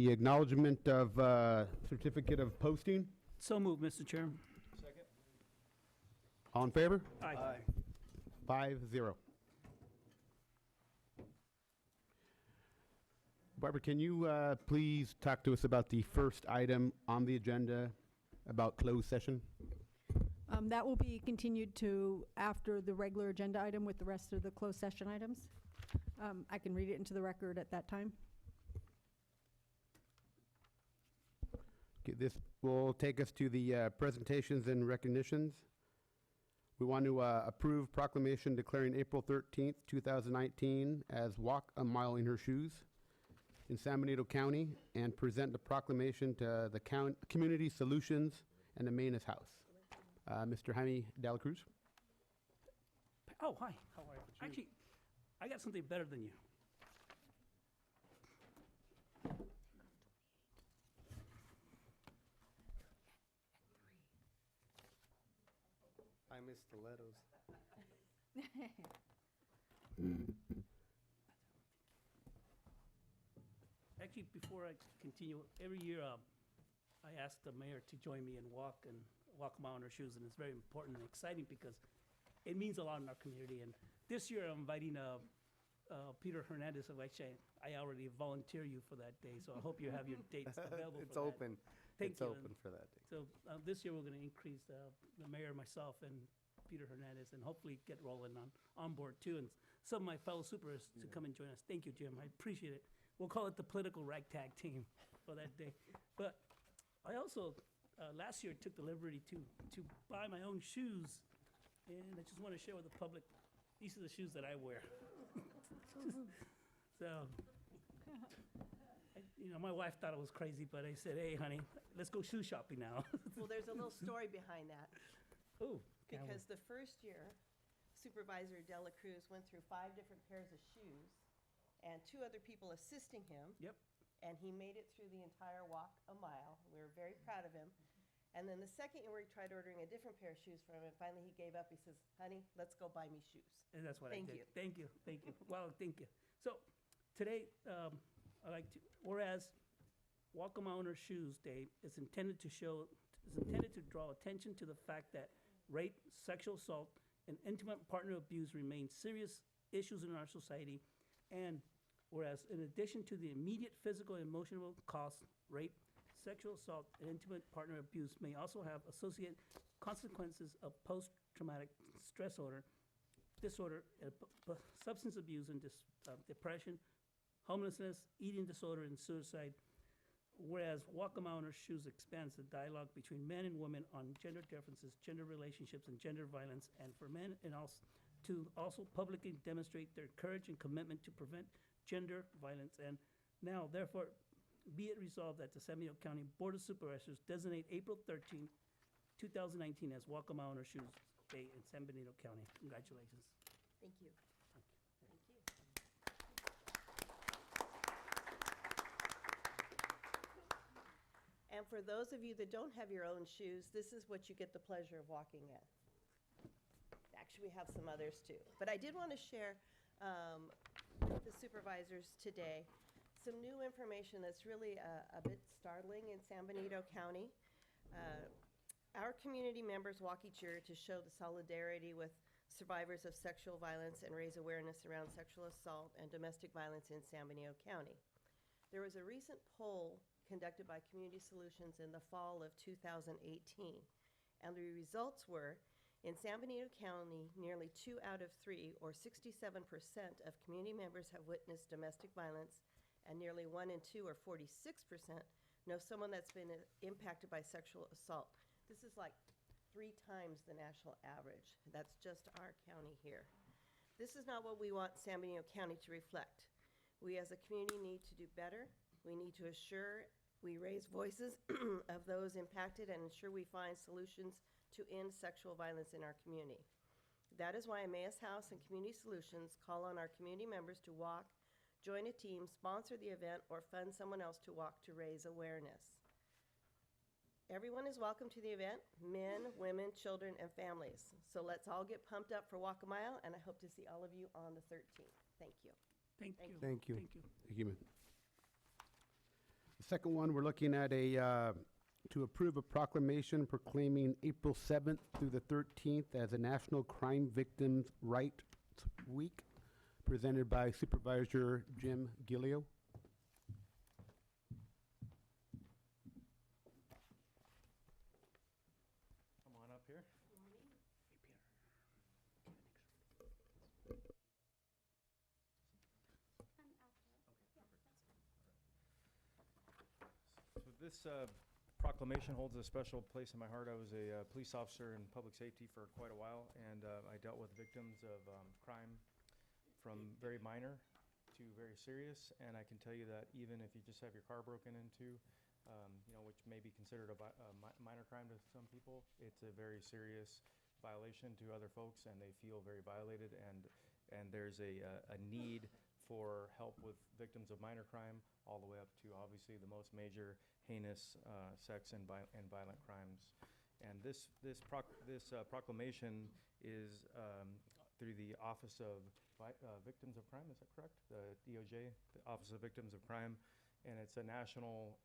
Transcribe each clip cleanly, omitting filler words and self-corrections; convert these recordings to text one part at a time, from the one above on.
the acknowledgement of certificate of posting. So moved, Mr. Chairman. All in favor? Aye. 5-0. Barbara, can you please talk to us about the first item on the agenda about closed session? That will be continued to after the regular agenda item with the rest of the closed session items. I can read it into the record at that time. Okay, this will take us to the presentations and recognitions. We want to approve proclamation declaring April 13th, 2019 as Walk a Mile in Her Shoes in San Benito County and present the proclamation to the Community Solutions and the Manus House. Mr. Jaime De La Cruz. Oh, hi. How are you? Actually, I got something better than you. I miss stilettos. Actually, before I continue, every year I ask the mayor to join me and walk a mile in her shoes, and it's very important and exciting because it means a lot in our community. And this year I'm inviting Peter Hernandez, of which I already volunteer you for that day, so I hope you have your dates available It's for that. open. Thank It's you. open for that day. So this year we're going to increase the mayor, myself, and Peter Hernandez, and hopefully get rolling on board too, and some of my fellow supers to come and join us. Thank you, Jim. I appreciate it. We'll call it the political ragtag team for that day. But I also last year took the liberty to buy my own shoes, and I just want to share with the public. These are the shoes that I wear. So, my wife thought it was crazy, but I said, "Hey, honey, let's go shoe shopping now." Well, there's a little story behind that. Ooh, Because the first year, Supervisor De La Cruz went through 5 different pairs of shoes and 2 other people assisting him. Yep. And he made it through the entire walk a mile. We were very proud of him. And then the second year, we tried ordering a different pair of shoes from him, and finally he gave up. He says, "Honey, let's go buy me shoes." And that's what Thank I did. you. Thank you. Thank you. Well, thank you. So today, I like to, whereas Walk a Mile in Her Shoes Day is intended to draw attention to the fact that rape, sexual assault, and intimate partner abuse remain serious issues in our society. And whereas in addition to the immediate physical and emotional costs, rape, sexual assault, and intimate partner abuse may also have associated consequences of post-traumatic stress disorder, substance abuse and depression, homelessness, eating disorder, and suicide. Whereas Walk a Mile in Her Shoes expands the dialogue between men and women on gender differences, gender relationships, and gender violence, and for men and also publicly demonstrate their courage and commitment to prevent gender violence. And now, therefore, be it resolved that the San Benito County Board of Supervisors designate April 13, 2019 as Walk a Mile in Her Shoes Day in San Benito County. Congratulations. Thank you. Thank you. Thank you. And for those of you that don't have your own shoes, this is what you get the pleasure of walking in. Actually, we have some others too. But I did want to share with the supervisors today some new information that's really a bit startling in San Benito County. Our community members walk each year to show the solidarity with survivors of sexual violence and raise awareness around sexual assault and domestic violence in San Benito County. There was a recent poll conducted by Community Solutions in the fall of 2018, and the results were, in San Benito County, nearly 2 out of 3, or 67% of community members have witnessed domestic violence, and nearly 1 in 2, or 46%, know someone that's been impacted by sexual assault. This is like 3 times the national average. That's just our county here. This is not what we want San Benito County to reflect. We as a community need to do better. We need to assure we raise voices of those impacted and ensure we find solutions to end sexual violence in our community. That is why Emmaus House and Community Solutions call on our community members to walk, join a team, sponsor the event, or fund someone else to walk to raise awareness. Everyone is welcome to the event, men, women, children, and families. So let's all get pumped up for Walk a Mile, and I hope to see all of you on the 13th. Thank you. Thank you. Thank you. Thank you. Thank you, ma'am. The Second one, we're looking at to approve a proclamation proclaiming April 7th through the 13th as a National Crime Victims' Rights Week, presented by Supervisor Jim Gillio. Come on up here. So this proclamation holds a special place in my heart. I was a police officer in public safety for quite a while, and I dealt with victims of crime from very minor to very serious. And I can tell you that even if you just have your car broken into, which may be considered a minor crime to some people, it's a very serious violation to other folks, and they feel very violated. And there's a need for help with victims of minor crime, all the way up to obviously the most major heinous sex and violent crimes. And this proclamation is through the Office of Victims of Crime. Is that correct? The DOJ, the Office of Victims of Crime, and it's a national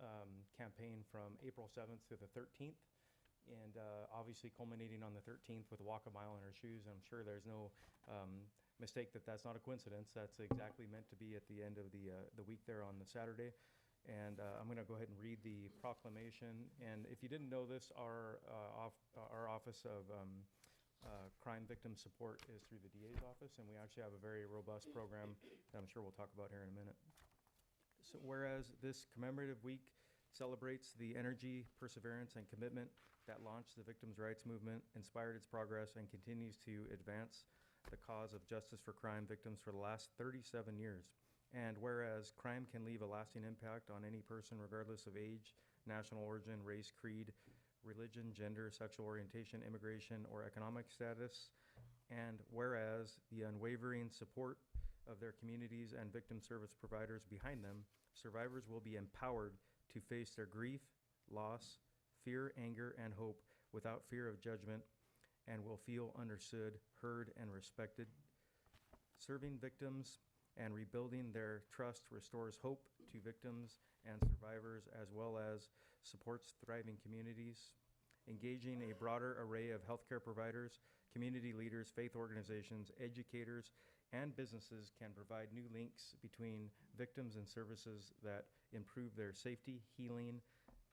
campaign from April 7th to the 13th. And obviously culminating on the 13th with Walk a Mile in Her Shoes. And I'm sure there's no mistake that that's not a coincidence. That's exactly meant to be at the end of the week there on the Saturday. And I'm going to go ahead and read the proclamation. And if you didn't know this, our Office of Crime Victim Support is through the DA's office, and we actually have a very robust program that I'm sure we'll talk about here in a minute. So whereas this commemorative week celebrates the energy, perseverance, and commitment that launched the victims' rights movement, inspired its progress, and continues to advance the cause of justice for crime victims for the last 37 years. And whereas crime can leave a lasting impact on any person regardless of age, national origin, race, creed, religion, gender, sexual orientation, immigration, or economic status, and whereas the unwavering support of their communities and victim service providers behind them, survivors will be empowered to face their grief, loss, fear, anger, and hope without fear of judgment, and will feel understood, heard, and respected. Serving victims and rebuilding their trust restores hope to victims and survivors, as well as supports thriving communities. Engaging a broader array of healthcare providers, community leaders, faith organizations, educators, and businesses can provide new links between victims and services that improve their safety, healing,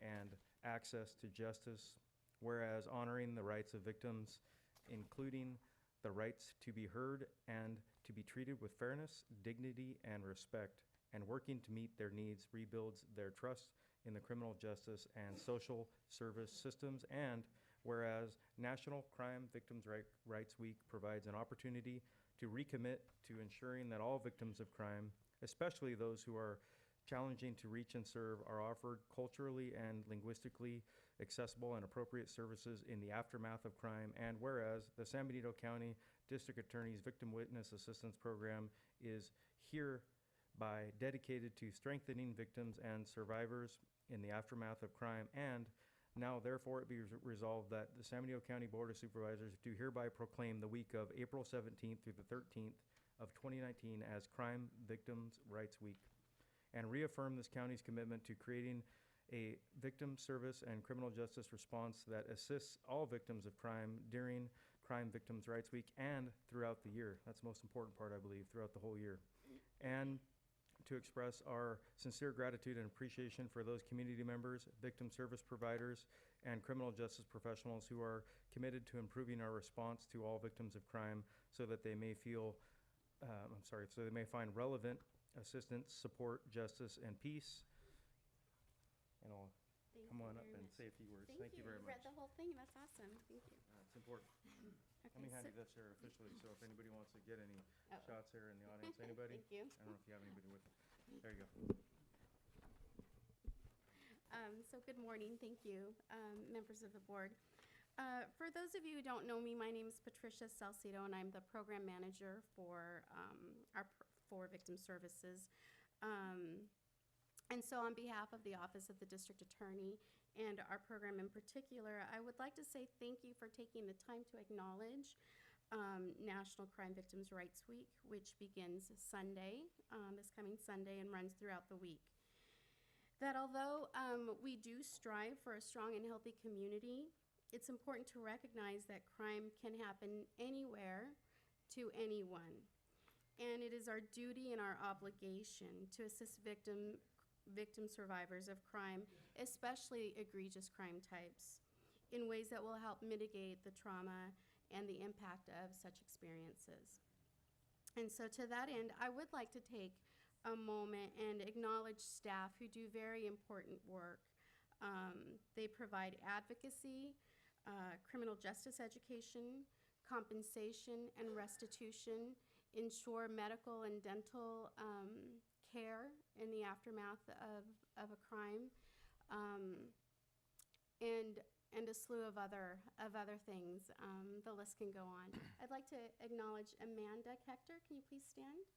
and access to justice. Whereas honoring the rights of victims, including the rights to be heard and to be treated with fairness, dignity, and respect, and working to meet their needs rebuilds their trust in the criminal justice and social service systems. And whereas National Crime Victims' Rights Week provides an opportunity to recommit to ensuring that all victims of crime, especially those who are challenging to reach and serve, are offered culturally and linguistically accessible and appropriate services in the aftermath of crime. And whereas the San Benito County District Attorney's Victim Witness Assistance Program is hereby dedicated to strengthening victims and survivors in the aftermath of crime. And now therefore it be resolved that the San Benito County Board of Supervisors do hereby proclaim the week of April 17th through the 13th of 2019 as Crime Victims' Rights Week, and reaffirm this county's commitment to creating a victim service and criminal justice response that assists all victims of crime during Crime Victims' Rights Week and throughout the year. That's the most important part, I believe, throughout the whole year. And to express our sincere gratitude and appreciation for those community members, victim service providers, and criminal justice professionals who are committed to improving our response to all victims of crime so that they may find relevant assistance, support, justice, and peace. And I'll come on up and say a few words. Thank you very much. You read the whole thing. That's awesome. Thank you. It's important. Let me hand you this here officially, so if anybody wants to get any shots here in the audience, anybody? Thank you. I don't know if you have anybody with you. There you go. So good morning. Thank you, members of the board. For those of you who don't know me, my name is Patricia Salcido, and I'm the program manager for for Victim Services. And so on behalf of the Office of the District Attorney and our program in particular, I would like to say thank you for taking the time to acknowledge National Crime Victims' Rights Week, which begins Sunday, this coming Sunday, and runs throughout the week. that although we do strive for a strong and healthy community, it's important to recognize that crime can happen anywhere to anyone. And it is our duty and our obligation to assist victim survivors of crime, especially egregious crime types, in ways that will help mitigate the trauma and the impact of such experiences. And so to that end, I would like to take a moment and acknowledge staff who do very important work. They provide advocacy, criminal justice education, compensation and restitution, ensure medical and dental care in the aftermath of a crime, and a slew of other things. The list can go on. I'd like to acknowledge Amanda Hector. Can you please stand?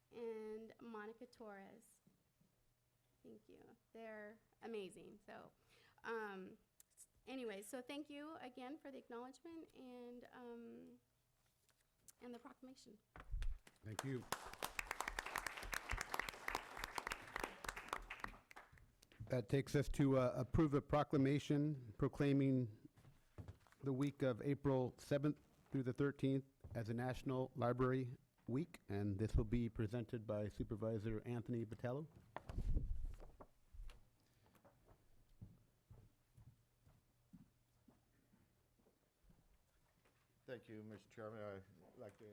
And Monica Torres. Thank you. They're amazing. So, anyway, so thank you again for the acknowledgement and the proclamation. Thank you. That takes us to approve a proclamation proclaiming the week of April 7th through the 13th as a National Library Week, and this will be presented by Supervisor Anthony Botello. Thank you, Mr. Chairman. I'd like to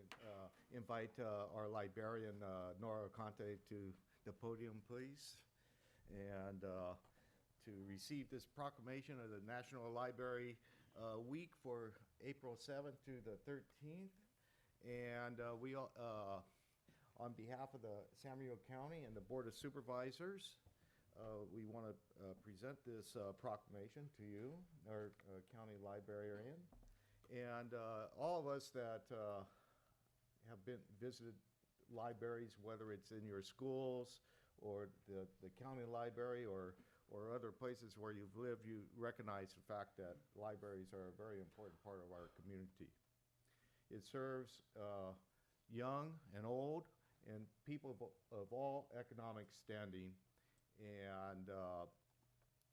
invite our librarian, Nora Conte, to the podium, please, and to receive this proclamation of the National Library Week for April 7th through the 13th. And we, on behalf of the San Diego County and the Board of Supervisors, we want to present this proclamation to you, our county librarian. And all of us that have visited libraries, whether it's in your schools or the county library or other places where you've lived, you recognize the fact that libraries are a very important part of our community. It serves young and old and people of all economic standing, and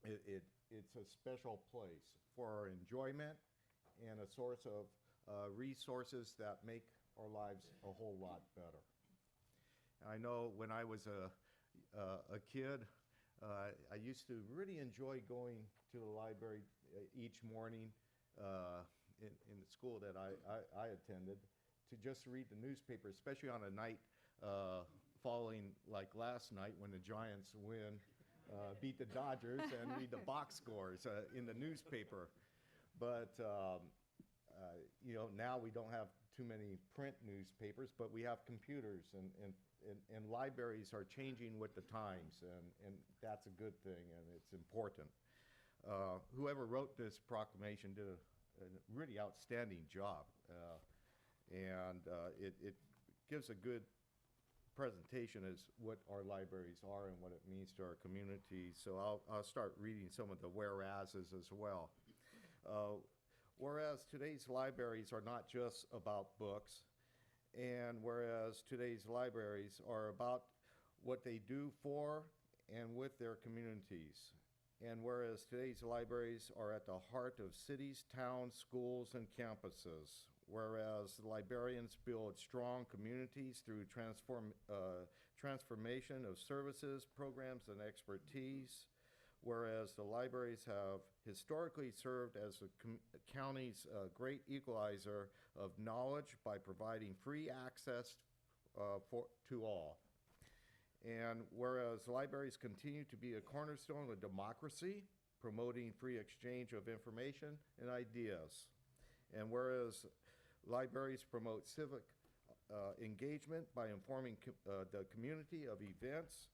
it's a special place for our enjoyment and a source of resources that make our lives a whole lot better. I know when I was a kid, I used to really enjoy going to the library each morning in the school that I attended to just read the newspaper, especially on a night following like last night when the Giants beat the Dodgers, and read the box scores in the newspaper. But you know, now we don't have too many print newspapers, but we have computers, and libraries are changing with the times, and that's a good thing, and it's important. Whoever wrote this proclamation did a really outstanding job, and it gives a good presentation as what our libraries are and what it means to our community. So I'll start reading some of the whereases as well. Whereas today's libraries are not just about books, and whereas today's libraries are about what they do for and with their communities, and whereas today's libraries are at the heart of cities, towns, schools, and campuses, whereas librarians build strong communities through transformation of services, programs, and expertise, whereas the libraries have historically served as the county's great equalizer of knowledge by providing free access to all. And whereas libraries continue to be a cornerstone of democracy, promoting free exchange of information and ideas. And whereas libraries promote civic engagement by informing the community of events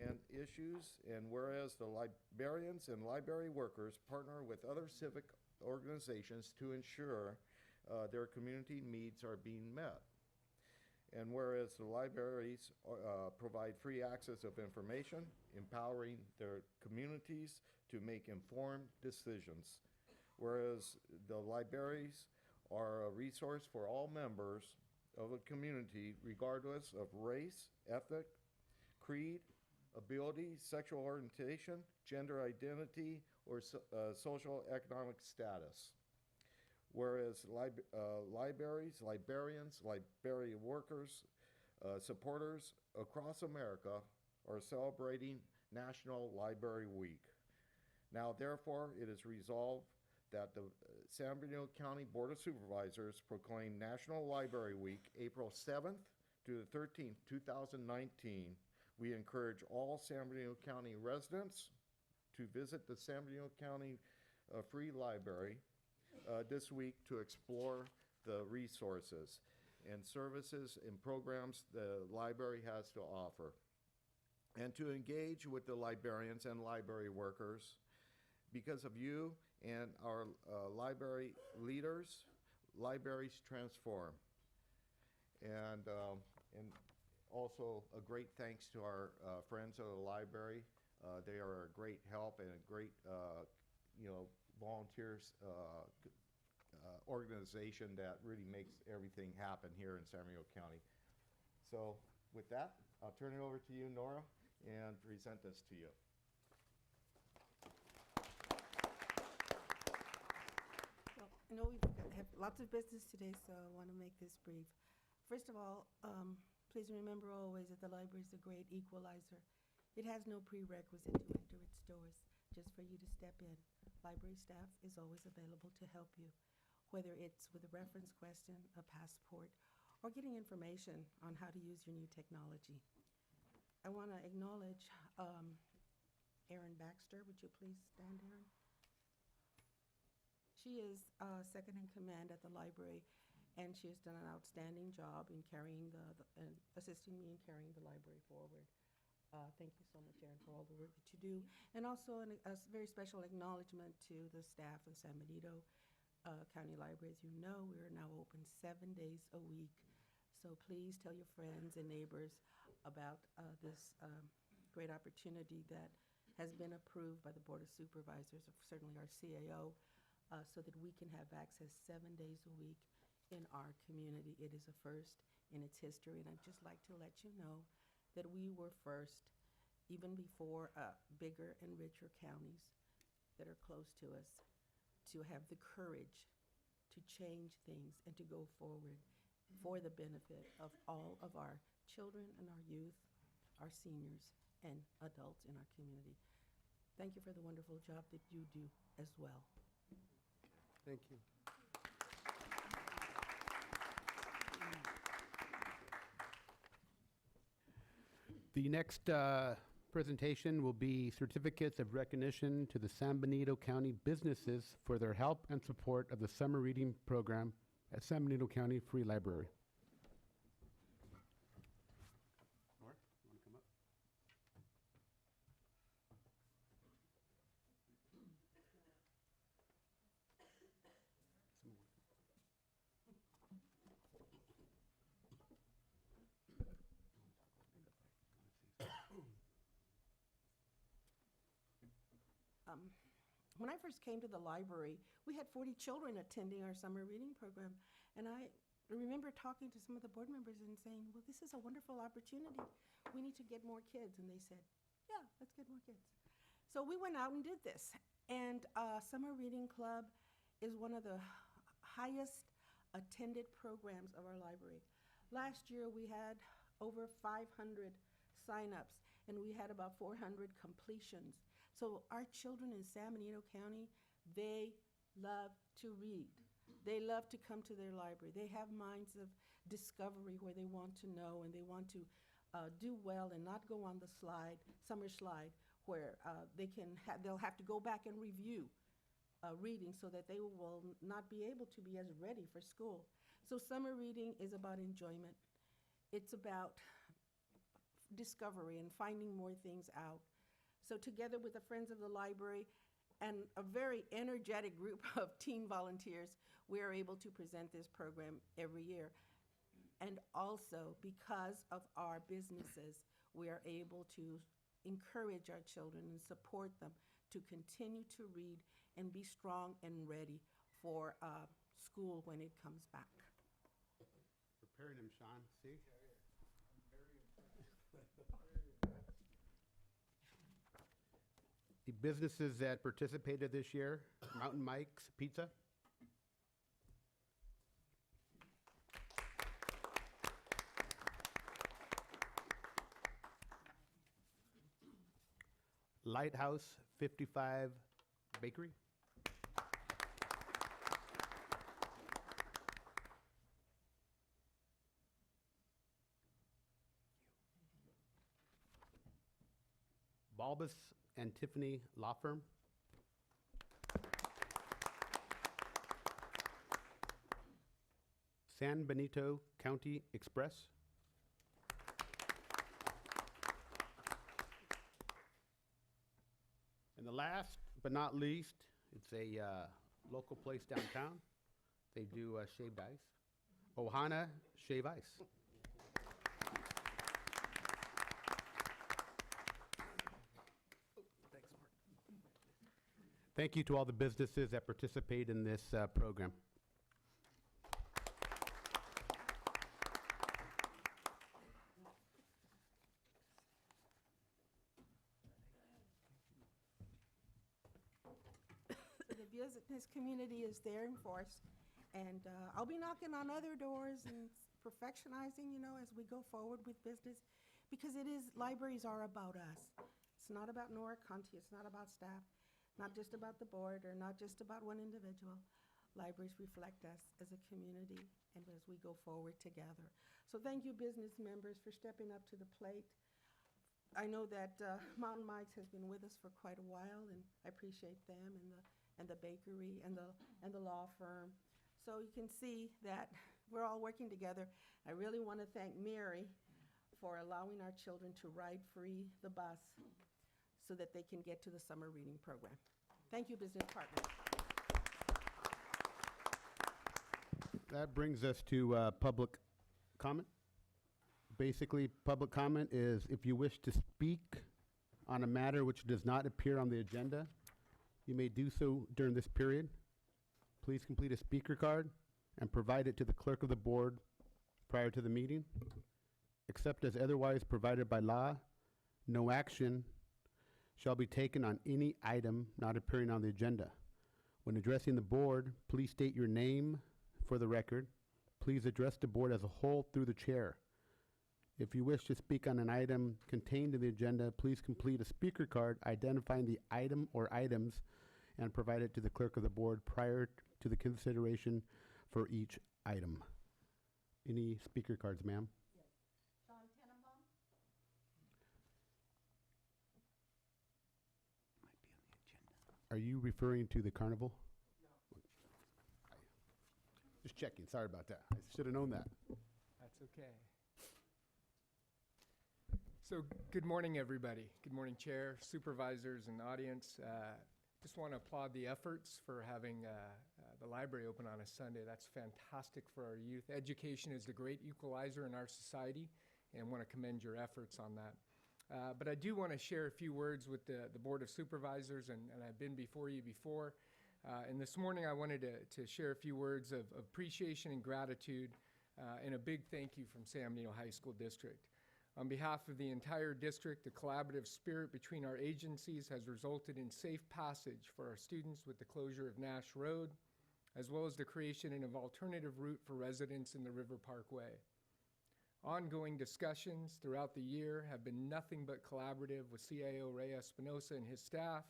and issues, and whereas the librarians and library workers partner with other civic organizations to ensure their community needs are being met. And whereas the libraries provide free access of information, empowering their communities to make informed decisions. Whereas the libraries are a resource for all members of a community, regardless of race, ethnic, creed, ability, sexual orientation, gender identity, or social economic status. Whereas libraries, librarians, library workers, supporters across America are celebrating National Library Week. Now, therefore, it is resolved that the San Bernardino County Board of Supervisors proclaim National Library Week, April 7th to the 13th, 2019. We encourage all San Bernardino County residents to visit the San Bernardino County Free Library this week to explore the resources and services and programs the library has to offer, and to engage with the librarians and library workers. Because of you and our library leaders, libraries transform. And also a great thanks to our friends of the library. They are a great help and a great, volunteers organization that really makes everything happen here in San Bernardino County. So with that, I'll turn it over to you, Nora, and present this to you. Well, I know we have lots of business today, so I want to make this brief. First of all, please remember always that the library is a great equalizer. It has no prerequisite to enter its doors, just for you to step in. Library staff is always available to help you, whether it's with a reference question, a passport, or getting information on how to use your new technology. I want to acknowledge Erin Baxter. Would you please stand, Erin? She is second in command at the library, and she has done an outstanding job in carrying and assisting me in carrying the library forward. Thank you so much, Erin, for all the work that you do. And also a very special acknowledgement to the staff of San Benito County Library. As you know, we are now open 7 days a week. So please tell your friends and neighbors about this great opportunity that has been approved by the Board of Supervisors, certainly our CAO, so that we can have access 7 days a week in our community. It is a first in its history, and I'd just like to let you know that we were first, even before bigger and richer counties that are close to us, to have the courage to change things and to go forward for the benefit of all of our children and our youth, our seniors, and adults in our community. Thank you for the wonderful job that you do as well. Thank you. The next presentation will be certificates of recognition to the San Benito County businesses for their help and support of the summer reading program at San Benito County Free Library. Laura, you want to come up? When I first came to the library, we had 40 children attending our summer reading program. And I remember talking to some of the board members and saying, well, this is a wonderful opportunity. We need to get more kids. And they said, yeah, let's get more kids. So we went out and did this. And Summer Reading Club is one of the highest attended programs of our library. Last year, we had over 500 signups, and we had about 400 completions. So our children in San Benito County, they love to read. They love to come to their library. They have minds of discovery where they want to know and they want to do well and not go on the slide, summer slide, where they'll have to go back and review reading so that they will not be able to be as ready for school. So summer reading is about enjoyment. It's about discovery and finding more things out. So together with the Friends of the Library and a very energetic group of teen volunteers, we are able to present this program every year. And also, because of our businesses, we are able to encourage our children and support them to continue to read and be strong and ready for school when it comes back. Preparing him, Sean. See? The businesses that participated this year, Mountain Mike's Pizza, Lighthouse 55 Bakery, Balbus and Tiffany Law Firm, San Benito County Express, and the last but not least, it's a local place downtown. They do shaved ice. Ohana Shave Ice. Thank you to all the businesses that participate in this program. So the business community is there in force, and I'll be knocking on other doors and perfectionizing, as we go forward with business, because libraries are about us. It's not about Nora Conti, it's not about staff, not just about the board, or not just about one individual. Libraries reflect us as a community and as we go forward together. So thank you, business members, for stepping up to the plate. I know that Mountain Mike's has been with us for quite a while, and I appreciate them and the bakery and the law firm. So you can see that we're all working together. I really want to thank Mary for allowing our children to ride free the bus so that they can get to the summer reading program. Thank you, business partners. That brings us to public comment. Basically, public comment is if you wish to speak on a matter which does not appear on the agenda, you may do so during this period. Please complete a speaker card and provide it to the clerk of the board prior to the meeting. Except as otherwise provided by law, no action shall be taken on any item not appearing on the agenda. When addressing the board, please state your name for the record. Please address the board as a whole through the chair. If you wish to speak on an item contained in the agenda, please complete a speaker card identifying the item or items and provide it to the clerk of the board prior to the consideration for each item. Any speaker cards, ma'am? Are you referring to the carnival? No. Just checking, sorry about that. I should have known that. That's okay. So, good morning, everybody. Good morning, Chair, supervisors, and audience. Just want to applaud the efforts for having the library open on a Sunday. That's fantastic for our youth. Education is the great equalizer in our society, and want to commend your efforts on that. But I do want to share a few words with the Board of Supervisors, and I've been before you before. And this morning I wanted to share a few words of appreciation and gratitude, and a big thank you from San Benito High School District. On behalf of the entire district, the collaborative spirit between our agencies has resulted in safe passage for our students with the closure of Nash Road, as well as the creation of an alternative route for residents in the River Parkway. Ongoing discussions throughout the year have been nothing but collaborative with CIO Ray Espinosa and his staff.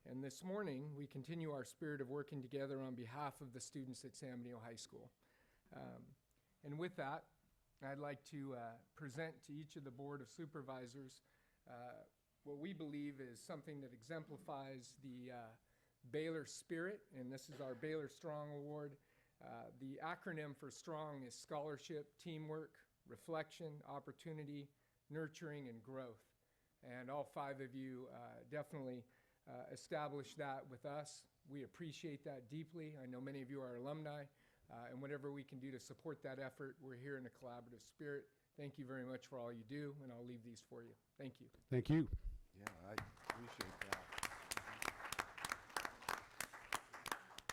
And this morning, we continue our spirit of working together on behalf of the students at San Benito High School. And with that, I'd like to present to each of the Board of Supervisors what we believe is something that exemplifies the Baylor spirit, and this is our Baylor Strong Award. The acronym for STRONG is scholarship, teamwork, reflection, opportunity, nurturing, and growth. And all five of you definitely established that with us. We appreciate that deeply. I know many of you are alumni, and whatever we can do to support that effort, we're here in a collaborative spirit. Thank you very much for all you do, and I'll leave these for you. Thank you. Thank you. Yeah, I appreciate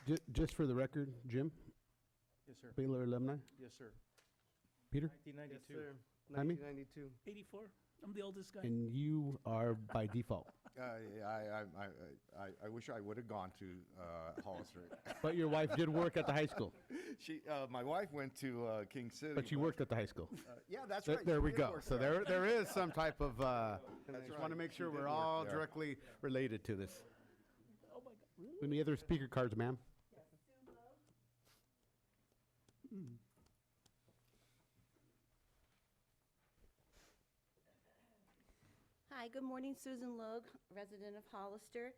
that. Just for the record, Jim, Yes, sir. Baylor alumni. Yes, sir. Peter? 1992. Jaime? 1992. 84. I'm the oldest guy. And you are by default. I wish I would have gone to Hollister. But your wife did work at the high school. My wife went to King City. But she worked at the high school. Yeah, that's There, right. there she we did go. work So there is some type of, just want right. to make She sure did we're work all there. directly related to this. Oh my God, really? Any other speaker cards, ma'am? Hi, good morning, Susan Logue, resident of Hollister.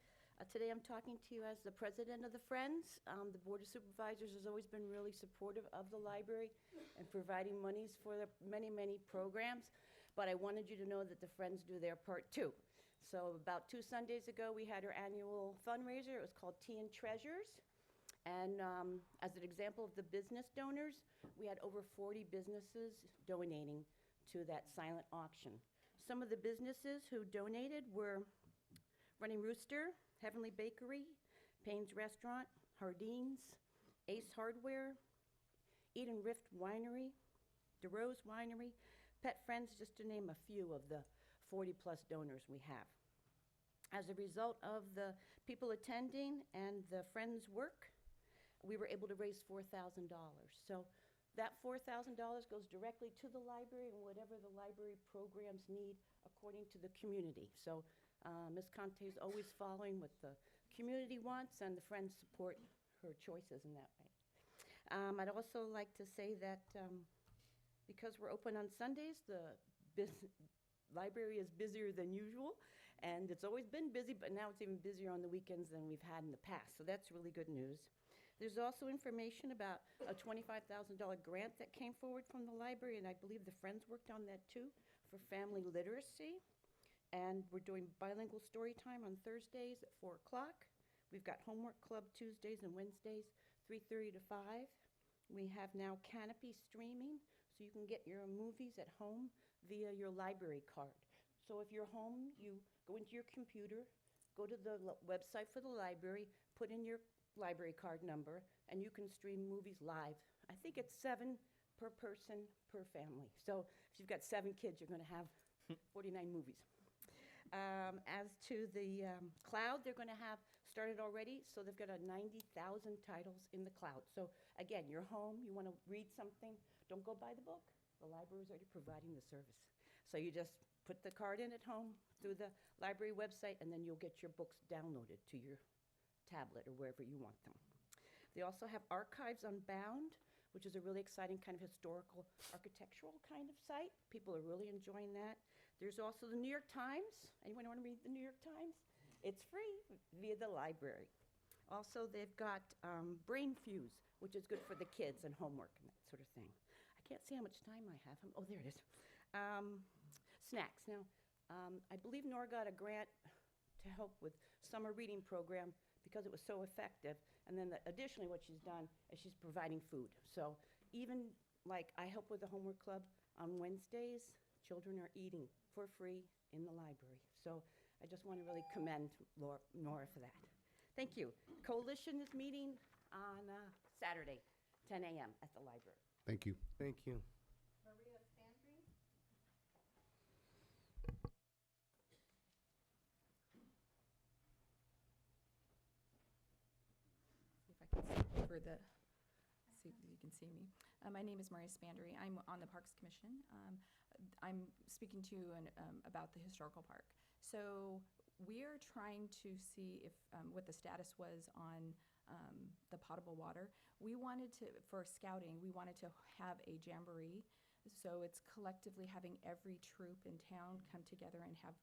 Today I'm talking to you as the president of the Friends. The Board of Supervisors has always been really supportive of the library and providing monies for the many, many programs, but I wanted you to know that the Friends do their part too. So about 2 Sundays ago, we had our annual fundraiser. It was called Tea and Treasures. And as an example of the business donors, we had over 40 businesses donating to that silent auction. Some of the businesses who donated were Running Rooster, Heavenly Bakery, Payne's Restaurant, Hardeen's, Ace Hardware, Eden Rift Winery, DeRose Winery, Pet Friends, just to name a few of the 40-plus donors we have. As a result of the people attending and the Friends' work, we were able to raise $4,000. So that $4,000 goes directly to the library and whatever the library programs need according to the community. So Ms. Conte is always following what the community wants, and the Friends support her choices in that way. I'd also like to say that because we're open on Sundays, the library is busier than usual, and it's always been busy, but now it's even busier on the weekends than we've had in the past. So that's really good news. There's also information about a $25,000 grant that came forward from the library, and I believe the Friends worked on that too, for family literacy. And we're doing bilingual story time on Thursdays at 4 o'clock. We've got homework club Tuesdays and Wednesdays, 3:30 to 5. We have now Canopy streaming, so you can get your movies at home via your library card. So if you're home, you go into your computer, go to the website for the library, put in your library card number, and you can stream movies live. I think it's 7 per person per family. So if you've got 7 kids, you're going to have 49 movies. As to the cloud, they're going to have started already, so they've got 90,000 titles in the cloud. So again, you're home, you want to read something, don't go buy the book. The library is already providing the service. So you just put the card in at home through the library website, and then you'll get your books downloaded to your tablet or wherever you want them. They also have Archives Unbound, which is a really exciting kind of historical architectural kind of site. People are really enjoying that. There's also the New York Times. Anyone want to read the New York Times? It's free via the library. Also, they've got Brain Fuse, which is good for the kids and homework and that sort of thing. I can't see how much time I have. Oh, there it is. Snacks. Now, I believe Nora got a grant to help with summer reading program because it was so effective. And then additionally what she's done is she's providing food. So even like I help with the homework club on Wednesdays, children are eating for free in the library. So I just want to really commend Nora for that. Thank you. Coalition is meeting on Saturday, 10 a.m. at the library. Thank you. Thank you. Maria Spandry? See if I can see over the, see if you can see me. My name is Maria Spandry. I'm on the Parks Commission. I'm speaking to you about the historical park. So we're trying to see if what the status was on the potable water. We wanted to, for scouting, we wanted to have a jamboree. So it's collectively having every troop in town come together and have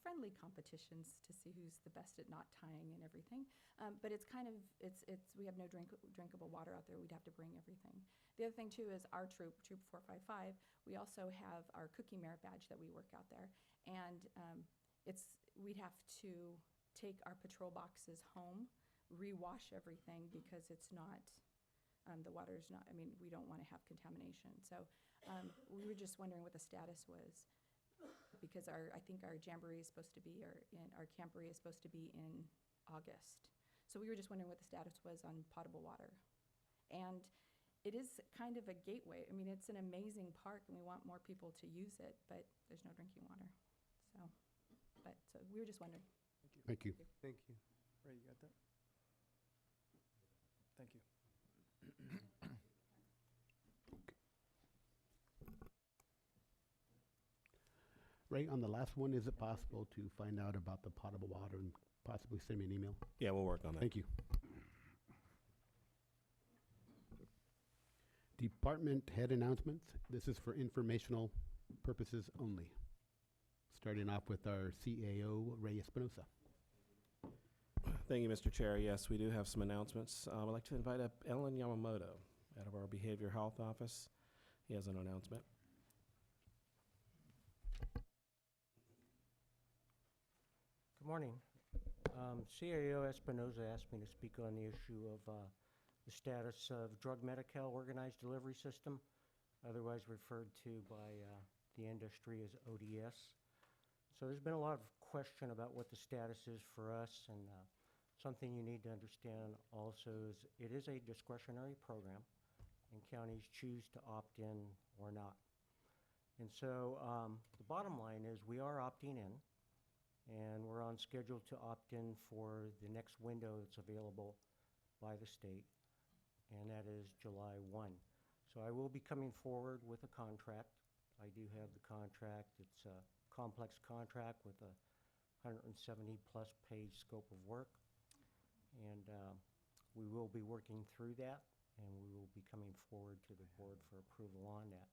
friendly competitions to see who's the best at knot tying and everything. But it's kind of, we have no drinkable water out there. We'd have to bring everything. The other thing too is our troop, Troop 455, we also have our cookie merit badge that we work out there. And we'd have to take our patrol boxes home, rewash everything because it's not, the water's not, I mean, we don't want to have contamination. So we were just wondering what the status was because I think our jamboree is supposed to be, our camporee is supposed to be in August. So we were just wondering what the status was on potable water. And it is kind of a gateway. I mean, it's an amazing park and we want more people to use it, but there's no drinking water. So we were just wondering. Thank you. Thank you. Ray, you got that? Thank you. Ray, on the last one, is it possible to find out about the potable water and possibly send me an email? Yeah, we'll work on that. Thank you. Department head announcements. This is for informational purposes only. Starting off with our CAO, Ray Espinosa. Thank you, Mr. Chair. Yes, we do have some announcements. I'd like to invite up Ellen Yamamoto out of our Behavior Health Office. He has an announcement. Good morning. CAO Espinoza asked me to speak on the issue of the status of Drug Medi-Cal Organized Delivery System, otherwise referred to by the industry as ODS. So there's been a lot of question about what the status is for us, and something you need to understand also is it is a discretionary program, and counties choose to opt in or not. And so the bottom line is we are opting in, and we're on schedule to opt in for the next window that's available by the state, and that is July 1. So I will be coming forward with a contract. I do have the contract. It's a complex contract with a 170-plus page scope of work, and we will be working through that, and we will be coming forward to the board for approval on that.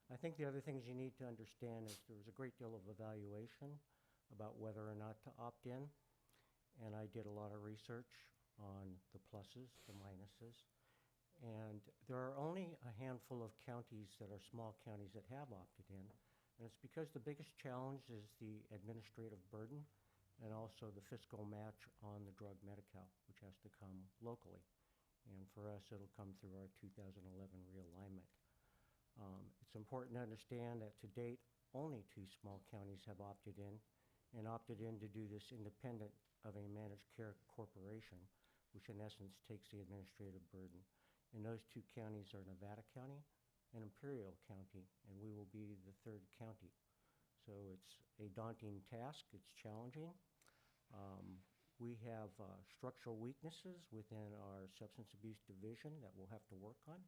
I think the other things you need to understand is there was a great deal of evaluation about whether or not to opt in, and I did a lot of research on the pluses, the minuses, and there are only a handful of counties that are small counties that have opted in, and it's because the biggest challenge is the administrative burden and also the fiscal match on the drug Medi-Cal, which has to come locally. And for us, it'll come through our 2011 realignment. It's important to understand that to date, only 2 small counties have opted in, and opted in to do this independent of a managed care corporation, which in essence takes the administrative burden. And those 2 counties are Nevada County and Imperial County, and we will be the 3rd county. So it's a daunting task, it's challenging. We have structural weaknesses within our substance abuse division that we'll have to work on.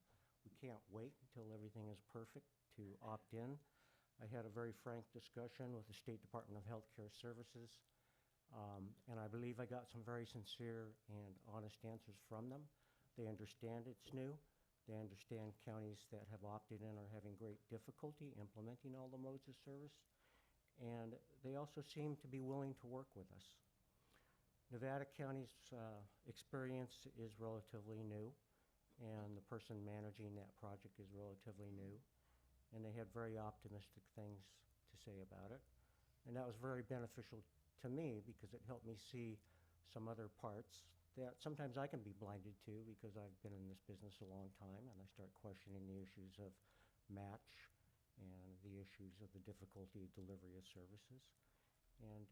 We can't wait until everything is perfect to opt in. I had a very frank discussion with the State Department of Healthcare Services, and I believe I got some very sincere and honest answers from them. They understand it's new. They understand counties that have opted in are having great difficulty implementing all the modes of service, and they also seem to be willing to work with us. Nevada County's experience is relatively new, and the person managing that project is relatively new, and they had very optimistic things to say about it. And that was very beneficial to me because it helped me see some other parts that sometimes I can be blinded to because I've been in this business a long time, and I start questioning the issues of match and the issues of the difficulty of delivery of services. And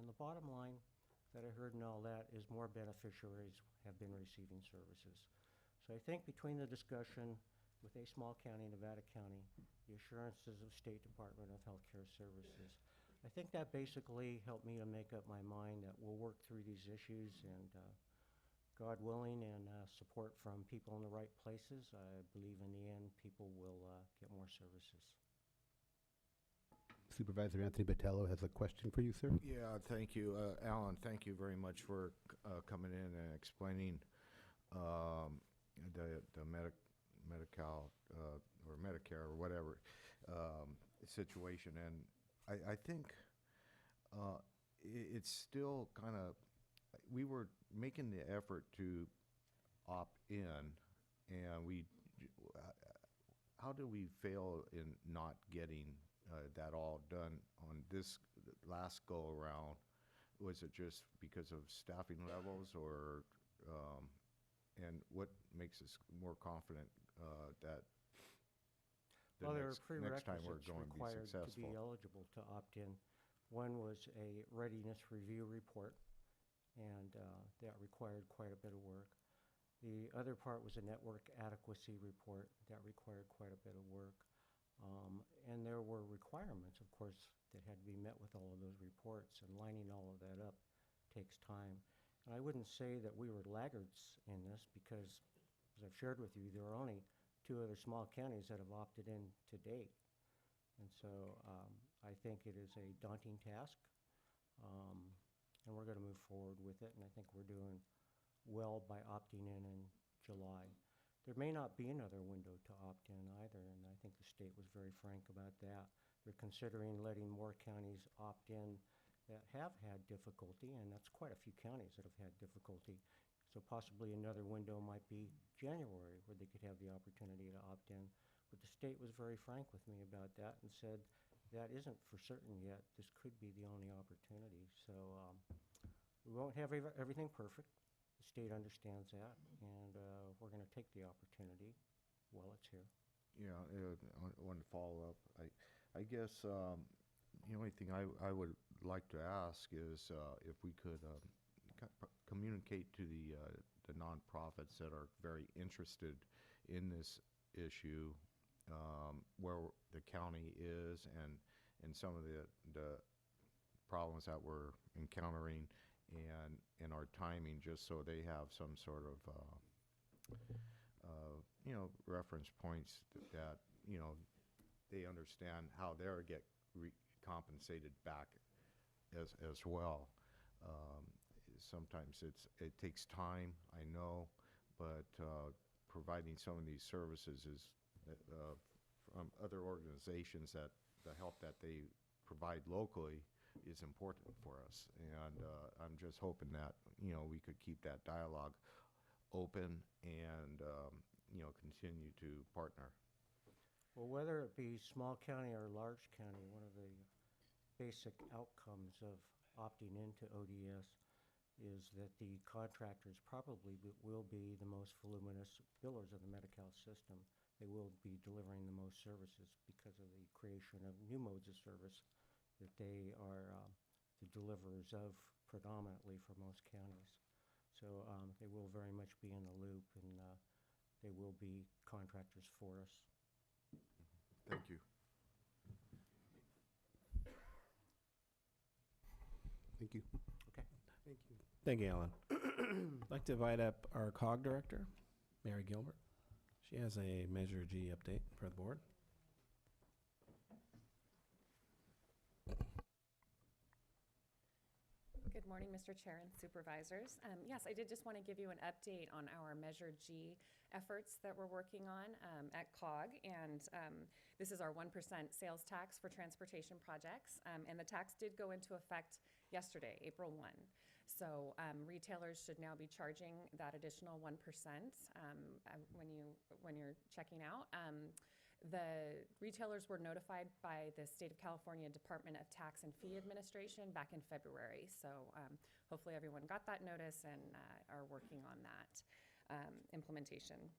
the bottom line that I heard in all that is more beneficiaries have been receiving services. So I think between the discussion with a small county, Nevada County, the assurances of State Department of Healthcare Services, I think that basically helped me to make up my mind that we'll work through these issues, and God willing, and support from people in the right places, I believe in the end people will get more services. Supervisor Anthony Botello has a question for you, sir. Yeah, thank you. Alan, thank you very much for coming in and explaining the Medi-Cal or Medicare or whatever situation. And I think it's still kind of, we were making the effort to opt in, and how do we fail in not getting that all done on this last go-around? Was it just because of staffing levels, or and what makes us more confident that Well, there are next time we're prerequisites going to be required to be successful? eligible to opt in. One was a readiness review report, and that required quite a bit of work. The other part was a network adequacy report that required quite a bit of work. And there were requirements, of course, that had to be met with all of those reports, and lining all of that up takes time. And I wouldn't say that we were laggards in this because, as I've shared with you, there are only 2 other small counties that have opted in to date. And so I think it is a daunting task, and we're going to move forward with it, and I think we're doing well by opting in July. There may not be another window to opt in either, and I think the state was very frank about that. They're considering letting more counties opt in that have had difficulty, and that's quite a few counties that have had difficulty. So possibly another window might be January where they could have the opportunity to opt in. But the state was very frank with me about that and said that isn't for certain yet. This could be the only opportunity. So we won't have everything perfect. The state understands that, and we're going to take the opportunity while it's here. Yeah, I want to follow up. I guess the only thing I would like to ask is if we could communicate to the nonprofits that are very interested in this issue, where the county is and some of the problems that we're encountering and our timing, just so they have some sort of reference points that they understand how they're get compensated back as well. Sometimes it takes time, I know, but providing some of these services is from other organizations, that the help that they provide locally is important for us. And I'm just hoping that we could keep that dialogue open and continue to partner. Well, whether it be small county or large county, one of the basic outcomes of opting into ODS is that the contractors probably will be the most voluminous billers of the Medi-Cal system. They will be delivering the most services because of the creation of new modes of service that they are the deliverers of predominantly for most counties. So they will very much be in the loop, and they will be contractors for us. Thank you. Thank you. Okay. Thank you. Thank you, Alan. I'd like to invite up our COG director, Mary Gilbert. She has a Measure G update for the board. Good morning, Mr. Chair and Supervisors. Yes, I did just want to give you an update on our Measure G efforts that we're working on at COG. And this is our 1% sales tax for transportation projects. And the tax did go into effect yesterday, April 1. So retailers should now be charging that additional 1% when you're checking out. The retailers were notified by the State of California Department of Tax and Fee Administration back in February. So hopefully everyone got that notice and are working on that implementation.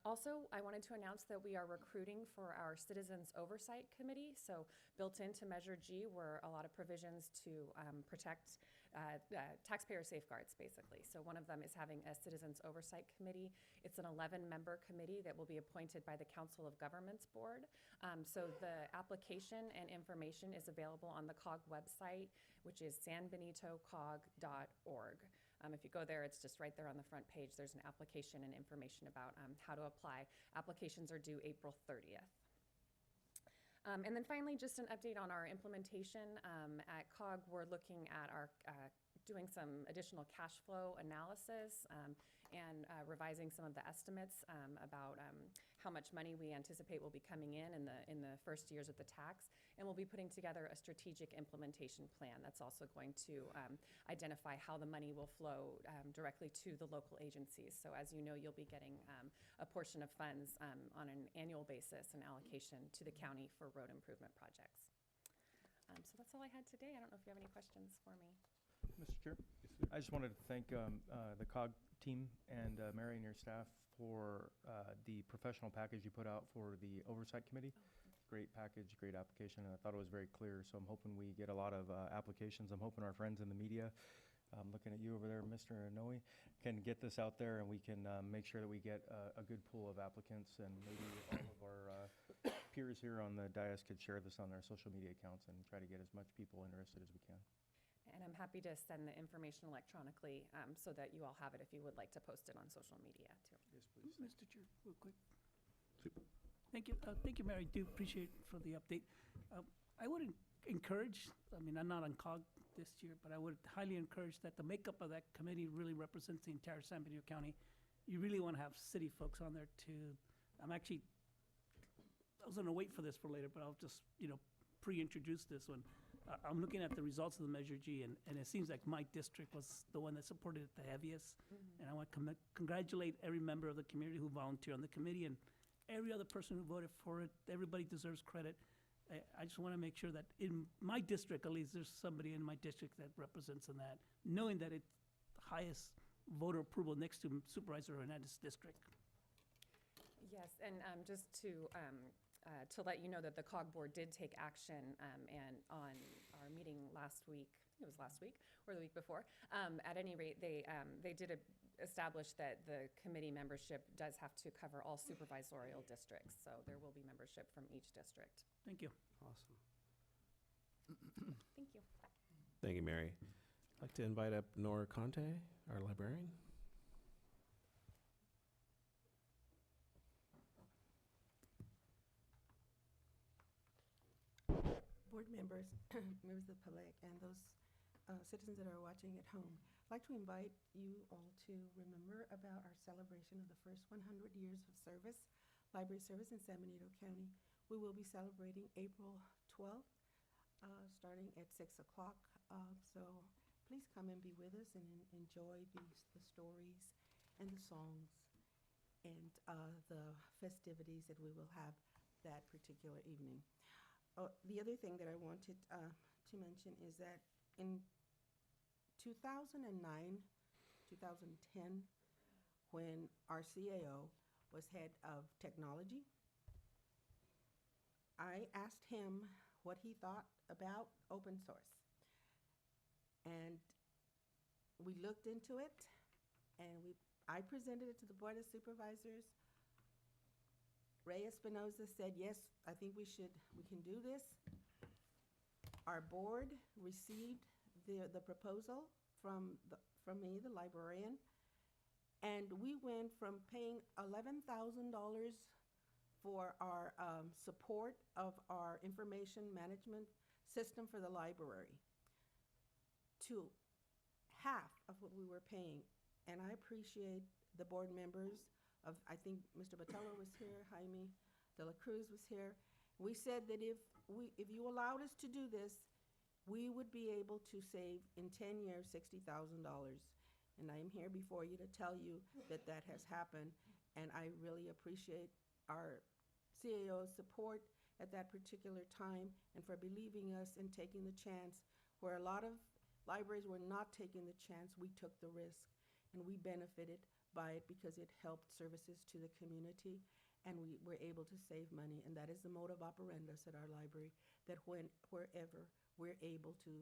Also, I wanted to announce that we are recruiting for our Citizens Oversight Committee. So built into Measure G were a lot of provisions to protect taxpayer safeguards, basically. So one of them is having a Citizens Oversight Committee. It's an 11-member committee that will be appointed by the Council of Governments Board. So the application and information is available on the COG website, which is sanbenitocog.org. If you go there, it's just right there on the front page. There's an application and information about how to apply. Applications are due April 30th. And then finally, just an update on our implementation. At COG, we're looking at our doing some additional cash flow analysis and revising some of the estimates about how much money we anticipate will be coming in the first years of the tax. And we'll be putting together a strategic implementation plan that's also going to identify how the money will flow directly to the local agencies. So as you know, you'll be getting a portion of funds on an annual basis, an allocation to the county for road improvement projects. So that's all I had today. I don't know if you have any questions for me. Mr. Chair, I just wanted to thank the COG team and Mary and your staff for the professional package you put out for the Oversight Committee. Great package, great application, and I thought it was very clear, so I'm hoping we get a lot of applications. I'm hoping our friends in the media, looking at you over there, Mr. Noe, can get this out there, and we can make sure that we get a good pool of applicants, and maybe all of our peers here on the dais could share this on their social media accounts and try to get as much people interested as we can. And I'm happy to send the information electronically so that you all have it if you would like to post it on social media too. Yes, please. Mr. Chair, real quick. Thank you, Mary. Do appreciate for the update. I would encourage, I mean, I'm not on COG this year, but I would highly encourage that the makeup of that committee really represents the entire San Benito County. You really want to have city folks on there too. I was going to wait for this for later, but I'll just, pre-introduce this one. I'm looking at the results of the Measure G, and it seems like my district was the one that supported it the heaviest. And I want to congratulate every member of the community who volunteered on the committee and every other person who voted for it. Everybody deserves credit. I just want to make sure that in my district, at least, there's somebody in my district that represents in that, knowing that it's the highest voter approval next to Supervisor Hernandez's district. Yes, and just to let you know that the COG board did take action and on our meeting last week, I think it was last week or the week before. At any rate, they did establish that the committee membership does have to cover all supervisorial districts, so there will be membership from each district. Thank you. Awesome. Thank you. Thank you, Mary. I'd like to invite up Nora Conte, our librarian. Board members, members of the public, and those citizens that are watching at home, I'd like to invite you all to remember about our celebration of the first 100 years of service, library service in San Benito County. We will be celebrating April 12th, starting at 6 o'clock. So please come and be with us and enjoy the stories and the songs and the festivities that we will have that particular evening. The other thing that I wanted to mention is that in 2009, 2010, when our CAO was head of technology, I asked him what he thought about open source. And we looked into it, and I presented it to the Board of Supervisors. Ray Espinoza said, yes, I think we can do this. Our board received the proposal from me, the librarian, and we went from paying $11,000 for our support of our information management system for the library to half of what we were paying. And I appreciate the board members I think Mr. Botello was here, Jaime De La Cruz was here. We said that if you allowed us to do this, we would be able to save in 10 years $60,000. And I am here before you to tell you that that has happened. And I really appreciate our CAO's support at that particular time and for believing us and taking the chance. Where a lot of libraries were not taking the chance, we took the risk and we benefited by it because it helped services to the community, and we were able to save money. And that is the mode of operandus at our library, that wherever we're able to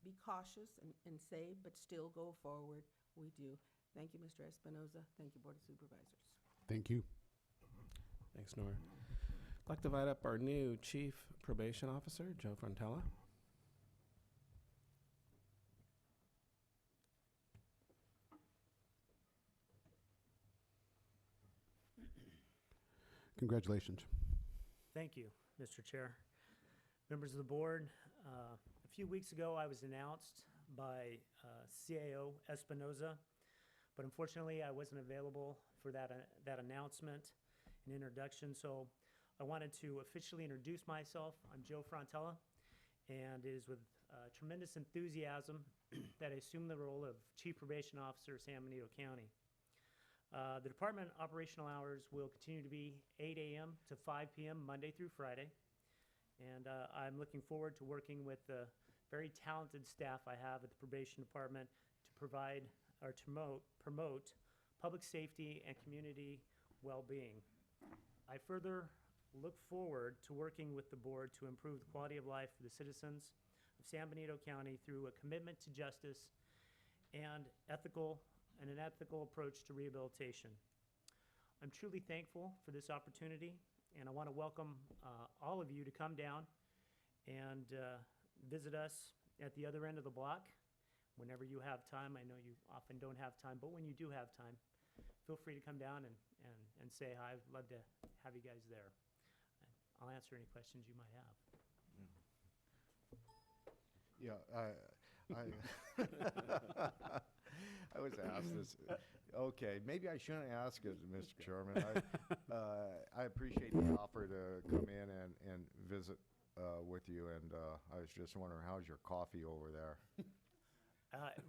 be cautious and save, but still go forward, we do. Thank you, Mr. Espinoza. Thank you, Board of Supervisors. Thank you. Thanks, Nora. I'd like to invite up our new Chief Probation Officer, Joe Frontella. Congratulations. Thank you, Mr. Chair. Members of the board, a few weeks ago I was announced by CAO Espinoza, but unfortunately I wasn't available for that announcement and introduction, so I wanted to officially introduce myself. I'm Joe Frontella, and it is with tremendous enthusiasm that I assume the role of Chief Probation Officer of San Benito County. The department operational hours will continue to be 8 a.m. to 5 p.m. Monday through Friday. And I'm looking forward to working with the very talented staff I have at the probation department to provide or to promote public safety and community well-being. I further look forward to working with the board to improve the quality of life for the citizens of San Benito County through a commitment to justice and an ethical approach to rehabilitation. I'm truly thankful for this opportunity, and I want to welcome all of you to come down and visit us at the other end of the block. Whenever you have time, I know you often don't have time, but when you do have time, feel free to come down and say hi. I'd love to have you guys there. I'll answer any questions you might have. Yeah, I was asked this. Okay, maybe I shouldn't ask it, Mr. Chairman. I appreciate the offer to come in and visit with you, and I was just wondering, how's your coffee over there?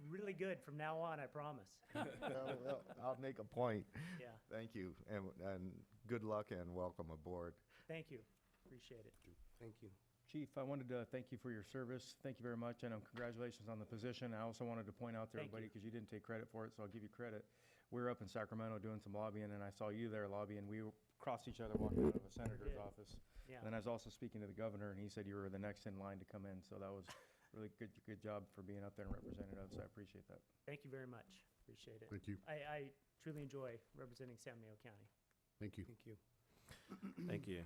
Really good from now on, I promise. Well, I'll make a point. Yeah. Thank you, and good luck and welcome aboard. Thank you. Appreciate it. Thank you. Chief, I wanted to thank you for your service. Thank you very much, and congratulations on the position. I also wanted to point out to Thank everybody, you. because you didn't take credit for it, so I'll give you credit. We were up in Sacramento doing some lobbying, and I saw you there lobbying. We crossed each other walking out of a senator's did. office. Yeah. And then I was also speaking to the governor, and he said you were the next in line to come in, so that was really good job for being up there and representing us. I appreciate that. Thank you very much. Appreciate it. Thank you. I truly enjoy representing San Mateo County. Thank you. Thank you. Thank you.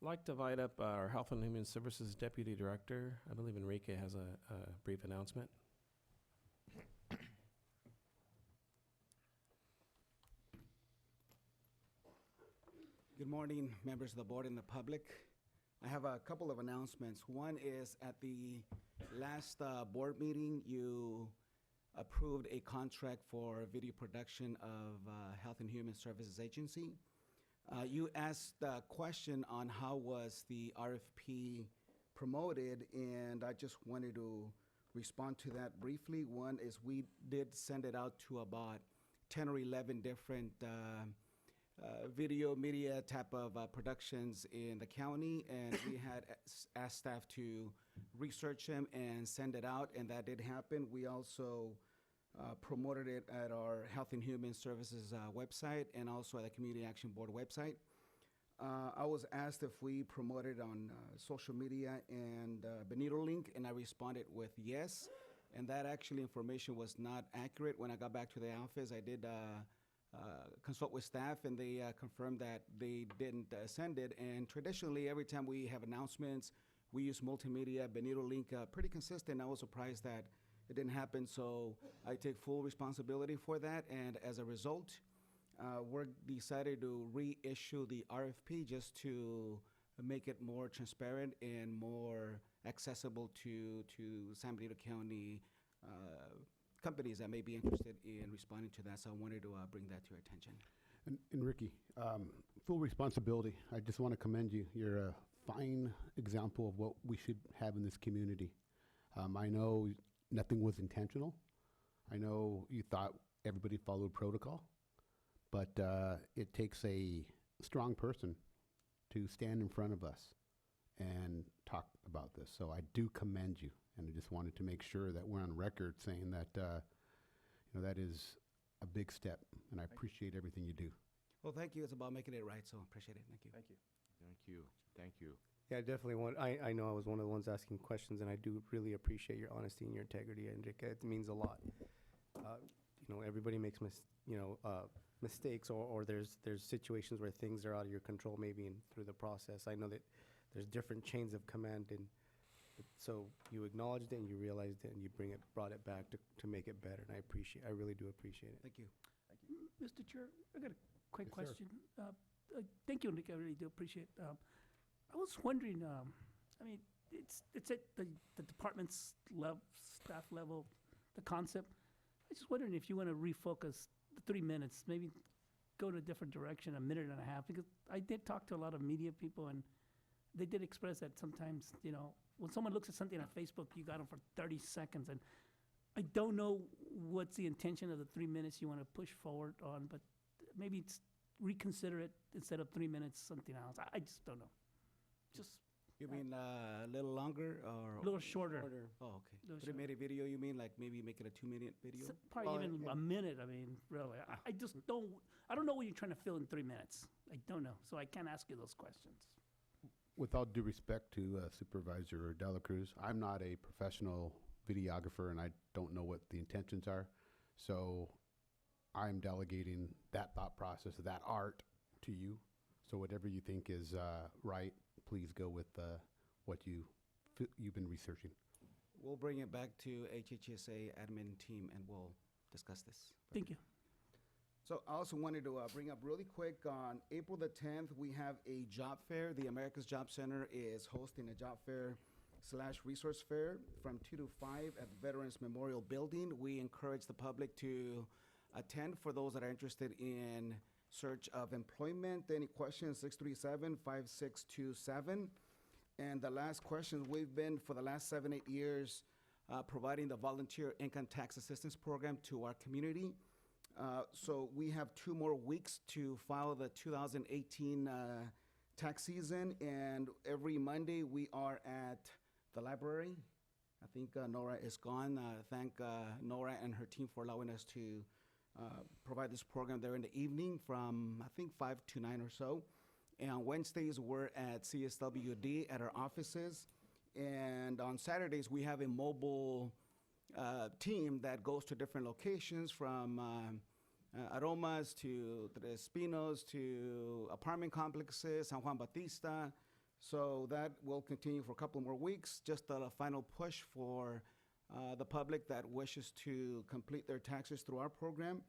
I'd like to invite up our Health and Human Services Deputy Director. I believe Enrique has a brief announcement. Good morning, members of the board and the public. I have a couple of announcements. One is at the last board meeting, you approved a contract for video production of Health and Human Services Agency. You asked a question on how was the RFP promoted, and I just wanted to respond to that briefly. One is we did send it out to about 10 or 11 different video media type of productions in the county, and we had asked staff to research them and send it out, and that did happen. We also promoted it at our Health and Human Services website and also at the Community Action Board website. I was asked if we promoted on social media and Benito link, and I responded with yes. And that actually information was not accurate. When I got back to the office, I did consult with staff, and they confirmed that they didn't send it. And traditionally, every time we have announcements, we use multimedia, Benito link, pretty consistent. I was surprised that it didn't happen, so I take full responsibility for that. And as a result, we're decided to reissue the RFP just to make it more transparent and more accessible to San Benito County companies that may be interested in responding to that. So I wanted to bring that to your attention. And Ricky, full responsibility. I just want to commend you. You're a fine example of what we should have in this community. I know nothing was intentional. I know you thought everybody followed protocol, but it takes a strong person to stand in front of us and talk about this. So I do commend you, and I just wanted to make sure that we're on record saying that that is a big step, and I appreciate everything you do. Well, thank you. It's about making it right, so appreciate it. Thank you. Thank you. Thank you. Thank you. Yeah, I definitely want, I know I was one of the ones asking questions, and I do really appreciate your honesty and your integrity, Enrique. It means a lot. Everybody makes mistakes, or there's situations where things are out of your control, maybe through the process. I know that there's different chains of command, and so you acknowledged it and you realized it and you brought it back to make it better, and I really do appreciate it. Thank you. Mr. Chair, I got a quick Yes, sir. question. Thank you, Enrique, I really do appreciate it. I was wondering, it's at the department's staff level, the concept. I was just wondering if you want to refocus the 3 minutes, maybe go in a different direction, a minute and a half, because I did talk to a lot of media people, and they did express that sometimes, when someone looks at something on Facebook, you got them for 30 seconds, and I don't know what's the intention of the 3 minutes you want to push forward on, but maybe it's reconsider it instead of 3 minutes, something else. I just don't know. Just You mean a little longer or? a little shorter. Oh, okay. Little But it made a video, you mean, like maybe make it a 2-minute video? Probably even a minute, really. I just I don't know what you're trying to fill in 3 minutes. I don't know, so I can't ask you those questions. With all due respect to Supervisor Dela Cruz, I'm not a professional videographer, and I don't know what the intentions are. So I'm delegating that thought process, that art to you. So whatever you think is right, please go with what you've been researching. We'll bring it back to HHSA admin team and we'll discuss this. Thank you. So I also wanted to bring up really quick, on April the 10th, we have a job fair. The America's Job Center is hosting a job fair / resource fair from 2 to 5 at the Veterans Memorial Building. We encourage the public to attend for those that are interested in search of employment. Any questions, 637-5627. And the last question, we've been for the last 7-8 years providing the volunteer income tax assistance program to our community. So we have 2 more weeks to file the 2018 tax season, and every Monday we are at the library. I think Nora is gone. Thank Nora and her team for allowing us to provide this program there in the evening from, I think, 5 to 9 or so. And on Wednesdays, we're at CSWD at our offices. And on Saturdays, we have a mobile team that goes to different locations from Aromas to Tres Pinos to apartment complexes, San Juan Bautista. So that will continue for a couple more weeks. Just a final push for the public that wishes to complete their taxes through our program.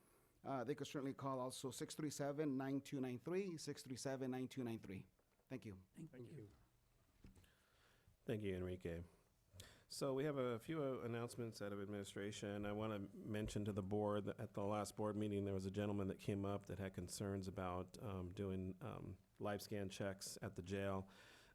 They could certainly call also 637-9293, 637-9293. Thank you. Thank you. Thank you, Enrique. So we have a few announcements out of administration. I want to mention to the board that at the last board meeting, there was a gentleman that came up that had concerns about doing live scan checks at the jail.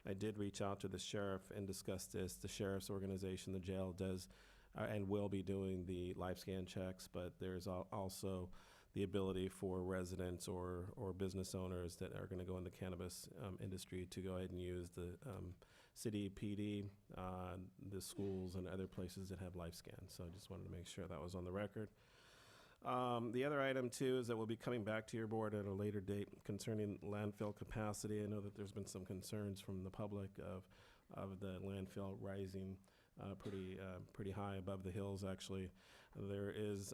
I did reach out to the sheriff and discuss this. The sheriff's organization, the jail, does and will be doing the live scan checks, but there's also the ability for residents or business owners that are going to go in the cannabis industry to go ahead and use the city PD, the schools, and other places that have live scans. So I just wanted to make sure that was on the record. The other item, too, is that we'll be coming back to your board at a later date concerning landfill capacity. I know that there's been some concerns from the public of the landfill rising pretty high above the hills, actually. There is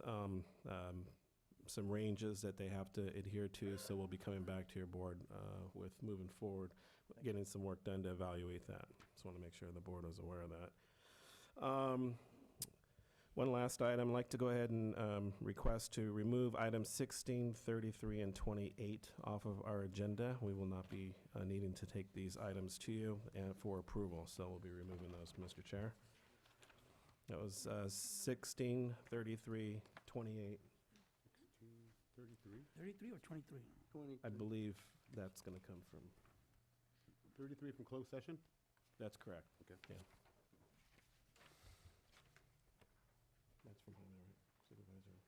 some ranges that they have to adhere to, so we'll be coming back to your board with moving forward, getting some work done to evaluate that. Just want to make sure the board was aware of that. One last item, I'd like to go ahead and request to remove items 16, 33, and 28 off of our agenda. We will not be needing to take these items to you for approval, so we'll be removing those, Mr. Chair. That was 16, 33, 28. 33 or 23? I believe that's going to come from, 33 from closed session? that's correct. Okay. Yeah. That's from home, right? Supervisor.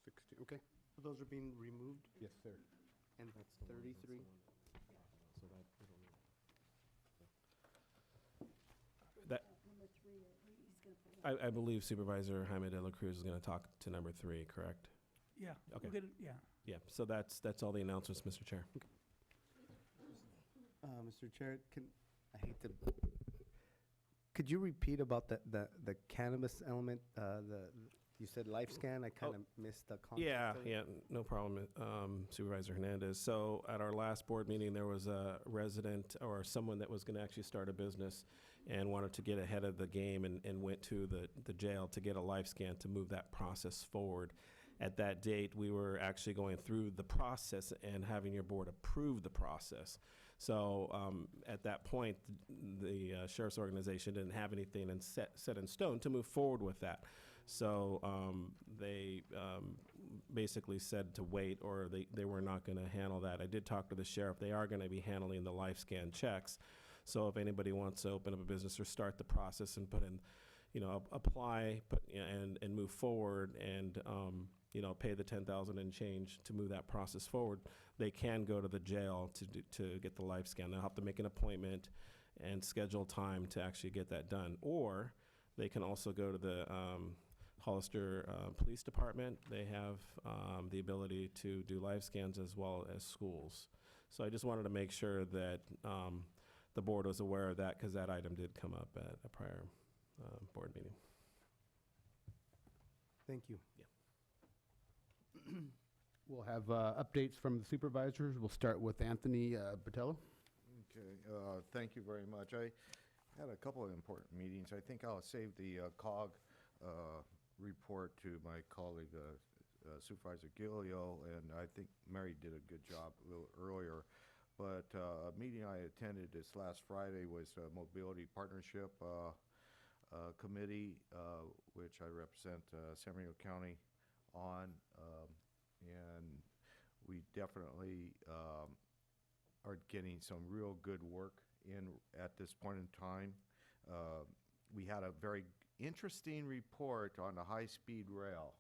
16, okay. So those are being removed, Yes, sir. and that's 33. So that, we don't need. That, I believe Supervisor Jaime de la Cruz is going to talk to number 3, correct? Yeah. Okay. We'll get it, yeah. Yeah, so that's all the announcements, Mr. Chair. Mr. Chair, could you repeat about the cannabis element? You said life scan, I kind of missed the concept of it. Yeah, no problem, Supervisor Hernandez. So at our last board meeting, there was a resident or someone that was going to actually start a business and wanted to get ahead of the game and went to the jail to get a life scan to move that process forward. At that date, we were actually going through the process and having your board approve the process. So at that point, the sheriff's organization didn't have anything set in stone to move forward with that. So they basically said to wait, or they were not going to handle that. I did talk to the sheriff. They are going to be handling the life scan checks. So if anybody wants to open up a business or start the process and put in, apply and move forward and pay the $10,000 and change to move that process forward, they can go to the jail to get the life scan. They'll have to make an appointment and schedule time to actually get that done. Or they can also go to the Hollister Police Department. They have the ability to do live scans as well as schools. So I just wanted to make sure that the board was aware of that, because that item did come up at a prior board meeting. Thank you. We'll have updates from the supervisors. We'll start with Anthony Botello. Okay, thank you very much. I had a couple of important meetings. I think I'll save the COG report to my colleague Supervisor Gilio, and I think Mary did a good job a little earlier. But a meeting I attended this last Friday was a Mobility Partnership Committee, which I represent San Bernardino County on, and we definitely are getting some real good work in at this point in time. We had a very interesting report on the high-speed rail.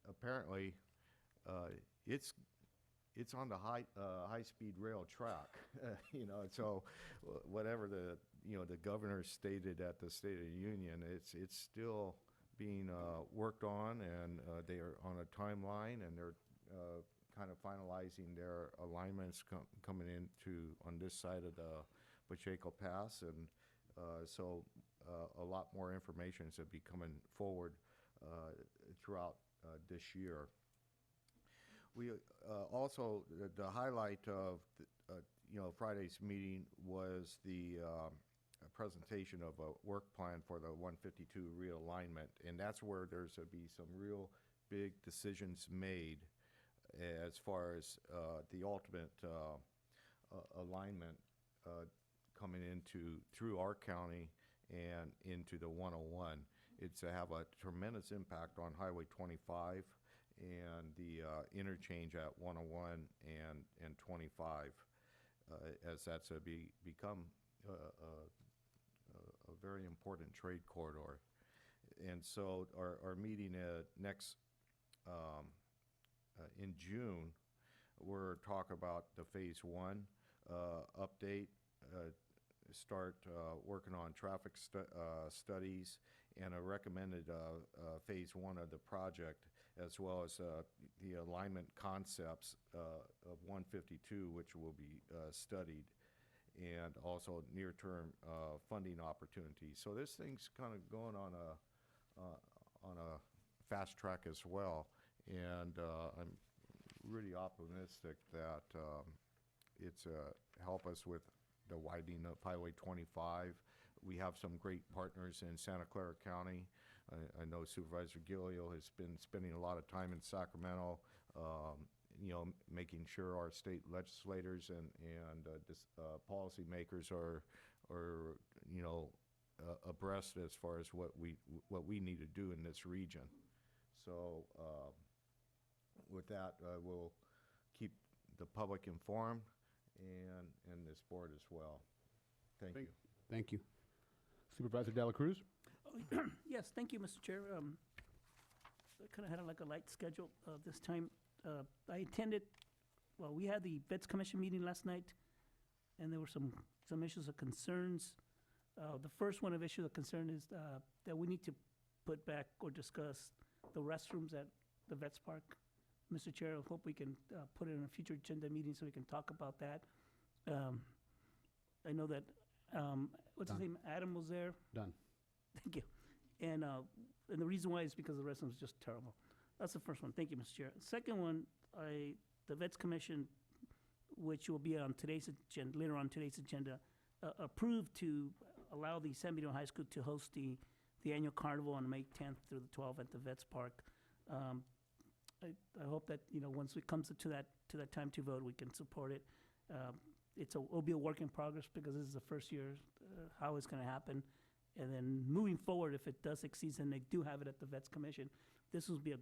Apparently, it's on the high-speed rail track, you know. So whatever the governor stated at the State of the Union, it's still being worked on, and they are on a timeline, and they're kind of finalizing their alignments coming into on this side of the Pacheco Pass, and so a lot more information is to be coming forward throughout this year. We also, the highlight of Friday's meeting was the presentation of a work plan for the 152 realignment, and that's where there's to be some real big decisions made as far as the ultimate alignment coming through our county and into the 101. It's to have a tremendous impact on Highway 25 and the interchange at 101 and 25, as that's become a very important trade corridor. And so our meeting next in June, we're talking about the Phase 1 update, start working on traffic studies, and a recommended Phase 1 of the project, as well as the alignment concepts of 152, which will be studied, and also near-term funding opportunities. So this thing's kind of going on a fast track as well, and I'm really optimistic that it's help us with the widening of Highway 25. We have some great partners in Santa Clara County. I know Supervisor Gilio has been spending a lot of time in Sacramento, making sure our state legislators and policymakers are abreast as far as what we need to do in this region. So with that, we'll keep the public informed and this board as well. Thank you. Thank you. Supervisor Dela Cruz? Yes, thank you, Mr. Chair. I kind of had a light schedule this time. I attended, we had the Vets Commission meeting last night, and there were some issues of concerns. The first one of issues of concern is that we need to put back or discuss the restrooms at the Vets Park. Mr. Chair, I hope we can put it in a future agenda meeting so we can talk about that. I know that, what's his name, Adam was there. Done. Thank you. And the reason why is because the restroom is just terrible. That's the first one. Thank you, Mr. Chair. Second one, the Vets Commission, which will be on today's agenda, later on today's agenda, approved to allow the San Benito High School to host the annual carnival on May 10th through the 12th at the Vets Park. I hope that, once it comes to that time to vote, we can support it. It'll be a work in progress because this is the first year how it's going to happen. And then moving forward, if it does succeed and they do have it at the Vets Commission, this will be a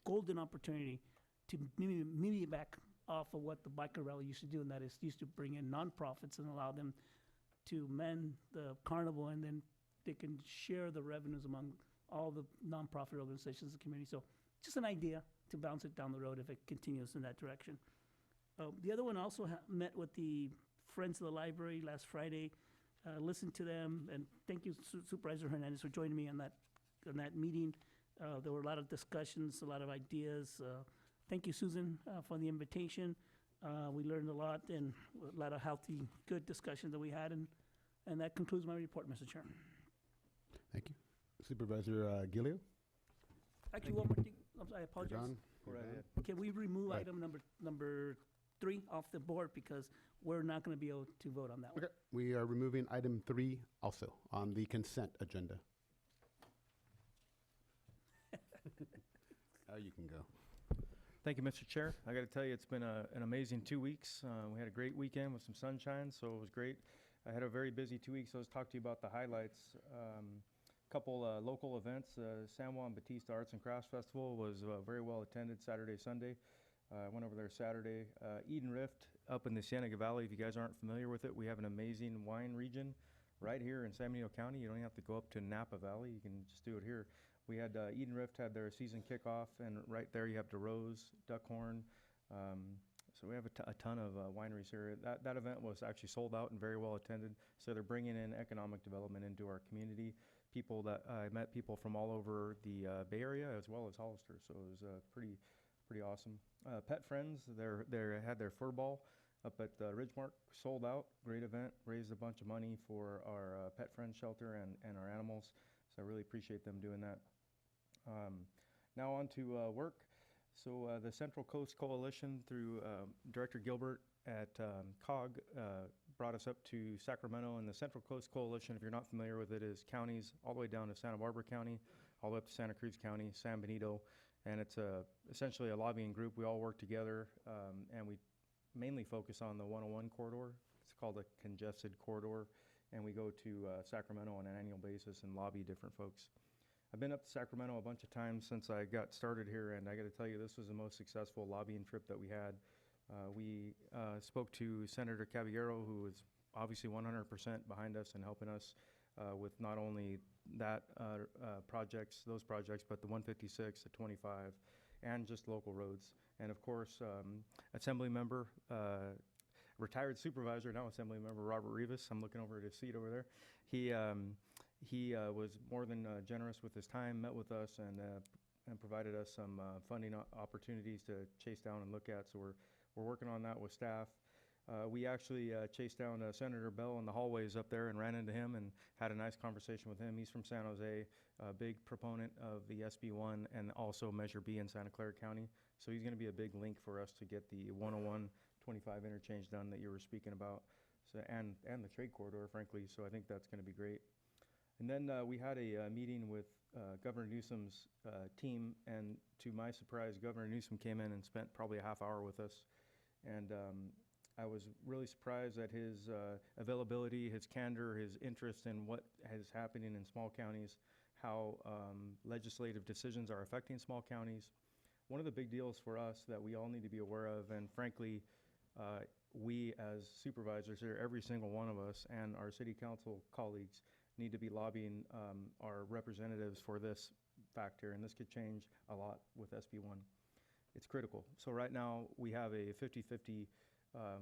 golden opportunity to maybe back off of what the biker rally used to do, and that is used to bring in nonprofits and allow them to man the carnival, and then they can share the revenues among all the nonprofit organizations in the community. So just an idea to bounce it down the road if it continues in that direction. The other one also met with the Friends of the Library last Friday. Listened to them, and thank you, Supervisor Hernandez, for joining me on that meeting. There were a lot of discussions, a lot of ideas. Thank you, Susan, for the invitation. We learned a lot, and a lot of healthy, good discussions that we had, and that concludes my report, Mr. Chairman. Thank you. Supervisor Gilio? Actually, one more thing. I apologize. You're done. Go right ahead. Can we remove Right. item number 3 off the board, because we're not going to be able to vote on that one. Okay, we are removing item 3 also on the consent agenda. Now you can go. Thank you, Mr. Chair. I got to tell you, it's been an amazing 2 weeks. We had a great weekend with some sunshine, so it was great. I had a very busy 2 weeks, so let's talk to you about the highlights. Couple local events. San Juan Batista Arts and Crafts Festival was very well attended Saturday, Sunday. I went over there Saturday. Eden Rift up in the Cienega Valley. If you guys aren't familiar with it, we have an amazing wine region right here in San Benito County. You don't have to go up to Napa Valley. You can just do it here. We had Eden Rift had their season kickoff, and right there you have DeRose, Duckhorn. So we have a ton of wineries here. That event was actually sold out and very well attended. So they're bringing in economic development into our community. People that I met people from all over the Bay Area as well as Hollister. So it was pretty awesome. Pet Friends, they had their fur ball up at Ridgemark, sold out. Great event, raised a bunch of money for our Pet Friends shelter and our animals. So I really appreciate them doing that. Now on to work. So the Central Coast Coalition through Director Gilbert at COG brought us up to Sacramento. And the Central Coast Coalition, if you're not familiar with it, is counties all the way down to Santa Barbara County, all the way up to Santa Cruz County, San Benito. And it's essentially a lobbying group. We all work together, and we mainly focus on the 101 corridor. It's called a congested corridor. And we go to Sacramento on an annual basis and lobby different folks. I've been up to Sacramento a bunch of times since I got started here, and I got to tell you, this was the most successful lobbying trip that we had. We spoke to Senator Caballero, who was obviously 100% behind us and helping us with not only that those projects, but the 156, the 25, and just local roads. And of course, Assembly Member, retired supervisor, now Assembly Member Robert Rivas. I'm looking over at his seat over there. He was more than generous with his time, met with us, and provided us some funding opportunities to chase down and look at. So we're working on that with staff. We actually chased down Senator Bell in the hallways up there and ran into him and had a nice conversation with him. He's from San Jose, a big proponent of the SB1 and also Measure B in Santa Clara County. So he's going to be a big link for us to get the 101-25 interchange done that you were speaking about, so, and the trade corridor, frankly. So I think that's going to be great. And then we had a meeting with Governor Newsom's team, and to my surprise, Governor Newsom came in and spent probably a half hour with us. And I was really surprised at his availability, his candor, his interest in what is happening in small counties, how legislative decisions are affecting small counties. One of the big deals for us that we all need to be aware of, and frankly, we as supervisors here, every single one of us, and our city council colleagues need to be lobbying our representatives for this factor, and this could change a lot with SB1. It's critical. So right now, we have a 50-50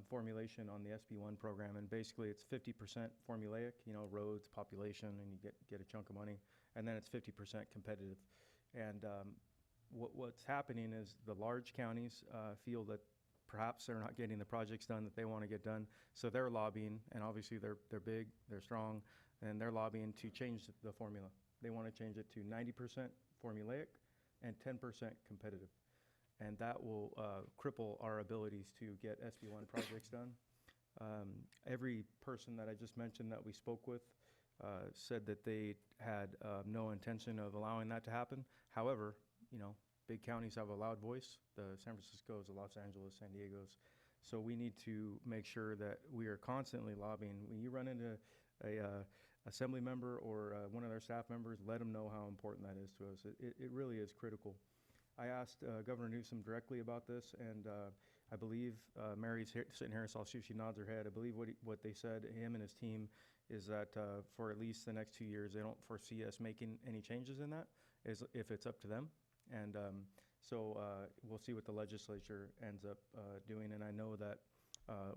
formulation on the SB1 program, and basically it's 50% formulaic, roads, population, and you get a chunk of money, and then it's 50% competitive. And what's happening is the large counties feel that perhaps they're not getting the projects done that they want to get done, so they're lobbying, and obviously they're big, they're strong, and they're lobbying to change the formula. They want to change it to 90% formulaic and 10% competitive. And that will cripple our abilities to get SB1 projects done. Every person that I just mentioned that we spoke with said that they had no intention of allowing that to happen. However, big counties have a loud voice, the San Francisco's, the Los Angeles, San Diego's. So we need to make sure that we are constantly lobbying. When you run into a assembly member or one of their staff members, let them know how important that is to us. It really is critical. I asked Governor Newsom directly about this, and I believe Mary's sitting here, so I'll see if she nods her head. I believe what they said, him and his team, is that for at least the next 2 years, they don't foresee us making any changes in that, if it's up to them. And so we'll see what the legislature ends up doing. And I know that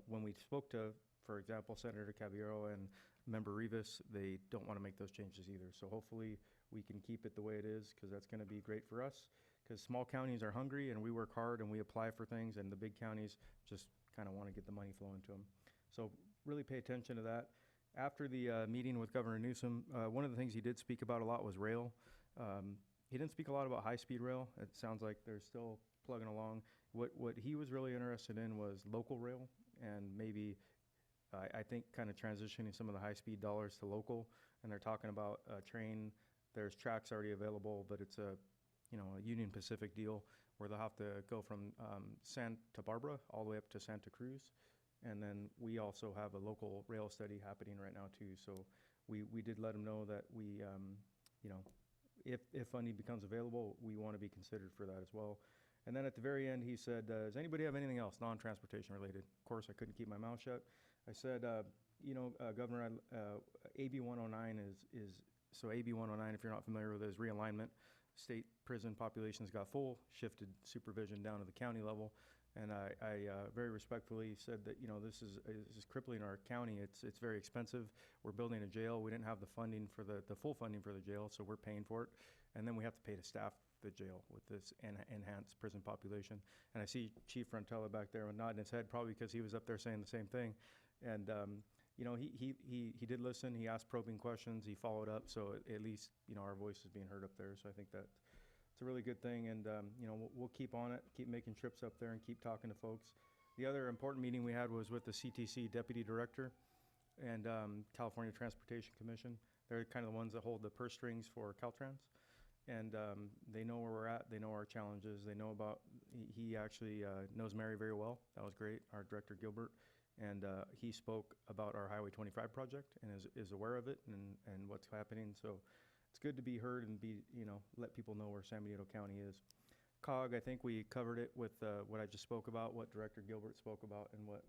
when we spoke to, for example, Senator Caballero and Member Rivas, they don't want to make those changes either. So hopefully we can keep it the way it is, because that's going to be great for us. Because small counties are hungry, and we work hard, and we apply for things, and the big counties just kind of want to get the money flowing to them. So really pay attention to that. After the meeting with Governor Newsom, one of the things he did speak about a lot was rail. He didn't speak a lot about high-speed rail. It sounds like they're still plugging along. What he was really interested in was local rail, and maybe I think kind of transitioning some of the high-speed dollars to local, and they're talking about a train. There's tracks already available, but it's a Union Pacific deal where they'll have to go from Santa Barbara all the way up to Santa Cruz. And then we also have a local rail study happening right now too. So we did let them know that we, if funding becomes available, we want to be considered for that as well. And then at the very end, he said, does anybody have anything else non-transportation related? Of course, I couldn't keep my mouth shut. I said, Governor, AB 109 so AB 109, if you're not familiar with it, is realignment. State prison populations got full, shifted supervision down to the county level. And I very respectfully said that, this is crippling our county. It's very expensive. We're building a jail. We didn't have the funding for the full funding for the jail, so we're paying for it. And then we have to pay to staff the jail with this enhanced prison population. And I see Chief Frontella back there nodding his head, probably because he was up there saying the same thing. And, he did listen. He asked probing questions. He followed up. So at least, our voice is being heard up there. So I think that it's a really good thing. And, we'll keep on it, keep making trips up there and keep talking to folks. The other important meeting we had was with the CTC Deputy Director and California Transportation Commission. They're kind of the ones that hold the purse strings for Caltrans. And they know where we're at. They know our challenges. They know about, he actually knows Mary very well. That was great, our Director Gilbert. And he spoke about our Highway 25 project and is aware of it and what's happening. So it's good to be heard and let people know where San Benito County is. COG, I think we covered it with what I just spoke about, what Director Gilbert spoke about, and what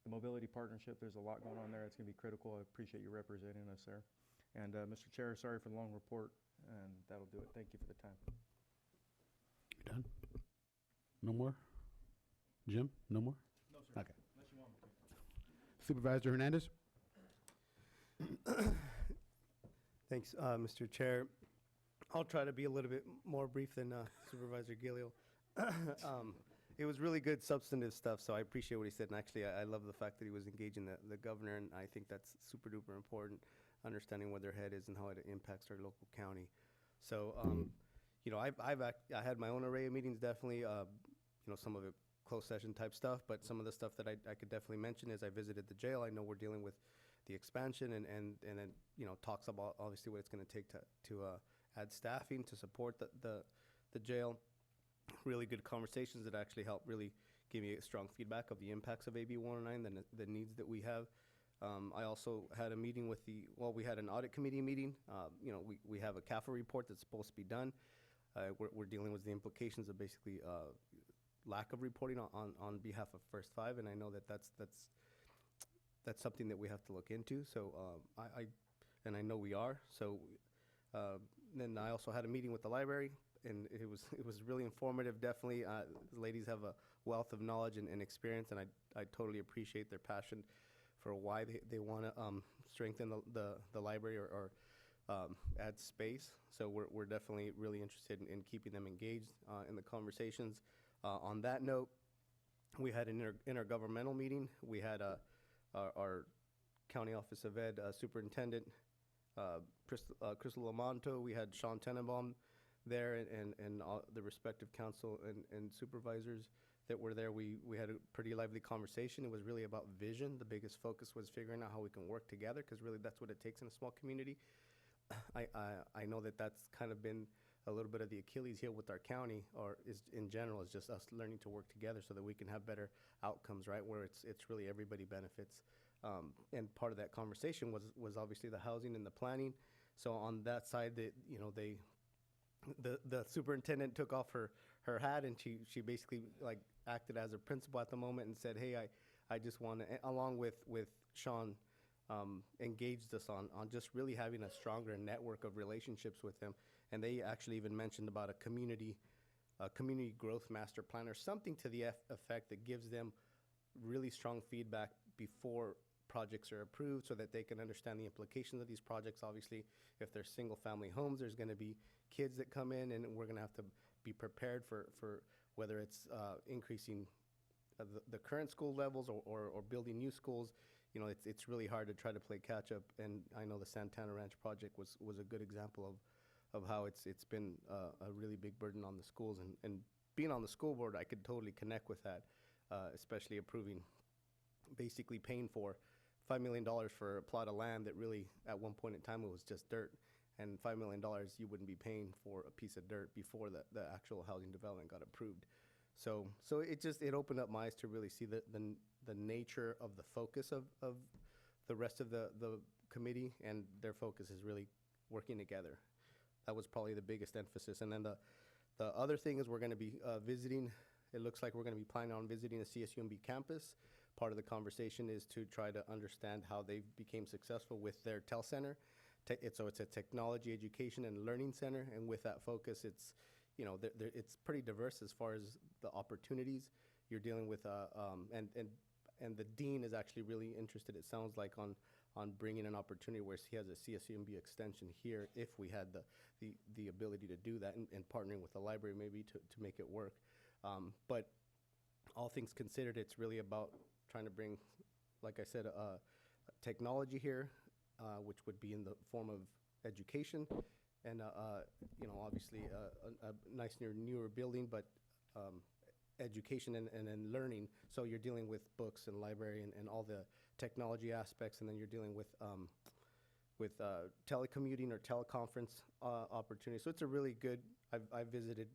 the mobility partnership. There's a lot going on there. It's going to be critical. I appreciate you representing us there. And Mr. Chair, sorry for the long report, and that'll do it. Thank you for the time. You done? No more? Jim, no more? No, sir. Okay. Unless you want me to. Supervisor Hernandez? Thanks, Mr. Chair. I'll try to be a little bit more brief than Supervisor Gilio. It was really good substantive stuff, so I appreciate what he said. And actually, I love the fact that he was engaging the governor, and I think that's super duper important, understanding where their head is and how it impacts our local county. So, I had my own array of meetings, definitely, some of it closed session type stuff, but some of the stuff that I could definitely mention is I visited the jail. I know we're dealing with the expansion and then, talks about obviously what it's going to take to add staffing to support the jail. Really good conversations that actually helped really give me a strong feedback of the impacts of AB 109, the needs that we have. I also had a meeting with we had an audit committee meeting. We have a CAFA report that's supposed to be done. We're dealing with the implications of basically lack of reporting on behalf of First Five, and I know that's something that we have to look into. So I know we are. So then I also had a meeting with the library, and it was really informative. Definitely, the ladies have a wealth of knowledge and experience, and I totally appreciate their passion for why they want to strengthen the library or add space. So we're definitely really interested in keeping them engaged in the conversations. On that note, we had an intergovernmental meeting. We had our County Office of Ed Superintendent, Crystal Lamonto. We had Sean Tenenbaum there and all the respective council and supervisors that were there. We had a pretty lively conversation. It was really about vision. The biggest focus was figuring out how we can work together, because really that's what it takes in a small community. I know that's kind of been a little bit of the Achilles heel with our county, or is in general, is just us learning to work together so that we can have better outcomes, right? Where it's really everybody benefits. And part of that conversation was obviously the housing and the planning. So on that side, the superintendent took off her hat, and she basically like acted as a principal at the moment and said, hey, I just want to, along with Sean, engaged us on just really having a stronger network of relationships with them. And they actually even mentioned about a community growth master plan or something to the effect that gives them really strong feedback before projects are approved, so that they can understand the implications of these projects. Obviously, if they're single family homes, there's going to be kids that come in, and we're going to have to be prepared for whether it's increasing the current school levels or building new schools. It's really hard to try to play catch up. And I know the Santana Ranch project was a good example of how it's been a really big burden on the schools. And being on the school board, I could totally connect with that, especially basically paying for $5 million for a plot of land that really, at one point in time, it was just dirt. And $5 million, you wouldn't be paying for a piece of dirt before the actual housing development got approved. So it opened up my eyes to really see the nature of the focus of the rest of the committee, and their focus is really working together. That was probably the biggest emphasis. And then the other thing is we're going to be visiting, it looks like we're going to be planning on visiting the CSUMB campus. Part of the conversation is to try to understand how they became successful with their TEL Center. So it's a technology, education, and learning center, and with that focus, it's, you know, it's pretty diverse as far as the opportunities you're dealing with, and the dean is actually really interested, it sounds like, on bringing an opportunity where he has a CSUMB extension here, if we had the ability to do that, and partnering with the library maybe to make it work. But all things considered, it's really about trying to bring, like I said, technology here, which would be in the form of education, and you know, obviously a nice newer building, but education and then learning. So you're dealing with books and library and all the technology aspects, and then you're dealing with telecommuting or teleconference opportunities. So it's a really good. I visited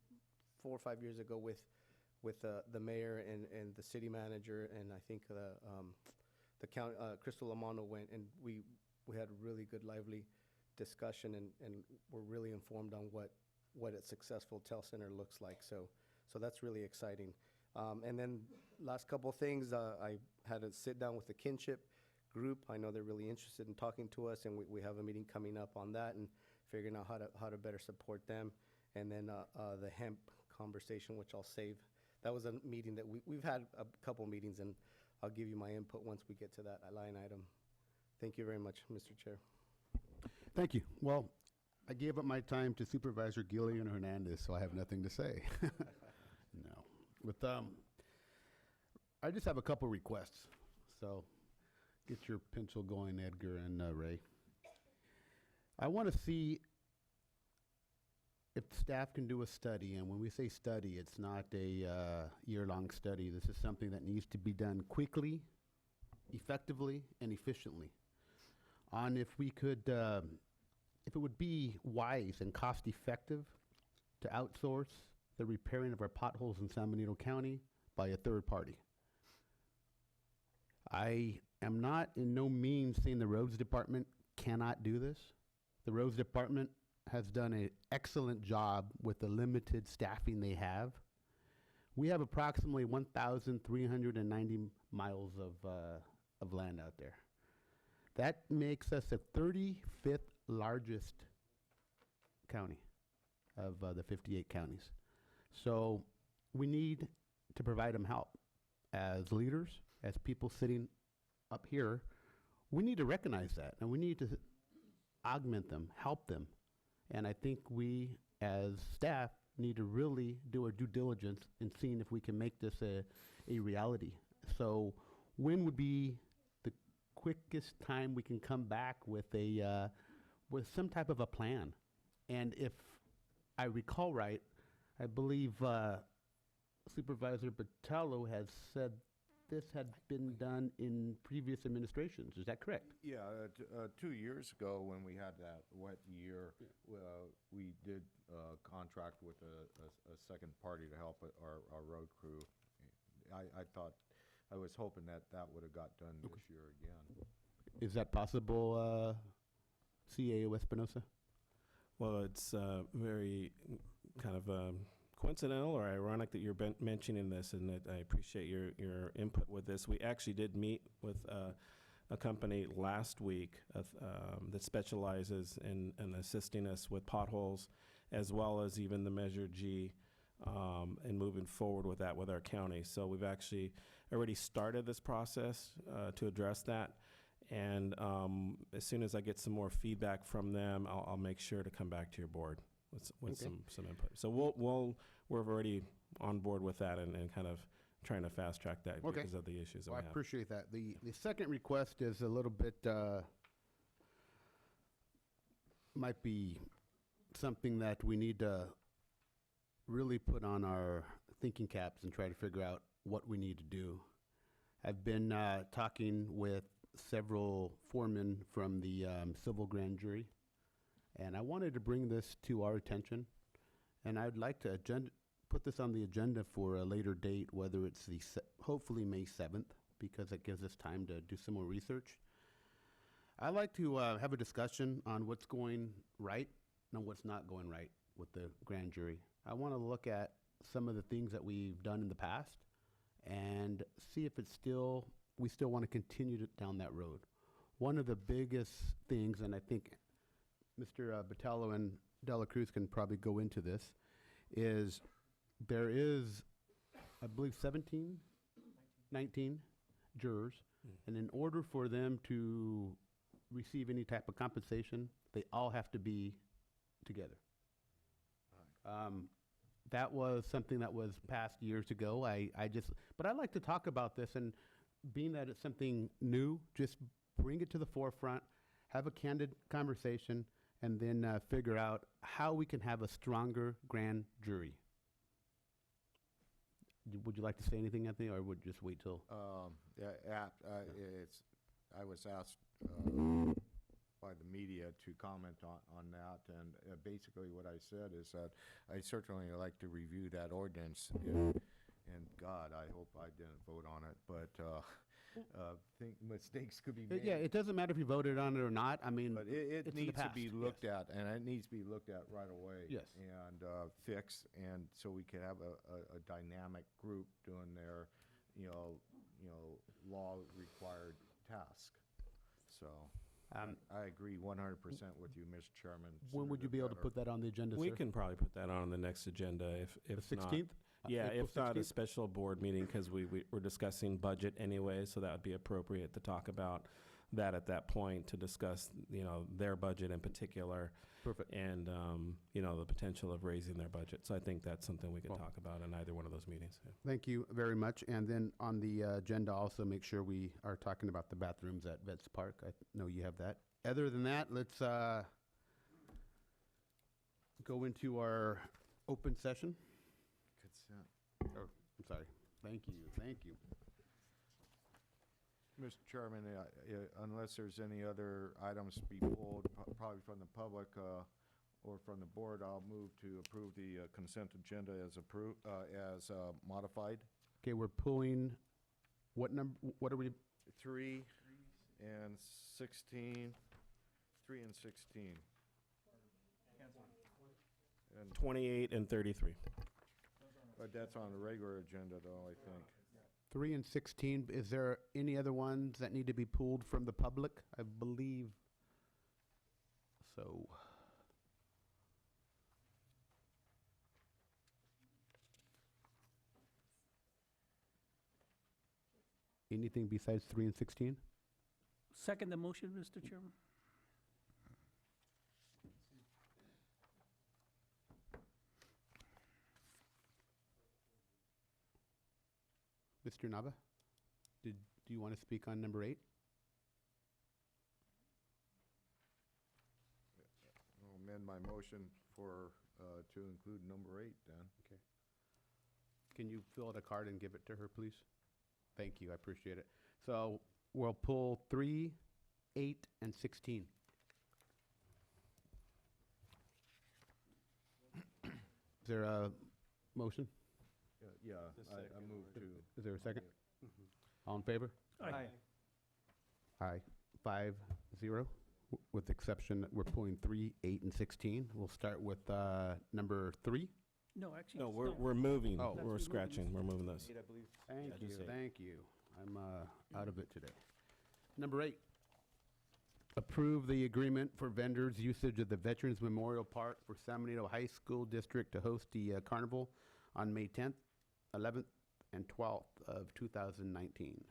4 or 5 years ago with the mayor and the city manager, and I think the county, Crystal Lamano went, and we had a really good, lively discussion, and we're really informed on what a successful TEL Center looks like. So that's really exciting. And then last couple of things, I had a sit down with the kinship group. I know they're really interested in talking to us, and we have a meeting coming up on that and figuring out how to better support them. And then the hemp conversation, which I'll save. That was a meeting that we've had a couple meetings, and I'll give you my input once we get to that line item. Thank you very much, Mr. Chair. Thank you. Well, I gave up my time to Supervisor Gillian Hernandez, so I have nothing to say. No. With I just have a couple requests. So get your pencil going, Edgar and Ray. I want to see if staff can do a study, and when we say study, it's not a year-long study. This is something that needs to be done quickly, effectively, and efficiently. On if we could, if it would be wise and cost-effective to outsource the repairing of our potholes in San Benito County by a third party. I am not in no means saying the roads department cannot do this. The roads department has done an excellent job with the limited staffing they have. We have approximately 1,390 miles of land out there. That makes us the 35th largest county of the 58 counties. So we need to provide them help. As leaders, as people sitting up here, we need to recognize that, and we need to augment them, help them. And I think we, as staff, need to really do our due diligence in seeing if we can make this a reality. So when would be the quickest time we can come back with with some type of a plan? And if I recall right, I believe Supervisor Botello has said this had been done in previous administrations. Is that correct? Yeah, 2 years ago when we had that wet year, we did contract with a second party to help our road crew. I was hoping that would have got done this year again. Is that possible, CAO Espinosa? Well, it's very kind of coincidental or ironic that you're mentioning this, and that I appreciate your input with this. We actually did meet with a company last week that specializes in assisting us with potholes, as well as even the Measure G, and moving forward with that with our county. So we've actually already started this process to address that. And as soon as I get some more feedback from them, I'll make sure to come back to your board with some input. So we're already on board with that and kind of trying to fast track that because of the issues that we have. I appreciate that. The second request is a little bit, might be something that we need to really put on our thinking caps and try to figure out what we need to do. I've been talking with several foremen from the civil grand jury. And I wanted to bring this to our attention. And I'd like to put this on the agenda for a later date, whether it's hopefully May 7th, because it gives us time to do some more research. I'd like to have a discussion on what's going right and what's not going right with the grand jury. I want to look at some of the things that we've done in the past and see if we still want to continue down that road. One of the biggest things, and I think Mr. Botello and Dela Cruz can probably go into this, is there is, I believe, 19 jurors, and in order for them to receive any type of compensation, they all have to be together. That was something that was passed years ago. But I'd like to talk about this, and being that it's something new, just bring it to the forefront, have a candid conversation, and then figure out how we can have a stronger grand jury. Would you like to say anything, Anthony, or would you just wait till? I was asked by the media to comment on that, and basically what I said is that I certainly like to review that ordinance, and God, I hope I didn't vote on it, but think mistakes could be made. Yeah, it doesn't matter if you voted on it or not. I mean, but it needs to be looked yes. at, and it needs to be looked at right away. Yes. And fixed, and so we can have a dynamic group doing their, law-required task. So I agree 100% with you, Mr. Chairman. When would you be able to put that on the agenda, We sir? can probably put that on the next agenda if The not. 16th? Yeah, April if not a 16th? special board meeting, because we're discussing budget anyway, so that would be appropriate to talk about that at that point, to discuss, their budget in particular. Perfect. And, the potential of raising their budget. So I think that's something we could talk about in either one of those meetings. Yeah. Thank you very much. And then on the agenda, also make sure we are talking about the bathrooms at Vets Park. I know you have that. Other than that, let's go into our open session. Consent. Oh, I'm sorry. Thank you. Mr. Chairman, unless there's any other items to be pulled, probably from the public or from the board, I'll move to approve the consent agenda as modified. Okay, we're pulling, what are we? 3 and 16. 3 and 16. And 28 and 33. But that's on the regular agenda, though, I think. 3 and 16, is there any other ones that need to be pulled from the public? I believe so. Anything besides 3 and 16? Second the motion, Mr. Chairman. Mr. Nava, do you want to speak on number 8? I'll amend my motion to include number 8 then. Okay. Can you fill out a card and give it to her, please? Thank you, I appreciate it. So we'll pull 3, 8, and 16. Is there a motion? Yeah, I move to. Is there a second? All in favor? Aye. Aye. 5-0, with the exception that we're pulling 3, 8, and 16. We'll start with number 3. No, actually. No, it's we're moving. Oh. We're That's scratching. We're moving those. Thank Yeah, you, just 8. thank you. I'm out of it today. Number 8, approve the agreement for vendors' usage of the Veterans Memorial Park for San Benito High School District to host the carnival on May 10th, 11th, and 12th of 2019.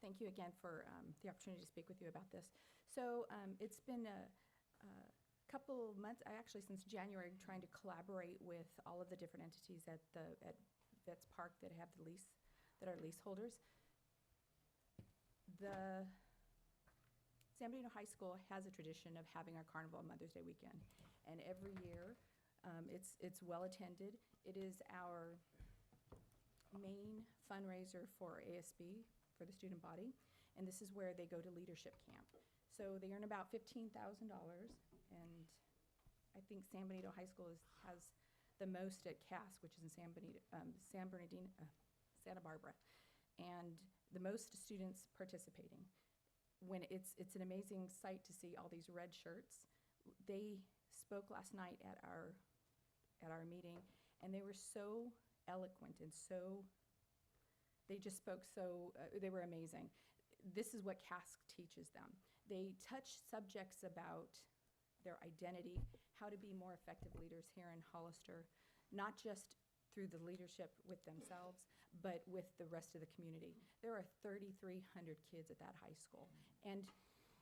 Thank you again for the opportunity to speak with you about this. So it's been a couple months, actually since January, trying to collaborate with all of the different entities at Vets Park that have the lease, that are leaseholders. The San Benito High School has a tradition of having our Carnival on Mother's Day weekend. And every year, it's well-attended. It is our main fundraiser for ASB, for the student body. And this is where they go to leadership camp. So they earn about $15,000. And I think San Benito High School has the most at Cass, which is in Santa Barbara, and the most students participating. When it's an amazing sight to see all these red shirts. They spoke last night at our meeting, and they were so eloquent and they just spoke they were amazing. This is what Cass teaches them. They touch subjects about their identity, how to be more effective leaders here in Hollister, not just through the leadership with themselves, but with the rest of the community. There are 3,300 kids at that high school. And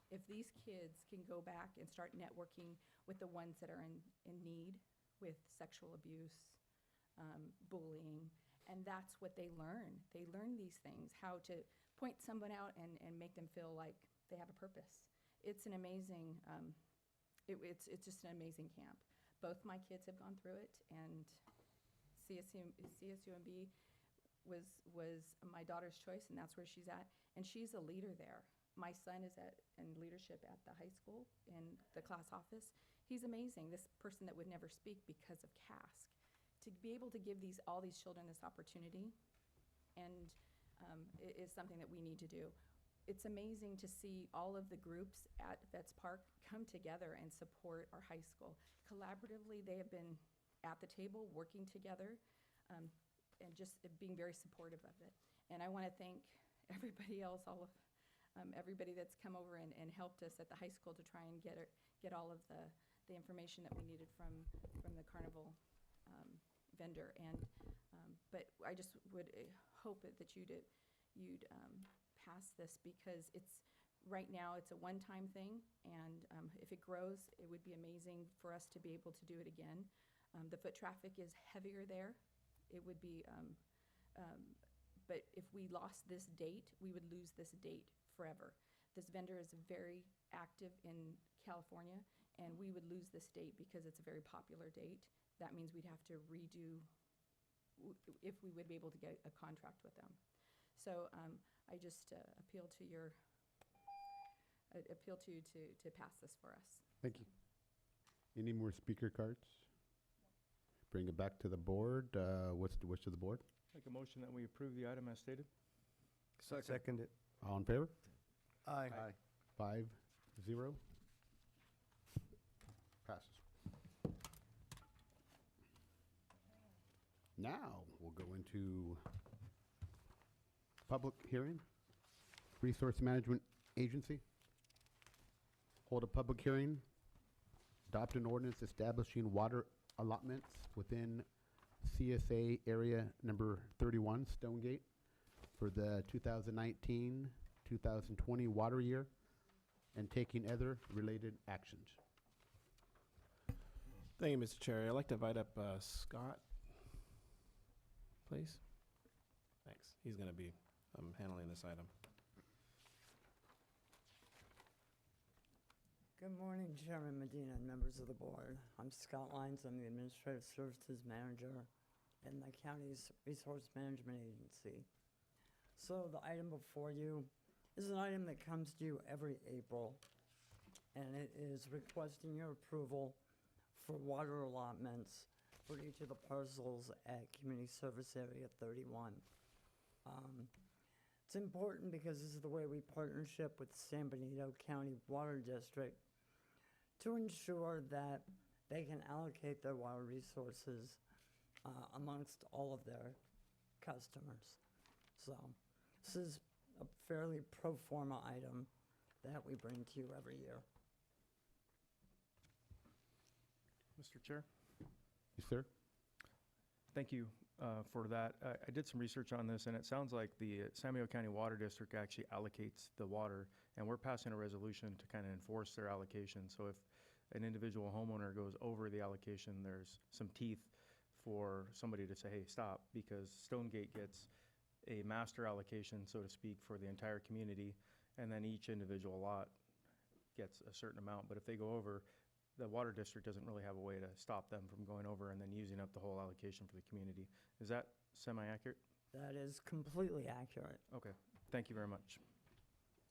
if these kids can go back and start networking with the ones that are in need with sexual abuse, bullying, and that's what they learn. They learn these things, how to point someone out and make them feel like they have a purpose. It's an amazing, it's just an amazing camp. Both my kids have gone through it, and CSUMB was my daughter's choice, and that's where she's at. And she's a leader there. My son is in leadership at the high school in the class office. He's amazing, this person that would never speak because of CASC. To be able to give all these children this opportunity and is something that we need to do. It's amazing to see all of the groups at Vets Park come together and support our high school. Collaboratively, they have been at the table, working together, and just being very supportive of it. And I want to thank everybody else, everybody that's come over and helped us at the high school to try and get all of the information that we needed from the carnival vendor. But I just would hope that you'd pass this, because right now it's a one-time thing, and if it grows, it would be amazing for us to be able to do it again. The foot traffic is heavier there. It would be, but if we lost this date, we would lose this date forever. This vendor is very active in California, and we would lose this date because it's a very popular date. That means we'd have to redo if we would be able to get a contract with them. So I just appeal to you to pass this for us. Thank you. Any more speaker cards? Bring it back to the board. What's the wish of the board? Make a motion that we approve the item as stated. Second it. All in favor? Aye. 5-0. Passes. Now, we'll go into public hearing. Resource Management Agency. Hold a public hearing. Adopt an ordinance establishing water allotments within CSA area number 31, Stonegate, for the 2019-2020 water year, and taking other related actions. Thank you, Mr. Chair. I'd like to invite up Scott, please. Thanks. He's going to be handling this item. Good morning, Chairman Medina and members of the board. I'm Scott Lyons. I'm the Administrative Services Manager in the county's Resource Management Agency. So the item before you is an item that comes to you every April, and it is requesting your approval for water allotments for each of the parcels at Community Service Area 31. It's important because this is the way we partnership with San Benito County Water District to ensure that they can allocate their water resources amongst all of their customers. So this is a fairly pro forma item that we bring to you every year. Mr. Chair? Yes, sir. Thank you for that. I did some research on this, and it sounds like the San Benito County Water District actually allocates the water, and we're passing a resolution to kind of enforce their allocation. So if an individual homeowner goes over the allocation, there's some teeth for somebody to say, hey, stop, because Stonegate gets a master allocation, so to speak, for the entire community, and then each individual lot gets a certain amount, but if they go over, the water district doesn't really have a way to stop them from going over and then using up the whole allocation for the community. Is that semi-accurate? That is completely accurate. Okay, thank you very much.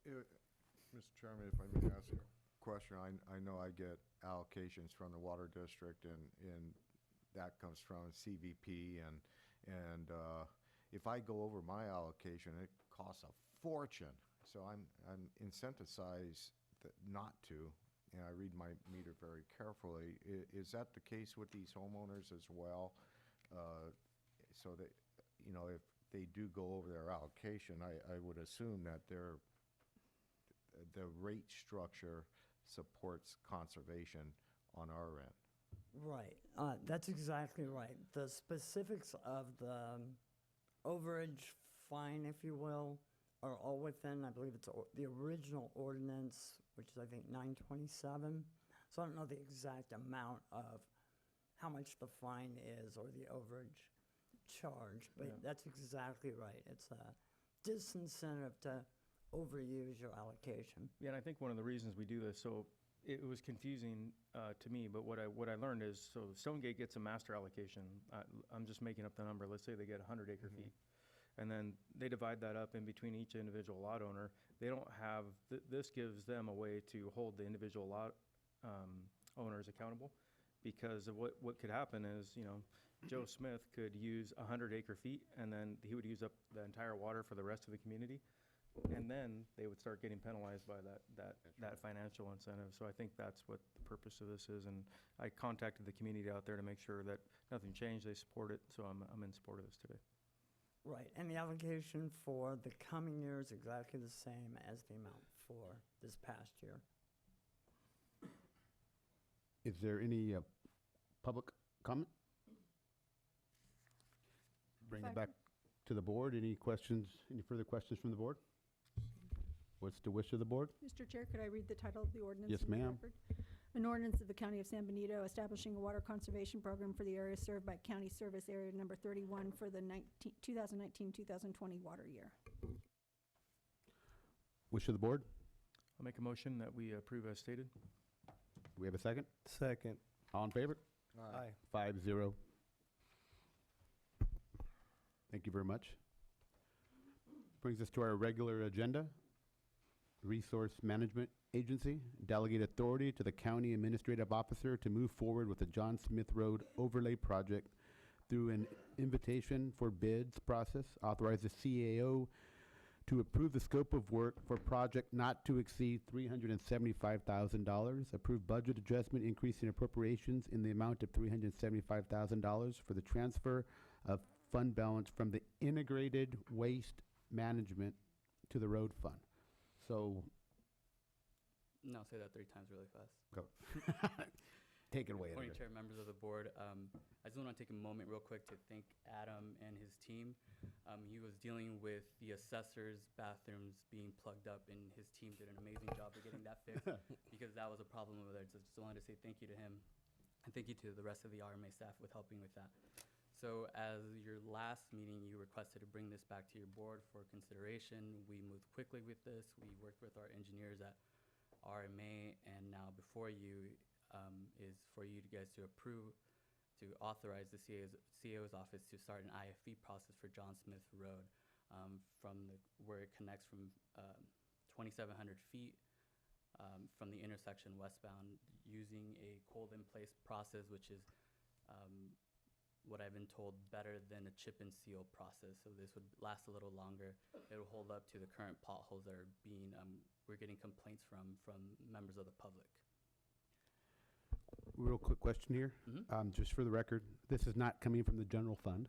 Mr. Chairman, if I may ask a question, I know I get allocations from the water district, and that comes from CVP, and if I go over my allocation, it costs a fortune. So I'm incentivized not to, and I read my meter very carefully. Is that the case with these homeowners as well? So that, you know, if they do go over their allocation, I would assume that the rate structure supports conservation on our end. Right. That's exactly right. The specifics of the overage fine, if you will, are all within, I believe it's the original ordinance, which is, I think, 927. So I don't know the exact amount of how much the fine is or the overage charge, but that's exactly right. It's a disincentive to overuse your allocation. Yeah, and I think one of the reasons we do this, so it was confusing to me, but what I learned is, so Stonegate gets a master allocation. I'm just making up the number. Let's say they get 100 acre feet. And then they divide that up in between each individual lot owner. They don't have, this gives them a way to hold the individual lot owners accountable, because of what could happen is, you know, Joe Smith could use 100 acre feet, and then he would use up the entire water for the rest of the community. And then they would start getting penalized by that financial incentive. So I think that's what the purpose of this is. And I contacted the community out there to make sure that nothing changed. They support it. So I'm in support of this today. Right, and the allocation for the coming year is exactly the same as the amount for this past year. Is there any public comment? Bring it back to the board. Any questions, any further questions from the board? What's the wish of the board? Mr. Chair, could I read the title of the ordinance? Yes, into the ma'am. record? An ordinance of the County of San Benito establishing a water conservation program for the area served by County Service Area Number 31 for the 2019-2020 water year. Wish of the board? I'll make a motion that we approve as stated. Do we have a second? Second. All in favor? Aye. 5-0. Thank you very much. Brings us to our regular agenda. Resource Management Agency, delegate authority to the County Administrative Officer to move forward with the John Smith Road Overlay Project through an invitation for bids process. Authorize the CAO to approve the scope of work for project not to exceed $375,000. Approve budget adjustment increasing appropriations in the amount of $375,000 for the transfer of fund balance from the Integrated Waste Management to the road fund. So, no, say that 3 times really fast. go. Take it away. Morning, Editor. Chair, members of the board. I just want to take a moment real quick to thank Adam and his team. He was dealing with the assessor's bathrooms being plugged up, and his team did an amazing job of getting that fixed because that was a problem over there. So just wanted to say thank you to him, and thank you to the rest of the RMA staff with helping with that. So as your last meeting, you requested to bring this back to your board for consideration. We moved quickly with this. We worked with our engineers at RMA, and now before you is for you guys to approve, to authorize the CAO's office to start an IFE process for John Smith Road where it connects from 2,700 feet from the intersection westbound using a cold-in-place process, which is what I've been told better than a chip and seal process. So this would last a little longer. It'll hold up to the current potholes that are being, we're getting complaints from members of the public. Real quick question here. Just for the record, this is not coming from the general fund.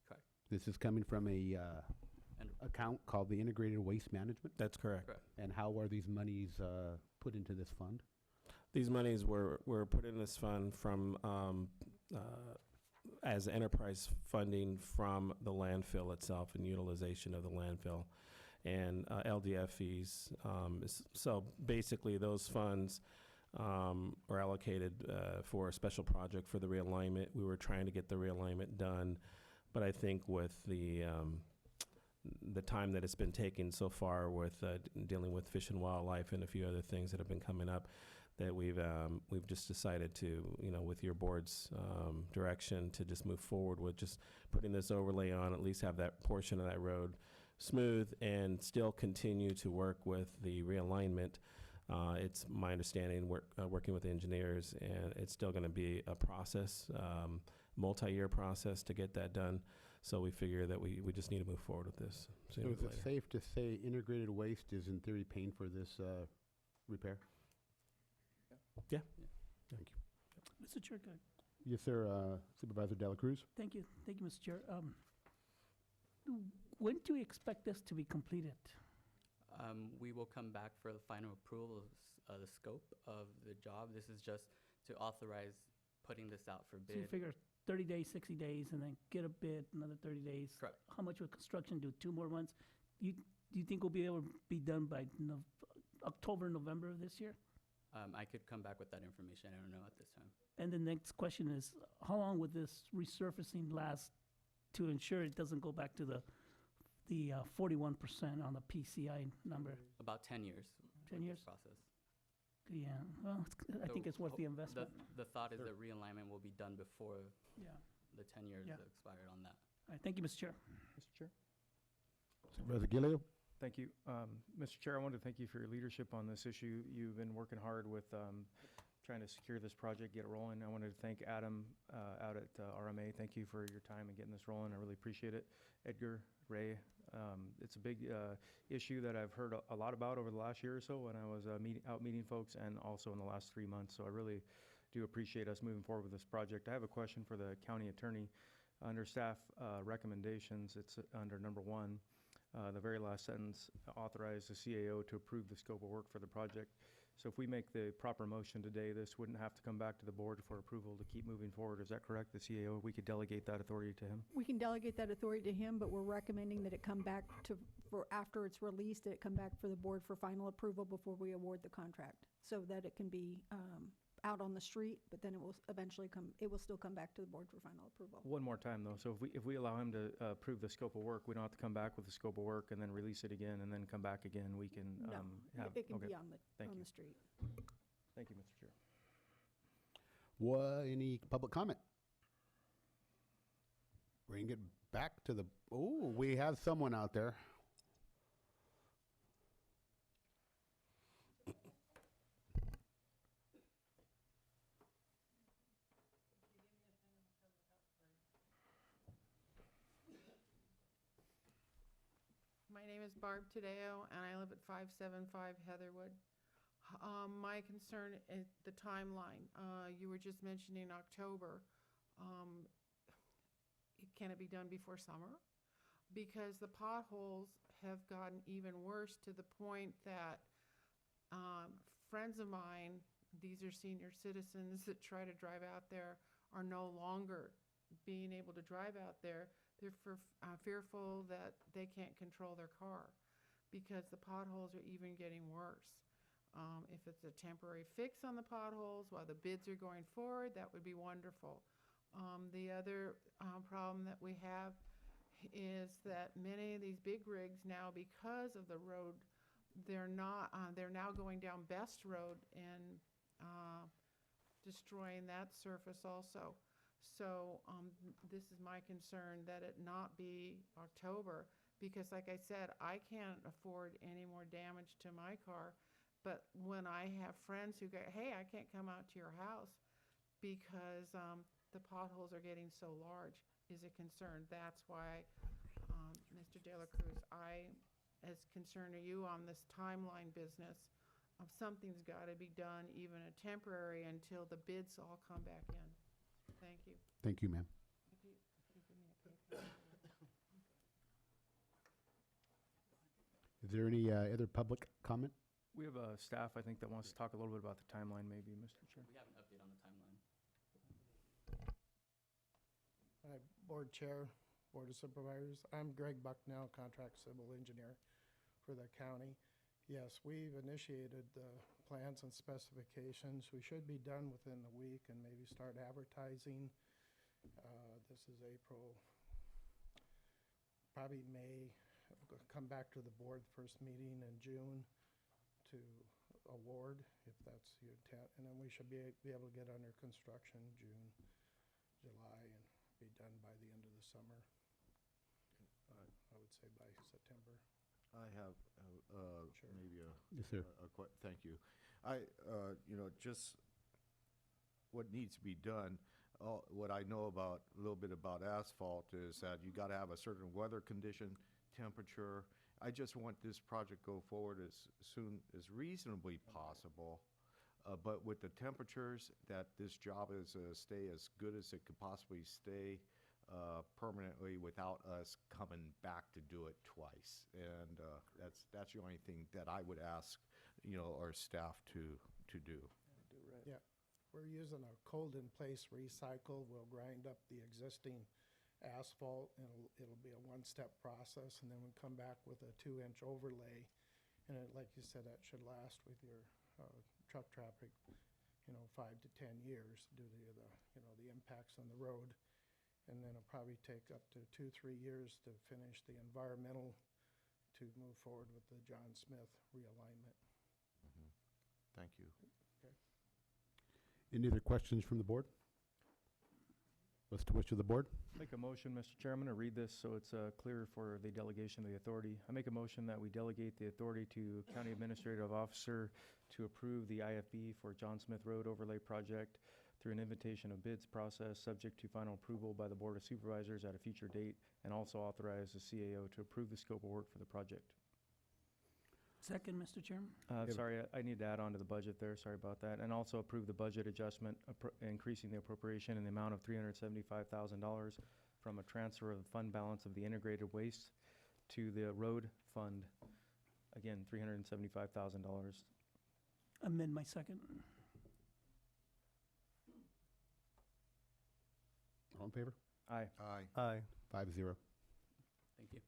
Correct. This is coming from a account called the Integrated Waste Management. That's correct. Correct. And how are these monies put into this fund? These monies were put in this fund from as enterprise funding from the landfill itself and utilization of the landfill and LDF fees. So basically those funds are allocated for a special project for the realignment. We were trying to get the realignment done, but I think with the the time that it's been taking so far with dealing with fish and wildlife and a few other things that have been coming up, that we've just decided to, with your board's direction, to just move forward with just putting this overlay on, at least have that portion of that road smooth and still continue to work with the realignment. It's my understanding, working with engineers, and it's still going to be a process, multi-year process to get that done. So we figure that we just need to move forward with this So sooner is than it later. safe to say integrated waste is in theory paying for this repair? Yeah. Thank you. Mr. Chair, go ahead. Yes, sir. Supervisor Dela Cruz? Thank you, Mr. Chair. When do we expect this to be completed? We will come back for the final approval of the scope of the job. This is just to authorize putting this out for So you bid. figure 30 days, 60 days, and then get a bid, another 30 days? Correct. How much will construction do? 2 more months? Do you think we'll be able to be done by October, November of this year? I could come back with that information. I don't know at this time. And the next question is, how long would this resurfacing last to ensure it doesn't go back to the 41% on the PCI number? About 10 years. 10 with years? this process. Yeah, well, I think it's worth the ho- investment. The thought is that realignment will be done before Yeah. the 10 years Yeah. expired on that. All right, thank you, Mr. Chair. Mr. Chair? Supervisor Gilio? Thank you. Mr. Chair, I wanted to thank you for your leadership on this issue. You've been working hard with trying to secure this project, get it rolling. I wanted to thank Adam out at RMA. Thank you for your time in getting this rolling. I really appreciate it. Edgar, Ray, it's a big issue that I've heard a lot about over the last year or so when I was out meeting folks, and also in the last 3 months. So I really do appreciate us moving forward with this project. I have a question for the county attorney. Under staff recommendations, it's under number 1. The very last sentence, authorize the CAO to approve the scope of work for the project. So if we make the proper motion today, this wouldn't have to come back to the board for approval to keep moving forward. Is that correct? The CAO, we could delegate that authority to him? We can delegate that authority to him, but we're recommending that it come back for after it's released, that it come back for the board for final approval before we award the contract, so that it can be out on the street, but then it will still come back to the board for final approval. One more time, though. So if we allow him to approve the scope of work, we don't have to come back with the scope of work and then release it again and then come back again. We can No, have. it can okay. be on Thank you. the street. Thank you, Mr. Chair. Any public comment? Bring it back to the, we have someone out there. My name is Barb Tadeo, and I live at 575 Heatherwood. My concern is the timeline. You were just mentioning October. Can it be done before summer? Because the potholes have gotten even worse to the point that friends of mine, these are senior citizens that try to drive out there, are no longer being able to drive out there. They're fearful that they can't control their car because the potholes are even getting worse. If it's a temporary fix on the potholes while the bids are going forward, that would be wonderful. The other problem that we have is that many of these big rigs now, because of the road, they're now going down Best Road and destroying that surface also. So this is my concern, that it not be October, because like I said, I can't afford any more damage to my car. But when I have friends who go, hey, I can't come out to your house because the potholes are getting so large, is a concern. That's why, Mr. De La Cruz, I, as concerned are you on this timeline business, something's got to be done, even a temporary, until the bids all come back in. Thank you. Thank you, ma'am. Is there any other public comment? We have a staff, I think, that wants to talk a little bit about the timeline, maybe, Mr. Chair. We have an update on the timeline. Board Chair, Board of Supervisors. I'm Greg Bucknell, Contract Civil Engineer for the county. Yes, we've initiated the plans and specifications. We should be done within the week and maybe start advertising. This is April, probably May, come back to the board first meeting in June to award, if that's your intent. And then we should be able to get under construction June, July, and be done by the end of the summer. I would say by September. I have Sure. maybe Yes, sir. thank you. Just what needs to be done, what I know about, a little bit about asphalt is that you gotta have a certain weather condition, temperature. I just want this project go forward as soon as reasonably possible. But with the temperatures, that this job is stay as good as it could possibly stay permanently without us coming back to do it twice. And that's the only thing that I would ask, our staff to do. Yeah, we're using a cold-in-place recycle. We'll grind up the existing asphalt, and it'll be a one-step process, and then we come back with a 2-inch overlay. And like you said, that should last with your truck traffic, 5 to 10 years due to the impacts on the road. And then it'll probably take up to 2-3 years to finish the environmental to move forward with the John Smith realignment. Thank you. Okay. Any other questions from the board? What's the wish of the board? Make a motion, Mr. Chairman, to read this so it's clear for the delegation of the authority. I make a motion that we delegate the authority to County Administrative Officer to approve the IFB for John Smith Road Overlay Project through an invitation of bids process, subject to final approval by the Board of Supervisors at a future date, and also authorize the CAO to approve the scope of work for the project. Second, Mr. Chairman? Sorry, I need to add on to the budget there, sorry about that. And also approve the budget adjustment, increasing the appropriation in the amount of $375,000 from a transfer of the fund balance of the integrated waste to the road fund. Again, $375,000. Amend my second. All in favor? Aye. Aye. 5-0. Thank you.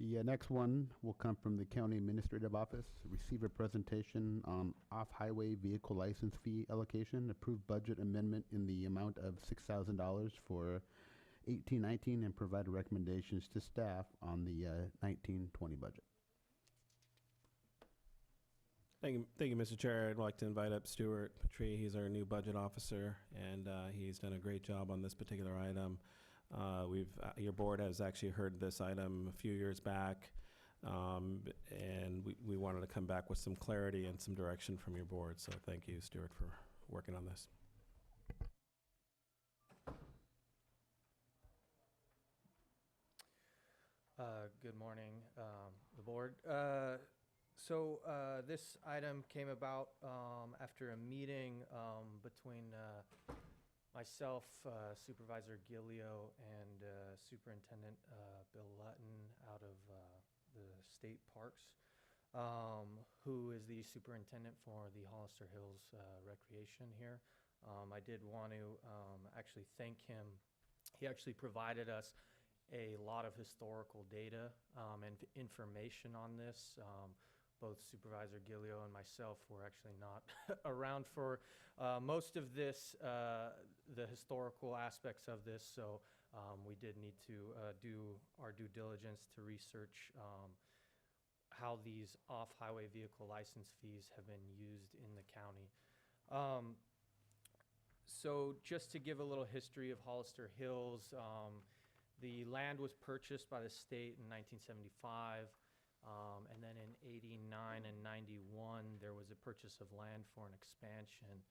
The next one will come from the County Administrative Office. Receive a presentation on off-highway vehicle license fee allocation, approved budget amendment in the amount of $6,000 for 18-19, and provide recommendations to staff on the 19-20 budget. Thank you, Mr. Chair. I'd like to invite up Stuart Petrie. He's our new budget officer, and he's done a great job on this particular item. Your board has actually heard this item a few years back, and we wanted to come back with some clarity and some direction from your board. So thank you, Stuart, for working on this. Good morning, the board. So this item came about after a meeting between myself, Supervisor Gilio, and Superintendent Bill Lutton out of the state parks, who is the superintendent for the Hollister Hills Recreation here. I did want to actually thank him. He actually provided us a lot of historical data and information on this. Both Supervisor Gilio and myself were actually not around for most of this, the historical aspects of this, so we did need to do our due diligence to research how these off-highway vehicle license fees have been used in the county. So just to give a little history of Hollister Hills, the land was purchased by the state in 1975. And then in 89 and 91, there was a purchase of land for an expansion.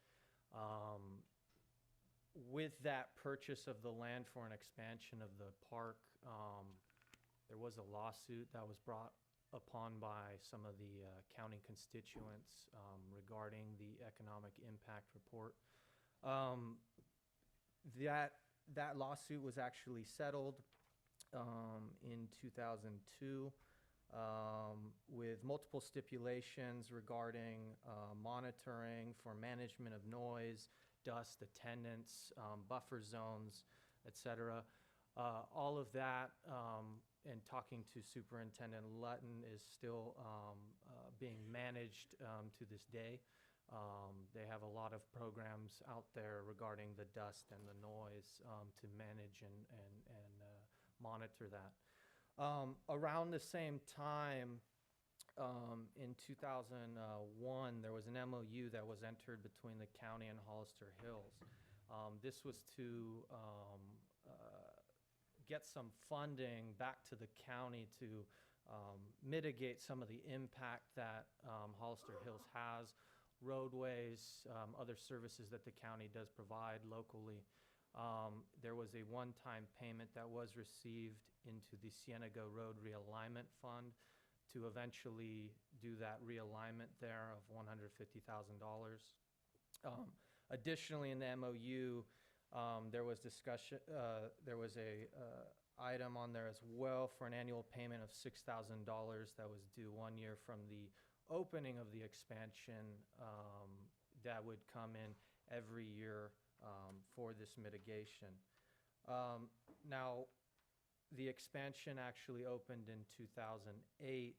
With that purchase of the land for an expansion of the park, there was a lawsuit that was brought upon by some of the county constituents regarding the economic impact report. That lawsuit was actually settled in 2002. With multiple stipulations regarding monitoring for management of noise, dust, attendance, buffer zones, etc. All of that, and talking to Superintendent Lutton, is still being managed to this day. They have a lot of programs out there regarding the dust and the noise to manage and monitor that. Around the same time, in 2001, there was an MOU that was entered between the county and Hollister Hills. This was to get some funding back to the county to mitigate some of the impact that Hollister Hills has, roadways, other services that the county does provide locally. There was a one-time payment that was received into the Cienega Road Realignment Fund to eventually do that realignment there of $150,000. Additionally, in the MOU, there was discussion, there was a item on there as well for an annual payment of $6,000 that was due 1 year from the opening of the expansion, that would come in every year for this mitigation. Now, the expansion actually opened in 2008,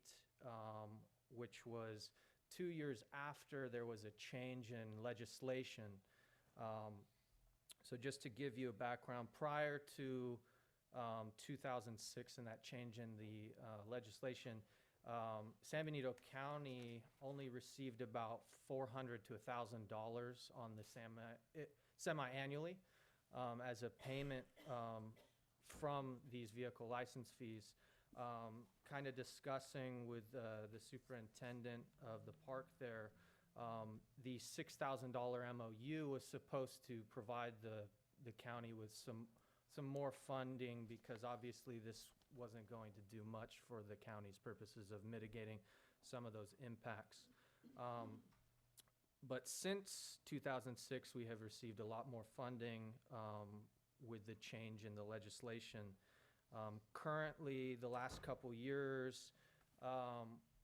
which was 2 years after there was a change in legislation. So just to give you a background, prior to 2006 and that change in the legislation, San Benito County only received about $400 to $1,000 on the semi-annually as a payment from these vehicle license fees. Kind of discussing with the superintendent of the park there, the $6,000 MOU was supposed to provide the county with some more funding, because obviously this wasn't going to do much for the county's purposes of mitigating some of those impacts. But since 2006, we have received a lot more funding with the change in the legislation. Currently, the last couple years,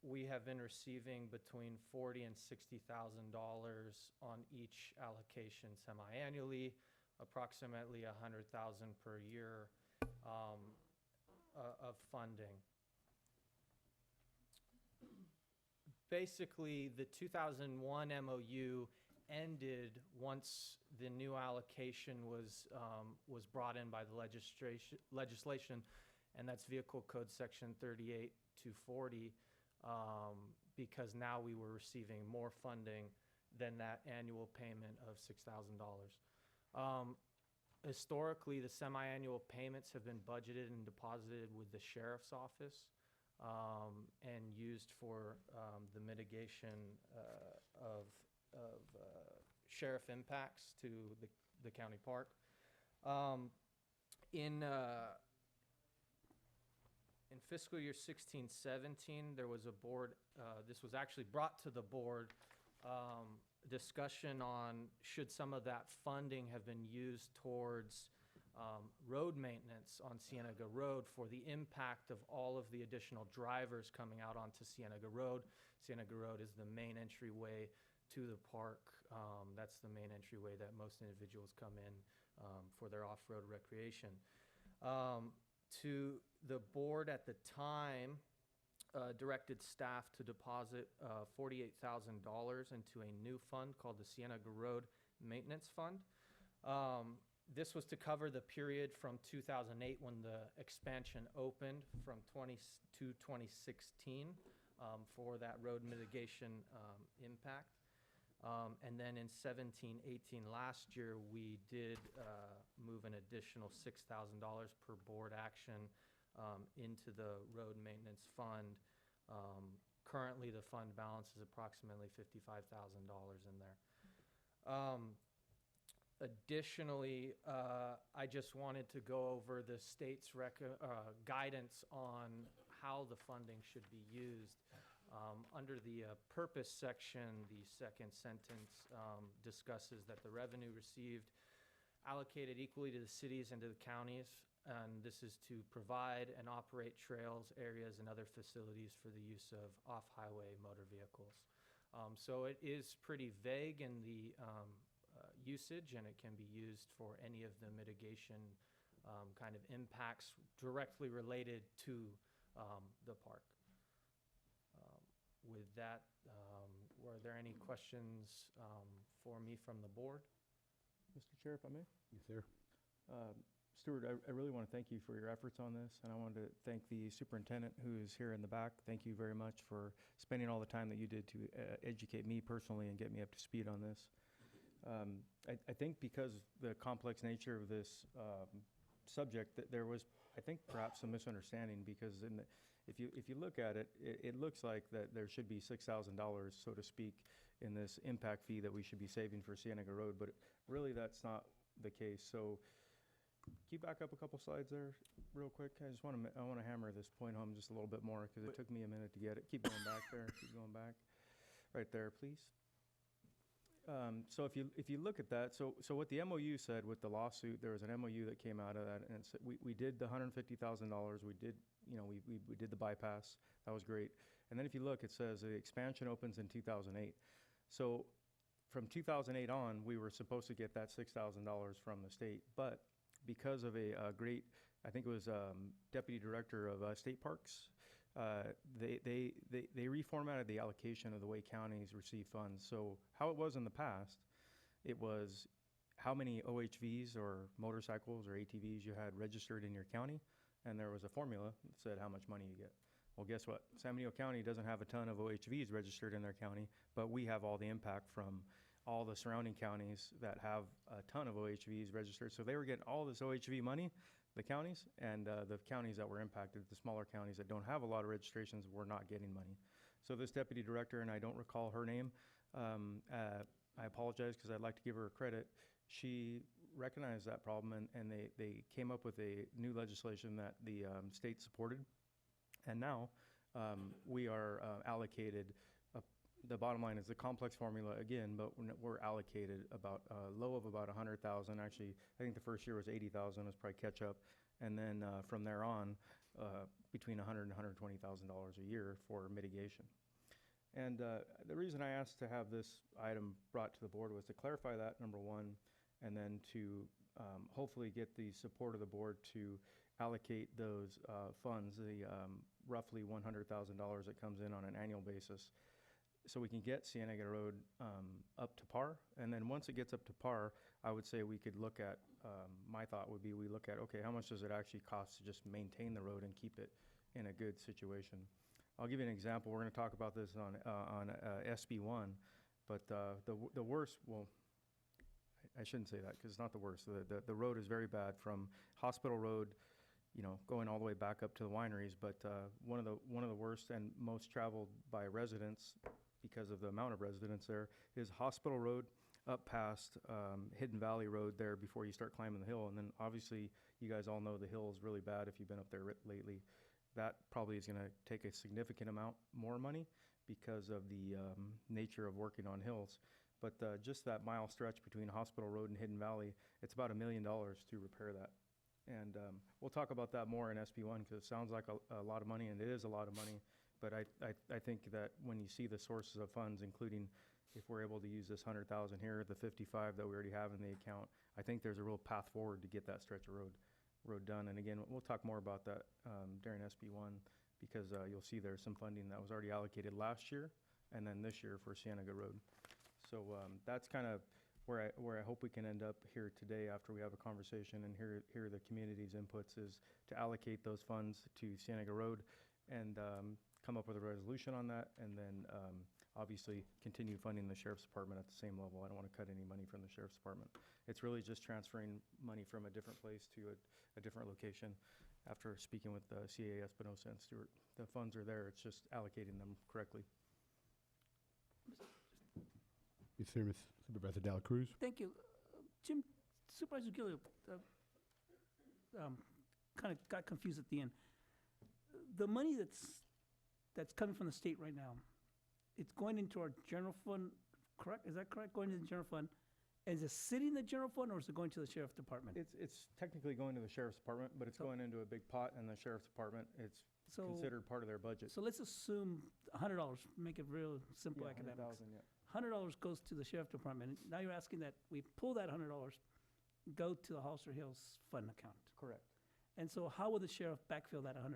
we have been receiving between $40,000 and $60,000 on each allocation semi-annually, approximately $100,000 per year of funding. Basically, the 2001 MOU ended once the new allocation was brought in by the legislation, and that's Vehicle Code Section 38240, because now we were receiving more funding than that annual payment of $6,000. Historically, the semi-annual payments have been budgeted and deposited with the sheriff's office and used for the mitigation of sheriff impacts to the county park. In fiscal year 16-17, there was a board, this was actually brought to the board, discussion on should some of that funding have been used towards road maintenance on Cienega Road for the impact of all of the additional drivers coming out onto Cienega Road. Cienega Road is the main entryway to the park. That's the main entryway that most individuals come in for their off-road recreation. To the board at the time, directed staff to deposit $48,000 into a new fund called the Cienega Road Maintenance Fund. This was to cover the period from 2008 when the expansion opened to 2016 for that road mitigation impact. And then in 17-18 last year, we did move an additional $6,000 per board action into the road maintenance fund. Currently, the fund balance is approximately $55,000 in there. Additionally, I just wanted to go over the state's guidance on how the funding should be used. Under the purpose section, the second sentence discusses that the revenue received allocated equally to the cities and to the counties, and this is to provide and operate trails, areas, and other facilities for the use of off-highway motor vehicles. So it is pretty vague in the usage, and it can be used for any of the mitigation kind of impacts directly related to the park. With that, were there any questions for me from the board? Mr. Chair, if I may? Yes, sir. Stuart, I really want to thank you for your efforts on this, and I wanted to thank the superintendent who is here in the back. Thank you very much for spending all the time that you did to educate me personally and get me up to speed on this. I think because the complex nature of this subject, that there was, I think, perhaps some misunderstanding, because if you look at it, it looks like that there should be $6,000, so to speak, in this impact fee that we should be saving for Cienega Road, but really that's not the case. So can you back up a couple slides there real quick? I want to hammer this point home just a little bit more, because it took me a minute to get it. Keep going back there. Keep going back. Right there, please. So if you look at that, so what the MOU said with the lawsuit, there was an MOU that came out of that, and we did the $150,000. We did, we did the bypass. That was great. And then if you look, it says the expansion opens in 2008. So from 2008 on, we were supposed to get that $6,000 from the state, but because of a great, I think it was Deputy Director of State Parks, they reformatted the allocation of the way counties receive funds. So how it was in the past, it was how many OHVs or motorcycles or ATVs you had registered in your county, and there was a formula that said how much money you get. Well, guess what? San Benito County doesn't have a ton of OHVs registered in their county, but we have all the impact from all the surrounding counties that have a ton of OHVs registered. So they were getting all this OHV money, the counties, and the counties that were impacted, the smaller counties that don't have a lot of registrations, were not getting money. So this deputy director, and I don't recall her name, I apologize because I'd like to give her credit. She recognized that problem, and they came up with a new legislation that the state supported. And now we are allocated, the bottom line is the complex formula again, but we're allocated about a low of about 100,000. Actually, I think the first year was 80,000, was probably catch up. And then from there on, between $100,000 and $120,000 a year for mitigation. And the reason I asked to have this item brought to the board was to clarify that, number one, and then to hopefully get the support of the board to allocate those funds, the roughly $100,000 that comes in on an annual basis, so we can get Cienega Road up to par. And then once it gets up to par, I would say we could look at, my thought would be, we look at, okay, how much does it actually cost to just maintain the road and keep it in a good situation? I'll give you an example. We're going to talk about this on SB1, but the worst, well, I shouldn't say that because it's not the worst. The road is very bad from Hospital Road, going all the way back up to the wineries. But one of the worst and most traveled by residents, because of the amount of residents there, is Hospital Road up past Hidden Valley Road there before you start climbing the hill. And then obviously you guys all know the hill is really bad if you've been up there lately. That probably is going to take a significant amount more money because of the nature of working on hills. But just that mile stretch between Hospital Road and Hidden Valley, it's about $1 million to repair that. And we'll talk about that more in SB1 because it sounds like a lot of money, and it is a lot of money. But I think that when you see the sources of funds, including if we're able to use this 100,000 here, the 55 that we already have in the account, I think there's a real path forward to get that stretch of road done. And again, we'll talk more about that during SB1 because you'll see there's some funding that was already allocated last year and then this year for Cienega Road. So that's kind of where I hope we can end up here today after we have a conversation and hear the community's inputs, is to allocate those funds to Cienega Road and come up with a resolution on that, and then obviously continue funding the Sheriff's Department at the same level. I don't want to cut any money from the Sheriff's Department. It's really just transferring money from a different place to a different location after speaking with CA Espinosa and Stewart. The funds are there, it's just allocating them correctly. Yes, sir, Ms. Supervisor Dela Cruz. Thank you. Jim, Supervisor Gilliam, kind of got confused at the end. The money that's coming from the state right now, it's going into our general fund, correct? Is that correct? Going to the general fund? Is it sitting in the general fund, or is it going to the Sheriff's Department? It's technically going to the Sheriff's Department, but it's going into a big pot in the Sheriff's Department. It's considered part of their budget. So let's assume $100, make it real simple Yeah, academics. 100,000, yeah. $100 goes to the Sheriff's Department. And now you're asking that we pull that $100, go to the Hollister Hills fund account. Correct. And so how will the sheriff backfill that $100?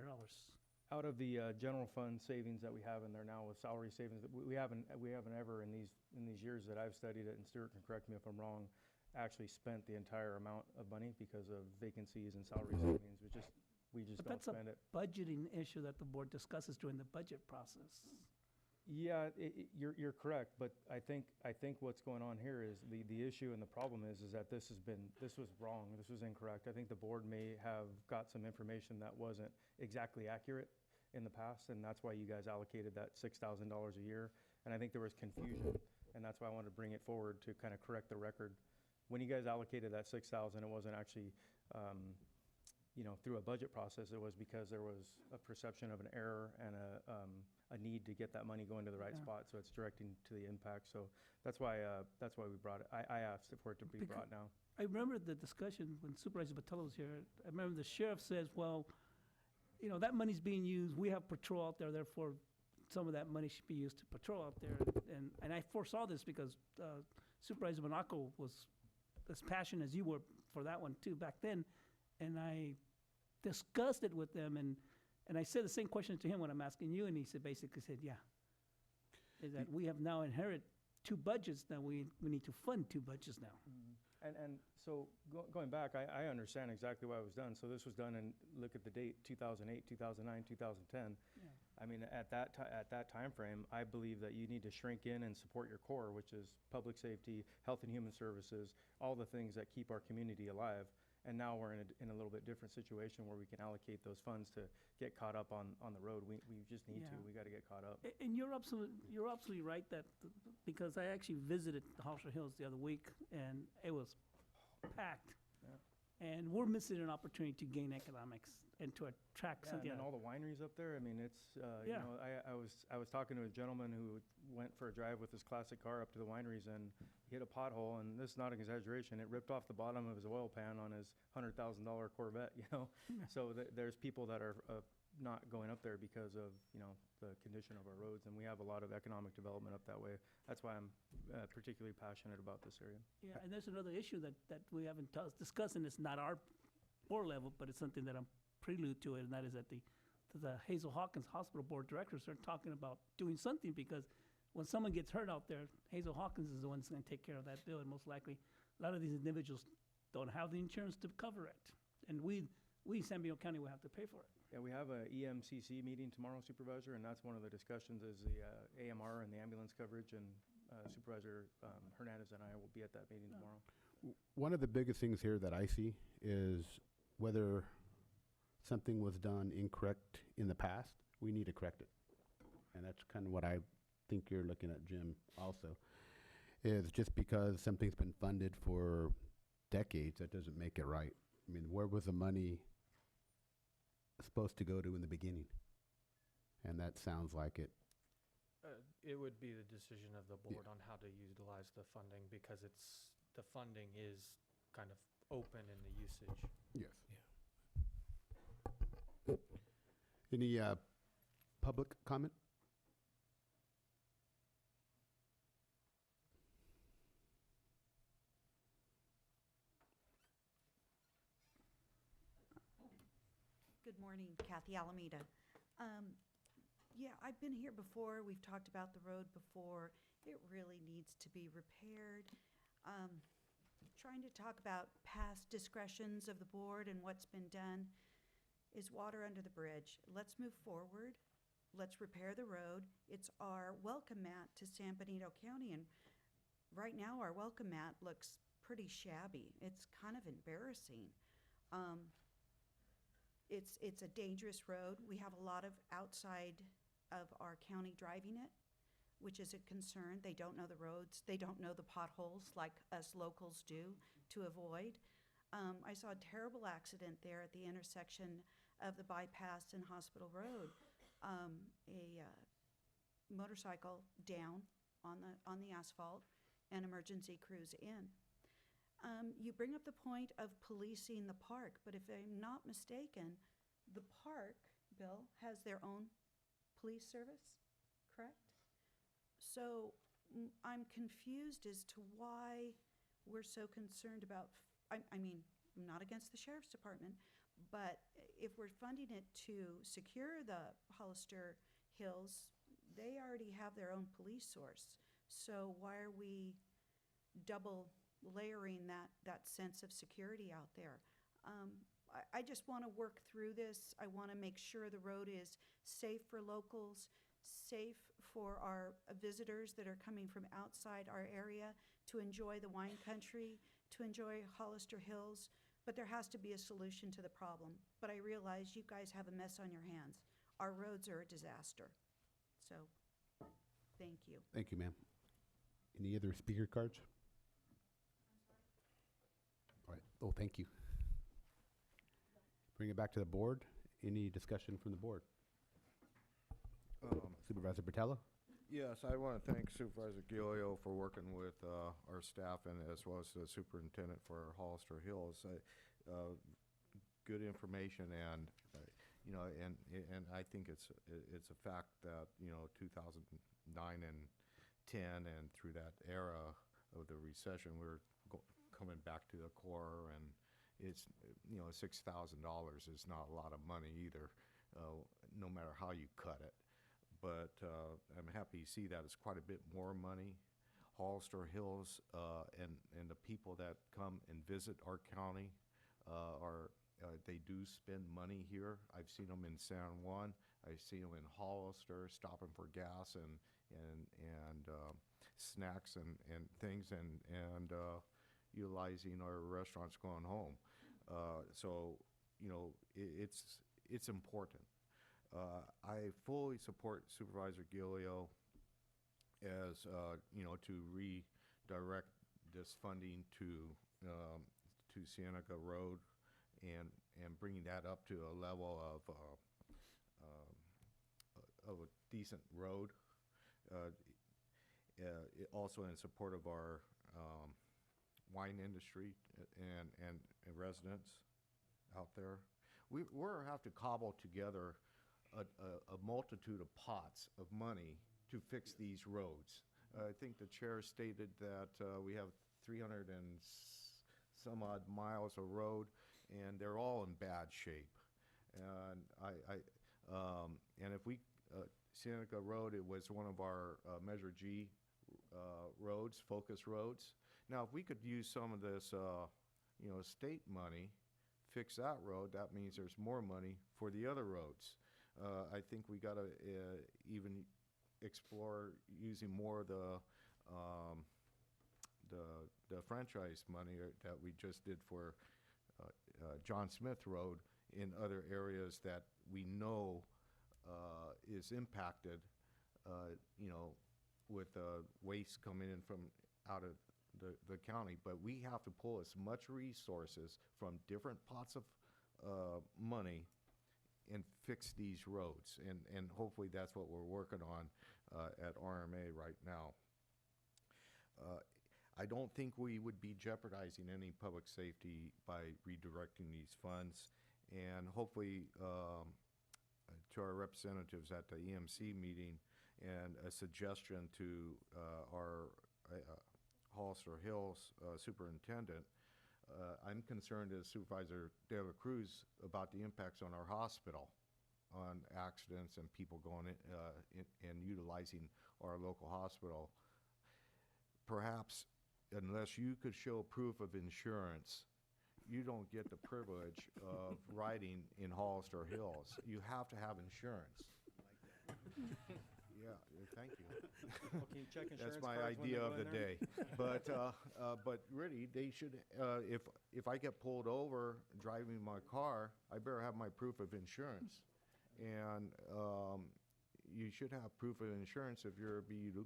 Out of the general fund savings that we have in there now with salary savings, we haven't ever in these years that I've studied it, and Stuart can correct me if I'm wrong, actually spent the entire amount of money because of vacancies and salary savings. We just But don't that's a spend it. budgeting issue that the board discusses during the budget process. Yeah, you're correct, but I think what's going on here is the issue and the problem is that this was wrong, this was incorrect. I think the board may have got some information that wasn't exactly accurate in the past, and that's why you guys allocated that $6,000 a year. And I think there was confusion, and that's why I wanted to bring it forward to kind of correct the record. When you guys allocated that $6,000, it wasn't actually, through a budget process. It was because there was a perception of an error and a need to get that money going to the right Yeah. spot. So it's directing to the impact. So that's why we brought it. I asked for it to be brought now. I remember the discussion when Supervisor Batella was here. I remember the sheriff says, well, that money's being used, we have patrol out there, therefore some of that money should be used to patrol out there. And I foresaw this because Supervisor Monaco was as passionate as you were for that one too back then. And I discussed it with them, and I said the same question to him when I'm asking you, and he basically said, yeah. Is that we have now inherited two budgets, now we need to fund two budgets now. And so going back, I understand exactly why it was done. So this was done, and look at the date, 2008, 2009, 2010. Yeah. I mean, at that time frame, I believe that you need to shrink in and support your core, which is public safety, health and human services, all the things that keep our community alive. And now we're in a little bit different situation where we can allocate those funds to get caught up on the road. We just need to. Yeah. We got to get caught up. And you're absolutely right that, because I actually visited the Hofstra Hills the other week, and it was packed. Yeah. And we're missing an opportunity to gain economics and to attract Yeah, and something. then all the wineries up there. I mean, it's Yeah. I was talking to a gentleman who went for a drive with his classic car up to the wineries and he hit a pothole, and this is not an exaggeration. It ripped off the bottom of his oil pan on his $100,000 Corvette. So there's people that are not going up there because of the condition of our roads, and we have a lot of economic development up that way. That's why I'm particularly passionate about this area. Yeah, and there's another issue that we haven't discussed, and it's not our board level, but it's something that I'm prelude to it, and that is that the Hazel Hawkins Hospital Board Directors are talking about doing something, because when someone gets hurt out there, Hazel Hawkins is the one that's gonna take care of that bill, and most likely, a lot of these individuals don't have the insurance to cover it. And we San Diego County will have to pay for it. Yeah, we have a EMCC meeting tomorrow, Supervisor, and that's one of the discussions is the AMR and the ambulance coverage, and Supervisor Hernandez and I will be at that meeting tomorrow. One of the biggest things here that I see is whether something was done incorrect in the past, we need to correct it. And that's kind of what I think you're looking at, Jim, also. Is just because something's been funded for decades, that doesn't make it right. I mean, where was the money supposed to go to in the beginning? And that sounds like it. It would be the decision of the board on how to utilize the funding, because the funding is kind of open in the usage. Yes. Any public comment? Good morning, Kathy Alameda. Yeah, I've been here before. We've talked about the road before. It really needs to be repaired. Trying to talk about past discretions of the board and what's been done is water under the bridge. Let's move forward. Let's repair the road. It's our welcome mat to San Benito County, and right now our welcome mat looks pretty shabby. It's kind of embarrassing. It's a dangerous road. We have a lot of outside of our county driving it, which is a concern. They don't know the roads. They don't know the potholes like us locals do to avoid. I saw a terrible accident there at the intersection of the bypass and Hospital Road. A motorcycle down on the asphalt and emergency crews in. You bring up the point of policing the park, but if I'm not mistaken, the park, Bill, has their own police service, correct? So I'm confused as to why we're so concerned about, I mean, I'm not against the sheriff's department, but if we're funding it to secure the Hollister Hills, they already have their own police source. So why are we double layering that sense of security out there. I just want to work through this. I want to make sure the road is safe for locals, safe for our visitors that are coming from outside our area to enjoy the wine country, to enjoy Hollister Hills, but there has to be a solution to the problem. But I realize you guys have a mess on your hands. Our roads are a disaster. So, thank you. Thank you, ma'am. Any other speaker cards? All right. Oh, thank you. Bring it back to the board. Any discussion from the board? Supervisor Bertella? Yes, I want to thank Supervisor Gilio for working with our staff and as well as the superintendent for Hollister Hills. Good information, and you know, and I think it's a fact that 2009 and 10 and through that era of the recession, we're coming back to the core, and it's $6,000 is not a lot of money either, no matter how you cut it. But I'm happy to see that it's quite a bit more money. Hollister Hills and the people that come and visit our county they do spend money here. I've seen them in San Juan. I've seen them in Hollister, stopping for gas and snacks and things, and utilizing our restaurants going home. So it's important. I fully support Supervisor Gilio as to redirect this funding to Cienega Road and bringing that up to a level of a decent road. Also in support of our wine industry and residents out there. We're have to cobble together a multitude of pots of money to fix these roads. I think the chair stated that we have 300 and some odd miles of road, and they're all in bad shape. And and if we Cienega Road, it was one of our Measure G roads, focus roads. Now, if we could use some of this, state money, fix that road, that means there's more money for the other roads. I think we got to even explore using more of the franchise money that we just did for John Smith Road in other areas that we know is impacted, with waste coming in from out of the county. But we have to pull as much resources from different pots of money and fix these roads. And hopefully that's what we're working on at RMA right now. I don't think we would be jeopardizing any public safety by redirecting these funds. And hopefully, to our representatives at the EMC meeting, and a suggestion to our Hollister Hills superintendent, I'm concerned as Supervisor De La Cruz about the impacts on our hospital, on accidents and people going in and utilizing our local hospital. Perhaps, unless you could show proof of insurance, you don't get the privilege of riding in Hollister Hills. You have to have insurance. Yeah, thank you. Well, can you check insurance That's my cards when they idea go of the in there? day. But really, they should, if I get pulled over driving my car, I better have my proof of insurance. And you should have proof of insurance if you're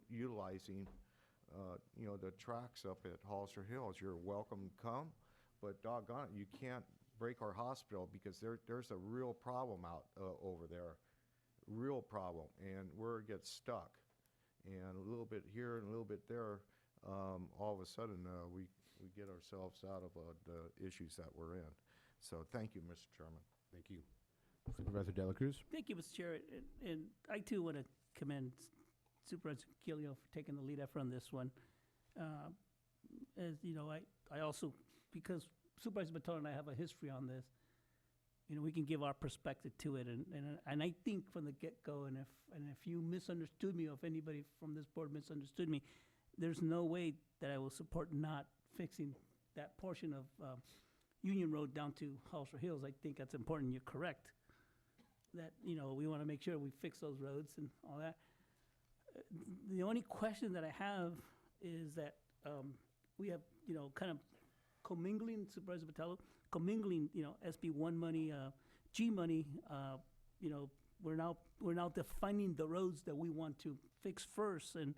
utilizing the tracks up at Hollister Hills. You're welcome to come, but doggone it, you can't break our hospital because there's a real problem out over there. Real problem, and where it gets stuck, and a little bit here and a little bit there, all of a sudden we get ourselves out of the issues that we're in. So thank you, Mr. Chairman. Thank you. Supervisor De La Cruz? Thank you, Mr. Chair, and I too want to commend Supervisor Gilio for taking the lead effort on this one. As you know, I also, because Supervisor Baton and I have a history on this, we can give our perspective to it, and I think from the get-go, and if you misunderstood me, or if anybody from this board misunderstood me, there's no way that I will support not fixing that portion of Union Road down to Halsher Hills. I think that's important. You're correct. That, you know, we want to make sure we fix those roads and all that. The only question that I have is that we have, you know, kind of commingling, Supervisor Patello, commingling, you know, SB1 money, G money, you know, we're now defining the roads that we want to fix first. And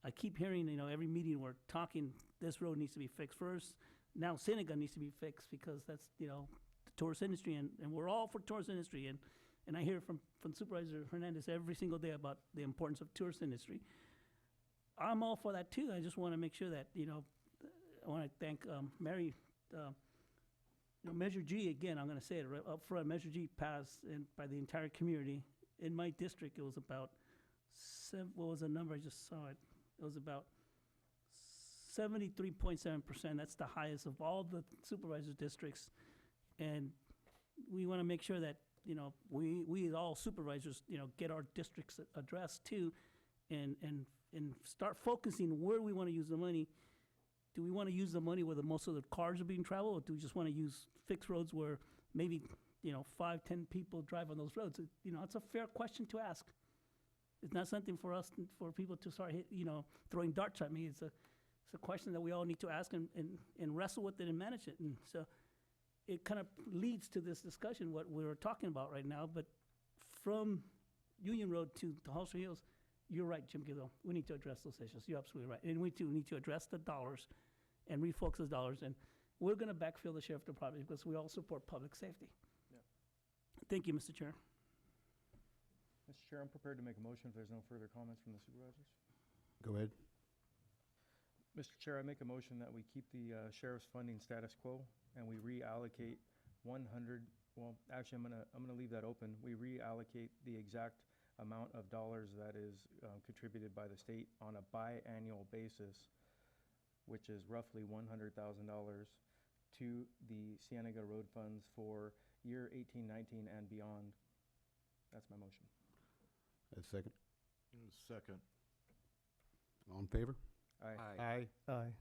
I keep hearing, you know, every meeting we're talking, this road needs to be fixed first. Now Seneca needs to be fixed because that's, you know, the tourist industry, and we're all for tourist industry. And I hear from Supervisor Hernandez every single day about the importance of tourist industry. I'm all for that too. I just want to make sure that, you know, I want to thank Mary. You know, Measure G, again, I'm going to say it right up front, Measure G passed by the entire community. In my district, it was about, what was the number? I just saw it. It was about 73.7%. That's the highest of all the supervisor districts. And we want to make sure that, you know, we all supervisors, you know, get our districts addressed too, and start focusing where we want to use the money. Do we want to use the money where most of the cars are being traveled, or do we just want to use fixed roads where maybe, you know, 5, 10 people drive on those roads? You know, it's a fair question to ask. It's not something for us, for people to start, you know, throwing darts at me. It's a question that we all need to ask and wrestle with it and manage it. And so it kind of leads to this discussion, what we're talking about right now. But from Union Road to the Halsey Hills, you're right, Jim Gillo. We need to address those issues. You're absolutely right. And we too need to address the dollars and refocus the dollars. And we're going to backfill the sheriff department because we all support public safety. Yeah. Thank you, Mr. Chair. Mr. Chair, I'm prepared to make a motion if there's no further comments from the supervisors. Go ahead. Mr. Chair, I make a motion that we keep the sheriff's funding status quo and we reallocate 100, well, actually, I'm gonna leave that open. We reallocate the exact amount of dollars that is contributed by the state on a biannual basis, which is roughly $100,000 to the Cienega Road funds for year 18-19 and beyond. That's my motion. A second. Second. All in favor? Aye. Aye. Aye.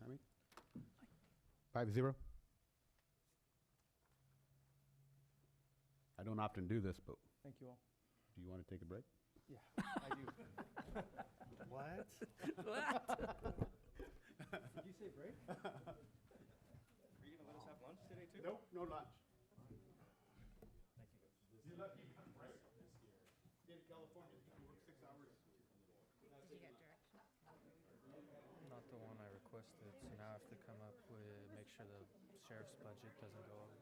Hamid? 5-0. I don't often do this, but Thank you all. do you want to take a break? Yeah, I do. What? Did you say break? Are you gonna let us have lunch today too? Nope, no lunch. Thank you. You're lucky you got a break this year. State of California, you work 6 hours. Did you get direction? Not the one I requested, so now I have to come up with, make sure the sheriff's budget doesn't go over.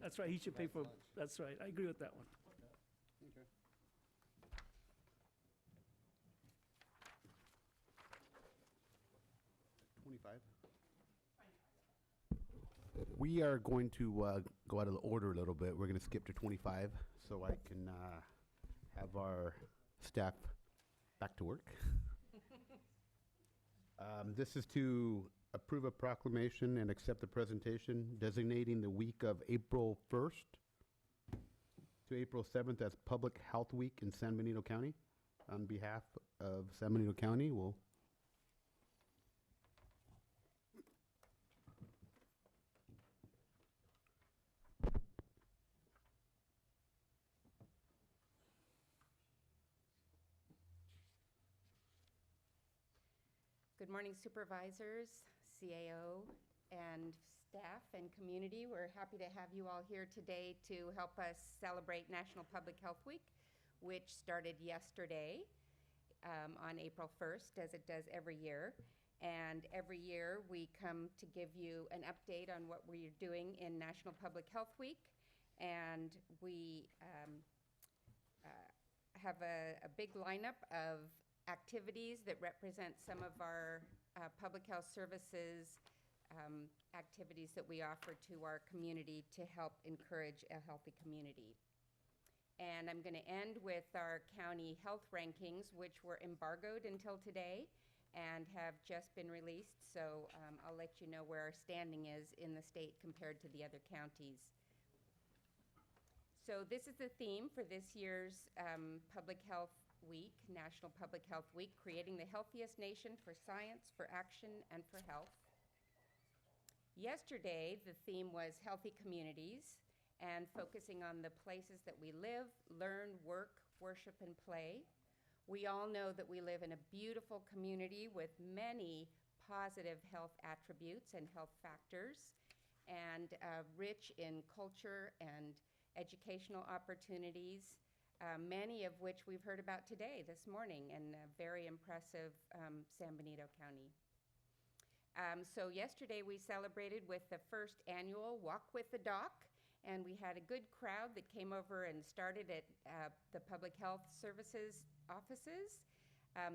That's right, he should pay for, that's right, I agree with that one. Okay. $25. We are going to go out of the order a little bit. We're going to skip to 25 so I can have our staff back to work. This is to approve a proclamation and accept the presentation designating the week of April 1st to April 7th as Public Health Week in San Benito County. On behalf of San Benito County, we'll Good morning, Supervisors, CAO, and staff and community. We're happy to have you all here today to help us celebrate National Public Health Week, which started yesterday on April 1st, as it does every year. And every year we come to give you an update on what we're doing in National Public Health Week. And we have a big lineup of activities that represent some of our public health services activities that we offer to our community to help encourage a healthy community. And I'm going to end with our county health rankings, which were embargoed until today and have just been released. So I'll let you know where our standing is in the state compared to the other counties. So this is the theme for this year's Public Health Week, National Public Health Week, creating the healthiest nation for science, for action, and for health. Yesterday, the theme was healthy communities and focusing on the places that we live, learn, work, worship, and play. We all know that we live in a beautiful community with many positive health attributes and health factors, and rich in culture and educational opportunities, many of which we've heard about today, this morning, in very impressive San Benito County. So yesterday we celebrated with the first annual Walk with the Doc, and we had a good crowd that came over and started at the Public Health Services offices,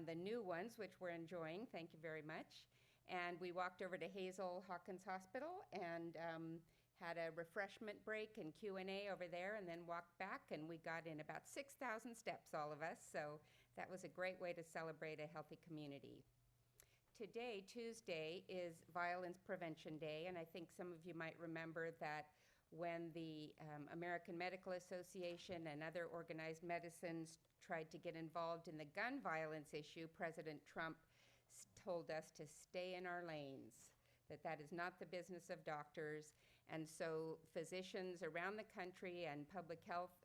the new ones, which we're enjoying, thank you very much. And we walked over to Hazel Hawkins Hospital and had a refreshment break and Q&A over there, and then walked back, and we got in about 6,000 steps, all of us, so that was a great way to celebrate a healthy community. Today, Tuesday, is Violence Prevention Day, and I think some of you might remember that when the American Medical Association and other organized medicines tried to get involved in the gun violence issue, President Trump told us to stay in our lanes, that is not the business of doctors. And so physicians around the country and public health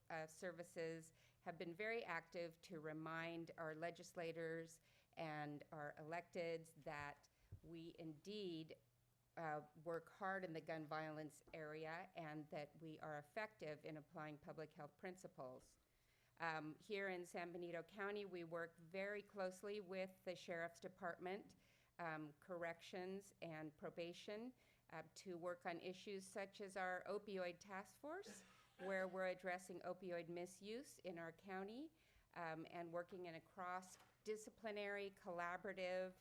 services have been very active to remind our legislators and our electeds that we indeed work hard in the gun violence area and that we are effective in applying public health principles. Here in San Benito County, we work very closely with the Sheriff's Department, corrections, and probation to work on issues such as our opioid task force, where we're addressing opioid misuse in our county, and working in a cross-disciplinary, collaborative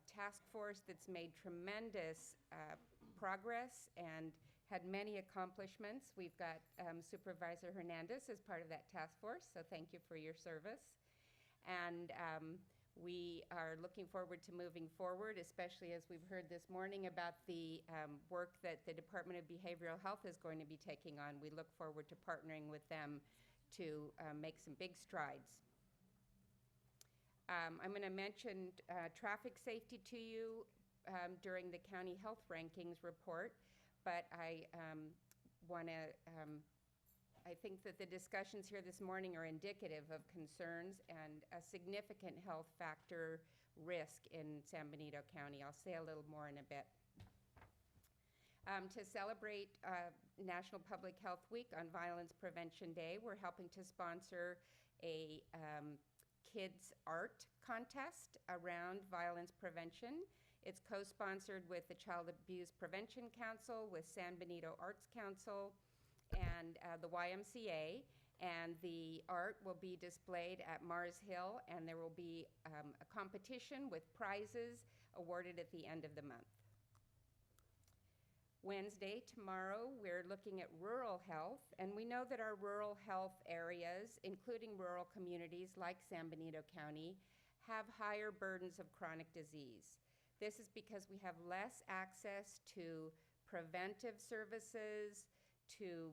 task force that's made tremendous progress and had many accomplishments. We've got Supervisor Hernandez as part of that task force, so thank you for your service. And we are looking forward to moving forward, especially as we've heard this morning about the work that the Department of Behavioral Health is going to be taking on. We look forward to partnering with them to make some big strides. I'm going to mention traffic safety to you during the county health rankings report, but I think that the discussions here this morning are indicative of concerns and a significant health factor risk in San Benito County. I'll say a little more in a bit. To celebrate National Public Health Week on Violence Prevention Day, we're helping to sponsor a kids art contest around violence prevention. It's co-sponsored with the Child Abuse Prevention Council, with San Benito Arts Council, and the YMCA, and the art will be displayed at Mars Hill, and there will be a competition with prizes awarded at the end of the month. Wednesday, tomorrow, we're looking at rural health, and we know that our rural health areas, including rural communities like San Benito County, have higher burdens of chronic disease. This is because we have less access to preventive services, to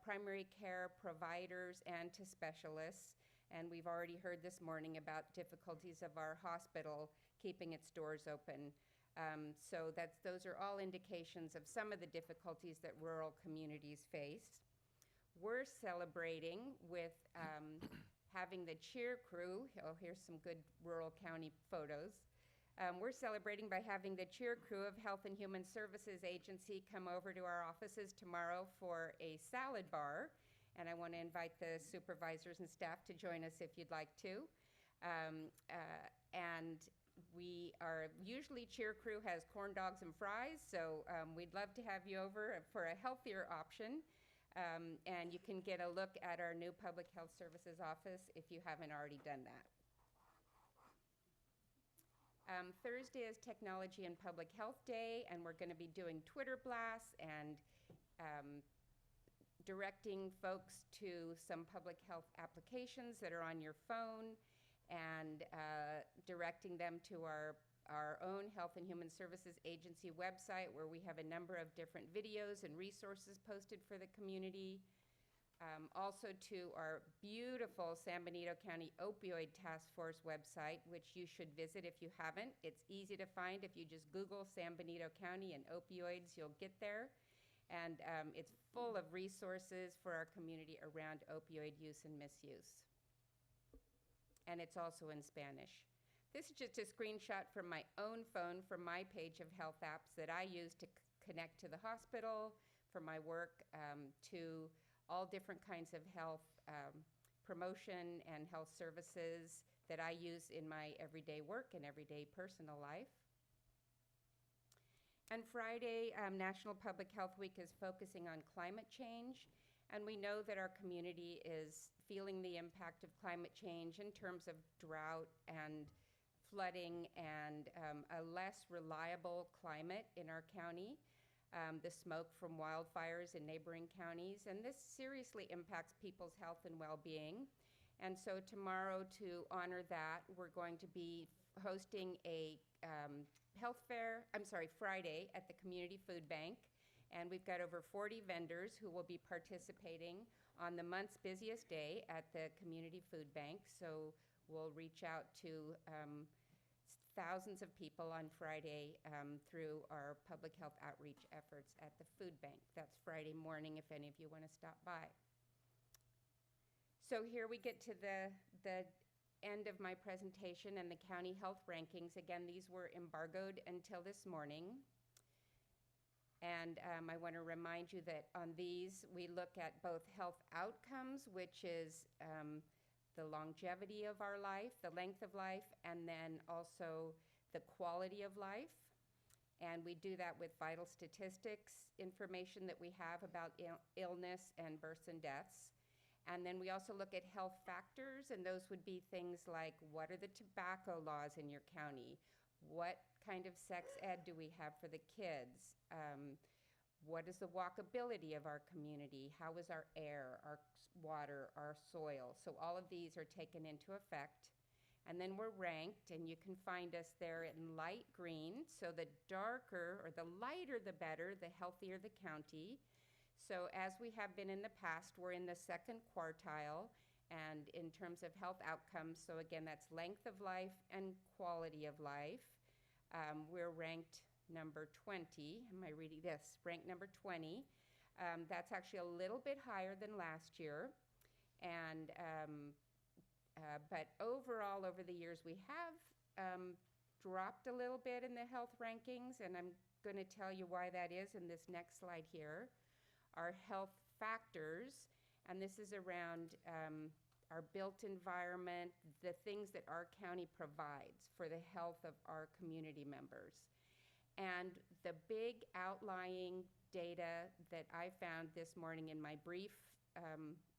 primary care providers, and to specialists. And we've already heard this morning about difficulties of our hospital keeping its doors open. So those are all indications of some of the difficulties that rural communities face. We're celebrating with having the cheer crew. Oh, here's some good rural county photos. We're celebrating by having the cheer crew of Health and Human Services Agency come over to our offices tomorrow for a salad bar. And I want to invite the supervisors and staff to join us if you'd like to. And we are, usually cheer crew has corn dogs and fries, so we'd love to have you over for a healthier option. And you can get a look at our new Public Health Services office if you haven't already done that. Thursday is Technology and Public Health Day, and we're going to be doing Twitter blasts and directing folks to some public health applications that are on your phone, and directing them to our own Health and Human Services Agency website, where we have a number of different videos and resources posted for the community. Also to our beautiful San Benito County Opioid Task Force website, which you should visit if you haven't. It's easy to find. If you just Google San Benito County and opioids, you'll get there. And it's full of resources for our community around opioid use and misuse. And it's also in Spanish. This is just a screenshot from my own phone from my page of health apps that I use to connect to the hospital, for my work, to all different kinds of health promotion and health services that I use in my everyday work and everyday personal life. And Friday, National Public Health Week is focusing on climate change. And we know that our community is feeling the impact of climate change in terms of drought and flooding and a less reliable climate in our county. The smoke from wildfires in neighboring counties, and this seriously impacts people's health and well-being. And so tomorrow, to honor that, we're going to be hosting a Friday at the Community Food Bank, and we've got over 40 vendors who will be participating on the month's busiest day at the Community Food Bank. So we'll reach out to thousands of people on Friday through our public health outreach efforts at the food bank. That's Friday morning if any of you want to stop by. So here we get to the end of my presentation and the county health rankings. Again, these were embargoed until this morning. And I want to remind you that on these, we look at both health outcomes, which is the longevity of our life, the length of life, and then also the quality of life. And we do that with vital statistics, information that we have about illness and births and deaths. And then we also look at health factors, and those would be things like, what are the tobacco laws in your county? What kind of sex ed do we have for the kids? What is the walkability of our community? How is our air, our water, our soil? So all of these are taken into effect. And then we're ranked, and you can find us there in light green. So the darker or the lighter the better, the healthier the county. So as we have been in the past, we're in the second quartile, and in terms of health outcomes, so again, that's length of life and quality of life. We're ranked number 20. Am I reading this? Ranked number 20. That's actually a little bit higher than last year. And, but overall, over the years, we have dropped a little bit in the health rankings, and I'm going to tell you why that is in this next slide here. Our health factors, and this is around our built environment, the things that our county provides for the health of our community members. And the big outlying data that I found this morning in my brief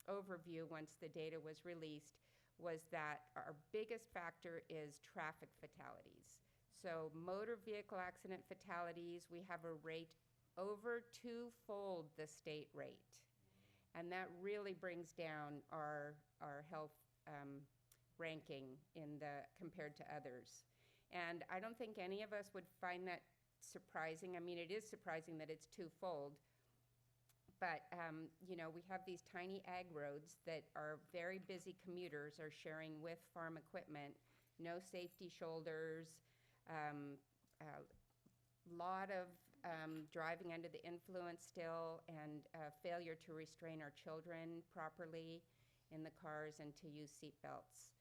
overview once the data was released was that our biggest factor is traffic fatalities. So motor vehicle accident fatalities, we have a rate over twofold the state rate. And that really brings down our health ranking compared to others. And I don't think any of us would find that surprising. I mean, it is surprising that it's twofold. But, you know, we have these tiny ag roads that our very busy commuters are sharing with farm equipment, no safety shoulders, lot of driving under the influence still, and failure to restrain our children properly in the cars and to use seat belts.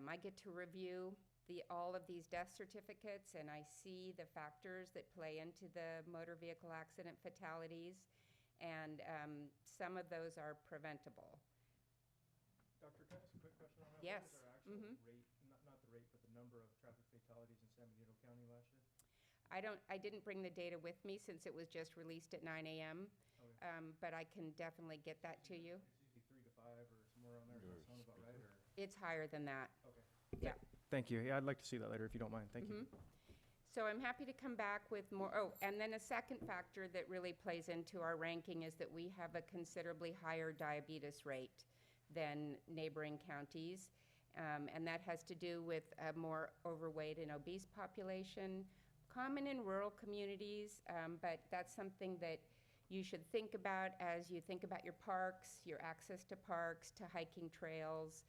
I get to review all of these death certificates, and I see the factors that play into the motor vehicle accident fatalities, and some of those are preventable. Doctor, can I ask a quick question on that? Yes. What was our actual rate, not the rate, but the number of traffic fatalities in San Benito County last year? I didn't bring the data with me since it was just released at 9 a.m., Okay. but I can definitely get that to you. It's usually 3 to 5 or somewhere around there. Does that sound about right? Or? It's higher than that. Okay. Yeah. Thank you. Yeah, I'd like to see that later if you don't mind. Thank you. So I'm happy to come back with more. Oh, and then a second factor that really plays into our ranking is that we have a considerably higher diabetes rate than neighboring counties. And that has to do with a more overweight and obese population, common in rural communities, but that's something that you should think about as you think about your parks, your access to parks, to hiking trails,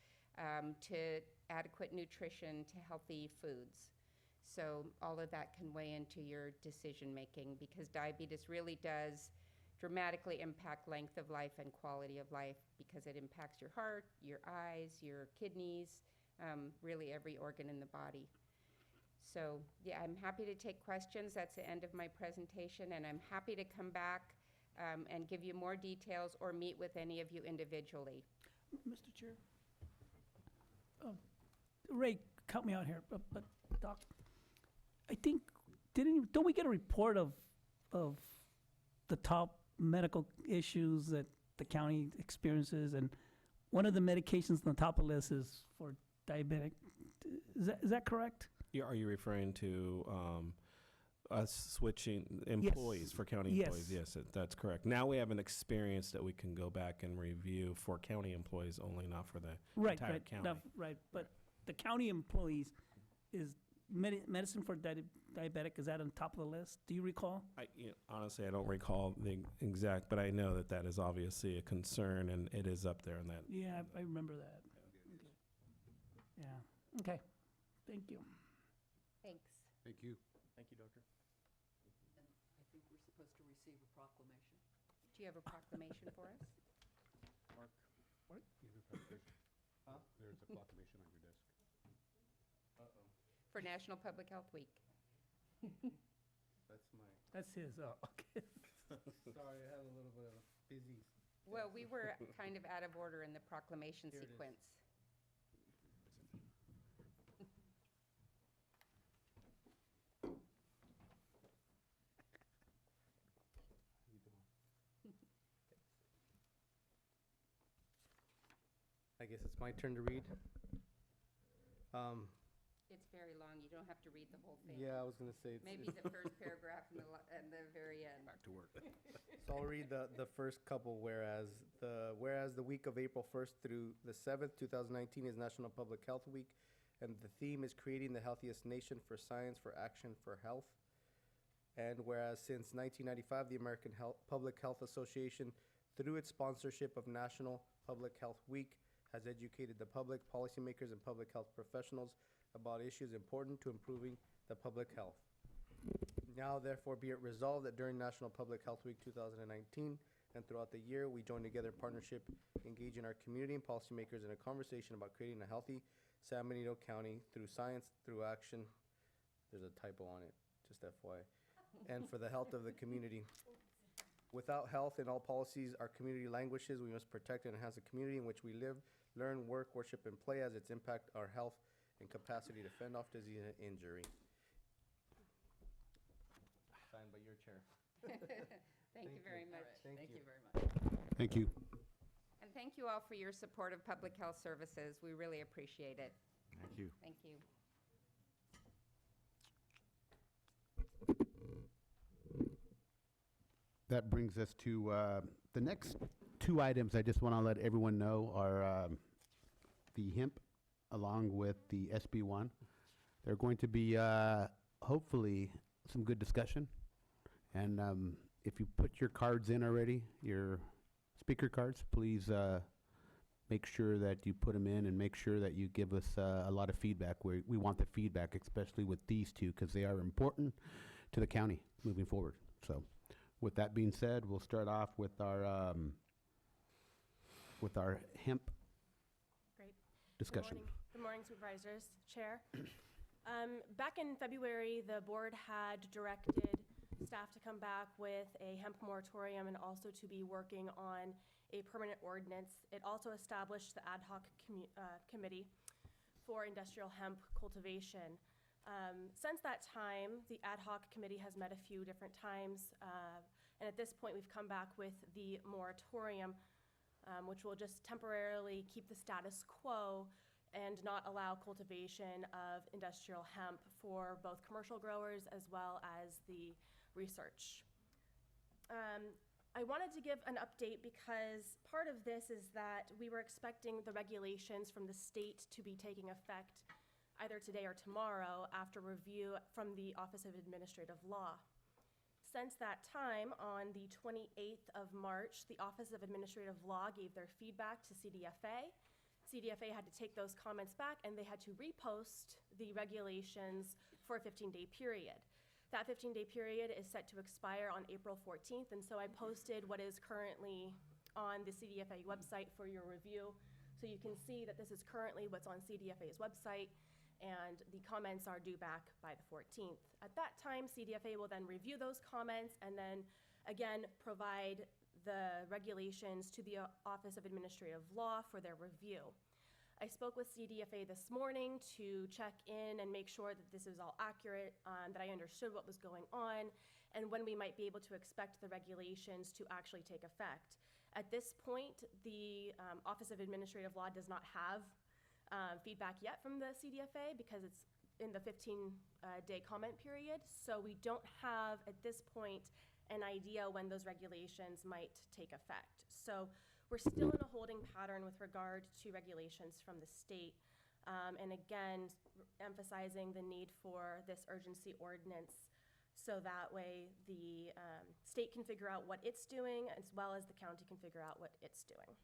to adequate nutrition, to healthy foods. So all of that can weigh into your decision-making, because diabetes really does dramatically impact length of life and quality of life, because it impacts your heart, your eyes, your kidneys, really every organ in the body. So yeah, I'm happy to take questions. That's the end of my presentation, and I'm happy to come back and give you more details or meet with any of you individually. Mr. Chair? Ray, help me out here, but Doc, I think, don't we get a report of the top medical issues that the county experiences, and one of the medications on the top of the list is for diabetic? Is that correct? Yeah, are you referring to us switching employees for county employees? Yes, that's correct. Now we have an experience that we can go back and review for county employees only, not for the entire county. No, right, but the county employees, is medicine for diabetic, is that on top of the list? Do you recall? Honestly, I don't recall the exact, but I know that that is obviously a concern, and it is up there in that. Yeah, I remember that. Okay. Yeah, okay, thank you. Thanks. Thank you. Thank you, Doctor. I think we're supposed to receive a proclamation. Do you have a proclamation for us? Mark. What? Huh? There's a proclamation on your desk. Uh-oh. For National Public Health Week. That's his, oh, okay. Sorry, I have a little bit of busy. Well, we were kind of out of order in the proclamation Here it is. sequence. I guess it's my turn to read. It's very long. You don't have to read the whole thing. Yeah, I was gonna say. Maybe the first paragraph and the very end. Back to work. So I'll read the first couple. Whereas the week of April 1st through the 7th, 2019 is National Public Health Week, and the theme is creating the healthiest nation for science, for action, for health. And whereas since 1995, the American Public Health Association, through its sponsorship of National Public Health Week, has educated the public, policymakers, and public health professionals about issues important to improving the public health. Now, therefore, be it resolved that during National Public Health Week 2019 and throughout the year, we join together in partnership, engaging our community and policymakers in a conversation about creating a healthy San Benito County through science, through action. There's a typo on it, just FYI. And for the health of the community. Without health in all policies, our community languishes. We must protect and enhance the community in which we live, learn, work, worship, and play, as its impact our health and capacity to fend off disease and injury. Signed by your chair. Thank you very much. Thank you very much. Thank you. And thank you all for your support of public health services. We really appreciate it. Thank you. Thank you. That brings us to the next two items I just want to let everyone know are the hemp along with the SB1. They're going to be hopefully some good discussion. And if you put your cards in already, your speaker cards, please make sure that you put them in and make sure that you give us a lot of feedback. We want the feedback, especially with these two, because they are important to the county moving forward. So with that being said, we'll start off with our hemp Great. discussion. Good morning, Supervisors, Chair. Back in February, the board had directed staff to come back with a hemp moratorium and also to be working on a permanent ordinance. It also established the ad hoc committee for industrial hemp cultivation. Since that time, the ad hoc committee has met a few different times, and at this point, we've come back with the moratorium, which will just temporarily keep the status quo and not allow cultivation of industrial hemp for both commercial growers as well as the research. I wanted to give an update because part of this is that we were expecting the regulations from the state to be taking effect either today or tomorrow after review from the Office of Administrative Law. Since that time, on the 28th of March, the Office of Administrative Law gave their feedback to CDFA. CDFA had to take those comments back and they had to repost the regulations for a 15-day period. That 15-day period is set to expire on April 14th, and so I posted what is currently on the CDFA website for your review. So you can see that this is currently what's on CDFA's website, and the comments are due back by the 14th. At that time, CDFA will then review those comments and then again provide the regulations to the Office of Administrative Law for their review. I spoke with CDFA this morning to check in and make sure that this is all accurate, that I understood what was going on, and when we might be able to expect the regulations to actually take effect. At this point, the Office of Administrative Law does not have feedback yet from the CDFA because it's in the 15-day comment period, so we don't have, at this point, an idea when those regulations might take effect. So we're still in a holding pattern with regard to regulations from the state, and again, emphasizing the need for this urgency ordinance so that way the state can figure out what it's doing as well as the county can figure out what it's doing.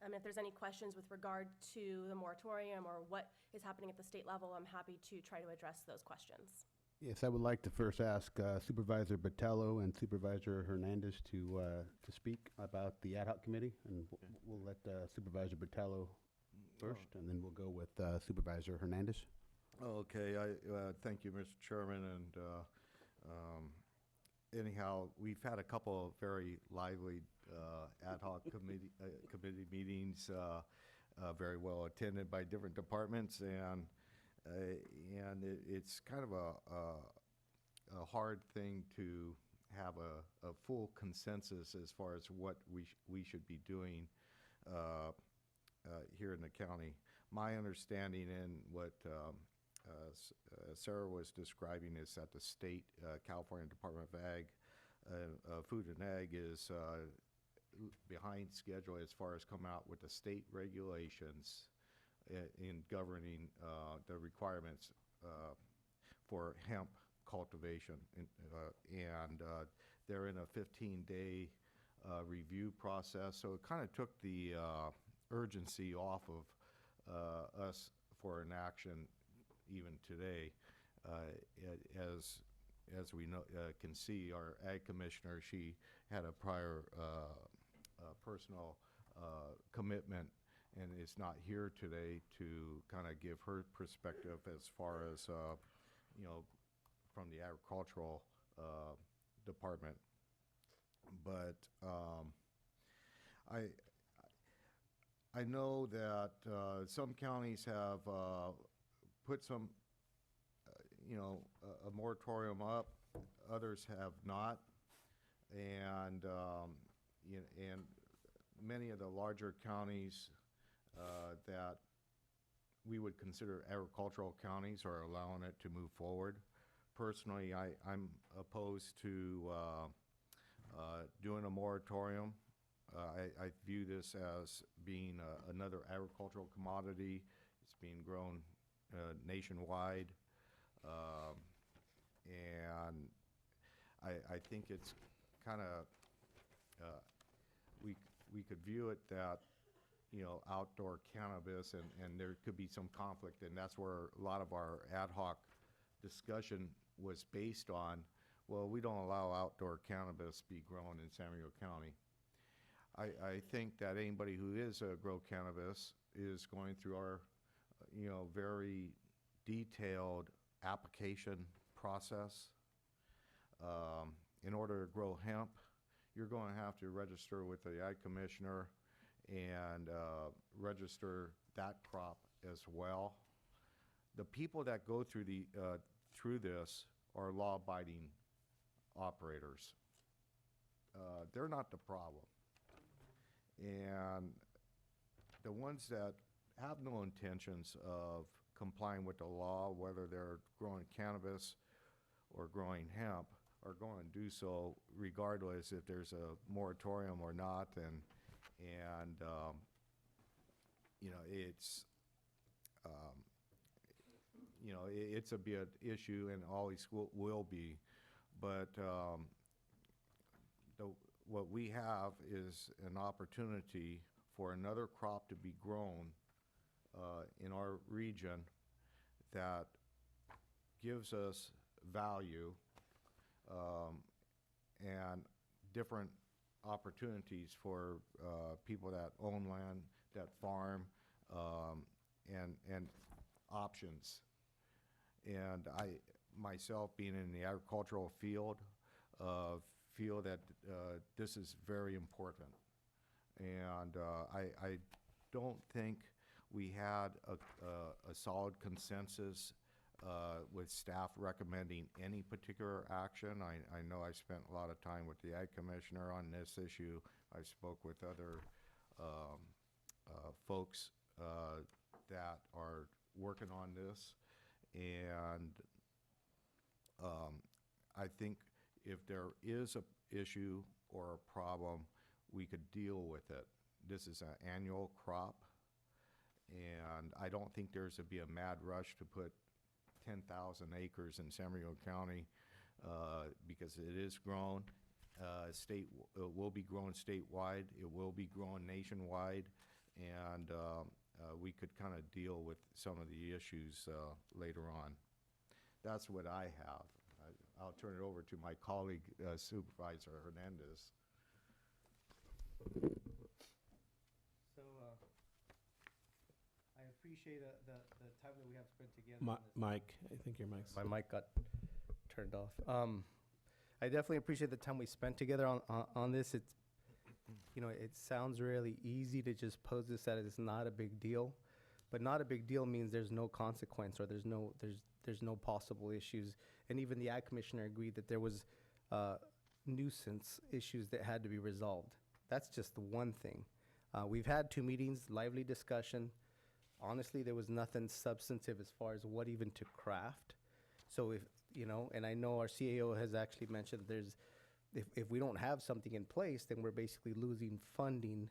If there's any questions with regard to the moratorium or what is happening at the state level, I'm happy to try to address those questions. Yes, I would like to first ask Supervisor Botello and Supervisor Hernandez to speak about the ad hoc committee, and we'll let Supervisor Botello first, and then we'll go with Supervisor Hernandez. Okay, thank you, Mr. Chairman, and anyhow, we've had a couple of very lively ad hoc committee meetings, very well attended by different departments, and it's kind of a hard thing to have a full consensus as far as what we should be doing here in the county. My understanding and what Sarah was describing is that the state, California Department of Ag, Food and Ag is behind schedule as far as coming out with the state regulations in governing the requirements for hemp cultivation. And they're in a 15-day review process. So it kind of took the urgency off of us for an action even today. As we know, can see, our Ag Commissioner, she had a prior personal commitment and is not here today to kind of give her perspective as far as, from the agricultural department. But I know that some counties have put some, a moratorium up. Others have not. and, and many of the larger counties that we would consider agricultural counties are allowing it to move forward. Personally, I'm opposed to doing a moratorium. I view this as being another agricultural commodity. It's being grown nationwide. And I think it's kind of, we could view it that, you know, outdoor cannabis, and there could be some conflict, and that's where a lot of our ad hoc discussion was based on. Well, we don't allow outdoor cannabis be grown in San Diego County. I think that anybody who is grow cannabis is going through our, you know, very detailed application process. In order to grow hemp, you're going to have to register with the Ag Commissioner and register that crop as well. The people that go through through this are law-abiding operators. They're not the problem. And the ones that have no intentions of complying with the law, whether they're growing cannabis or growing hemp, are going to do so regardless if there's a moratorium or not. And you know, it's you know, it's a big issue and always will be. But what we have is an opportunity for another crop to be grown in our region that gives us value and different opportunities for people that own land, that farm, and options. And I, myself, being in the agricultural field, feel that this is very important. And I don't think we had a solid consensus with staff recommending any particular action. I know I spent a lot of time with the Ag Commissioner on this issue. I spoke with other folks that are working on this. And I think if there is a issue or a problem, we could deal with it. This is an annual crop, and I don't think there's to be a mad rush to put 10,000 acres in San Diego County because it is grown. It will be grown statewide. It will be grown nationwide, and we could kind of deal with some of the issues later on. That's what I have. I'll turn it over to my colleague, Supervisor Hernandez. So I appreciate the time that we have spent together. on this. Mike, I think your mic's. My mic got turned off. I definitely appreciate the time we spent together on this. It's, you know, it sounds really easy to just pose this that it's not a big deal, but not a big deal means there's no consequence or there's no possible issues. And even the Ag Commissioner agreed that there was nuisance issues that had to be resolved. That's just the one thing. We've had 2 meetings, lively discussion. Honestly, there was nothing substantive as far as what even to craft. So if, you know, and I know our CAO has actually mentioned if we don't have something in place, then we're basically losing funding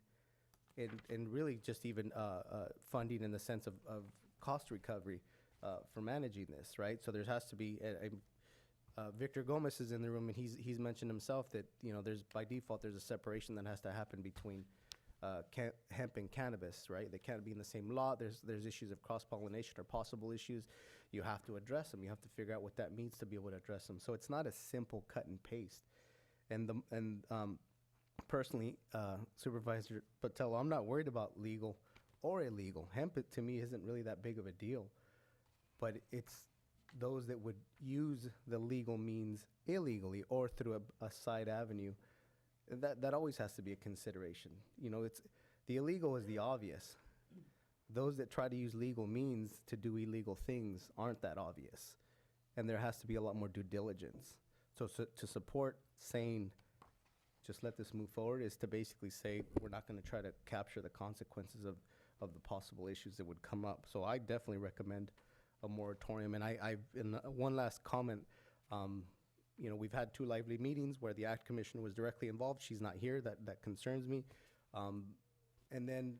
and really just even funding in the sense of cost recovery for managing this, right? So there has to be, Victor Gomez is in the room, and he's mentioned himself that, you know, by default, there's a separation that has to happen between hemp and cannabis, right? They can't be in the same lot. There's issues of cross-pollination or possible issues. You have to address them. You have to figure out what that means to be able to address them. So it's not a simple cut and paste. And personally, Supervisor Patel, I'm not worried about legal or illegal. Hemp, to me, isn't really that big of a deal. But it's those that would use the legal means illegally or through a side avenue. That always has to be a consideration. You know, the illegal is the obvious. Those that try to use legal means to do illegal things aren't that obvious. And there has to be a lot more due diligence. So to support sane just let this move forward, is to basically say, we're not gonna try to capture the consequences of the possible issues that would come up. So I definitely recommend a moratorium. And one last comment, you know, we've had 2 lively meetings where the Ag Commissioner was directly involved. She's not here. That concerns me. And then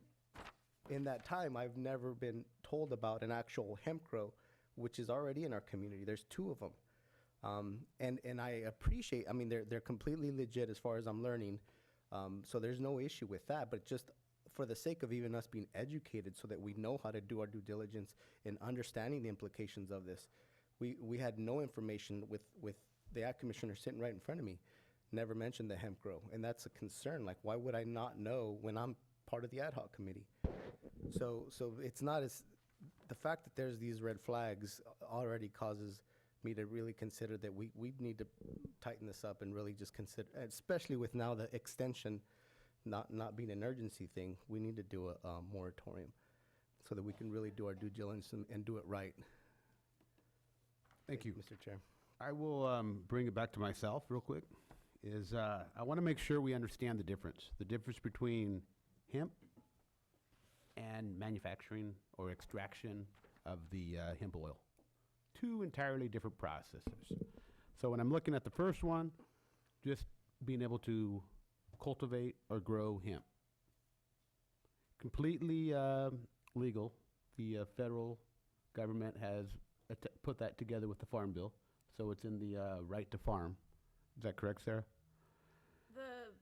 in that time, I've never been told about an actual hemp grow, which is already in our community. There's 2 of them. And I appreciate, I mean, they're completely legit as far as I'm learning. So there's no issue with that, but just for the sake of even us being educated so that we know how to do our due diligence in understanding the implications of this. We had no information with the Ag Commissioner sitting right in front of me, never mentioned the hemp grow. And that's a concern. Like, why would I not know when I'm part of the ad hoc committee? So it's not as, the fact that there's these red flags already causes me to really consider that we need to tighten this up and really just consider, especially with now the extension not being an urgency thing, we need to do a moratorium so that we can really do our due diligence and do it right. Thank you. Mr. Chair. I will bring it back to myself real quick. I want to make sure we understand the difference between hemp and manufacturing or extraction of the hemp oil. 2 entirely different processes. So when I'm looking at the first one, just being able to cultivate or grow hemp. Completely legal. The federal government has put that together with the Farm Bill, so it's in the right to farm. Is that correct, Sarah? The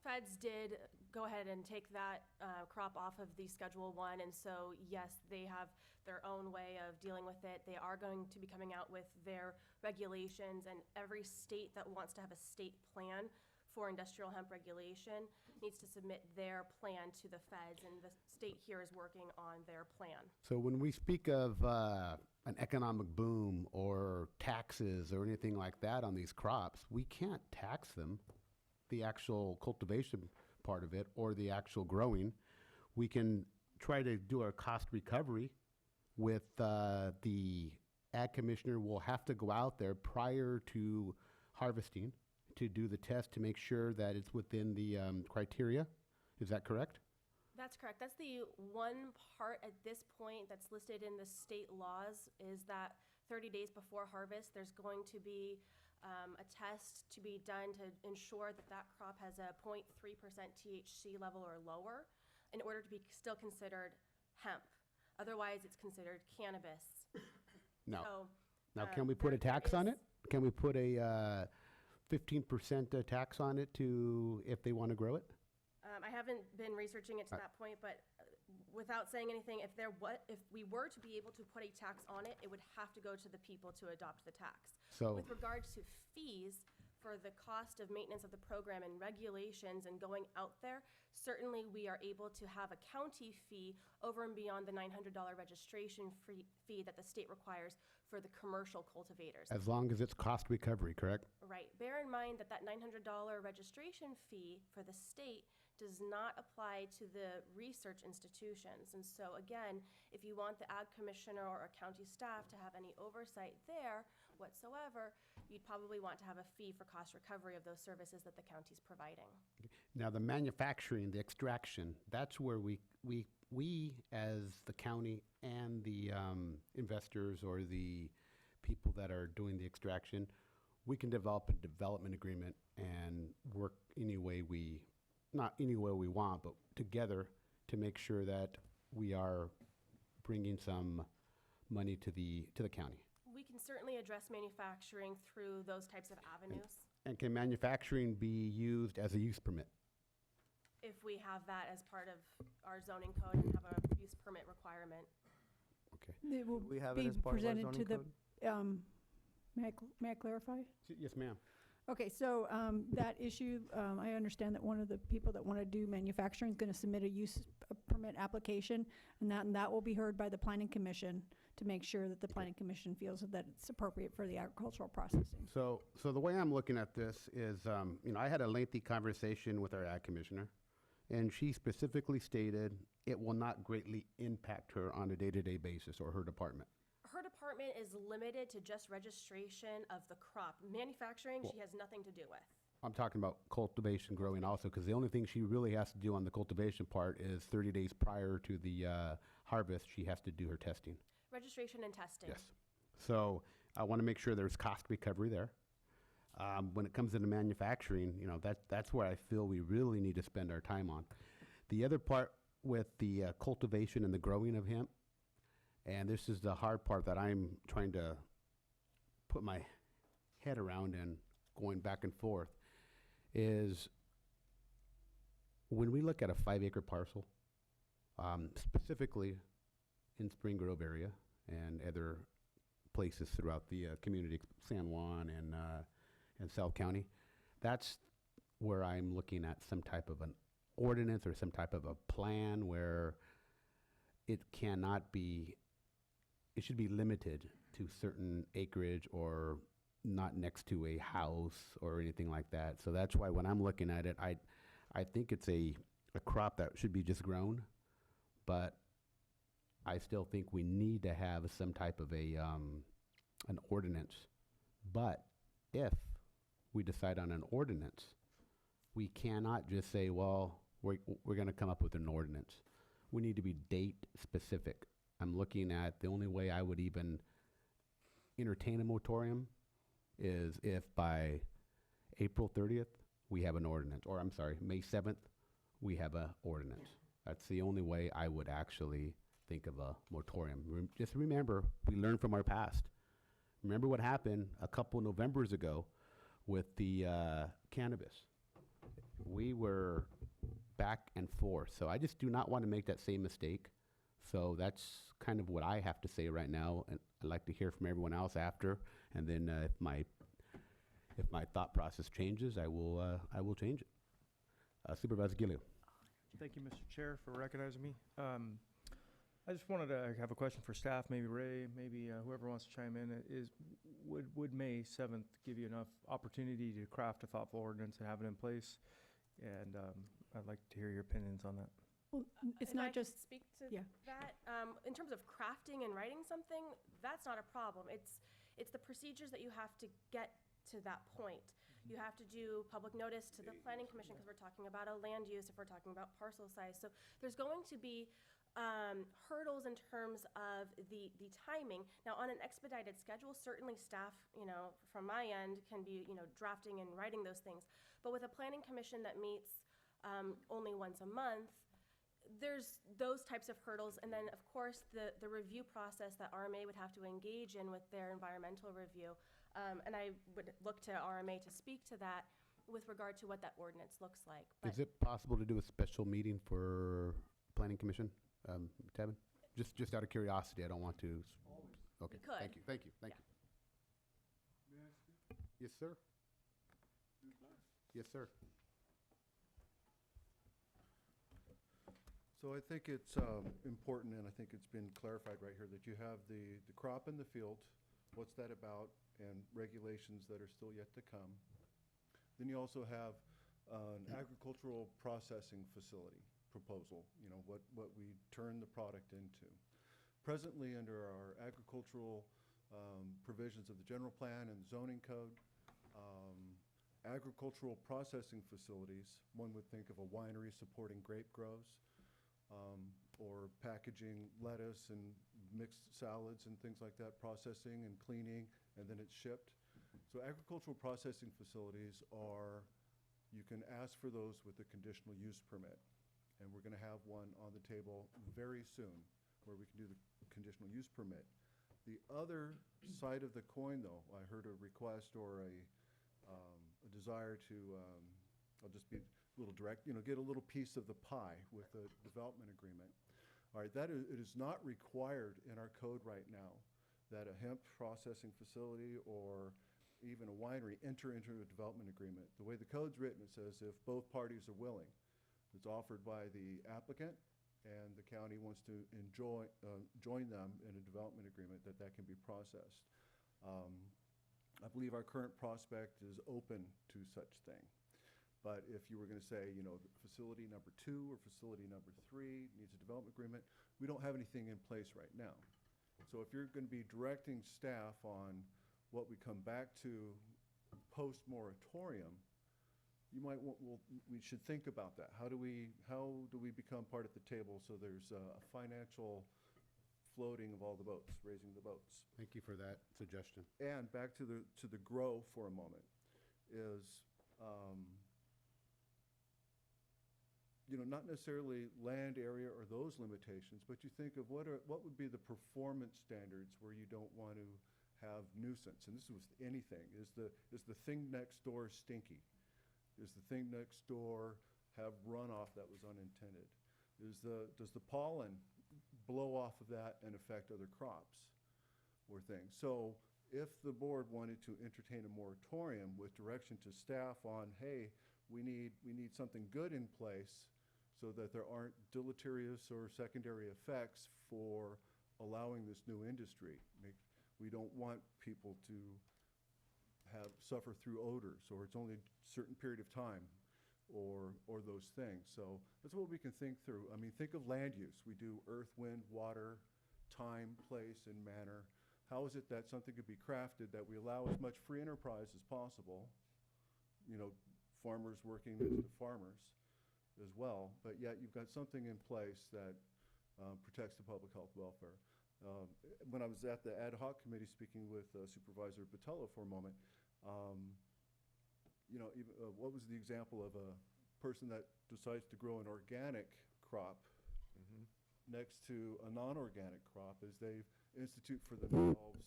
feds did go ahead and take that crop off of the Schedule 1, and so yes, they have their own way of dealing with it. They are going to be coming out with their regulations, and every state that wants to have a state plan for industrial hemp regulation needs to submit their plan to the feds, and the state here is working on their plan. So when we speak of an economic boom or taxes or anything like that on these crops, we can't tax them, the actual cultivation part of it or the actual growing. We can try to do our cost recovery with the Ag Commissioner will have to go out there prior to harvesting to do the test to make sure that it's within the criteria. Is that correct? That's correct. That's the one part at this point that's listed in the state laws, is that 30 days before harvest, there's going to be a test to be done to ensure that that crop has a 0.3% THC level or lower in order to be still considered hemp. Otherwise, it's considered cannabis. No. So, Can we put a tax on it? Can we put a 15% tax on it to if they want to grow it? I haven't been researching it to that point, but without saying anything, if we were to be able to put a tax on it, it would have to go to the people to adopt the tax. So- With regards to fees for the cost of maintenance of the program and regulations and going out there, certainly we are able to have a county fee over and beyond the $900 registration fee that the state requires for the commercial cultivators. As long as it's cost recovery, correct? Right. Bear in mind that that $900 registration fee for the state does not apply to the research institutions. And so again, if you want the Ag Commissioner or county staff to have any oversight there whatsoever, you'd probably want to have a fee for cost recovery of those services that the county's providing. Now, the manufacturing, the extraction, that's where we as the county and the investors or the people that are doing the extraction, we can develop a development agreement and work not any way we want, but together to make sure that we are bringing some money to the county. We can certainly address manufacturing through those types of avenues And can manufacturing be used as a use permit? if we have that as part of our zoning code and have a use permit requirement. It will We have it be as part of our presented to zoning the, code? may I clarify? Yes, ma'am. Okay, so that issue, I understand that one of the people that want to do manufacturing is going to submit a use permit application, and that will be heard by the Planning Commission to make sure that the Planning Commission feels that it's appropriate for the agricultural processing. So the way I'm looking at this is, I had a lengthy conversation with our Ag Commissioner, and she specifically stated it will not greatly impact her on a day-to-day basis or her department. Her department is limited to just registration of the crop. Manufacturing, she has nothing to do with. I'm talking about cultivation growing also, because the only thing she really has to do on the cultivation part is 30 days prior to the harvest, she has to do her testing. Registration and testing. Yes. So I want to make sure there's cost recovery there. When it comes into manufacturing, you know, that's where I feel we really need to spend our time on. The other part with the cultivation and the growing of hemp, and this is the hard part that I'm trying to put my head around and going back and forth, is when we look at a 5-acre parcel, specifically in Spring Grove area and other places throughout the community, San Juan and South County, that's where I'm looking at some type of an ordinance or some type of a plan where it should be limited to certain acreage or not next to a house or anything like that. So that's why when I'm looking at it, I think it's a crop that should be just grown, but I still think we need to have some type of an ordinance. But if we decide on an ordinance, we cannot just say, well, we're going to come up with an ordinance. We need to be date specific. I'm looking at the only way I would even entertain a moratorium is if by April 30th, we have an ordinance, or I'm sorry, May 7th, we have an ordinance. That's the only way I would actually think of a moratorium. Just remember, we learned from our past. Remember what happened a couple Novembers ago with the cannabis. We were back and forth. So I just do not want to make that same mistake. So that's kind of what I have to say right now, and I'd like to hear from everyone else after. And then if my thought process changes, I will change it. Supervisor Gilio. Thank you, Mr. Chair, for recognizing me. I just wanted to have a question for staff, maybe Ray, maybe whoever wants to chime in. Would May 7th give you enough opportunity to craft a thoughtful ordinance and have it in place? And I'd like to hear your opinions on that. Well, it's If I not could just, speak to yeah. that. In terms of crafting and writing something, that's not a problem. It's the procedures that you have to get to that point. You have to do public notice to the planning commission because we're talking about a land use, if we're talking about parcel size. So there's going to be hurdles in terms of the timing. Now, on an expedited schedule, certainly staff, from my end can be, drafting and writing those things. But with a planning commission that meets only once a month, there's those types of hurdles. And then, of course, the review process that RMA would have to engage in with their environmental review. And I would look to RMA to speak to that with regard to what that ordinance looks like. But Is it possible to do a special meeting for Planning Commission, Tevin? Just out of curiosity, I don't want to. Okay, We could. thank you, thank you, thank you. Yes, sir. Yes, sir. So I think it's important, and I think it's been clarified right here, that you have the crop in the field, what's that about, and regulations that are still yet to come. Then you also have an agricultural processing facility proposal, what we turn the product into. Presently, under our agricultural provisions of the general plan and the zoning code, agricultural processing facilities, one would think of a winery supporting grape grows, or packaging lettuce and mixed salads and things like that, processing and cleaning, and then it's shipped. So agricultural processing facilities you can ask for those with a conditional use permit. And we're going to have one on the table very soon where we can do the conditional use permit. The other side of the coin, though, I heard a request or a desire to, I'll just be a little direct, get a little piece of the pie with a development agreement. All right, it is not required in our code right now that a hemp processing facility or even a winery enter into a development agreement. The way the code's written, it says if both parties are willing, it's offered by the applicant and the county wants to join them in a development agreement, that can be processed. I believe our current prospect is open to such thing. But if you were going to say, facility number 2 or facility number 3 needs a development agreement, we don't have anything in place right now. So if you're going to be directing staff on what we come back to post-moratorium, we should think about that. How do we become part of the table so there's a financial floating of all the boats, raising the boats? Thank you for that suggestion. And back to the grow for a moment is, not necessarily land area or those limitations, but you think of what would be the performance standards where you don't want to have nuisance. And this is with anything. Is the thing next door stinky? Does the thing next door have runoff that was unintended? Does the pollen blow off of that and affect other crops or things? So if the board wanted to entertain a moratorium with direction to staff on, hey, we need something good in place so that there aren't deleterious or secondary effects for allowing this new industry. We don't want people to suffer through odors, or it's only a certain period of time, or those things. So that's what we can think through. I mean, think of land use. We do earth, wind, water, time, place, and manner. How is it that something could be crafted that we allow as much free enterprise as possible, farmers working next to farmers as well, but yet you've got something in place that protects the public health welfare. When I was at the ad hoc committee speaking with Supervisor Botello for a moment, what was the example of a person that decides to grow an organic crop next to a non-organic crop is they institute for themselves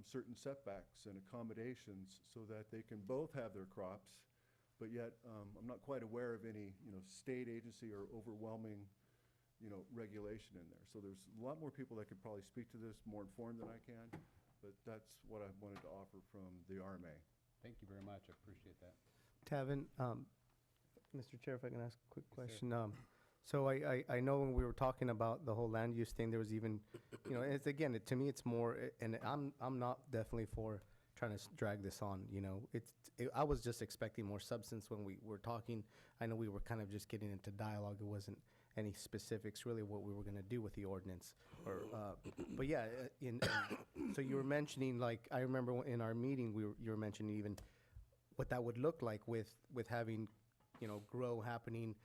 certain setbacks and accommodations so that they can both have their crops, but yet I'm not quite aware of any state agency or overwhelming regulation in there. So there's a lot more people that could probably speak to this more informed than I can, but that's what I wanted to offer from the RMA. Thank you very much. I appreciate that. Tavin, Mr. Chair, if I can ask a quick question. So I know when we were talking about the whole land use thing, there was even, it's again, to me, it's more, and I'm not definitely for trying to drag this on, I was just expecting more substance when we were talking. I know we were kind of just getting into dialogue. It wasn't any specifics really what we were going to do with the ordinance. But yeah, so you were mentioning, like, I remember in our meeting, you were mentioning even what that would look like with having, grow happening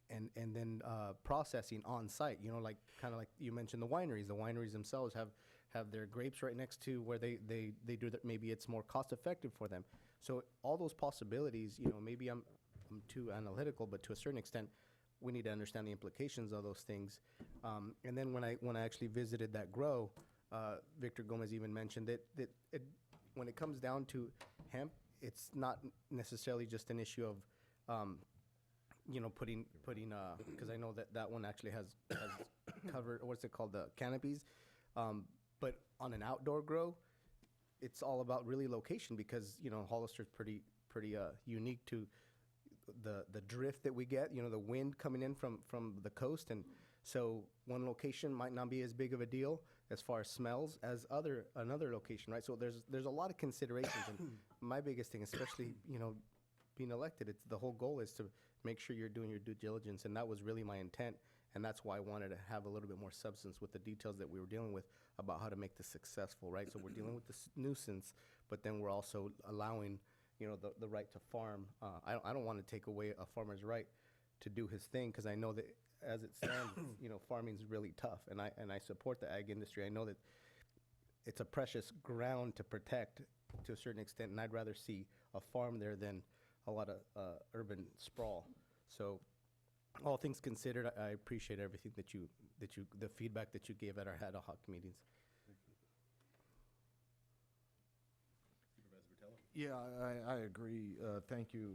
and then processing on site, like kind of like you mentioned the wineries. The wineries themselves have their grapes right next to where they do that. Maybe it's more cost effective for them. So all those possibilities, maybe I'm too analytical, but to a certain extent, we need to understand the implications of those things. And then when I actually visited that grow, Victor Gomez even mentioned that when it comes down to hemp, it's not necessarily just an issue of putting because I know that one actually has covered, what's it called, the canopies. But on an outdoor grow, it's all about really location because Hollister's pretty unique to the drift that we get, the wind coming in from the coast, and so one location might not be as big of a deal as far as smells as another location, right? So there's a lot of considerations, and my biggest thing, especially being elected, it's the whole goal is to make sure you're doing your due diligence, and that was really my intent, and that's why I wanted to have a little bit more substance with the details that we were dealing with about how to make this successful, right? So we're dealing with this nuisance, but then we're also allowing the right to farm. I don't want to take away a farmer's right to do his thing because I know that as it stands, farming is really tough, and I support the ag industry. I know that it's a precious ground to protect to a certain extent, and I'd rather see a farm there than a lot of urban sprawl. So, all things considered, I appreciate everything the feedback that you gave at our ad hoc meetings. Yeah, I agree. Thank you,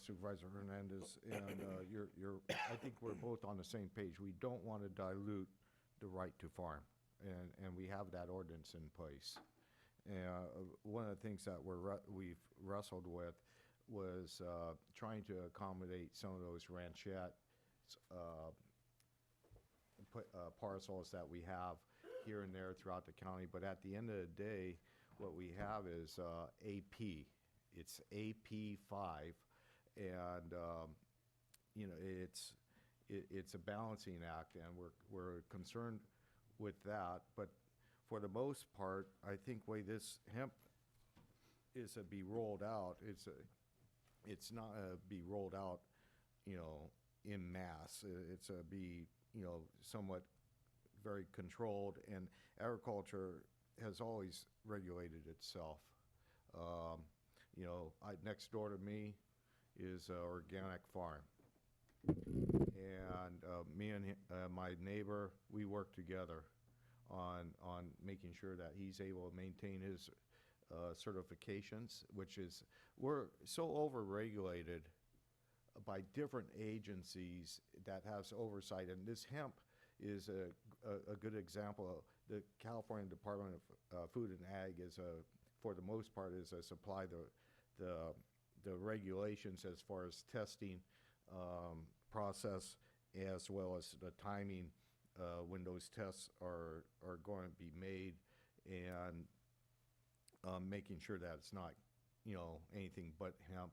Supervisor Hernandez. And I think we're both on the same page. We don't want to dilute the right to farm, and we have that ordinance in place. One of the things that we've wrestled with was trying to accommodate some of those ranchette parcels that we have here and there throughout the county. But at the end of the day, what we have is AP. It's AP 5, and it's a balancing act, and we're concerned with that. But for the most part, I think way this hemp is to be rolled out, it's not be rolled out, in mass. It's be, somewhat very controlled, and agriculture has always regulated itself. Next door to me is an organic farm. And me and my neighbor, we work together on making sure that he's able to maintain his certifications, which is, we're so over-regulated by different agencies that has oversight. And this hemp is a good example. The California Department of Food and Ag is for the most part, is supply the regulations as far as testing process, as well as the timing when those tests are going to be made, and making sure that it's not, anything but hemp.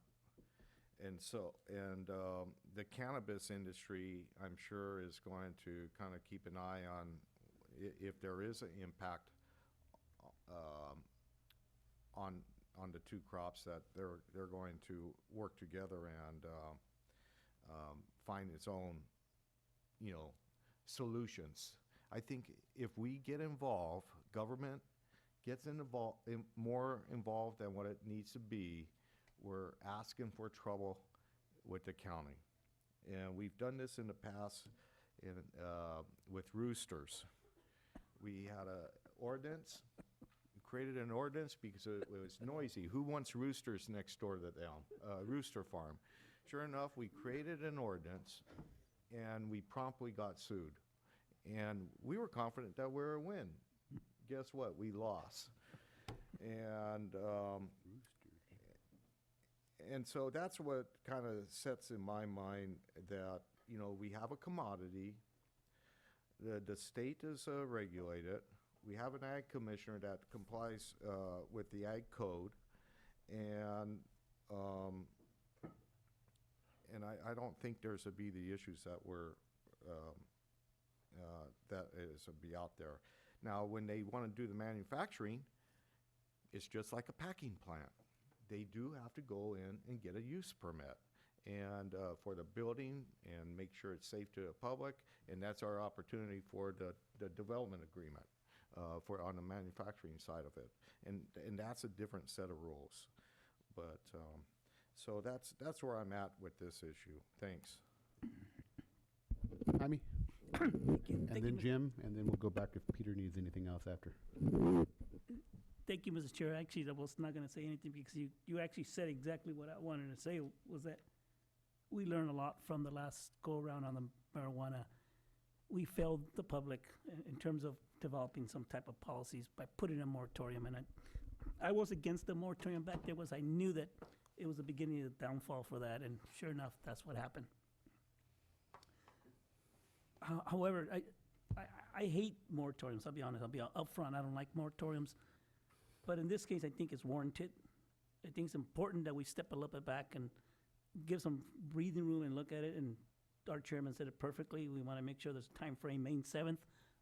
And so, the cannabis industry, I'm sure, is going to kind of keep an eye on if there is an impact on the two crops, that they're going to work together and find its own, solutions. I think if we get involved, government gets more involved than what it needs to be, we're asking for trouble with the county. And we've done this in the past with roosters. We had a ordinance, created an ordinance because it was noisy. Who wants roosters next door to them? Rooster farm. Sure enough, we created an ordinance, and we promptly got sued. And we were confident that we were a win. Guess what? We lost. And so that's what kind of sets in my mind that, we have a commodity. The state is regulated. We have an ag commissioner that complies with the ag code. And I don't think there's to be the issues that that is to be out there. Now, when they want to do the manufacturing, it's just like a packing plant. They do have to go in and get a use permit, and for the building, and make sure it's safe to the public, and that's our opportunity for the development agreement for on the manufacturing side of it, and that's a different set of rules. But so that's where I'm at with this issue. Thanks. Jaime? Thank And you, then Mr. Jim, and then we'll go back if Peter needs anything else after. Thank you, Mr. Chair. Actually, I was not going to say anything because you actually said exactly what I wanted to say, was that we learned a lot from the last go-around on the marijuana. We failed the public in terms of developing some type of policies by putting a moratorium. And I was against the moratorium back there, I knew that it was the beginning of the downfall for that, and sure enough, that's what happened. However, I hate moratoriums, I'll be honest, I'll be upfront, I don't like moratoriums. But in this case, I think it's warranted. I think it's important that we step a little bit back and give some breathing room and look at it, and our chairman said it perfectly. We want to make sure there's a time frame, May 7th.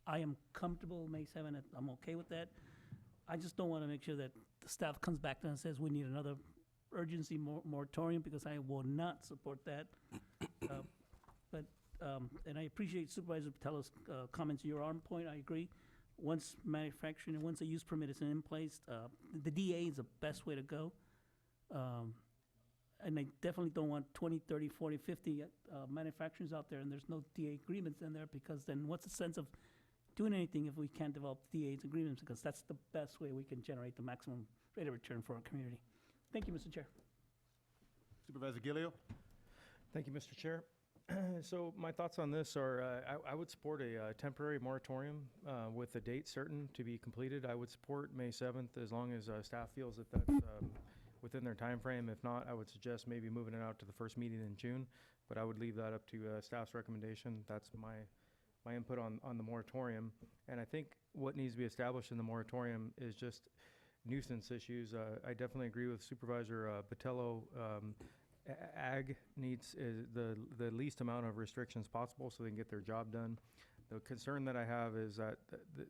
I am comfortable May 7th, I'm okay with that. I just don't want to make sure that the staff comes back to us and says we need another urgency moratorium, because I will not support that. And I appreciate Supervisor Patello's comments. You're on point, I agree. Once manufacturing and once a use permit is in place, the DA is the best way to go. And I definitely don't want 20, 30, 40, 50 manufacturers out there and there's no DA agreements in there, because then what's the sense of doing anything if we can't develop DA's agreements? Because that's the best way we can generate the maximum rate of return for our community. Thank you, Mr. Chair. Supervisor Gilio? Thank you, Mr. Chair. So my thoughts on this are, I would support a temporary moratorium with a date certain to be completed. I would support May 7th as long as staff feels that that's within their time frame. If not, I would suggest maybe moving it out to the first meeting in June, but I would leave that up to staff's recommendation. That's my input on the moratorium. And I think what needs to be established in the moratorium is just nuisance issues. I definitely agree with Supervisor Patello. Ag needs the least amount of restrictions possible so they can get their job done. The concern that I have is that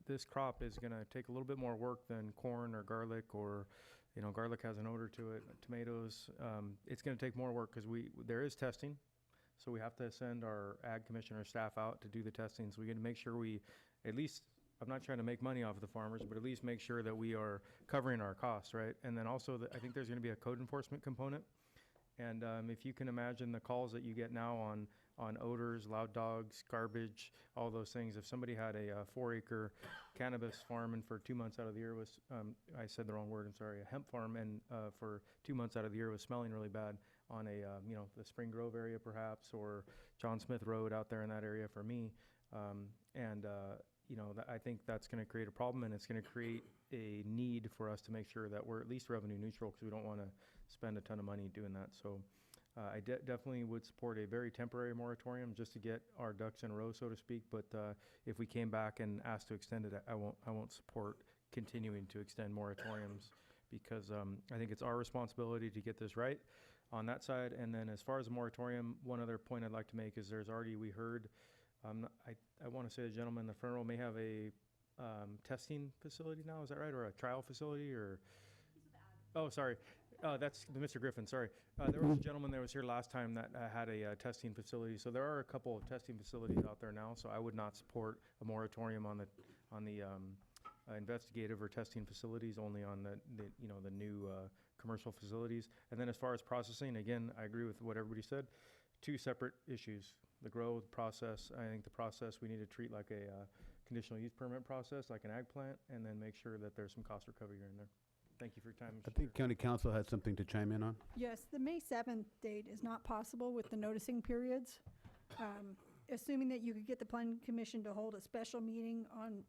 this crop is going to take a little bit more work than corn or garlic or You know, garlic has an odor to it, tomatoes. It's going to take more work because there is testing. So we have to send our ag commissioner staff out to do the testing. So we got to make sure we, at least, I'm not trying to make money off of the farmers, but at least make sure that we are covering our costs, right? And then also, I think there's going to be a code enforcement component. And if you can imagine the calls that you get now on odors, loud dogs, garbage, all those things. If somebody had a 4-acre cannabis farm and for 2 months out of the year was, I said the wrong word, I'm sorry, a hemp farm, and for 2 months out of the year was smelling really bad on a, the Spring Grove area perhaps, or John Smith Road out there in that area for me. I think that's going to create a problem, and it's going to create a need for us to make sure that we're at least revenue neutral, because we don't want to spend a ton of money doing that. So I definitely would support a very temporary moratorium just to get our ducks in a row, so to speak. But if we came back and asked to extend it, I won't support continuing to extend moratoriums, because I think it's our responsibility to get this right on that side. And then as far as a moratorium, one other point I'd like to make is we heard, I want to say the gentleman in the front row may have a testing facility now, is that right? Or a trial facility, or? Oh, sorry. That's Mr. Griffin, sorry. There was a gentleman that was here last time that had a testing facility. So there are a couple of testing facilities out there now. So I would not support a moratorium on the investigative or testing facilities, only on the new commercial facilities. And then as far as processing, again, I agree with what everybody said. 2 separate issues: the grow process. I think the process we need to treat like a conditional use permit process, like an ag plant, and then make sure that there's some cost recovery here and there. Thank you for your time, Mr. I think County Council has something to chime in on. Yes, the May 7th date is not possible with the noticing periods. Assuming that you could get the Planning Commission to hold a special meeting on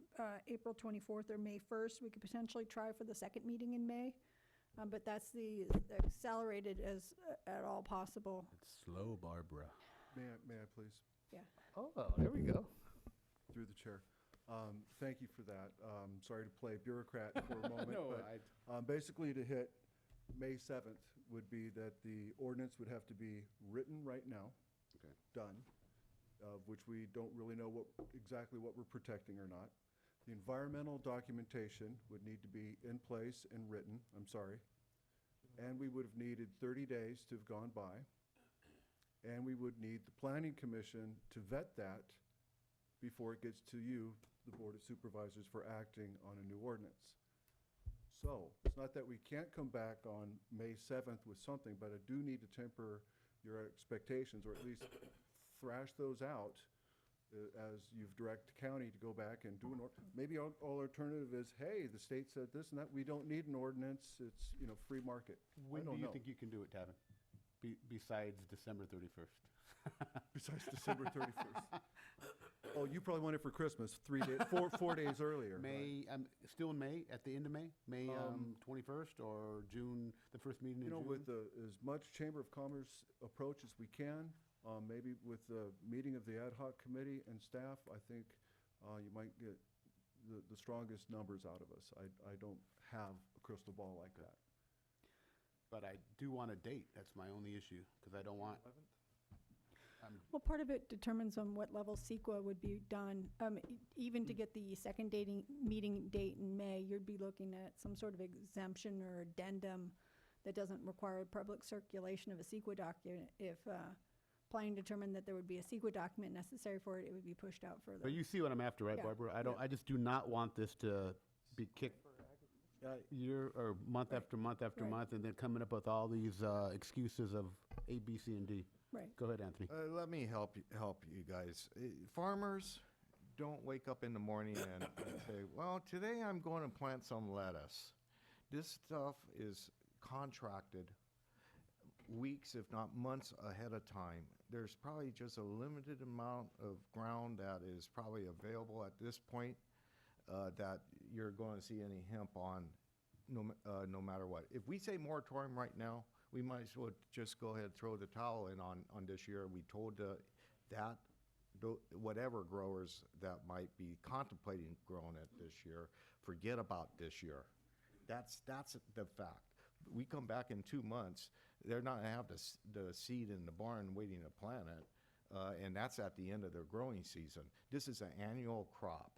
April 24th or May 1st, we could potentially try for the second meeting in May. But that's the accelerated as at all possible. It's slow, Barbara. May I please? Yeah. Oh, there we go. Through the chair. Thank you for that. Sorry to play bureaucrat for a moment. No, but basically to hit May 7th would be that the ordinance would have to be written right now, done, which we don't really know exactly what we're protecting or not. The environmental documentation would need to be in place and written, and we would have needed 30 days to have gone by, and we would need the Planning Commission to vet that before it gets to you, the Board of Supervisors, for acting on a new ordinance. So it's not that we can't come back on May 7th with something, but I do need to temper your expectations, or at least thrash those out as you've directed county to go back and do an maybe all alternative is, hey, the state said this and that, we don't need an ordinance, it's, free market. When do you think you can do it, Tavin? Besides December 31st? Besides December 31st. Oh, you probably want it for Christmas, 4 days earlier. May, still in May, at the end of May? May 21st or June, the first meeting in June? With as much Chamber of Commerce approach as we can, maybe with the meeting of the ad hoc committee and staff, I think you might get the strongest numbers out of us. I don't have a crystal ball like that. But I do want a date. That's my only issue, because I don't want. Well, part of it determines on what level CEQA would be done. Even to get the second meeting date in May, you'd be looking at some sort of exemption or addendum that doesn't require public circulation of a CEQA document. If planning determined that there would be a CEQA document necessary for it, it would be pushed out further. But you see what I'm after, right, Yeah. Barbara? I just do not want this to be kicked year or month after month after Right. month, and then coming up with all these excuses of A, B, C, and D. Right. Go ahead, Anthony. Let me help you guys. Farmers don't wake up in the morning and say, well, today I'm going to plant some lettuce. This stuff is contracted weeks, if not months ahead of time. There's probably just a limited amount of ground that is probably available at this point that you're going to see any hemp on no matter what. If we say moratorium right now, we might as well just go ahead and throw the towel in on this year. We told whatever growers that might be contemplating growing it this year, forget about this year. That's the fact. We come back in 2 months, they're not going to have the seed in the barn waiting to plant it, and that's at the end of their growing season. This is an annual crop,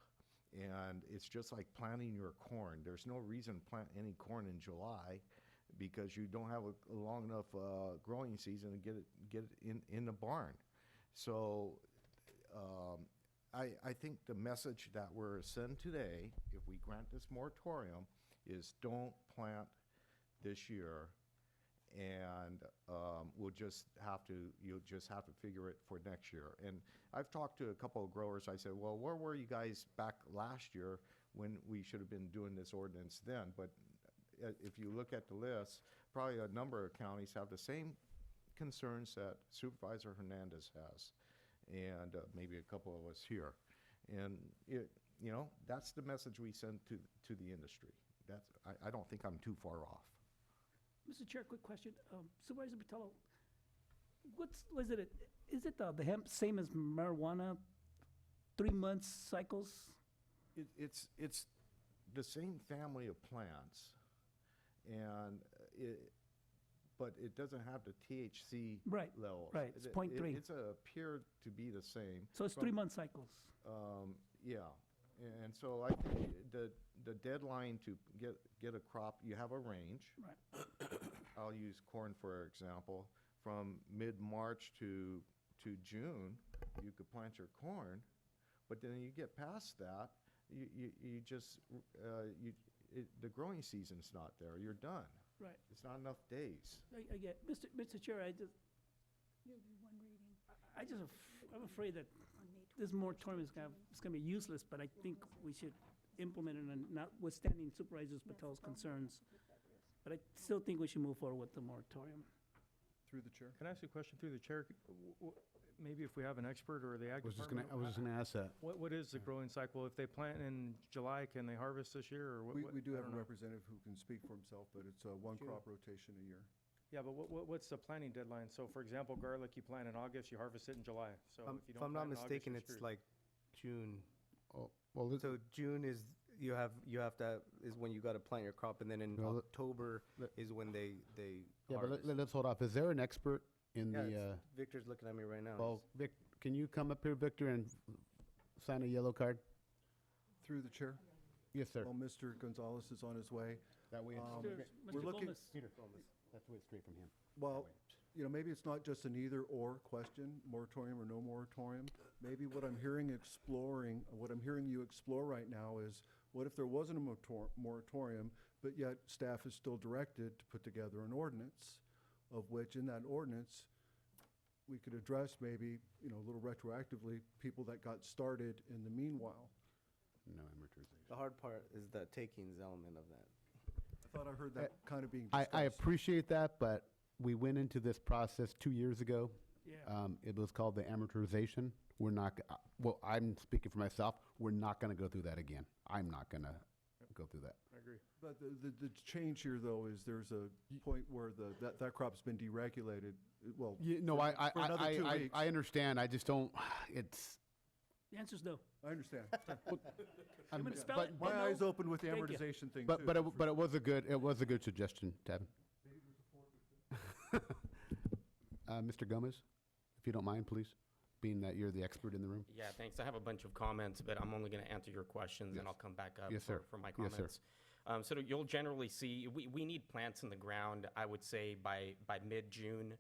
and it's just like planting your corn. There's no reason to plant any corn in July because you don't have a long enough growing season to get it in the barn. So I think the message that we're sending today, if we grant this moratorium, is don't plant this year, and you'll just have to figure it for next year. And I've talked to a couple of growers. I said, well, where were you guys back last year when we should have been doing this ordinance then? But if you look at the list, probably a number of counties have the same concerns that Supervisor Hernandez has, and maybe a couple of us here. And that's the message we send to the industry. I don't think I'm too far off. Mr. Chair, quick question. Supervisor Botello, is it the hemp same as marijuana, 3 months cycles? It's the same family of plants, and but it doesn't have the THC Right, levels. right, it's 0.3. It's appeared to be the same. So it's 3 month cycles. Yeah, and so I think the deadline to get a crop, you have a range. Right. I'll use corn for example. From mid-March to June, you could plant your corn, but then you get past that, you just the growing season's not there. You're done. Right. It's not enough days. I get, Mr. Chair, I'm afraid that this moratorium is gonna be useless, but I think we should implement it, and notwithstanding Supervisor Patel's concerns. But I still think we should move forward with the moratorium. Through the chair. Can I ask you a question through the chair? Maybe if we have an expert or the ag I was just department. gonna ask that. What is the growing cycle? If they plant in July, can they harvest this year, or what? We do I have don't a know. representative who can speak for himself, but it's a one crop rotation a year. Yeah, but what's the planting deadline? So for example, garlic, you plant in August, you harvest it in July. So if you If don't I'm not plant in August, mistaken, you're it's screwed. like June. Oh, well, this, So June is, you have to, is when you gotta plant your crop, and then in Well, October is when they yeah, but harvest. let's hold off. Is there an expert in Yeah, the, it's- Victor's looking at me right now. well, Vic, can you come up here, Victor, and sign a yellow card? Through the chair. Yes, sir. While Mr. Gonzalez is on his way. That way We're looking, Peter Gomez. That's the way straight from him. well, maybe it's not just an either-or question, moratorium or no moratorium. Maybe what I'm hearing you explore right now is, what if there wasn't a moratorium, but yet staff is still directed to put together an ordinance, of which in that ordinance, we could address maybe, a little retroactively, people that got started in the meanwhile. No amortization. The hard part is the takings element of that. I thought I heard that kind of being I discussed. appreciate that, but we went into this process 2 years ago. Yeah. It was called the amortization. We're not, well, I'm speaking for myself, we're not gonna go through that again. I'm not gonna go through that. I agree. But the change here, though, is there's a point where that crop's been deregulated, well. No, for another 2 weeks. I understand, I just don't, it's. The answer's no. I understand. I'm gonna spell but it. My no. eyes open with the Thank you. amortization thing, But, too. but it was a good suggestion, Tevin. Mr. Gomez, if you don't mind, please, being that you're the expert in the room. Yeah, thanks. I have a bunch of comments, but I'm only going to answer your questions, Yes. and I'll come back up Yes, sir. for my Yes, sir. comments. So you'll generally see, we need plants in the ground, I would say, by mid-June,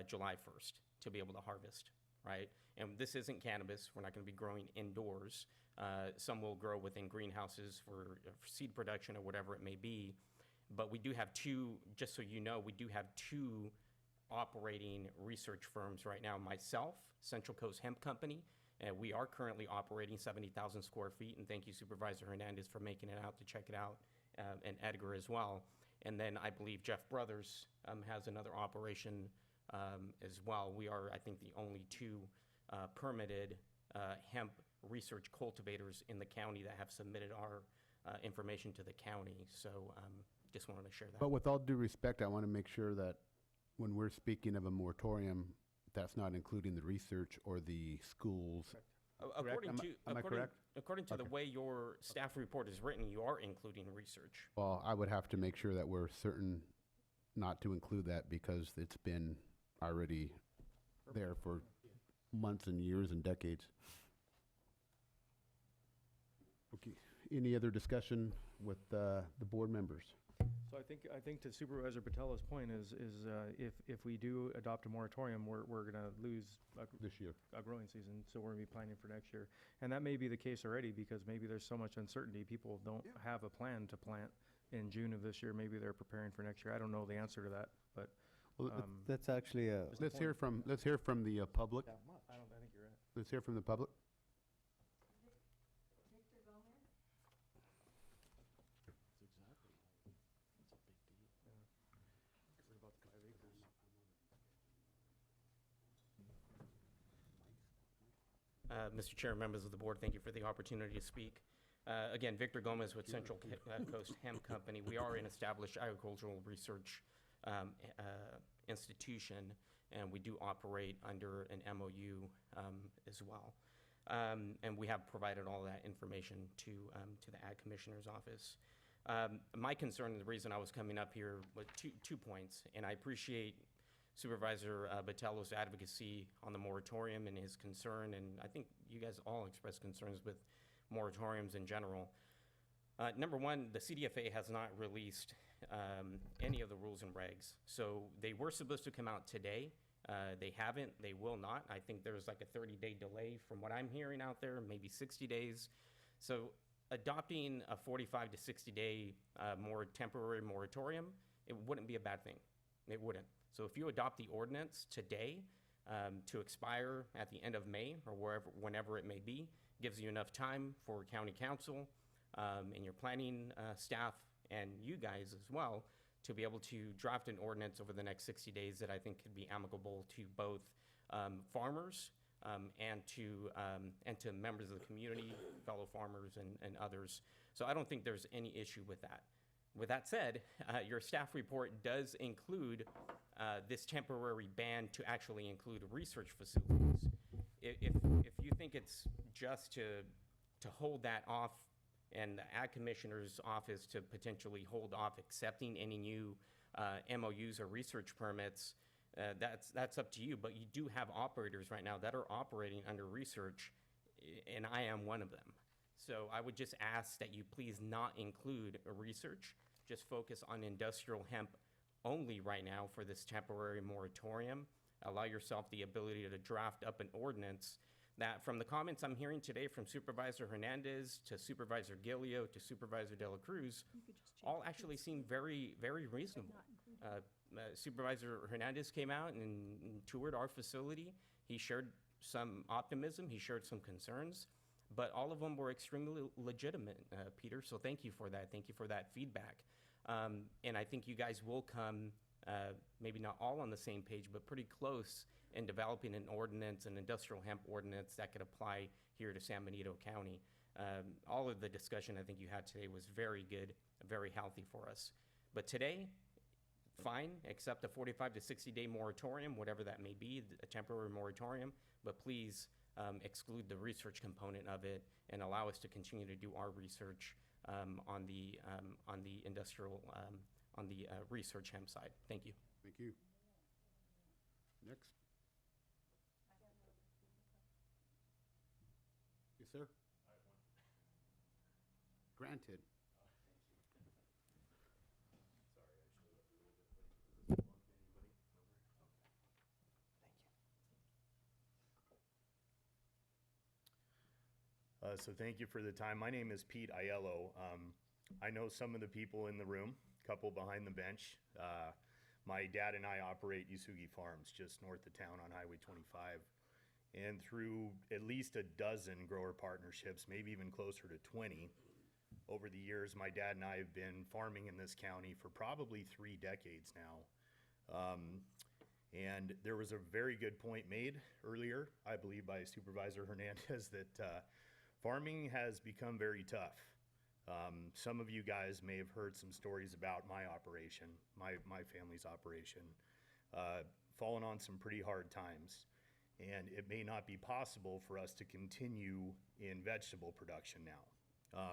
July 1st, to be able to harvest, right? And this isn't cannabis. We're not going to be growing indoors. Some will grow within greenhouses for seed production or whatever it may be. But we do have just so you know, we do have two operating research firms right now. Myself, Central Coast Hemp Company, and we are currently operating 70,000 square feet, and thank you Supervisor Hernandez for making it out to check it out, and Edgar as well. And then I believe Jeff Brothers has another operation as well. We are, I think, the only two permitted hemp research cultivators in the county that have submitted our information to the county. So just wanted to share that. But with all due respect, I want to make sure that when we're speaking of a moratorium, that's not including the research or the schools. According to the way your staff report is written, you are including research. Well, I would have to make sure that we're certain not to include that because it's been already there for months and years and decades. Okay, any other discussion with the board members? So I think to Supervisor Patello's point is if we do adopt a moratorium, we're gonna lose This year. a growing season, so we're gonna be planning for next year. And that may be the case already, because maybe there's so much uncertainty, people don't have a plan to plant in June of this year. Maybe they're preparing for next year. I don't know the answer to that, but, Well, That's actually a, let's hear from the public. I think you're right. Let's hear from the public. Mr. Chair, members of the board, thank you for the opportunity to speak. Again, Victor Gomez with Central Coast Hemp Company. We are an established agricultural research institution, and we do operate under an MOU as well. And we have provided all that information to the Ag Commissioner's office. My concern, and the reason I was coming up here, was two points, and I appreciate Supervisor Batello's advocacy on the moratorium and his concern, and I think you guys all expressed concerns with moratoriums in general. Number one, the CDFA has not released any of the rules and regs. So they were supposed to come out today. They haven't, they will not. I think there's like a 30-day delay from what I'm hearing out there, maybe 60 days. So adopting a 45 to 60-day more temporary moratorium, it wouldn't be a bad thing. It wouldn't. So if you adopt the ordinance today to expire at the end of May or whenever it may be, gives you enough time for county council and your planning staff and you guys as well to be able to draft an ordinance over the next 60 days that I think could be amicable to both farmers and to members of the community, fellow farmers and others. So I don't think there's any issue with that. With that said, your staff report does include this temporary ban to actually include research facilities. If you think it's just to hold that off and the Ag Commissioner's office to potentially hold off accepting any new MOUs or research permits, that's up to you. But you do have operators right now that are operating under research, and I am one of them. So I would just ask that you please not include a research, just focus on industrial hemp only right now for this temporary moratorium. Allow yourself the ability to draft up an ordinance that, from the comments I'm hearing today from Supervisor Hernandez to Supervisor Gilio to Supervisor De La Cruz, all actually seem very, very reasonable. Supervisor Hernandez came out and toured our facility. He shared some optimism, he shared some concerns, but all of them were extremely legitimate, Peter, so thank you for that. Thank you for that feedback. And I think you guys will come, maybe not all on the same page, but pretty close in developing an ordinance, an industrial hemp ordinance that could apply here to San Benito County. All of the discussion I think you had today was very good, very healthy for us. But today, fine, accept a 45 to 60-day moratorium, whatever that may be, a temporary moratorium, but please exclude the research component of it and allow us to continue to do our research on the industrial, on the research hemp side. Thank you. Thank you. Next. Yes, sir? Granted. So thank you for the time. My name is Pete Aiello. I know some of the people in the room, couple behind the bench. My dad and I operate Yusugi Farms just north of town on Highway 25. And through at least a dozen grower partnerships, maybe even closer to 20, over the years, my dad and I have been farming in this county for probably 3 decades now. And there was a very good point made earlier, I believe by Supervisor Hernandez, that farming has become very tough. Some of you guys may have heard some stories about my operation, my family's operation, fallen on some pretty hard times. And it may not be possible for us to continue in vegetable production now.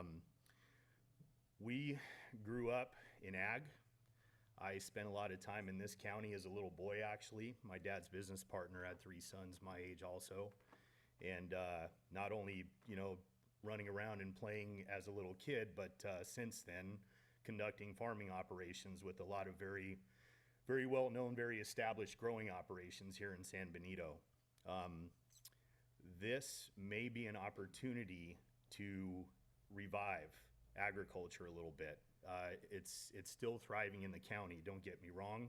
We grew up in ag. I spent a lot of time in this county as a little boy, actually. My dad's business partner had 3 sons my age also. And not only, you know, running around and playing as a little kid, but since then, conducting farming operations with a lot of very, very well-known, very established growing operations here in San Benito. This may be an opportunity to revive agriculture a little bit. It's still thriving in the county, don't get me wrong,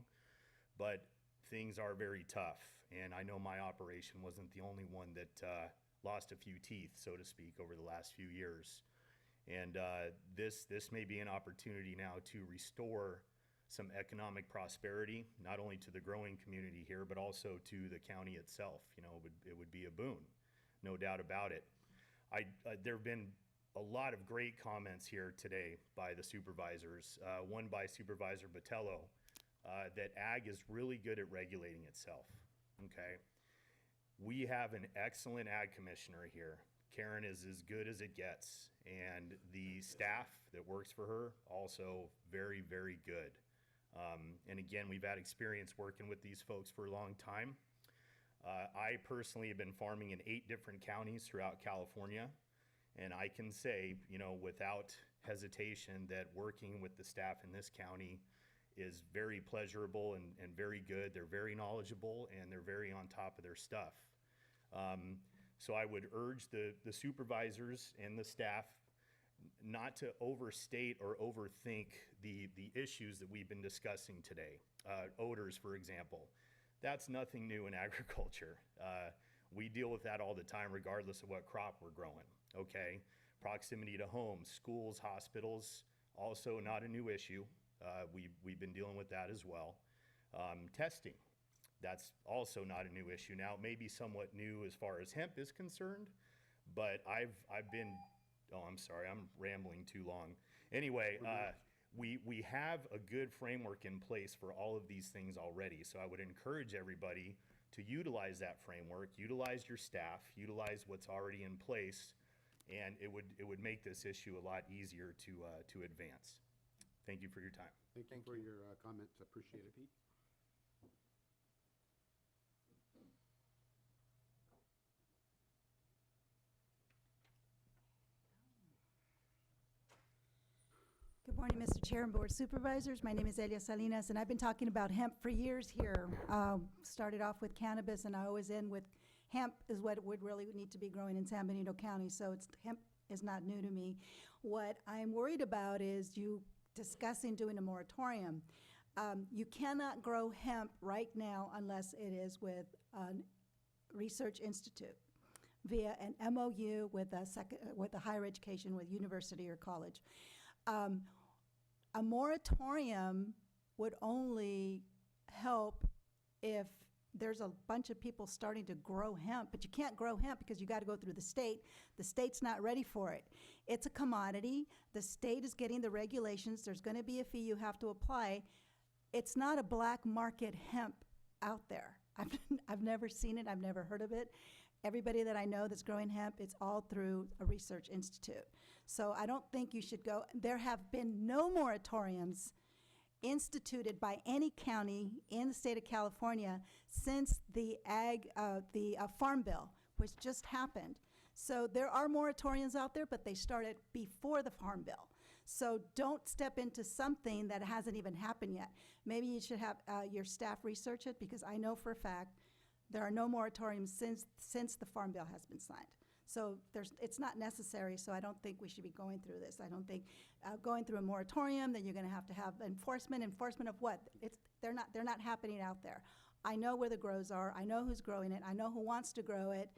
but things are very tough. And I know my operation wasn't the only one that lost a few teeth, so to speak, over the last few years. And this may be an opportunity now to restore some economic prosperity, not only to the growing community here, but also to the county itself. You know, it would be a boon, no doubt about it. There have been a lot of great comments here today by the supervisors, one by Supervisor Botello, that ag is really good at regulating itself, okay? We have an excellent ag commissioner here. Karen is as good as it gets, and the staff that works for her also very, very good. And again, we've had experience working with these folks for a long time. I personally have been farming in 8 different counties throughout California, and I can say, you know, without hesitation that working with the staff in this county is very pleasurable and very good. They're very knowledgeable, and they're very on top of their stuff. So I would urge the supervisors and the staff not to overstate or overthink the issues that we've been discussing today. Odors, for example. That's nothing new in agriculture. We deal with that all the time regardless of what crop we're growing, okay? Proximity to homes, schools, hospitals, also not a new issue. We've been dealing with that as well. Testing, that's also not a new issue. Now, it may be somewhat new as far as hemp is concerned, but I've been, oh, I'm sorry, I'm rambling too long. Anyway, we have a good framework in place for all of these things already, so I would encourage everybody to utilize that framework, utilize your staff, utilize what's already in place, and it would make this issue a lot easier to advance. Thank you for your time. Thank you for your comments. Appreciate it. Pete. Good morning, Mr. Chair and Board Supervisors. My name is Elia Salinas, and I've been talking about hemp for years here. Started off with cannabis, and I always end with hemp is what would really need to be growing in San Benito County, so hemp is not new to me. What I'm worried about is you discussing doing a moratorium. You cannot grow hemp right now unless it is with a research institute via an MOU with a higher education, with university or college. A moratorium would only help if there's a bunch of people starting to grow hemp, but you can't grow hemp because you got to go through the state. The state's not ready for it. It's a commodity. The state is getting the regulations. There's going to be a fee you have to apply. It's not a black market hemp out there. I've never seen it. I've never heard of it. Everybody that I know that's growing hemp, it's all through a research institute. So I don't think you should go. There have been no moratoriums instituted by any county in the state of California since the Farm Bill, which just happened. So there are moratoriums out there, but they started before the Farm Bill. So don't step into something that hasn't even happened yet. Maybe you should have your staff research it, because I know for a fact there are no moratoriums since the Farm Bill has been signed. So it's not necessary, so I don't think we should be going through this. I don't think going through a moratorium, then you're going to have enforcement. Enforcement of what? They're not happening out there. I know where the grows are. I know who's growing it. I know who wants to grow it.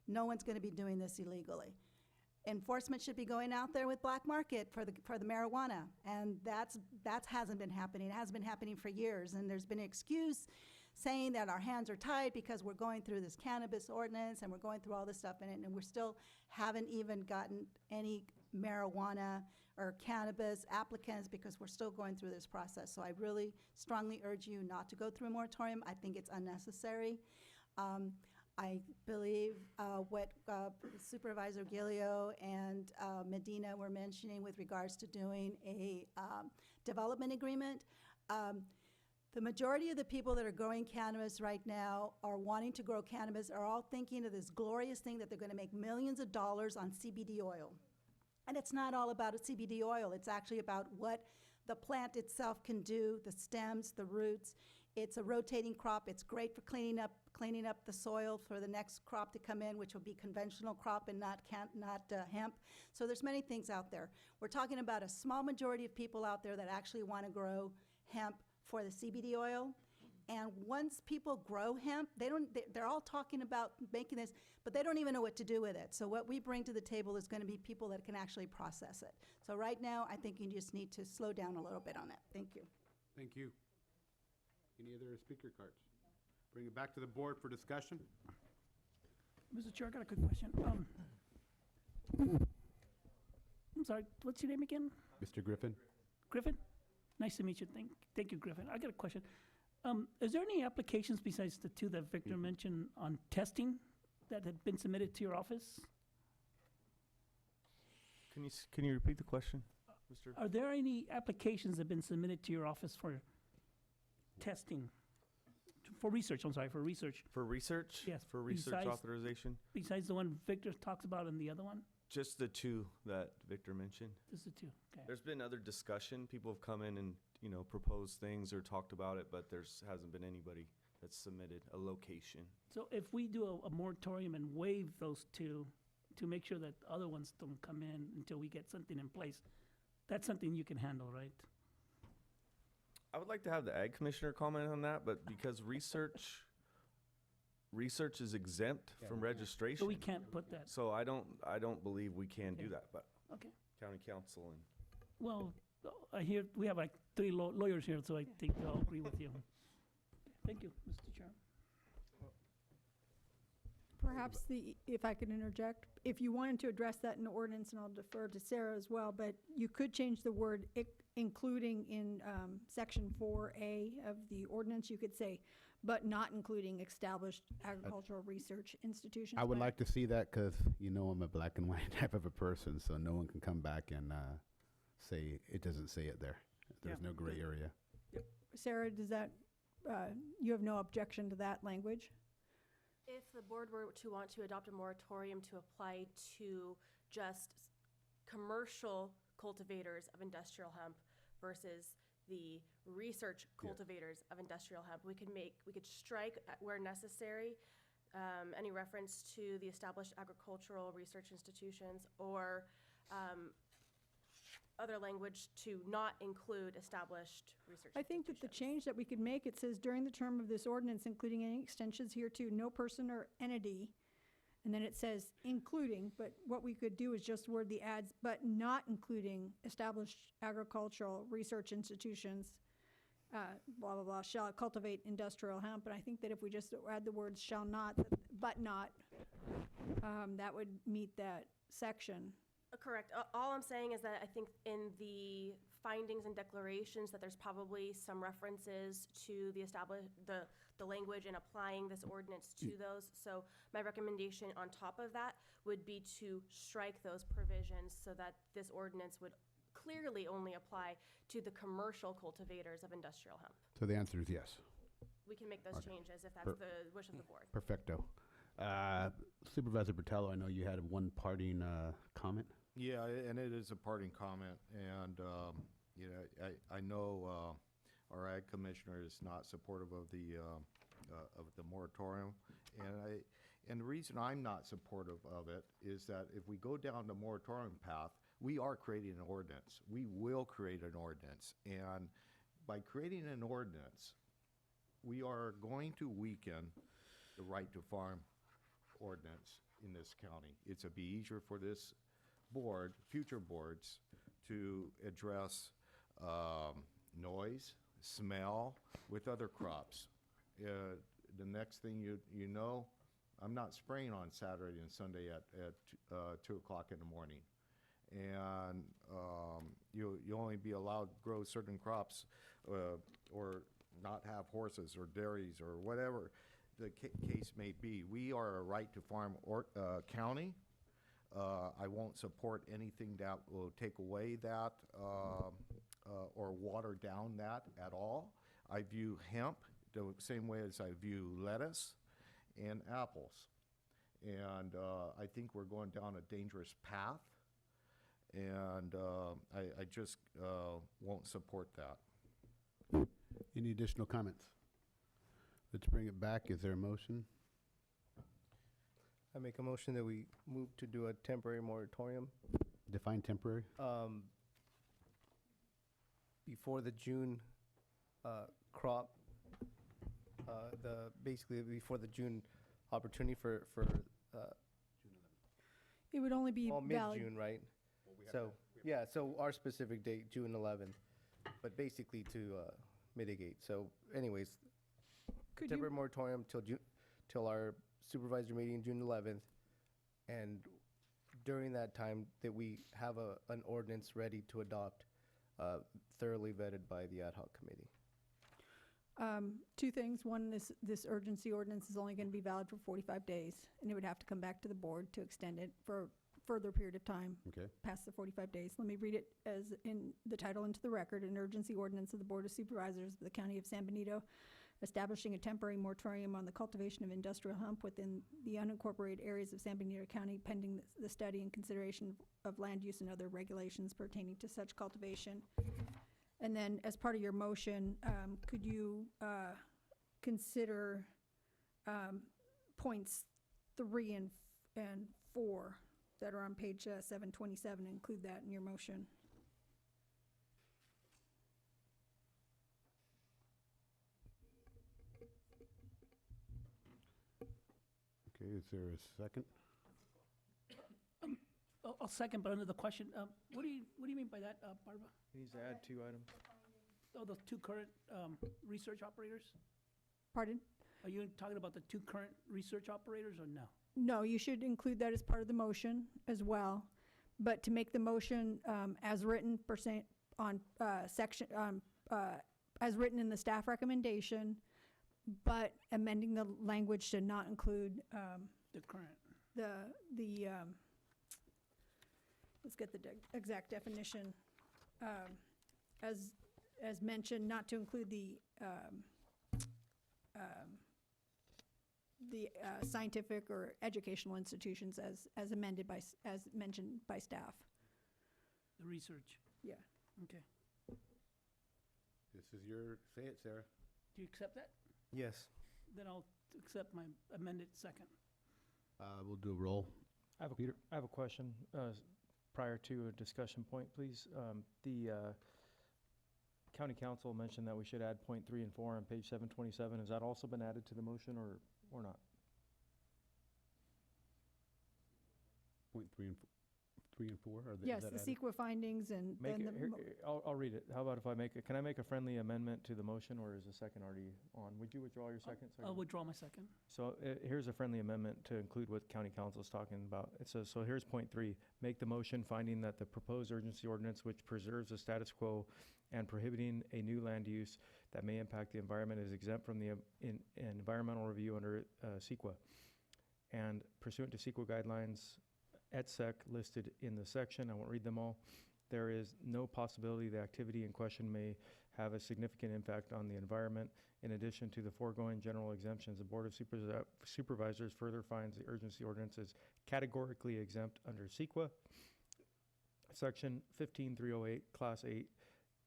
No one's going to be doing this illegally. Enforcement should be going out there with black market for the marijuana, and that hasn't been happening. It hasn't been happening for years, and there's been an excuse saying that our hands are tied because we're going through this cannabis ordinance and we're going through all this stuff in it, and we still haven't even gotten any marijuana or cannabis applicants because we're still going through this process. So I really strongly urge you not to go through a moratorium. I think it's unnecessary. I believe what Supervisor Gilio and Medina were mentioning with regards to doing a development agreement. The majority of the people that are growing cannabis right now are wanting to grow cannabis, are all thinking of this glorious thing that they're going to make millions of dollars on CBD oil. And it's not all about a CBD oil. It's actually about what the plant itself can do, the stems, the roots. It's a rotating crop. It's great for cleaning up the soil for the next crop to come in, which will be conventional crop and not hemp. So there's many things out there. We're talking about a small majority of people out there that actually want to grow hemp for the CBD oil. And once people grow hemp, they're all talking about making this, but they don't even know what to do with it. So what we bring to the table is going to be people that can actually process it. So right now, I think you just need to slow down a little bit on it. Thank you. Thank you. Any other speaker cards? Bring it back to the board for discussion. Mr. Chair, I got a quick question. I'm sorry, what's your name again? Mr. Griffin? Griffin? Nice to meet you. Thank you, Griffin. I got a question. Is there any applications besides the two that Victor mentioned on testing that have been submitted to your office? Can you repeat the question, Mr.? Are there any applications that have been submitted to your office for testing? For research, I'm sorry, for research. For research? Yes. For research besides- authorization? Besides the one Victor talks about and the other one? Just the two that Victor mentioned. Just the two, okay. There's been other discussion. People have come in and, proposed things or talked about it, but hasn't been anybody that's submitted a location. So if we do a moratorium and waive those two to make sure that the other ones don't come in until we get something in place, that's something you can handle, right? I would like to have the Ag Commissioner comment on that, but because research is exempt from registration. So we can't put that, So I don't believe we can do Okay. that, but okay. county council and. Well, I hear, we have like three lawyers here, so I think they'll agree with you. Thank you, Mr. Chair. Perhaps if I could interject, if you wanted to address that in the ordinance, and I'll defer to Sarah as well, but you could change the word including in section 4A of the ordinance. You could say, but not including established agricultural research institutions. I would but- like to see that because, I'm a black and white type of a person, so no one can come back and say, it doesn't say it there. There's Yeah, no gray good. area. Sarah, does that, you have no objection to that language? If the board were to want to adopt a moratorium to apply to just commercial cultivators of industrial hemp versus the research cultivators of industrial hemp, we could strike where necessary, any reference to the established agricultural research institutions or, other language to not include established research I think that the institutions. change that we could make, it says during the term of this ordinance, including any extensions hereto, no person or entity, and then it says including, but what we could do is just word the ads, but not including established agricultural research institutions, blah, blah, blah, shall cultivate industrial hemp. And I think that if we just add the words shall not, but not, that would meet that section. Correct. All I'm saying is that I think in the findings and declarations that there's probably some references to the language and applying this ordinance to those. So my recommendation on top of that would be to strike those provisions so that this ordinance would clearly only apply to the commercial cultivators of industrial hemp. So the answer is yes. We can make those Okay. changes if that's the wish of the board. Perfecto. Supervisor Bertello, I know you had one parting comment. Yeah, and it is a parting comment, and, I know our Ag Commissioner is not supportive of the moratorium, and the reason I'm not supportive of it is that if we go down the moratorium path, we are creating an ordinance. We will create an ordinance, and by creating an ordinance, we are going to weaken the right to farm ordinance in this county. It's be easier for this board, future boards, to address noise, smell with other crops. The next thing you know, I'm not spraying on Saturday and Sunday at 2 o'clock in the morning. And you only be allowed to grow certain crops or not have horses or dairies or whatever the case may be. We are a right to farm county. I won't support anything that will take away that or water down that at all. I view hemp the same way as I view lettuce and apples. And I think we're going down a dangerous path. and I just won't support that. Any additional comments? Let's bring it back. Is there a motion? I make a motion that we move to do a temporary moratorium Define temporary. before the June crop, basically before the June opportunity for It would only be well, valid. mid-June, right? So, yeah, so our specific date, June 11th, but basically to mitigate. So anyways, Could temporary you, moratorium till our supervisor meeting, June 11th. And during that time, that we have an ordinance ready to adopt, thoroughly vetted by the ad hoc committee. two things. One, this urgency ordinance is only going to be valid for 45 days, and it would have to come back to the board to extend it for a further period of time. Okay. Past the 45 days. Let me read it as in the title into the record. An urgency ordinance of the Board of Supervisors of the County of San Benito establishing a temporary moratorium on the cultivation of industrial hemp within the unincorporated areas of San Benito County pending the study and consideration of land use and other regulations pertaining to such cultivation. And then as part of your motion, could you consider points 3 and 4 that are on page 727, include that in your motion? Okay, is there a second? I'll second, but under the question, what do you mean by that, Barbara? He needs to add 2 items. Oh, the 2 current research operators? Pardon? Are you talking about the 2 current research operators or no? No, you should include that as part of the motion as well. But to make the motion as written on section, as written in the staff recommendation, but amending the language to not include The current. Let's get the exact definition. As mentioned, not to include the scientific or educational institutions as amended as mentioned by staff. The research. Yeah. Okay. This is your, say it, Sarah. Do you accept that? Yes. Then I'll accept my amended second. We'll do a roll. I have a question prior to a discussion point, please. The county council mentioned that we should add point 3 and 4 on page 727. Has that also been added to the motion or not? Point 3 and 4? Yes, the CEQA findings and Make then it, I'll read it. How about if I can I make a friendly amendment to the motion, or is the second already on? Would you withdraw your second? I'll withdraw my second. So here's a friendly amendment to include what county council is talking about. It says, so here's point 3. Make the motion finding that the proposed urgency ordinance which preserves the status quo and prohibiting a new land use that may impact the environment is exempt from the environmental review under CEQA. And pursuant to CEQA guidelines, ETSEC listed in the section, I won't read them all, there is no possibility the activity in question may have a significant impact on the environment. In addition to the foregoing general exemptions, the Board of Supervisors further finds the urgency ordinance is categorically exempt under CEQA. Section 15308, Class 8,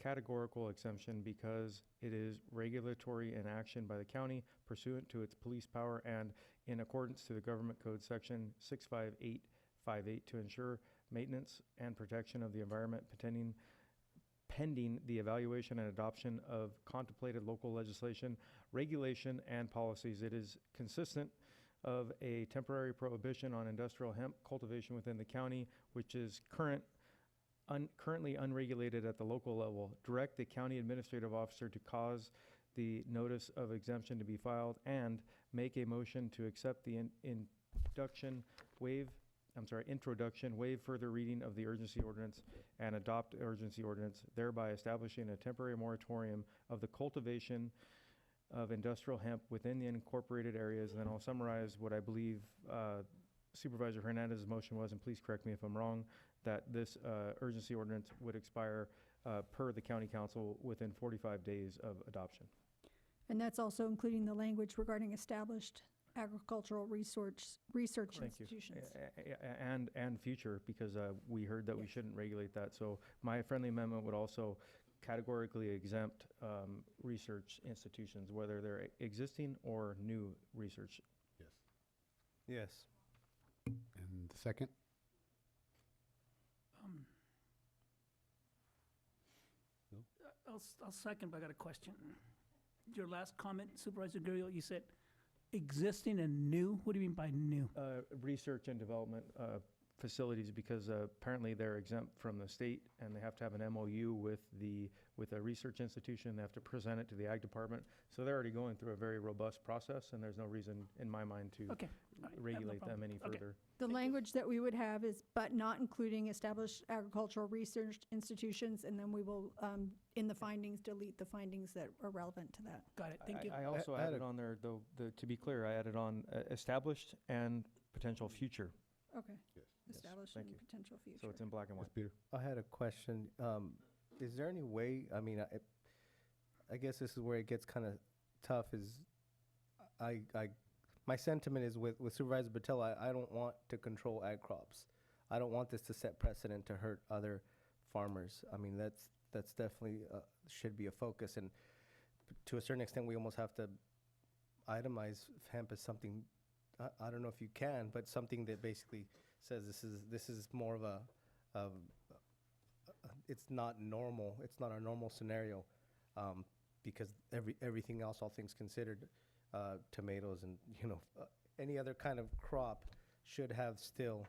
categorical exemption because it is regulatory in action by the county pursuant to its police power and in accordance to the Government Code Section 65858 to ensure maintenance and protection of the environment pending the evaluation and adoption of contemplated local legislation, regulation, and policies. It is consistent of a temporary prohibition on industrial hemp cultivation within the county, which is currently unregulated at the local level. Direct the county administrative officer to cause the notice of exemption to be filed and make a motion to accept the introduction, waive further reading of the urgency ordinance, and adopt urgency ordinance, thereby establishing a temporary moratorium of the cultivation of industrial hemp within the incorporated areas. And then I'll summarize what I believe Supervisor Hernandez's motion was, and please correct me if I'm wrong, that this urgency ordinance would expire per the county council within 45 days of adoption. And that's also including the language regarding established agricultural research Thank you. institutions. And future, because we heard that we Yes. shouldn't regulate that. So my friendly amendment would also categorically exempt research institutions, whether they're existing or new research. Yes. Yes. And the second? I'll second, but I got a question. Your last comment, Supervisor Gurriel, you said existing and new? What do you mean by new? Research and development facilities, because apparently they're exempt from the state, and they have to have an MOU with a research institution. They have to present it to the Ag Department. So they're already going through a very robust process, and there's no reason, in my mind, to Okay. All right, I have no regulate them problem. any Okay. further. The language that we would have is, but not including established agricultural research institutions, and then we will, in the findings, delete the findings that are relevant to that. Got it, thank you. I also I had added on there, though, to be clear, I added on established and potential future. Okay. Yes. Established thank and you. potential future. So it's in black and Yes, white. Peter? I had a question. Is there any way, I mean, I guess this is where it gets kind of tough, is my sentiment is with Supervisor Patel, I don't want to control ag crops. I don't want this to set precedent to hurt other farmers. I mean, that's definitely should be a focus, and to a certain extent, we almost have to itemize hemp as something, I don't know if you can, but something that basically says this is more of a it's not normal. It's not a normal scenario, because everything else, all things considered, tomatoes and any other kind of crop should have still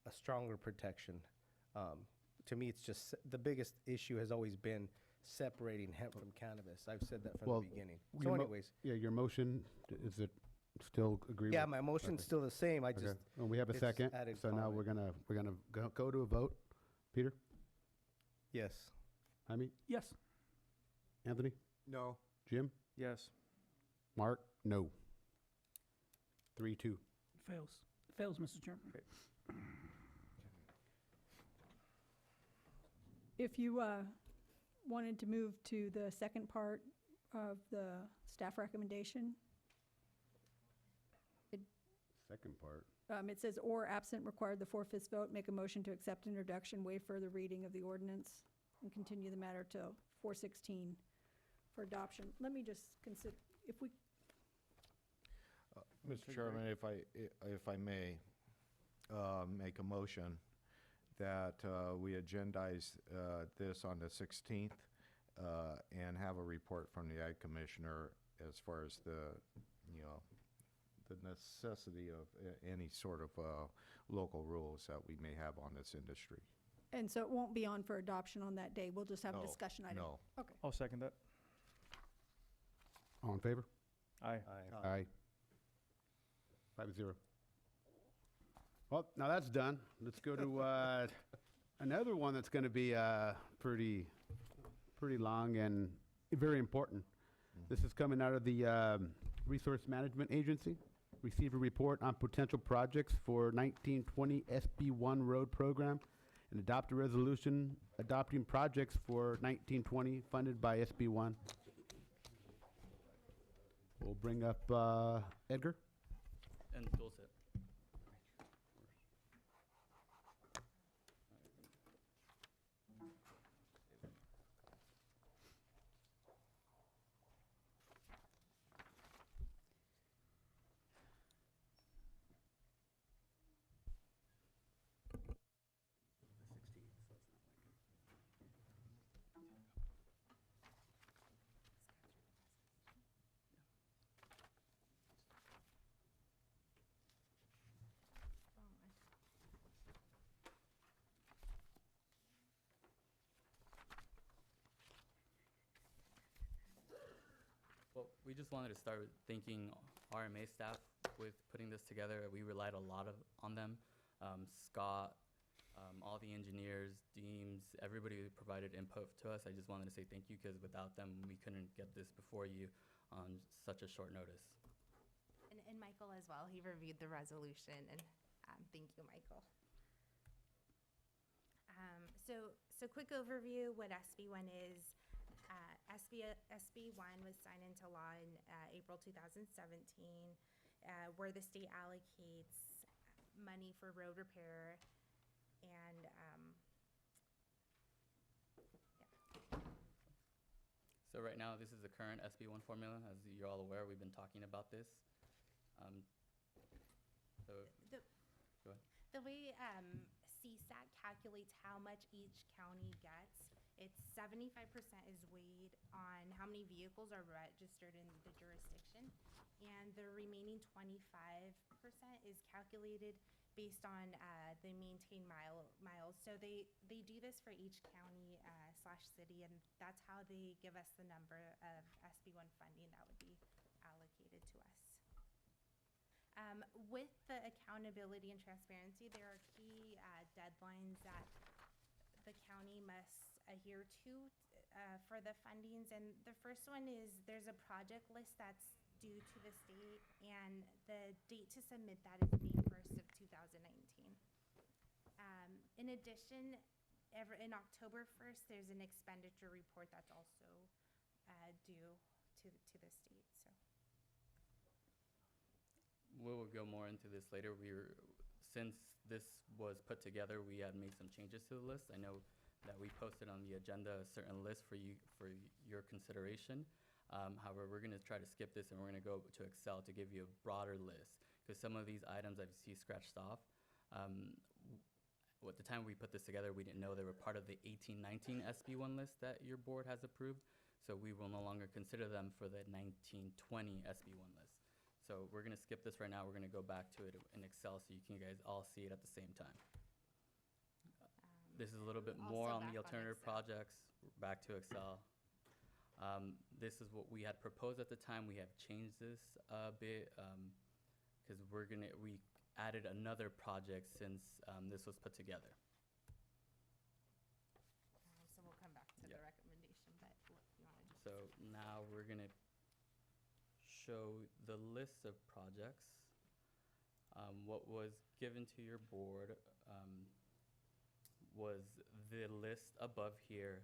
a stronger protection. To me, it's just the biggest issue has always been separating hemp from cannabis. I've said that from Well, the beginning. your So mo- anyways, Yeah, your motion, is it still agree with? yeah, my motion's Okay. still the same. I Okay. just, Well, we have a it's second, added so now we're comment. gonna go to a vote. Peter? yes. Jaime? Yes, Anthony? No. Jim? Yes. Mark? No. 3-2. fails. Fails, Mr. Chairman. If you wanted to move to the second part of the staff recommendation, Second part. it says, or absent required the 4/5 vote, make a motion to accept introduction, waive further reading of the ordinance, and continue the matter till 4/16 for adoption. Let me just consider, if we, Mr. Chairman, if I may, make a motion that we agendize this on the 16th and have a report from the Ag Commissioner as far as the necessity of any sort of local rules that we may have on this industry. and so it won't be on for adoption on that day, we'll just have a No, discussion item. No. Okay. I'll second that. All in favor? Aye. Aye. 5-0. Well, now that's done. Let's go to another one that's going to be pretty long and very important. This is coming out of the Resource Management Agency. Receive a report on potential projects for 1920 SB1 road program and adopt a resolution adopting projects for 1920 funded by SB1. We'll bring up Edgar. And Dulcet. Well, we just wanted to start with thanking RMA staff with putting this together. We relied a lot on them. Scott, all the engineers, Deems, everybody who provided input to us. I just wanted to say thank you, because without them, we couldn't get this before you on such a short notice. And Michael as well, he reviewed the resolution, and thank you, Michael. So quick overview, what SB1 is. SB1 was signed into law in April 2017, where the state allocates money for road repair and So right now, this is the current SB1 formula. As you're all aware, we've been talking about this. So, the go ahead. The way CSAT calculates how much each county gets, it's 75% is weighed on how many vehicles are registered in the jurisdiction, and the remaining 25% is calculated based on the maintained miles. So they do this for each county slash city, and that's how they give us the number of SB1 funding that would be allocated to us. With the accountability and transparency, there are key deadlines that the county must adhere to for the fundings. And the first one is there's a project list that's due to the state, and the date to submit that is May 1st of 2019. In addition, in October 1st, there's an expenditure report that's also due to the state. So. We'll go more into this later. Since this was put together, we had made some changes to the list. I know that we posted on the agenda a certain list for your consideration. However, we're going to try to skip this, and we're going to go to Excel to give you a broader list, because some of these items I see scratched off. At the time we put this together, we didn't know they were part of the 18-19 SB1 list that your board has approved, so we will no longer consider them for the 19-20 SB1 list. So we're going to skip this right now. We're going to go back to it in Excel so you guys all see it at the same time. This is a little bit more on the alternative projects. Back to Excel. This is what we had proposed at the time. We have changed this a bit because we added another project since this was put together. So we'll come back to the recommendation, but you want to just. So now we're going to show the list of projects. What was given to your board was the list above here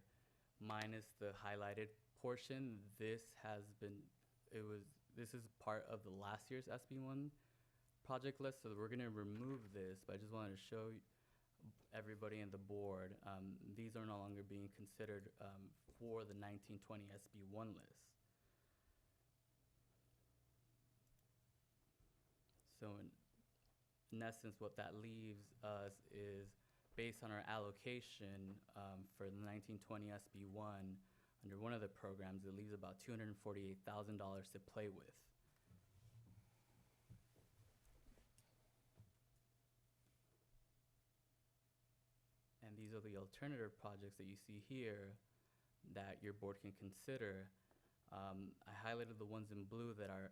minus the highlighted portion. This is part of the last year's SB1 project list, so we're going to remove this, but I just wanted to show everybody in the board, these are no longer being considered for the 1920 SB1 list. So in essence, what that leaves us is, based on our allocation for the 1920 SB1, under one of the programs, it leaves about $248,000 to play with. And these are the alternative projects that you see here that your board can consider. I highlighted the ones in blue that are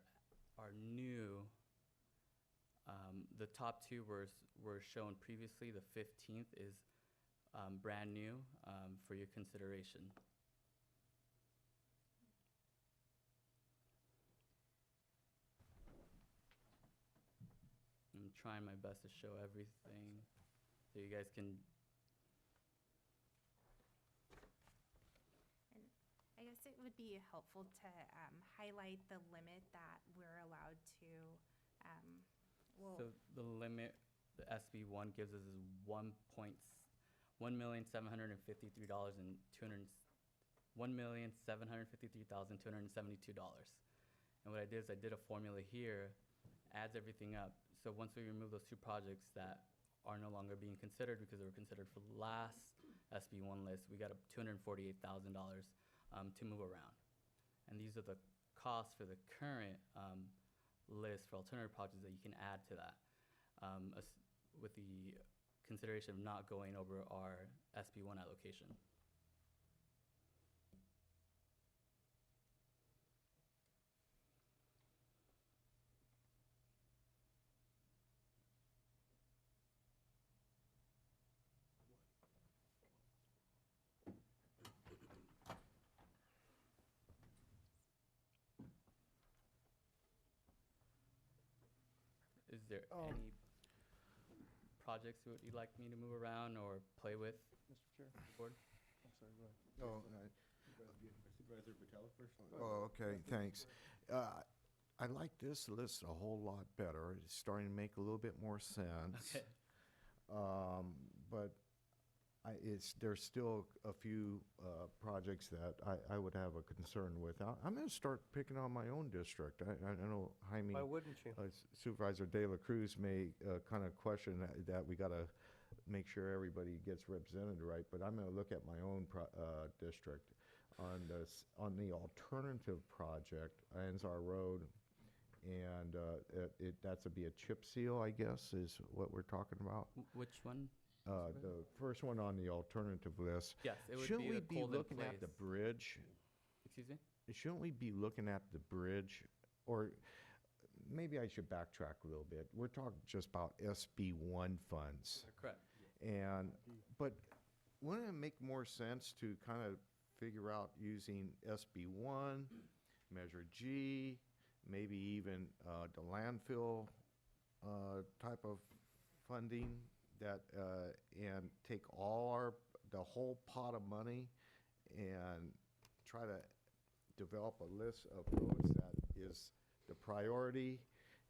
new. The top two were shown previously. The 15th is brand new for your consideration. I'm trying my best to show everything so you guys can. And I guess it would be helpful to highlight the limit that we're allowed to. So the limit the SB1 gives us is $1,753,272. And what I did is I did a formula here, adds everything up. So once we remove those two projects that are no longer being considered because they were considered for the last SB1 list, we got a $248,000 to move around. And these are the costs for the current list for alternative projects that you can add to that, with the consideration of not going over our SB1 allocation. Is there any projects that you'd like me to move around or play with, Mr. Chair? board? I'm sorry, go ahead. Oh, Supervisor Patella first. Oh, okay, thanks. I like this list a whole lot better. It's starting to make a little bit more sense. Okay. But there's still a few projects that I would have a concern with. I'm going to start picking on my own district. I know Jaime. Why wouldn't you? Supervisor De La Cruz may kind of question that we got to make sure everybody gets represented right, but I'm going to look at my own district. On the alternative project, Anzar Road, and that's to be a chip seal, I guess, is what we're talking about. Which one? The first one on the alternative list. Yes, it would Shouldn't be we the be Colden looking at the Place. bridge? Excuse me? Shouldn't we be looking at the bridge? Or maybe I should backtrack a little bit. We're talking just about SB1 funds. Correct. But wouldn't it make more sense to kind of figure out using SB1, Measure G, maybe even the landfill type of funding and take the whole pot of money and try to develop a list of roads that is the priority,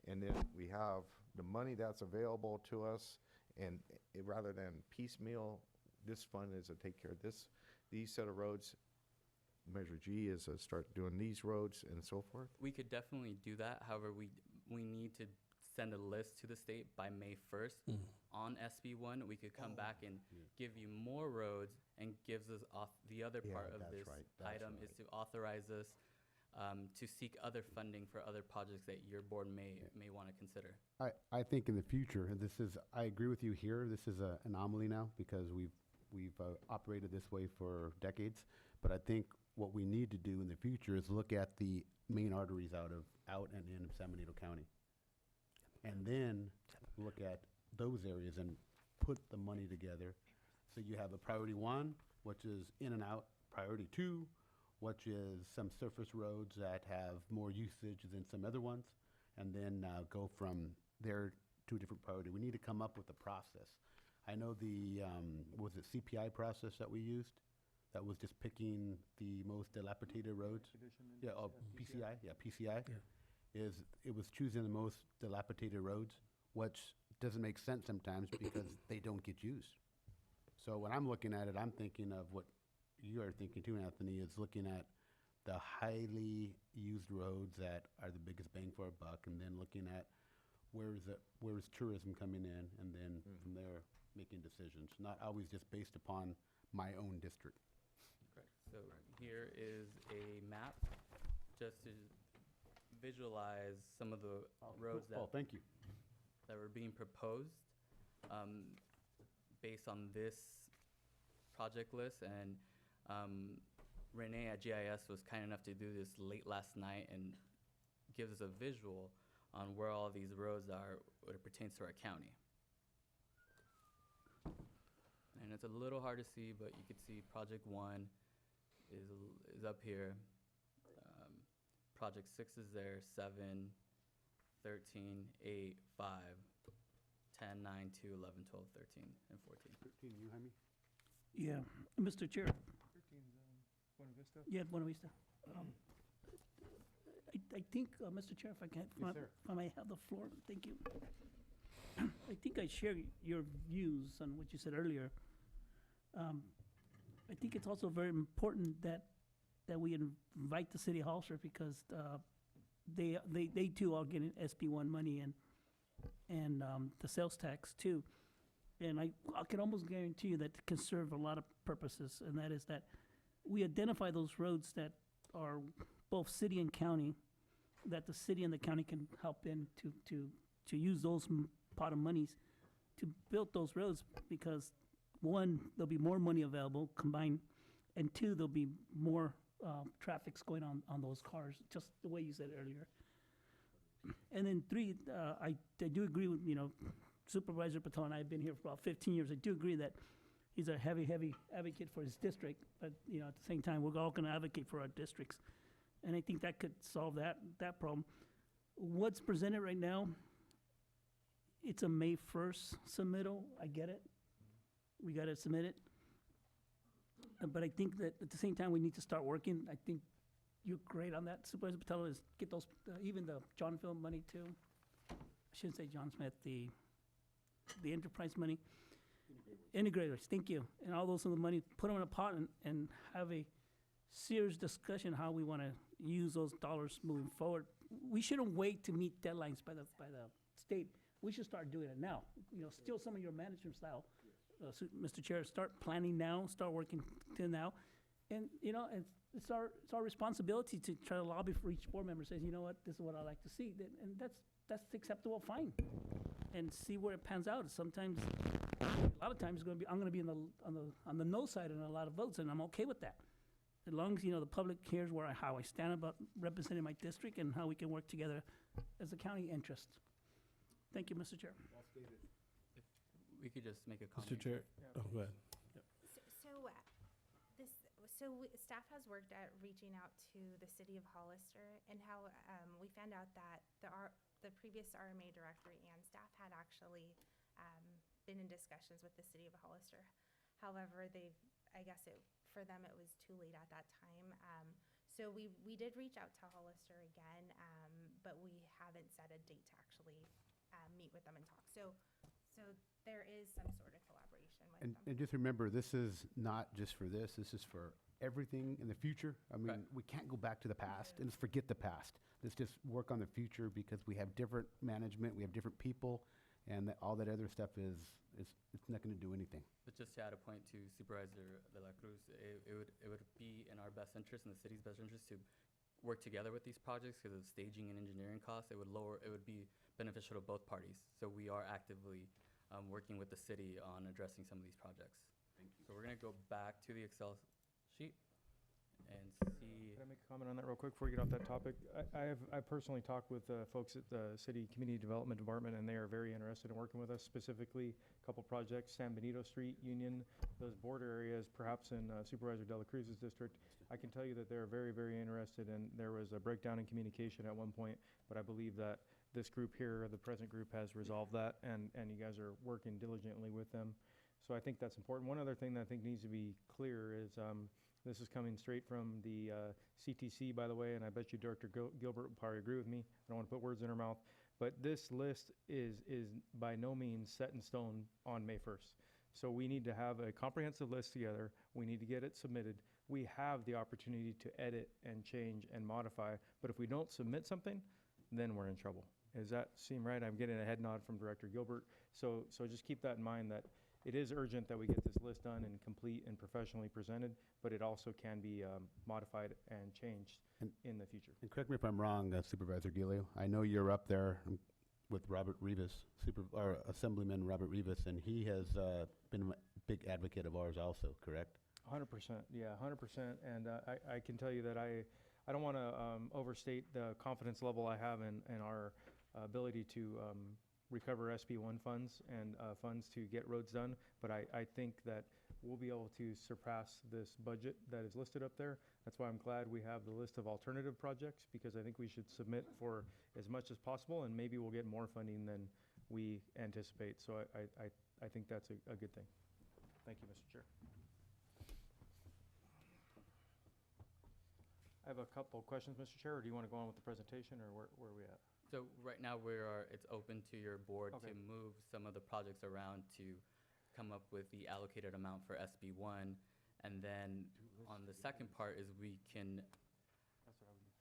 and then we have the money that's available to us, and rather than piecemeal, this fund is to take care of these set of roads. Measure G is to start doing these roads and so forth. We could definitely do that. However, we need to send a list to the state by May 1st. On SB1, we could come back and give you more roads, and gives us the other part of that's this right, that's item is right. to authorize us to seek other funding for other projects that your board may want to consider. I think in the future, and I agree with you here, this is an anomaly now because we've operated this way for decades. But I think what we need to do in the future is look at the main arteries out and in San Benito County. And then look at those areas and put the money together. So you have a priority 1, which is in and out, priority 2, which is some surface roads that have more usage than some other ones, and then go from there to a different priority. We need to come up with a process. I know was it CPI process that we used? That was just picking the most dilapidated roads? Yeah, PCI, PCI. It was choosing the most dilapidated roads, which doesn't make sense sometimes because they don't get used. So when I'm looking at it, I'm thinking of what you are thinking too, Anthony, is looking at the highly used roads that are the biggest bang for our buck, and then looking at where is tourism coming in, and then from there making decisions, not always just based upon my own district. Correct. So here is a map just to visualize some of the roads Thank you. that were being proposed based on this project list. And Renee at GIS was kind enough to do this late last night and gives us a visual on where all these roads are when it pertains to our county. And it's a little hard to see, but you can see Project 1 is up here. Project 6 is there, 7, 13, 8, 5, 10, 9, 2, 11, 12, 13, and 14. 13, you, Jaime? Yeah, Mr. Chair. 13 is Buena Vista? Yeah, Buena Vista. I think, Mr. Chair, if I can, Yes, sir. if I may have the floor, thank you. I think I share your views on what you said earlier. I think it's also very important that we invite the city hall, sir, because they too are getting SB1 money and the sales tax too. And I can almost guarantee you that it can serve a lot of purposes, and that is that we identify those roads that are both city and county, that the city and the county can help in to use those pot of monies to build those roads, because 1, there'll be more money available combined, and 2, there'll be more traffic's going on those cars, just the way you said earlier. And then 3, I do agree with, Supervisor Patel and I have been here for about 15 years. I do agree that he's a heavy advocate for his district, but, at the same time, we're all going to advocate for our districts. And I think that could solve that problem. What's presented right now, it's a May 1st submittal. I get it. We got to submit it. But I think that at the same time, we need to start working. I think you're great on that, Supervisor Patello, is get those, even the John Film money too. I shouldn't say John Smith, the enterprise money. Integrators, thank you. And all those other money, put them in a pot and have a serious discussion how we want to use those dollars moving forward. We shouldn't wait to meet deadlines by the state. We should start doing it now. You know, steal some of your management style, Mr. Chair. Start planning now. Start working to now, and you know, it's our responsibility to try to lobby for each board member. Says, you know what, this is what I like to see, and that's acceptable. Fine, and see where it pans out. Sometimes, a lot of times, I'm going to be on the no side on a lot of votes, and I'm okay with that. As long as, you know, the public hears how I stand about representing my district and how we can work together as a county interest. Thank you, Mr. Chair. If we could just make a comment. Mr. Chair, oh, go ahead. Staff has worked at reaching out to the city of Hollister, and how we found out that the previous RMA director and staff had actually been in discussions with the city of Hollister. However, for them it was too late at that time. So we did reach out to Hollister again, but we haven't set a date to actually meet with them and talk. So there is some sort of collaboration with them. And just remember, this is not just for this. This is for everything in the future. I mean, Right. we can't go back to the past and just forget the past. Let's just work on the future, because we have different management, we have different people, and all that other stuff it's not going to do anything. But just to add a point to Supervisor De La Cruz, it would be in our best interest and the city's best interest to work together with these projects, because of staging and engineering costs. It would be beneficial to both parties. So we are actively working with the city on addressing some of these projects. Thank you. So we're going to go back to the Excel sheet and see. Can I make a comment on that real quick before we get off that topic? I personally talked with folks at the City Community Development Department, and they are very interested in working with us, specifically a couple projects, San Benito Street, Union, those border areas, perhaps in Supervisor De La Cruz's district. I can tell you that they're very, very interested, and there was a breakdown in communication at one point, but I believe that this group here, the present group, has resolved that, and you guys are working diligently with them. So I think that's important. One other thing that I think needs to be clear is, this is coming straight from the CTC, by the way, and I bet you Director Gilbert will probably agree with me. I don't want to put words in her mouth. But this list is by no means set in stone on May 1st. So we need to have a comprehensive list together. We need to get it submitted. We have the opportunity to edit and change and modify. But if we don't submit something, then we're in trouble. Does that seem right? I'm getting a head nod from Director Gilbert. So just keep that in mind, that it is urgent that we get this list done and complete and professionally presented, but it also can be modified and changed in the future. And correct me if I'm wrong, Supervisor Gilio. I know you're up there with Robert Rivas, Assemblyman Robert Rivas, and he has been a big advocate of ours also, correct? 100%, yeah, 100%. And I can tell you that I don't want to overstate the confidence level I have in our ability to recover SB1 funds and funds to get roads done, but I think that we'll be able to surpass this budget that is listed up there. That's why I'm glad we have the list of alternative projects, because I think we should submit for as much as possible, and maybe we'll get more funding than we anticipate. So I think that's a good thing. Thank you, Mr. Chair. I have a couple of questions, Mr. Chair, or do you want to go on with the presentation, or where are we at? So right now it's open to your board Okay. to move some of the projects around to come up with the allocated amount for SB1. And then on the second part is we can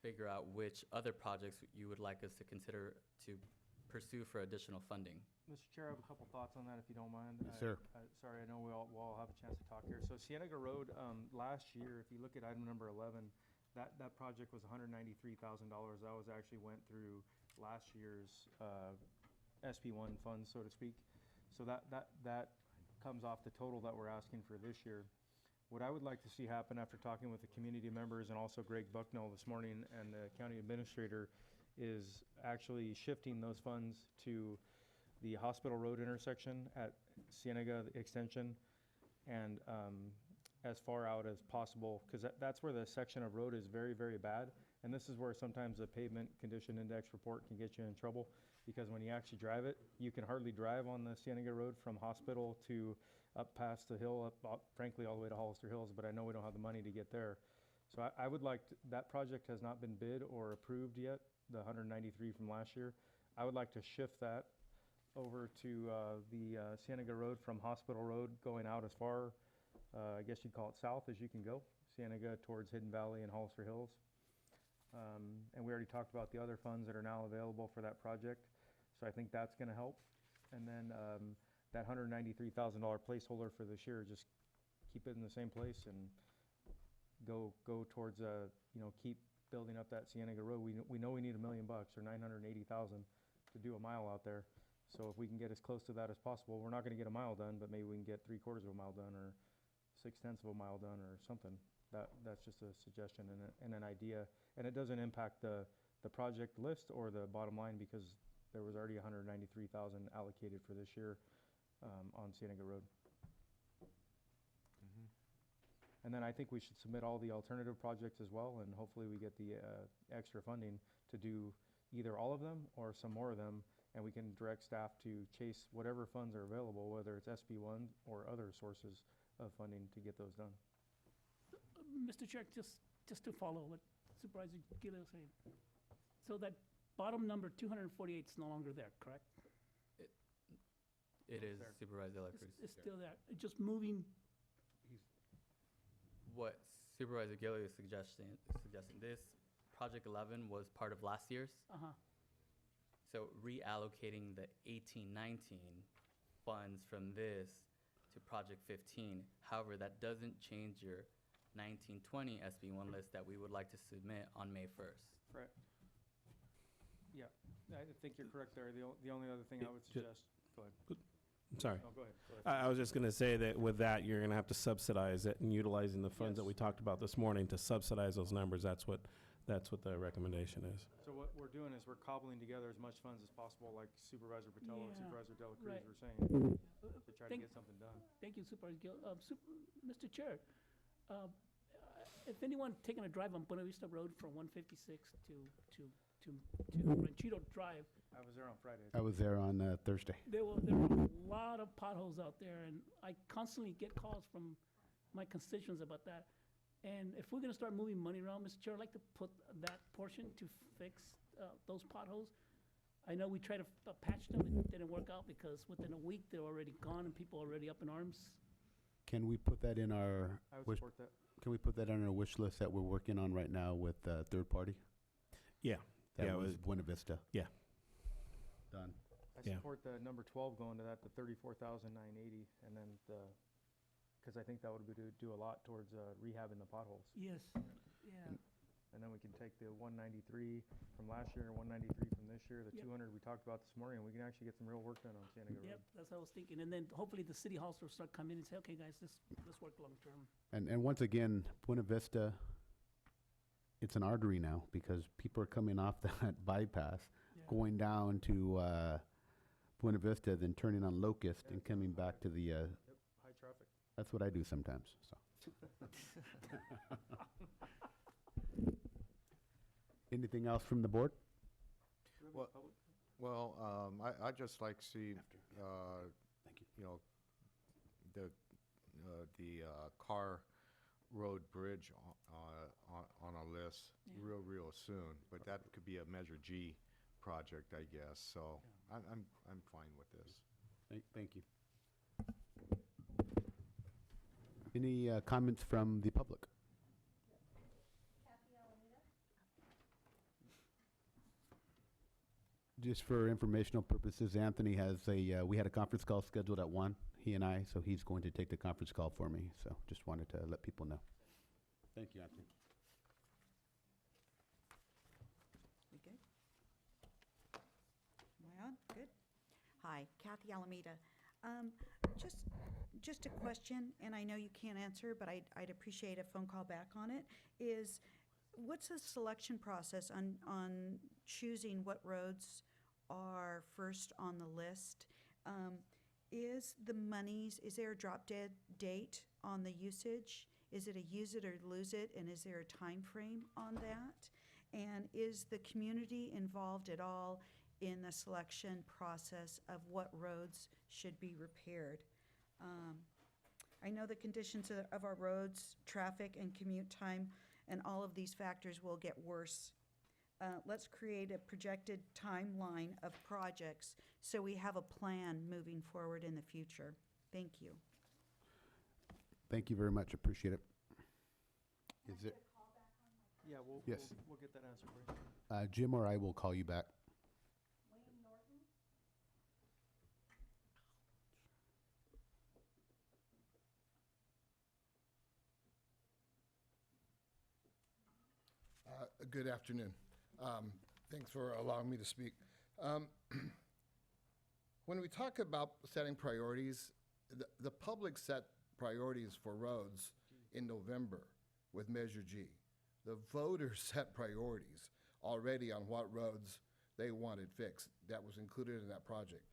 figure out which other projects you would like us to consider to pursue for additional funding. Mr. Chair, I have a couple thoughts on that, if you don't mind. Yes, sir. Sorry, I know we'll all have a chance to talk here. So Cienega Road, last year, if you look at item number 11, that project was $193,000. That was actually went through last year's SB1 funds, so to speak. So that comes off the total that we're asking for this year. What I would like to see happen, after talking with the community members and also Greg Bucknell this morning and the county administrator, is actually shifting those funds to the Hospital Road intersection at Cienega Extension, and as far out as possible, because that's where the section of road is very, very bad. And this is where sometimes the pavement condition index report can get you in trouble, because when you actually drive it, you can hardly drive on the Cienega Road from Hospital to up past the hill, up frankly all the way to Hollister Hills, but I know we don't have the money to get there. So I would like, that project has not been bid or approved yet, the 193 from last year. I would like to shift that over to the Cienega Road from Hospital Road going out as far, I guess you'd call it south as you can go, Cienega towards Hidden Valley and Hollister Hills. And we already talked about the other funds that are now available for that project. So I think that's gonna help. And then that $193,000 placeholder for this year, just keep it in the same place and go towards, keep building up that Cienega Road. We know we need $1 million or $980,000 to do a mile out there. So if we can get as close to that as possible, we're not gonna get a mile done, but maybe we can get 3/4 of a mile done or 6/10 of a mile done or something. That's just a suggestion and an idea. And it doesn't impact the project list or the bottom line because there was already $193,000 allocated for this year on Cienega Road. And then I think we should submit all the alternative projects as well, and hopefully we get the extra funding to do either all of them or some more of them, and we can direct staff to chase whatever funds are available, whether it's SB1 or other sources of funding to get those done. Mr. Chair, just to follow what Supervisor Gilliam was saying. So that bottom number, 248, is no longer there, correct? It is Supervisor De La Cruz. It's still there, just moving. What Supervisor Gilly is suggesting this, Project 11 was part of last year's. So reallocating the 18-19 funds from this to Project 15. However, that doesn't change your 19-20 SB1 list that we would like to submit on May 1st. Correct. Yeah, I think you're correct there. The only other thing I would suggest, go ahead. Sorry. No, go ahead. I was just going to say that with that, you're going to have to subsidize it and utilizing the funds that we talked about this morning to subsidize those numbers. That's what the recommendation is. So what we're doing is we're cobbling together as much funds as possible, like Supervisor Patello and Supervisor De La Cruz were saying, to try to get something done. Thank you, Supervisor Gill. Mr. Chair, if anyone taking a drive on Buena Vista Road from 156 to Ranchito Drive. I was there on Friday. I was there on Thursday. There were a lot of potholes out there, and I constantly get calls from my constituents about that. And if we're gonna start moving money around, Mr. Chair, I'd like to put that portion to fix those potholes. I know we tried to patch them, it didn't work out because within a week, they're already gone and people are already up in arms. Can we put that in our? I would support that. Can we put that on our wish list that we're working on right now with third party? Yeah. That was Buena Vista. Yeah. Done. I support the number 12 going to that, the 34,980, and then because I think that would do a lot towards rehabbing the potholes. Yes, yeah. And then we can take the 193 from last year and 193 from this year, the 200 we talked about this morning, and we can actually get some real work done on Cienega Road. Yep, that's what I was thinking. And then hopefully the city halls will start coming in and say, okay, guys, let's work long term. And once again, Buena Vista, it's an artery now because people are coming off that bypass, going down to Buena Vista, then turning on Locust and coming back to the. High traffic. That's what I do sometimes. So. Anything else from the board? Well, I'd just like to see, the Carr Road Bridge on a list real soon, but that could be a Measure G project, I guess, so I'm fine with this. Thank you. Any comments from the public? Just for informational purposes, Anthony has we had a conference call scheduled at 1, he and I, so he's going to take the conference call for me. So just wanted to let people know. Thank you, Anthony. We good? Am I on? Good. Hi, Kathy Alameda. Just a question, and I know you can't answer, but I'd appreciate a phone call back on it, is what's the selection process on choosing what roads are first on the list? Is there a drop dead date on the usage? Is it a use it or lose it, and is there a time frame on that? And is the community involved at all in the selection process of what roads should be repaired? I know the conditions of our roads, traffic and commute time and all of these factors will get worse. Let's create a projected timeline of projects so we have a plan moving forward in the future. Thank you. Thank you very much, appreciate it. Is it, Yeah, Yes. we'll get that answer for you. Jim or I will call you back? Good afternoon. Thanks for allowing me to speak. When we talk about setting priorities, the public set priorities for roads in November with Measure G. The voters set priorities already on what roads they wanted fixed. That was included in that project.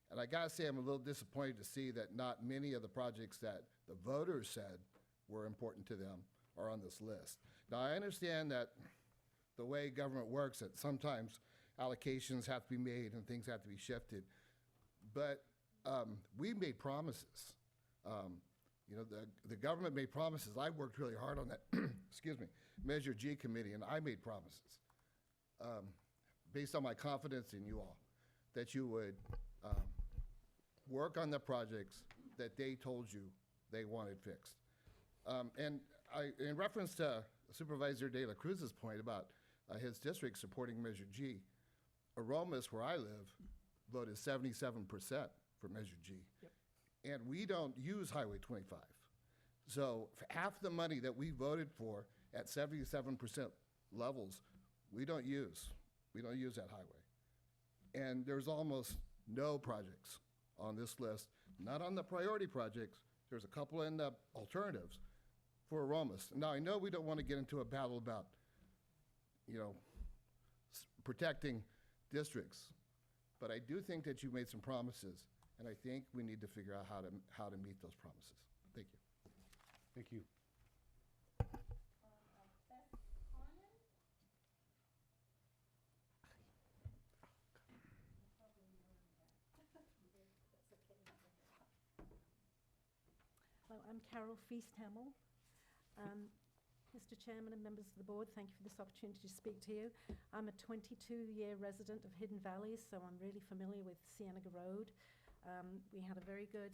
And I gotta say, I'm a little disappointed to see that not many of the projects that the voters said were important to them are on this list. Now, I understand that the way government works, that sometimes allocations have to be made and things have to be shifted. But we made promises. You know, the government made promises. I worked really hard on that, excuse me, Measure G committee, and I made promises based on my confidence in you all, that you would work on the projects that they told you they wanted fixed. And in reference to Supervisor De La Cruz's point about his district supporting Measure G, Aromas, where I live, voted 77% for Measure G. Yep. And we don't use Highway 25. So half the money that we voted for at 77% levels, we don't use. We don't use that highway. And there's almost no projects on this list, not on the priority projects. There's a couple in the alternatives for Aromas. Now, I know we don't want to get into a battle about, you know, protecting districts, but I do think that you made some promises, and I think we need to figure out how to meet those promises. Thank you. Thank you. Hello, I'm Carol Feast-Hamill. Mr. Chairman and members of the board, thank you for this opportunity to speak to you. I'm a 22-year resident of Hidden Valleys, so I'm really familiar with Cienega Road. We had a very good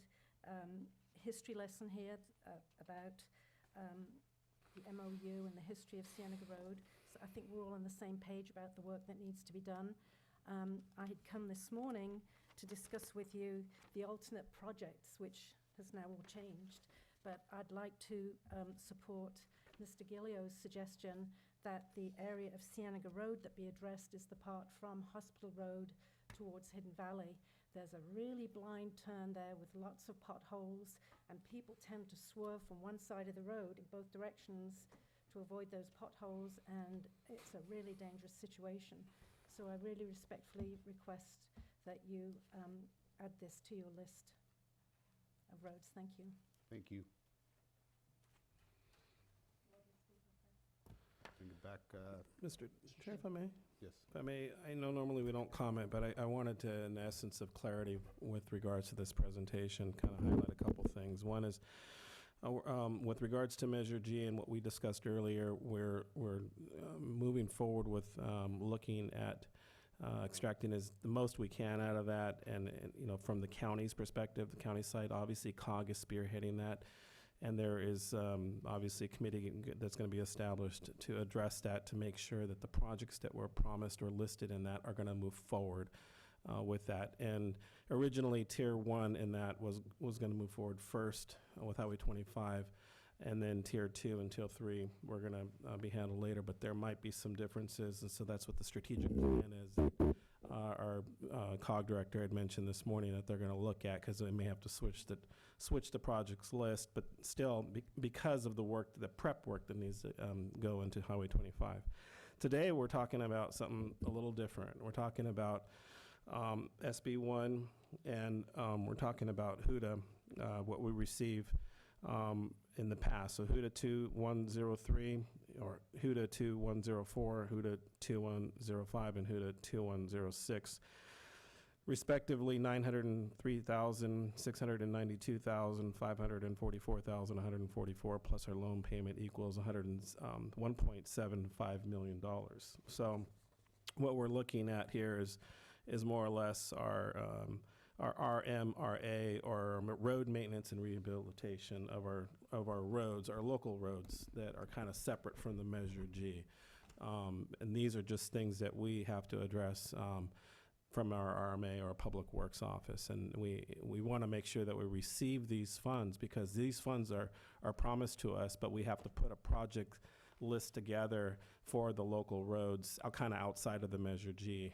history lesson here about the MOU and the history of Cienega Road. So I think we're all on the same page about the work that needs to be done. I had come this morning to discuss with you the alternate projects, which has now all changed. But I'd like to support Mr. Gillio's suggestion that the area of Cienega Road that be addressed is the part from Hospital Road towards Hidden Valley. There's a really blind turn there with lots of potholes, and people tend to swerve from one side of the road in both directions to avoid those potholes, and it's a really dangerous situation. So I really respectfully request that you add this to your list of roads. Thank you. Thank you. Bring it back. Mr. Chair, if I may? Yes. If I may, I know normally we don't comment, but I wanted to, in the essence of clarity with regards to this presentation, kind of highlight a couple things. One is, with regards to Measure G and what we discussed earlier, we're moving forward with looking at extracting the most we can out of that, and you know, from the county's perspective, the county side, obviously COG is spearheading that. And there is obviously a committee that's going to be established to address that, to make sure that the projects that were promised or listed in that are going to move forward with that. And originally, Tier 1 in that was going to move forward first with Highway 25, and then Tier 2 and Tier 3 were going to be handled later. But there might be some differences, and so that's what the strategic plan is. Our COG director had mentioned this morning that they're going to look at, because they may have to switch the projects list, but still, because of the work, the prep work that needs to go into Highway 25. Today, we're talking about something a little different. We're talking about SB1, and we're talking about HUDA, what we receive in the past. So HUDA 2103, or HUDA 2104, HUDA 2105, and HUDA 2106. respectively 903,000, 692,000, 544,144, plus our loan payment equals $1.75 million. So what we're looking at here is more or less our RMRA, or road maintenance and rehabilitation of our roads, our local roads that are kind of separate from the Measure G. And these are just things that we have to address from our RMA or Public Works Office. And we want to make sure that we receive these funds, because these funds are promised to us, but we have to put a project list together for the local roads kind of outside of the Measure G.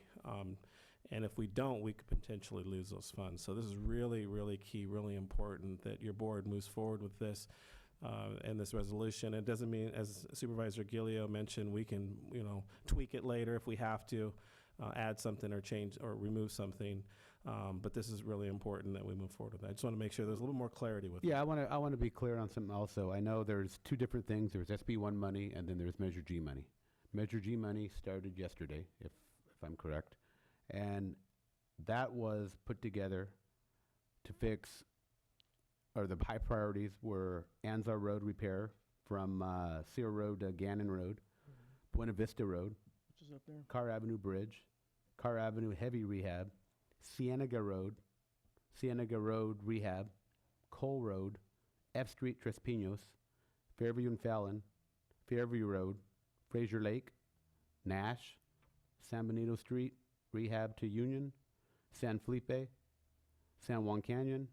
And if we don't, we could potentially lose those funds. So this is really, really key, really important that your board moves forward with this and this resolution. It doesn't mean, as Supervisor Gilio mentioned, we can, tweak it later if we have to, add something or change or remove something. But this is really important that we move forward with that. I just want to make sure there's a little more clarity with it. Yeah, I want to be clear on something also. I know there's two different things. There's SB1 money and then there's Measure G money. Measure G money started yesterday, if I'm correct. And that was put together to fix, or the high priorities were Anzar Road repair from Sear Road to Gannon Road, Buena Vista Road, Which is up there? Carr Avenue Bridge, Carr Avenue Heavy Rehab, Cienega Road Rehab, Cole Road, F Street Tres Pinos, Fairview and Fallon, Fairview Road, Fraser Lake, Nash, San Benito Street, Rehab to Union, San Felipe, San Juan Canyon,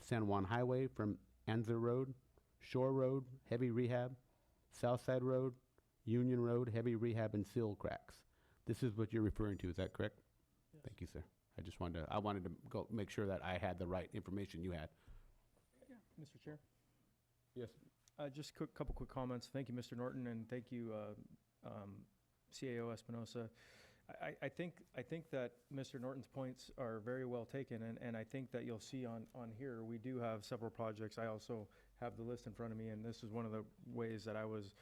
San Juan Highway from Anza Road, Shore Road, Heavy Rehab, Southside Road, Union Road, Heavy Rehab, and Seal Cracks. This is what you're referring to, is that correct? Yes. Thank you, sir. I wanted to go make sure that I had the right information you had. Yeah. Mr. Chair? Yes. Just couple quick comments. Thank you, Mr. Norton, and thank you, CAO Espinosa. I think that Mr. Norton's points are very well taken, and I think that you'll see on here, we do have several projects. I also have the list in front of me, and this is one of the ways that I was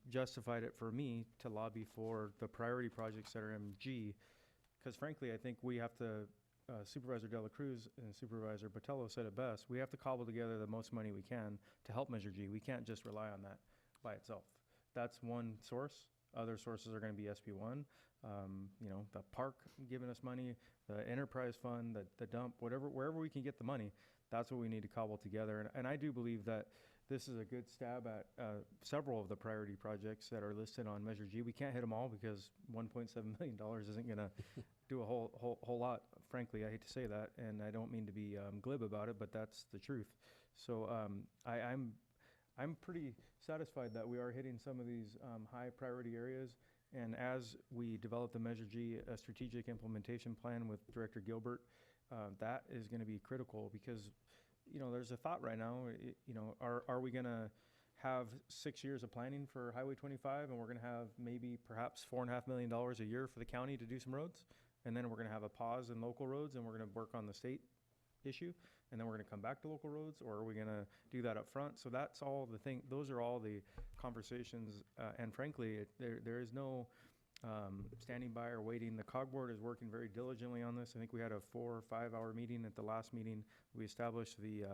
justified it for me to lobby for the priority projects that are MG, because frankly, I think we have to, Supervisor De La Cruz and Supervisor Botello said it best, we have to cobble together the most money we can to help Measure G. We can't just rely on that by itself. That's one source. Other sources are going to be SB1, the park giving us money, the enterprise fund, the dump, wherever we can get the money, that's what we need to cobble together. And I do believe that this is a good stab at several of the priority projects that are listed on Measure G. We can't hit them all because $1.7 million isn't going to do a whole lot. Frankly, I hate to say that, and I don't mean to be glib about it, but that's the truth. So I'm pretty satisfied that we are hitting some of these high priority areas. And as we develop the Measure G strategic implementation plan with Director Gilbert, that is going to be critical because, there's a thought right now, are we going to have 6 years of planning for Highway 25 and we're going to have maybe perhaps $4.5 million a year for the county to do some roads? And then we're going to have a pause in local roads and we're going to work on the state issue, and then we're going to come back to local roads, or are we going to do that up front? So that's all the thing. Those are all the conversations, and frankly, there is no standing by or waiting. The COG board is working very diligently on this. I think we had a 4 or 5 hour meeting. At the last meeting, we established the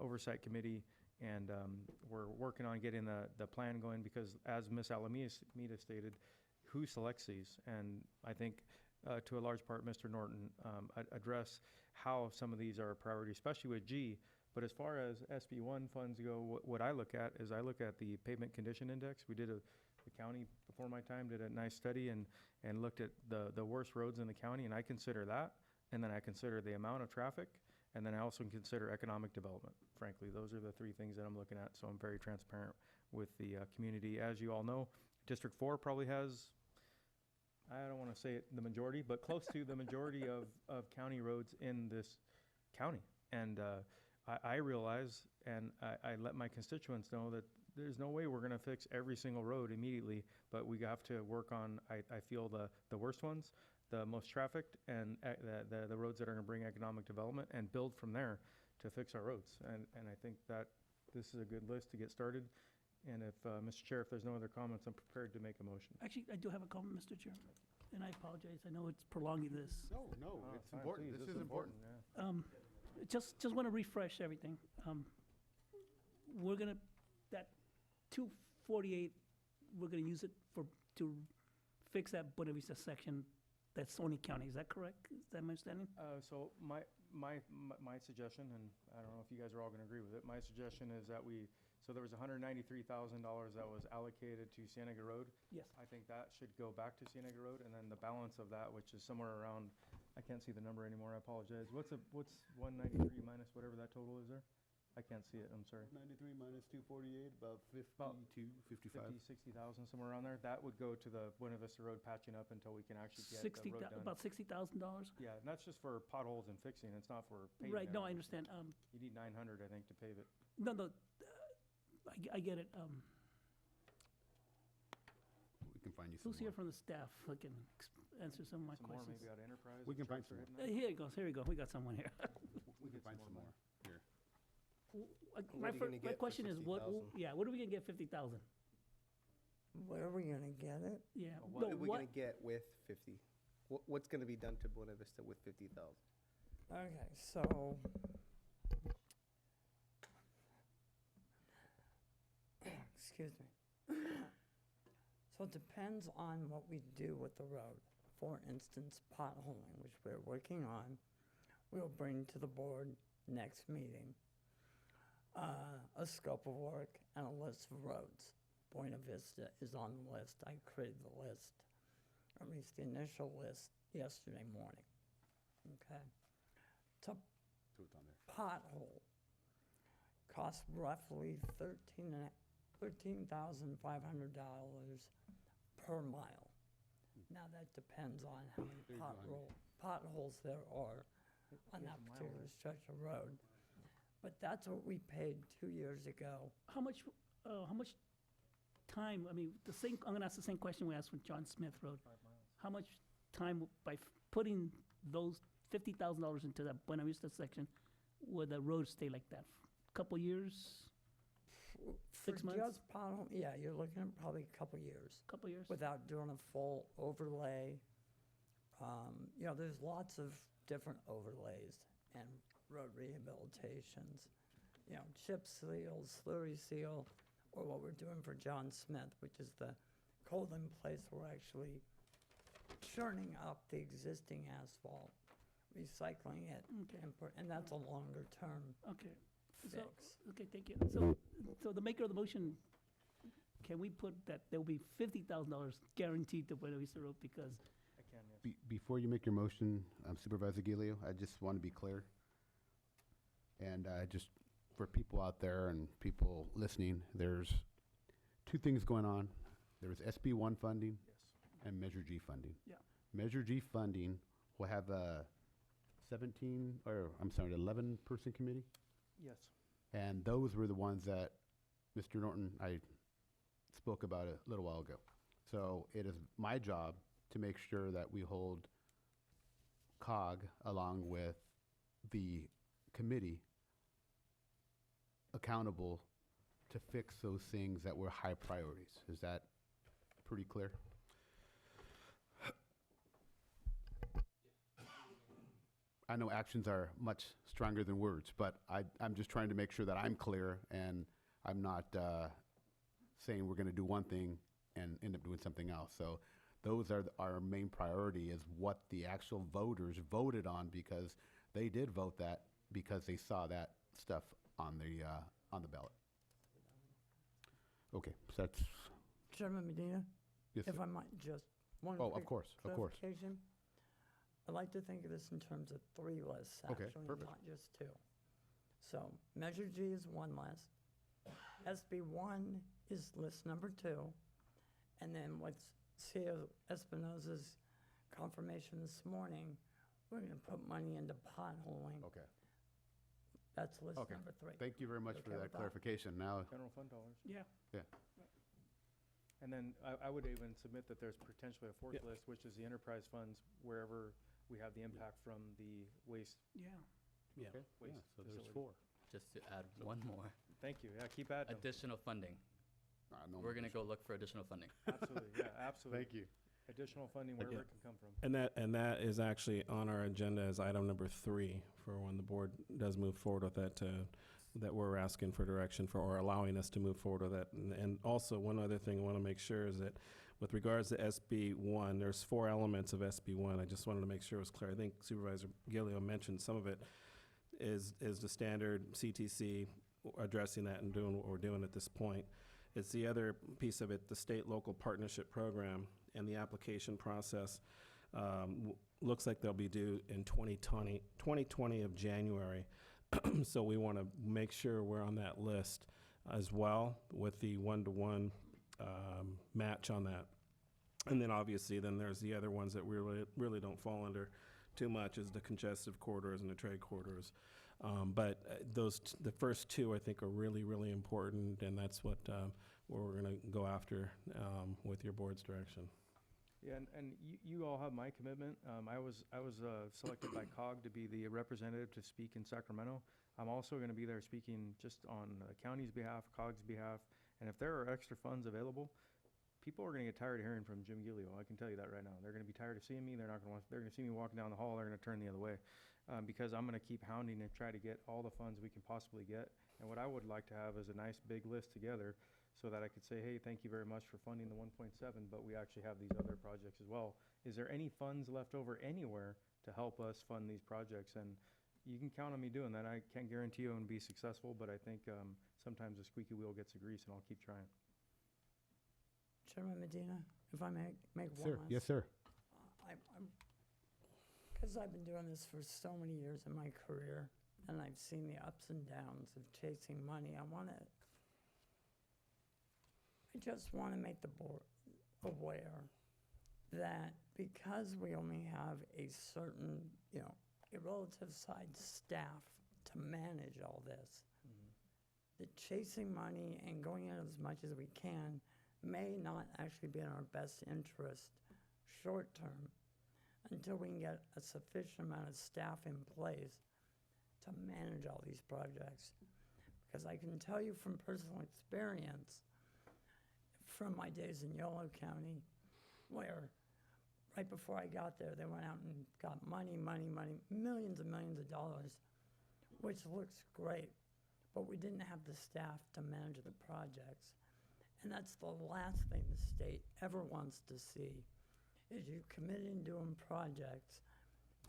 oversight committee, and we're working on getting the plan going because, as Ms. Alameda stated, who selects these? And I think to a large part, Mr. Norton address how some of these are a priority, especially with G. But as far as SB1 funds go, what I look at is I look at the pavement condition index. We did the county before my time did a nice study and looked at the worst roads in the county, and I consider that, and then I consider the amount of traffic, and then I also consider economic development. Frankly, those are the three things that I'm looking at, so I'm very transparent with the community. As you all know, District 4 probably has, I don't want to say it the majority, but close to the majority of county roads in this county. And I realize, and I let my constituents know that there's no way we're going to fix every single road immediately, but we have to work on, I feel, the worst ones, the most trafficked, and the roads that are going to bring economic development, and build from there to fix our roads. And I think that this is a good list to get started. And if, Mr. Chair, if there's no other comments, I'm prepared to make a motion. Actually, I do have a comment, Mr. Chair. and I apologize, I know it's prolonging this. No, it's important. This is important. Just want to refresh everything. We're gonna, that 248, we're gonna use it to fix that Buena Vista section, that's Sony County, is that correct? Is that my understanding? So my suggestion, and I don't know if you guys are all gonna agree with it, my suggestion is that so there was $193,000 that was allocated to Cienega Road. Yes. I think that should go back to Cienega Road, and then the balance of that, which is somewhere around, I can't see the number anymore, I apologize. What's 193 minus whatever that total is there? I can't see it, I'm sorry. 93 minus 248, about 52, 55. 60,000, somewhere around there. That would go to the Buena Vista Road patching up until we can actually get the road done. About $60,000? Yeah, and that's just for potholes and fixing, it's not for paving. Right, no, I understand. You need 900, I think, to pave it. No, I get it. We can find you some Who's here from the staff who can answer some of my Some more questions? maybe out of Enterprise. We can if find trucks are some hitting Here we go. We got someone here. We can find some more here. My are you gonna my get for question is, what are we gonna get 50,000? Where are we gonna get it? Yeah. What no, are we gonna get with 50? What's gonna be done to Buena Vista with 50,000? Okay, so. Excuse me. So it depends on what we do with the road. For instance, potholing, which we're working on, we'll bring to the board next meeting a scope of work and a list of roads. Buena Vista is on the list. I created the list, or at least the initial list, yesterday morning. Okay? To So it's on there. pothole costs roughly $13,500 per mile. Now, that depends on how many There you go, potholes there are on that particular stretch of road. But that's what we paid 2 years ago. How much time, I mean, I'm gonna ask the same question we asked with John Smith Road. 5 miles. How much time, by putting those $50,000 into that Buena Vista section, would the road stay like that? Couple years? For 6 months? just pothole, yeah, you're looking at probably a couple years. Couple years? Without doing a full overlay. There's lots of different overlays and road rehabilitations. Chip seal, slurry seal, or what we're doing for John Smith, which is the cold-in place. We're actually churning up the existing asphalt, recycling it, Okay. and that's a longer-term Okay. fix. Okay, thank you. So the maker of the motion, can we put that there will be $50,000 guaranteed to Buena Vista Road because I can, yes. Before you make your motion, Supervisor Gilio, I just want to be clear. And just for people out there and people listening, there's two things going on. There's SB 1 funding and Measure G funding. Yeah. Measure G funding will have a 11-person committee. Yes. And those were the ones that Mr. Norton, I spoke about a little while ago. So it is my job to make sure that we hold COG along with the committee accountable to fix those things that were high priorities. Is that pretty clear? I know actions are much stronger than words, but I'm just trying to make sure that I'm clear and I'm not saying we're going to do one thing and end up doing something else. So those are our main priority, is what the actual voters voted on, because they did vote that because they saw that stuff on the ballot. Okay, so that's, Chairman Medina? Yes, If sir. I might, just one Oh, of quick course, of course. clarification. I like to think of this in terms of 3 lists, Okay, actually, perfect. not just 2. So Measure G is one list. SB 1 is list number 2. And then what's CEO Espinoza's confirmation this morning, we're going to put money into potholing. Okay. That's list Okay. number 3. Thank you very much for Okay that with that? clarification. Now, General fund dollars. Yeah. yeah. And then I would even submit that there's potentially a 4th list, which is the enterprise funds, wherever we have the impact from the waste. Yeah. Yeah. Okay. Waste Yeah, so there's facility. 4. Just to add one more, Thank you, yeah, keep adding them. additional funding. No We're gonna go look for additional funding. Absolutely, yeah, absolutely. Thank you. Additional funding But wherever yeah. it can come from. And that is actually on our agenda as item number 3 for when the board does move forward with that, that we're asking for direction for, or allowing us to move forward with that. And also, one other thing I want to make sure is that with regards to SB 1, there's 4 elements of SB 1. I just wanted to make sure it was clear. I think Supervisor Gillio mentioned some of it is the standard CTC addressing that and doing what we're doing at this point. It's the other piece of it, the state-local partnership program and the application process. Looks like they'll be due in 2020 of January. So we want to make sure we're on that list as well with the 1-to-1 match on that. And then obviously then there's the other ones that we really don't fall under too much, is the congestive corridors and the trade corridors. But the first 2 I think are really, really important, and that's what we're going to go after with your board's direction. Yeah, and you all have my commitment. I was selected by COG to be the representative to speak in Sacramento. I'm also going to be there speaking just on the county's behalf, COG's behalf, and if there are extra funds available, people are going to get tired of hearing from Jim Gillio. I can tell you that right now. They're going to be tired of seeing me. They're going to see me walking down the hall. They're going to turn the other way because I'm going to keep hounding and try to get all the funds we can possibly get. And what I would like to have is a nice big list together so that I could say, hey, thank you very much for funding the 1.7, but we actually have these other projects as well. Is there any funds left over anywhere to help us fund these projects? And you can count on me doing that. I can't guarantee you I'm going to be successful, but I think sometimes the squeaky wheel gets the grease, and I'll keep trying. Chairman Medina, if I may make one Sir, last. yes, sir. Because I've been doing this for so many years in my career, and I've seen the ups and downs of chasing money, I just want to make the board aware that because we only have a certain, a relative size staff to manage all this, that chasing money and going out as much as we can may not actually be in our best interest short term until we can get a sufficient amount of staff in place to manage all these projects. Because I can tell you from personal experience, from my days in Yolo County, where right before I got there, they went out and got money, millions and millions of dollars, which looks great, but we didn't have the staff to manage the projects. And that's the last thing the state ever wants to see, is you committing doing projects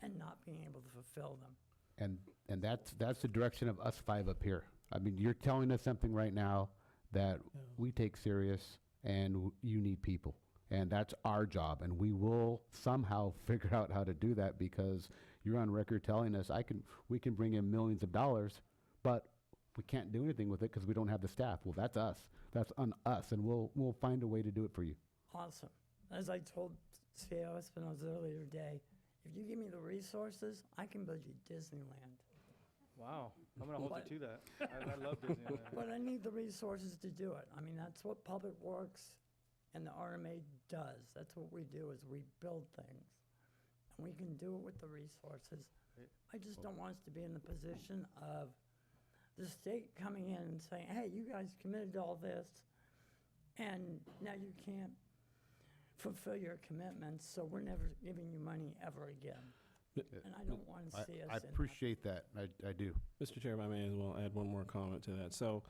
and not being able to fulfill them. And that's the direction of us 5 up here. I mean, you're telling us something right now that we take serious, and you need people. And that's our job, and we will somehow figure out how to do that, because you're on record telling us we can bring in millions of dollars, but we can't do anything with it because we don't have the staff. Well, that's us. That's on us, and we'll find a way to do it for you. Awesome. As I told C.A.O. Espinoza earlier today, if you give me the resources, I can build you Disneyland. Wow, I'm going to hold you to that. I love Disneyland. But I need the resources to do it. I mean, that's what Public Works and the RMA does. That's what we do, is we build things. And we can do it with the resources. I just don't want us to be in the position of the state coming in and saying, hey, you guys committed to all this, and now you can't fulfill your commitments, so we're never giving you money ever again. And I don't want to see us I in appreciate that. I do. Mr. Chair, if I may as well add one more comment to that. So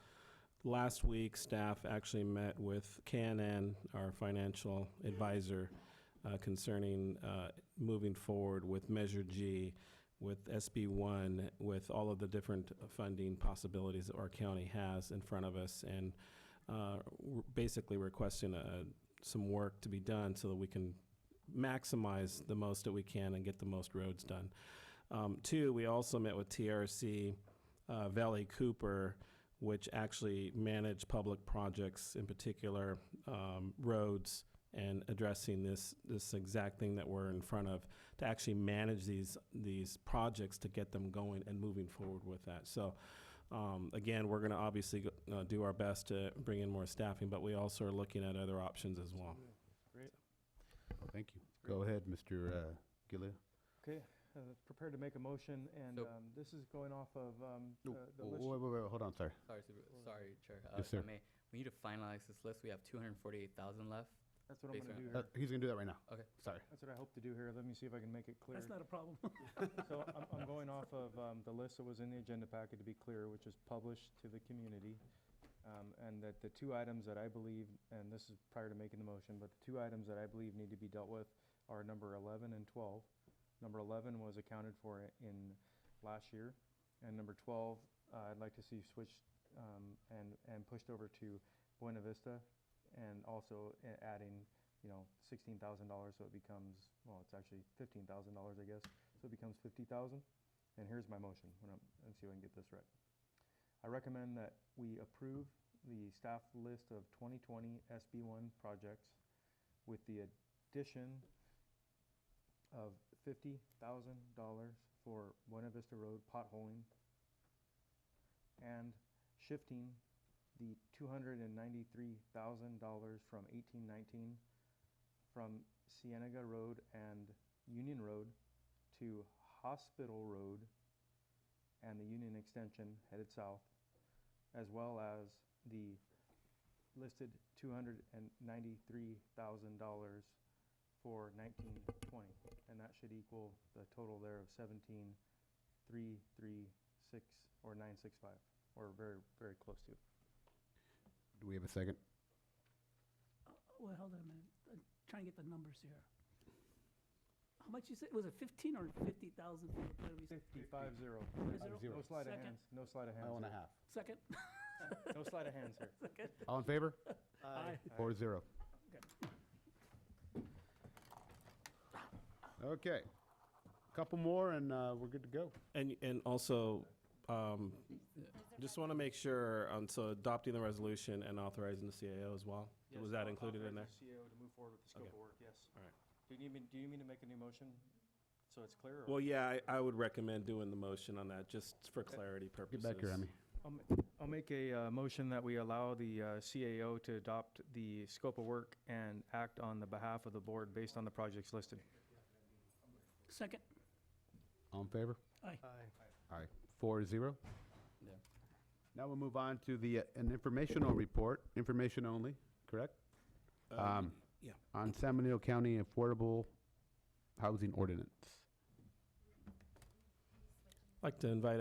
last week, staff actually met with KNN, our financial advisor, concerning moving forward with Measure G, with SB 1, with all of the different funding possibilities that our county has in front of us, and we're basically requesting some work to be done so that we can maximize the most that we can and get the most roads done. 2, we also met with TRC Valley Cooper, which actually manage public projects, in particular roads, and addressing this exact thing that we're in front of, to actually manage these projects to get them going and moving forward with that. So again, we're going to obviously do our best to bring in more staffing, but we also are looking at other options as well. Great. Well, thank you. Go ahead, Mr. Gillio. Okay, prepared to make a motion, and this is going off of the list. Wait, hold on, sorry. Sorry, Chair. Yes, sir. We need to finalize this list. We have 248,000 left. That's what I'm Based gonna on- do here. He's gonna do that right now. Okay. Sorry. That's what I hope to do here. Let me see if I can make it clear. That's not a problem. So I'm going off of the list that was in the agenda packet, to be clear, which is published to the community. And that the two items that I believe, and this is prior to making the motion, but the two items that I believe need to be dealt with are number 11 and 12. Number 11 was accounted for in last year, and number 12, I'd like to see switched and pushed over to Buena Vista, and also adding, $16,000, so it becomes, well, it's actually $15,000, I guess, so it becomes 50,000. And here's my motion, let's see if I can get this right. I recommend that we approve the staff list of 2020 SB1 projects with the addition of $50,000 for Buena Vista Road potholing and shifting the $293,000 from 1819 from Cienega Road and Union Road to Hospital Road and the Union Extension headed south, as well as the listed $293,000 for 1920, and that should equal the total there of 17,336 or 965, or very, very close to. Do we have a second? Well, hold on a minute. I'm trying to get the numbers here. How much you said? Was it 15 or 50,000? 55 0. Zero. No sleight of Second. hands. No sleight of hands. Mile and a here. half. Second? No sleight of hands here. Second? All in favor? Aye. 4-0. Okay. Couple more and we're good to go. And also, just want to make sure, so adopting the resolution and authorizing the CAO as well? Yes, Was that I'll included in there? authorize the CEO to move forward with the scope Okay. of work, yes. All right. Do you need me to make a new motion so it's clear? Or? Well, yeah, I would recommend doing the motion on that, just for clarity purposes. Get back here, Emmy. I'll make a motion that we allow the CAO to adopt the scope of work and act on the behalf of the board based on the projects listed. Second? All in favor? Aye. Aye. 4-0. Yeah. Now we'll move on to an informational report, information only, correct? Yeah. On San Benito County Affordable Housing Ordinance. I'd like to invite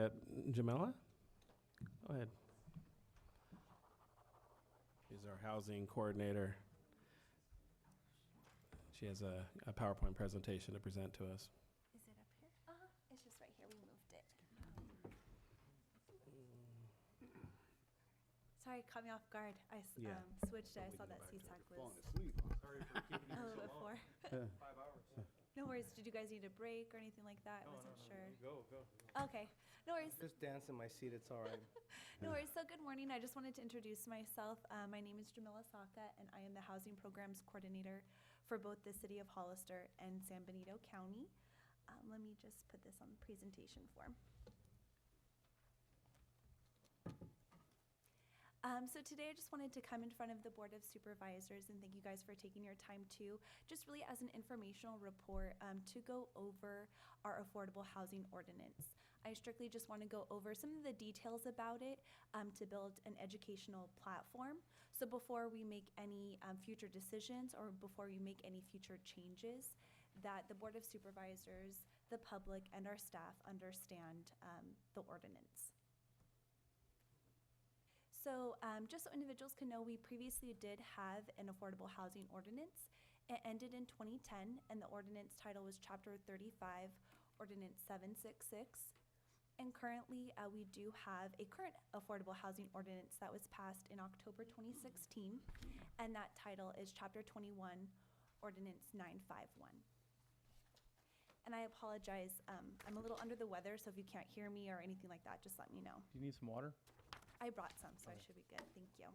Jamela. Go ahead. She's our housing coordinator. She has a PowerPoint presentation to present to us. Is it up here? It's just right here. We moved it. Sorry, caught me off guard. I Yeah. switched it. I We saw can that go back to CSAC it. was Sorry for keeping a little bit far. 5 hours. No worries. Did you guys need a break or anything like that? I wasn't sure. Go. Okay. No worries. Just dance in my seat, it's all right. No worries. So good morning. I just wanted to introduce myself. My name is Jamila Saka, and I am the Housing Programs Coordinator for both the City of Hollister and San Benito County. Let me just put this on the presentation form. So today I just wanted to come in front of the Board of Supervisors and thank you guys for taking your time to, just really as an informational report, to go over our affordable housing ordinance. I strictly just want to go over some of the details about it to build an educational platform. So before we make any future decisions or before we make any future changes, that the Board of Supervisors, the public, and our staff understand the ordinance. So just so individuals can know, we previously did have an affordable housing ordinance. It ended in 2010, and the ordinance title was Chapter 35, Ordinance 766. And currently, we do have a current affordable housing ordinance that was passed in October 2016, and that title is Chapter 21, Ordinance 951. And I apologize, I'm a little under the weather, so if you can't hear me or anything like that, just let me know. Do you need some water? I brought some, so I should be good. Thank you.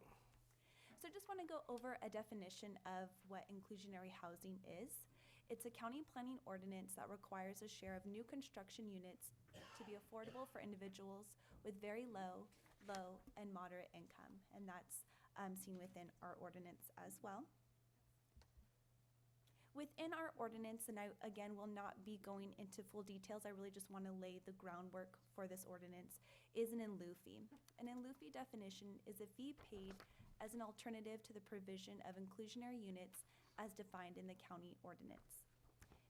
So I just want to go over a definition of what inclusionary housing is. It's a county planning ordinance that requires a share of new construction units to be affordable for individuals with very low, and moderate income. And that's seen within our ordinance as well. Within our ordinance, and I, again, will not be going into full details, I really just want to lay the groundwork for this ordinance, is an in lieu fee. An in lieu fee definition is a fee paid as an alternative to the provision of inclusionary units as defined in the county ordinance.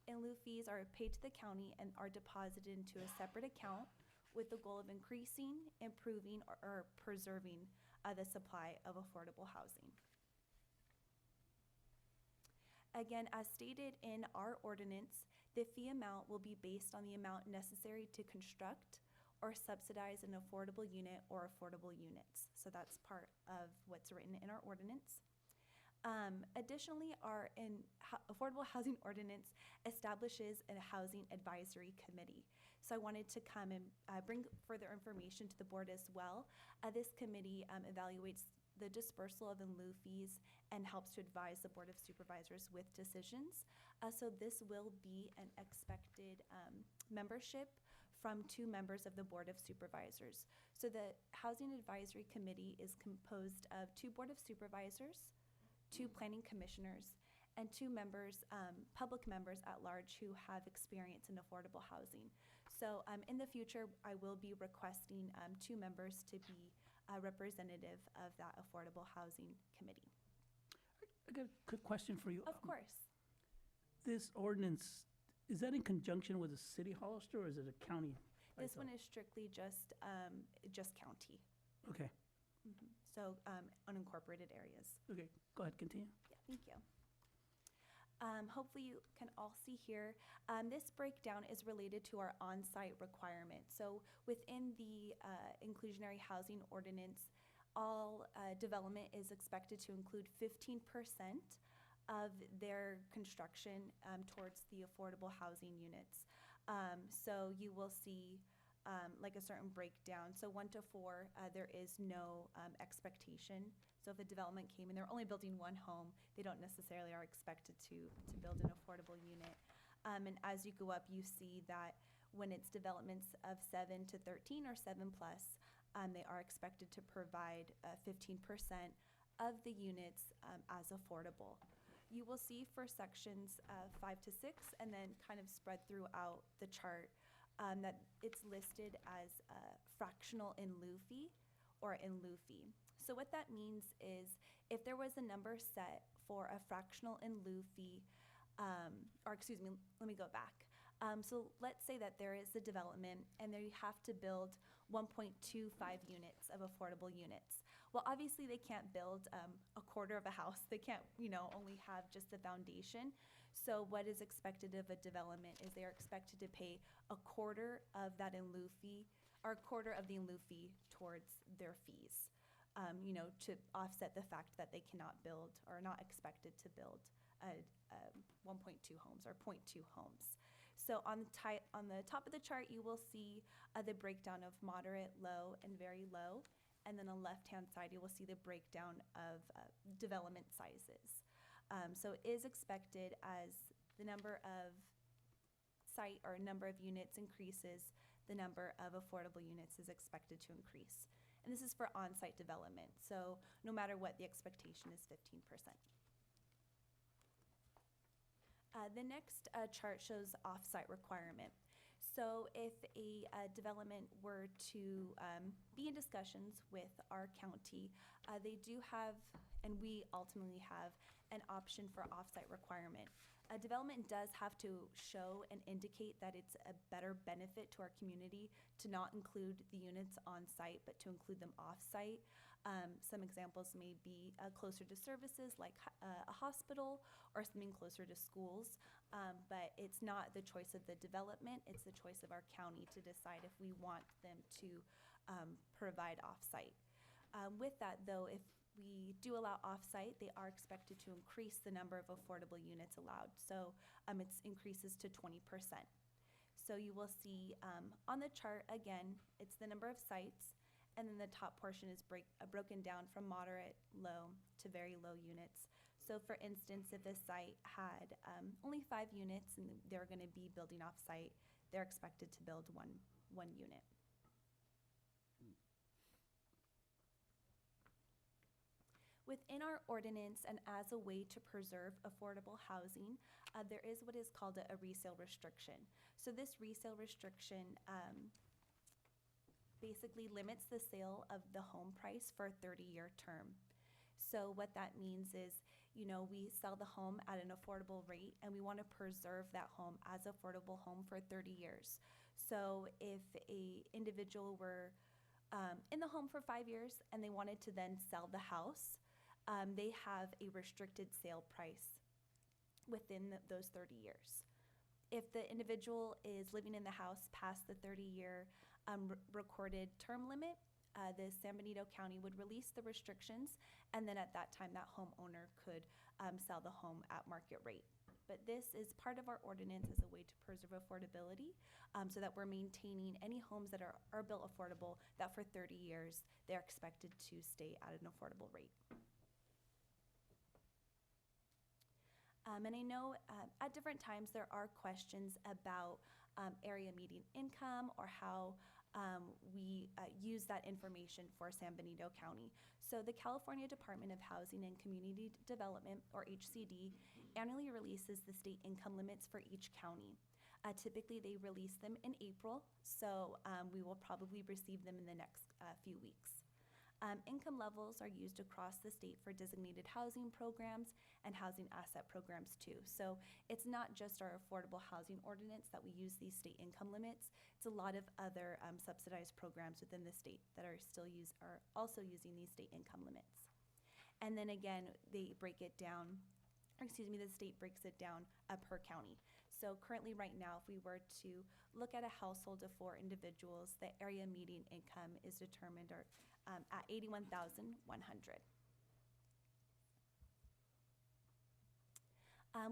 In lieu fees are paid to the county and are deposited into a separate account with the goal of increasing, improving, or preserving the supply of affordable housing. Again, as stated in our ordinance, the fee amount will be based on the amount necessary to construct or subsidize an affordable unit or affordable units. So that's part of what's written in our ordinance. Additionally, our affordable housing ordinance establishes a housing advisory committee. So I wanted to come and bring further information to the board as well. This committee evaluates the dispersal of in lieu fees and helps to advise the Board of Supervisors with decisions. So this will be an expected membership from 2 members of the Board of Supervisors. So the Housing Advisory Committee is composed of 2 Board of Supervisors, 2 planning commissioners, and 2 members, public members at large who have experience in affordable housing. So in the future, I will be requesting 2 members to be representative of that affordable housing committee. I got a quick question for you. Of course. This ordinance, is that in conjunction with the city of Hollister, or is it a county? by This itself? one is strictly just county. Okay, So unincorporated areas. okay, go ahead, continue. Yeah, thank you. Hopefully you can all see here, this breakdown is related to our on-site requirement. So within the inclusionary housing ordinance, all development is expected to include 15% of their construction towards the affordable housing units. So you will see like a certain breakdown. So 1 to 4, there is no expectation. So if a development came and they're only building 1 home, they don't necessarily are expected to build an affordable unit. And as you go up, you see that when it's developments of 7 to 13 or 7 plus, they are expected to provide 15% of the units as affordable. You will see for sections 5 to 6, and then kind of spread throughout the chart, that it's listed as fractional in lieu fee or in lieu fee. So what that means is if there was a number set for a fractional in lieu fee, or excuse me, let me go back. So let's say that there is a development and there you have to build 1.25 units of affordable units. Well, obviously they can't build a quarter of a house. They can't, only have just the foundation. So what is expected of a development is they are expected to pay a quarter of that in lieu fee, or a quarter of the in lieu fee towards their fees, to offset the fact that they cannot build or are not expected to build 1.2 homes or 0.2 homes. So on the top of the chart, you will see the breakdown of moderate, low, and very low. And then on the left-hand side, you will see the breakdown of development sizes. So it is expected as the number of site or number of units increases, the number of affordable units is expected to increase. And this is for on-site development. So no matter what, the expectation is 15%. The next chart shows off-site requirement. So if a development were to be in discussions with our county, they do have, and we ultimately have, an option for off-site requirement. A development does have to show and indicate that it's a better benefit to our community to not include the units on site, but to include them off-site. Some examples may be closer to services like a hospital or something closer to schools, but it's not the choice of the development, it's the choice of our county to decide if we want them to provide off-site. With that though, if we do allow off-site, they are expected to increase the number of affordable units allowed. So it increases to 20%. So you will see on the chart, again, it's the number of sites, and then the top portion is broken down from moderate, low, to very low units. So for instance, if a site had only 5 units and they're going to be building off-site, they're expected to build one unit. Within our ordinance and as a way to preserve affordable housing, there is what is called a resale restriction. So this resale restriction basically limits the sale of the home price for a 30-year term. So what that means is we sell the home at an affordable rate, and we want to preserve that home as affordable home for 30 years. So if a individual were in the home for 5 years and they wanted to then sell the house, they have a restricted sale price within those 30 years. If the individual is living in the house past the 30-year recorded term limit, the San Benito County would release the restrictions, and then at that time, that homeowner could sell the home at market rate. But this is part of our ordinance as a way to preserve affordability, so that we're maintaining any homes that are built affordable, that for 30 years, they're expected to stay at an affordable rate. And I know at different times there are questions about area median income or how we use that information for San Benito County. So the California Department of Housing and Community Development, or HCD, annually releases the state income limits for each county. Typically, they release them in April, so we will probably receive them in the next few weeks. Income levels are used across the state for designated housing programs and housing asset programs too. So it's not just our affordable housing ordinance that we use these state income limits. It's a lot of other subsidized programs within the state that are also using these state income limits. And then again, they break it down, the state breaks it down per county. So currently right now, if we were to look at a household of 4 individuals, the area median income is determined at $81,100.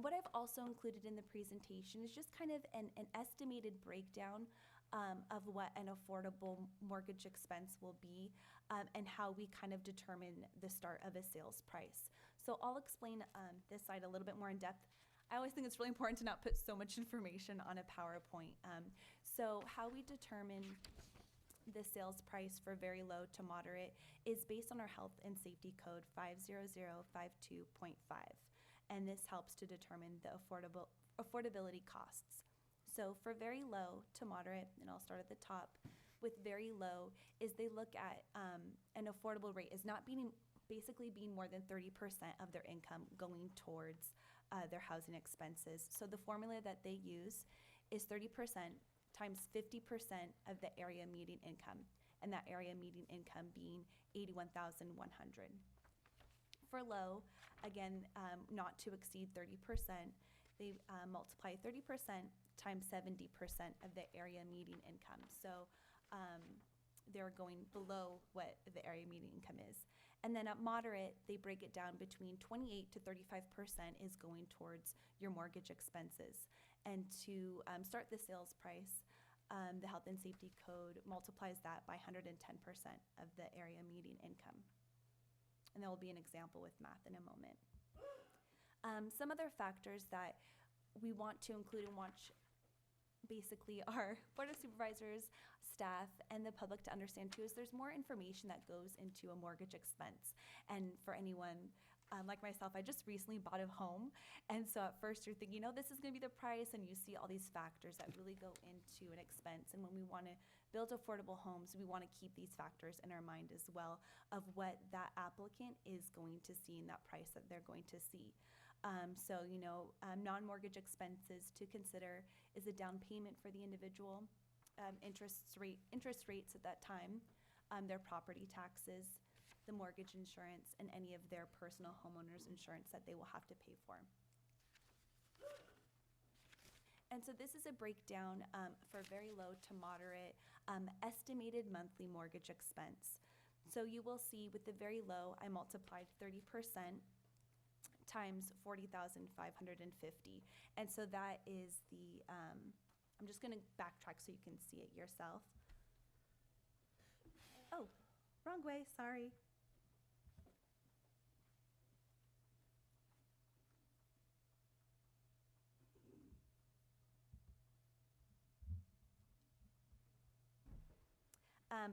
What I've also included in the presentation is just kind of an estimated breakdown of what an affordable mortgage expense will be, and how we kind of determine the start of a sales price. So I'll explain this slide a little bit more in depth. I always think it's really important to not put so much information on a PowerPoint. So how we determine the sales price for very low to moderate is based on our health and safety code 50052.5. And this helps to determine the affordability costs. So for very low to moderate, and I'll start at the top, with very low is they look at an affordable rate is not basically being more than 30% of their income going towards their housing expenses. So the formula that they use is 30% times 50% of the area median income, and that area median income being $81,100. For low, again, not to exceed 30%, they multiply 30% times 70% of the area median income. So they're going below what the area median income is. And then at moderate, they break it down between 28 to 35% is going towards your mortgage expenses. And to start the sales price, the health and safety code multiplies that by 110% of the area median income. And there will be an example with math in a moment. Some other factors that we want to include and watch basically our Board of Supervisors, staff, and the public to understand too is there's more information that goes into a mortgage expense. And for anyone like myself, I just recently bought a home, and so at first you're thinking, this is going to be the price, and you see all these factors that really go into an expense. And when we want to build affordable homes, we want to keep these factors in our mind as well of what that applicant is going to see in that price that they're going to see. Non-mortgage expenses to consider is a down payment for the individual, interest rates at that time, their property taxes, the mortgage insurance, and any of their personal homeowners insurance that they will have to pay for. And so this is a breakdown for very low to moderate estimated monthly mortgage expense. So you will see with the very low, I multiplied 30% times 40,550. And so that is the, I'm just going to backtrack so you can see it yourself. Oh, wrong way, sorry.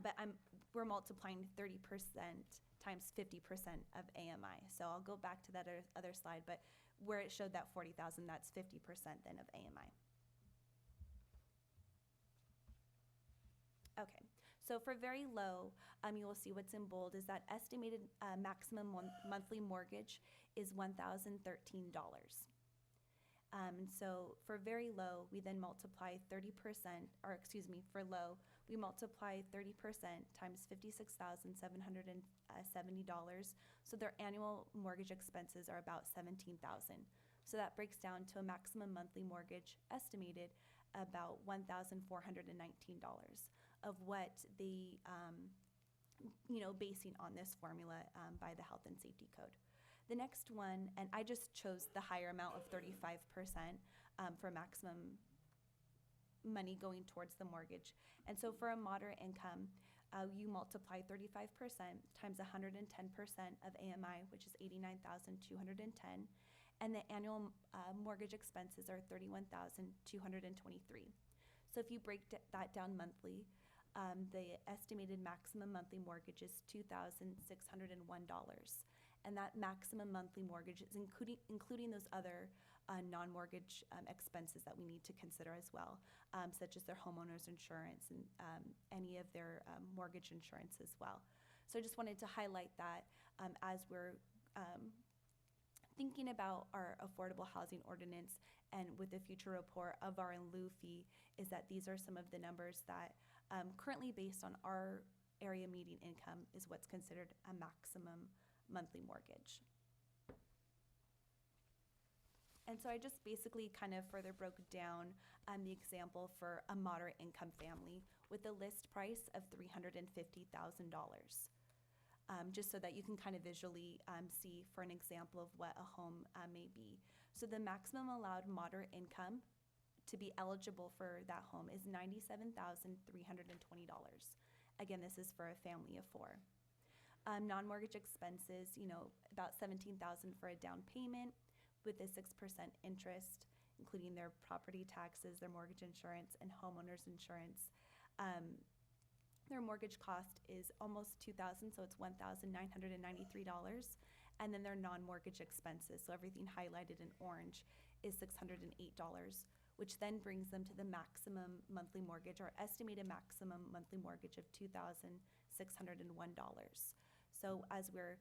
But we're multiplying 30% times 50% of AMI. So I'll go back to that other slide, but where it showed that 40,000, that's 50% then of AMI. Okay, So for very low, you will see what's in bold is that estimated maximum monthly mortgage is $1,013. And so for very low, we then multiply 30%, or excuse me, for low, we multiply 30% times $56,770. So their annual mortgage expenses are about $17,000. So that breaks down to a maximum monthly mortgage estimated about $1,419 of what the, basing on this formula by the Health and Safety Code. The next one, and I just chose the higher amount of 35% for maximum money going towards the mortgage. And so for a moderate income, you multiply 35% times 110% of AMI, which is $89,210, and the annual mortgage expenses are $31,223. So if you break that down monthly, the estimated maximum monthly mortgage is $2,601. And that maximum monthly mortgage is including those other non-mortgage expenses that we need to consider as well, such as their homeowner's insurance and any of their mortgage insurance as well. So I just wanted to highlight that as we're thinking about our affordable housing ordinance and with the future report of our in lieu fee, is that these are some of the numbers that currently based on our area median income is what's considered a maximum monthly mortgage. And so I just basically kind of further broke down the example for a moderate income family with a list price of $350,000. Just so that you can kind of visually see for an example of what a home may be. So the maximum allowed moderate income to be eligible for that home is $97,320. Again, this is for a family of 4. Non-mortgage expenses, about $17,000 for a down payment with a 6% interest, including their property taxes, their mortgage insurance, and homeowner's insurance. Their mortgage cost is almost $2,000, so it's $1,993. And then their non-mortgage expenses, so everything highlighted in orange, is $608, which then brings them to the maximum monthly mortgage, or estimated maximum monthly mortgage of $2,601. So as we're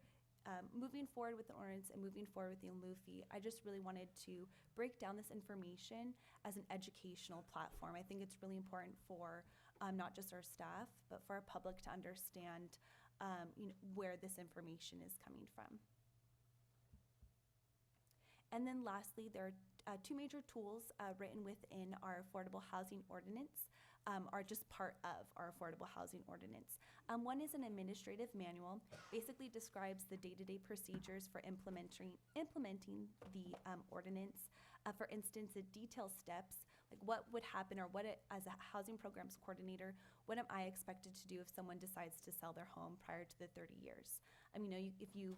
moving forward with the ordinance and moving forward with the in lieu fee, I just really wanted to break down this information as an educational platform. I think it's really important for not just our staff, but for our public to understand where this information is coming from. And then lastly, there are 2 major tools written within our affordable housing ordinance, are just part of our affordable housing ordinance. One is an administrative manual, basically describes the day-to-day procedures for implementing the ordinance. For instance, it details steps, like what would happen, or as a housing programs coordinator, what am I expected to do if someone decides to sell their home prior to the 30 years? If you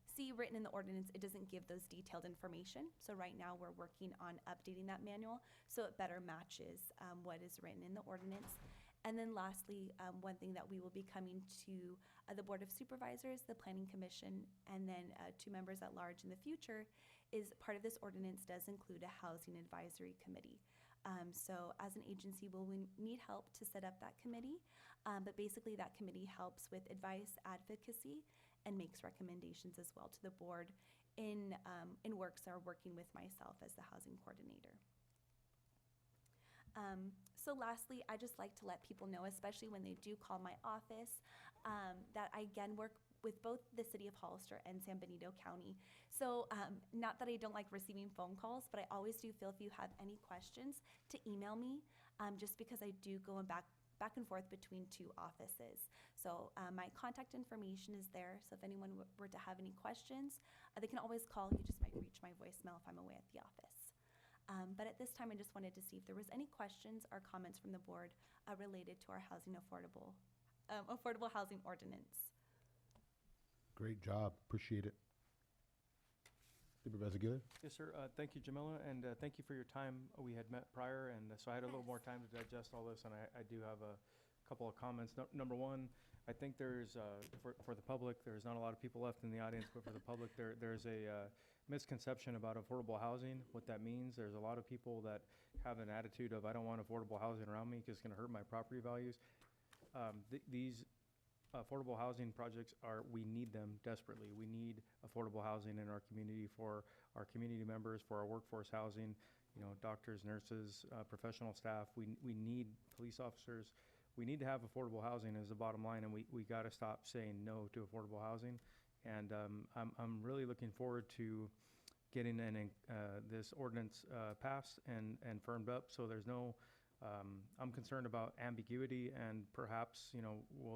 see written in the ordinance, it doesn't give those detailed information. So right now we're working on updating that manual so it better matches what is written in the ordinance. And then lastly, one thing that we will be coming to the Board of Supervisors, the Planning Commission, and then 2 members at large in the future is part of this ordinance does include a Housing Advisory Committee. So as an agency, we'll need help to set up that committee, but basically that committee helps with advice, advocacy, and makes recommendations as well to the board in works that are working with myself as the housing coordinator. So lastly, I just like to let people know, especially when they do call my office, that I again work with both the City of Hollister and San Benito County. So not that I don't like receiving phone calls, but I always do feel if you have any questions to email me, just because I do go back and forth between 2 offices. So my contact information is there. So if anyone were to have any questions, they can always call. You just might reach my voicemail if I'm away at the office. But at this time, I just wanted to see if there was any questions or comments from the board related to our affordable housing ordinance. Great job. Appreciate it. Supervisor Giller? Yes, sir. Thank you, Jamila, and thank you for your time. We had met prior, and so I had a little more time to digest all this, and I do have a couple of comments. Number one, I think there's, for the public, there's not a lot of people left in the audience, but for the public, there's a misconception about affordable housing, what that means. There's a lot of people that have an attitude of, I don't want affordable housing around me because it's going to hurt my property values. These affordable housing projects we need them desperately. We need affordable housing in our community for our community members, for our workforce housing, doctors, nurses, professional staff. We need police officers. We need to have affordable housing as the bottom line, and we got to stop saying no to affordable housing. And I'm really looking forward to getting this ordinance passed and firmed up, so there's no, I'm concerned about ambiguity and perhaps,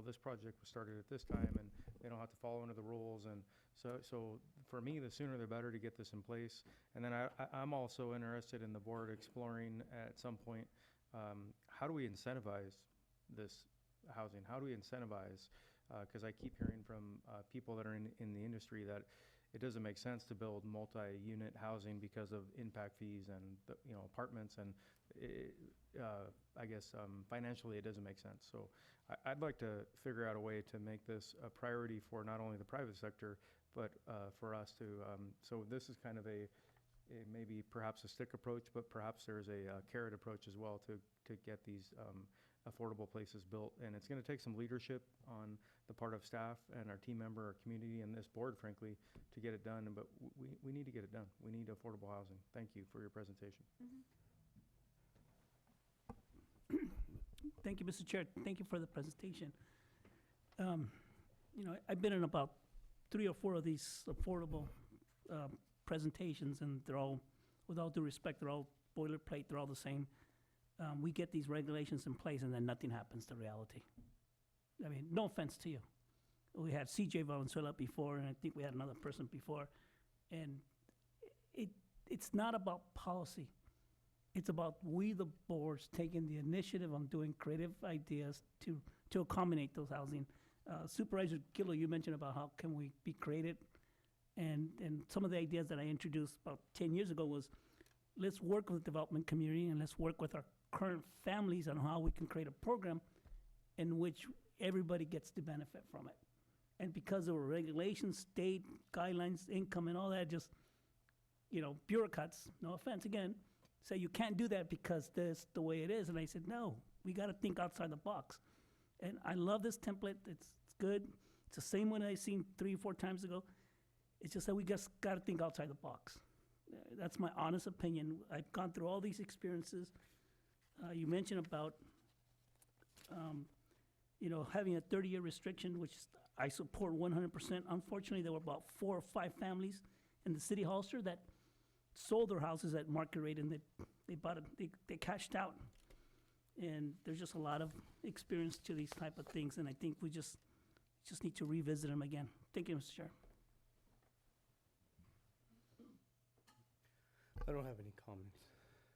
this project was started at this time and they don't have to follow any of the rules. And so for me, the sooner the better to get this in place. And then I'm also interested in the board exploring at some point, how do we incentivize this housing? How do we incentivize, because I keep hearing from people that are in the industry that it doesn't make sense to build multi-unit housing because of impact fees and apartments, and I guess financially it doesn't make sense. So I'd like to figure out a way to make this a priority for not only the private sector, but for us to. So this is kind of a maybe perhaps a stick approach, but perhaps there's a carrot approach as well to get these affordable places built. And it's going to take some leadership on the part of staff and our team member, our community, and this board, frankly, to get it done. But we need to get it done. We need affordable housing. Thank you for your presentation. Thank you, Mr. Chair. Thank you for the presentation. I've been in about 3 or 4 of these affordable presentations, and they're all, with all due respect, they're all boilerplate. They're all the same. We get these regulations in place, and then nothing happens to reality. I mean, no offense to you. We had CJ Valenzuela before, and I think we had another person before. And it's not about policy. It's about we, the boards, taking the initiative on doing creative ideas to accommodate those housing. Supervisor Gillo, you mentioned about how can we be creative. And some of the ideas that I introduced about 10 years ago was, let's work with the development community and let's work with our current families on how we can create a program in which everybody gets to benefit from it. And because of regulations, state guidelines, income, and all that, just, bureaucrats, no offense again, say you can't do that because that's the way it is. And I said, no, we got to think outside the box. And I love this template. It's good. It's the same one I seen 3 or 4 times ago. It's just that we just got to think outside the box. That's my honest opinion. I've gone through all these experiences. You mentioned about, having a 30-year restriction, which I support 100%. Unfortunately, there were about 4 or 5 families in the city Hollister that sold their houses at market rate, and they bought it. They cashed out. And there's just a lot of experience to these type of things, and I think we just need to revisit them again. Thank you, Mr. Chair. I don't have any comments.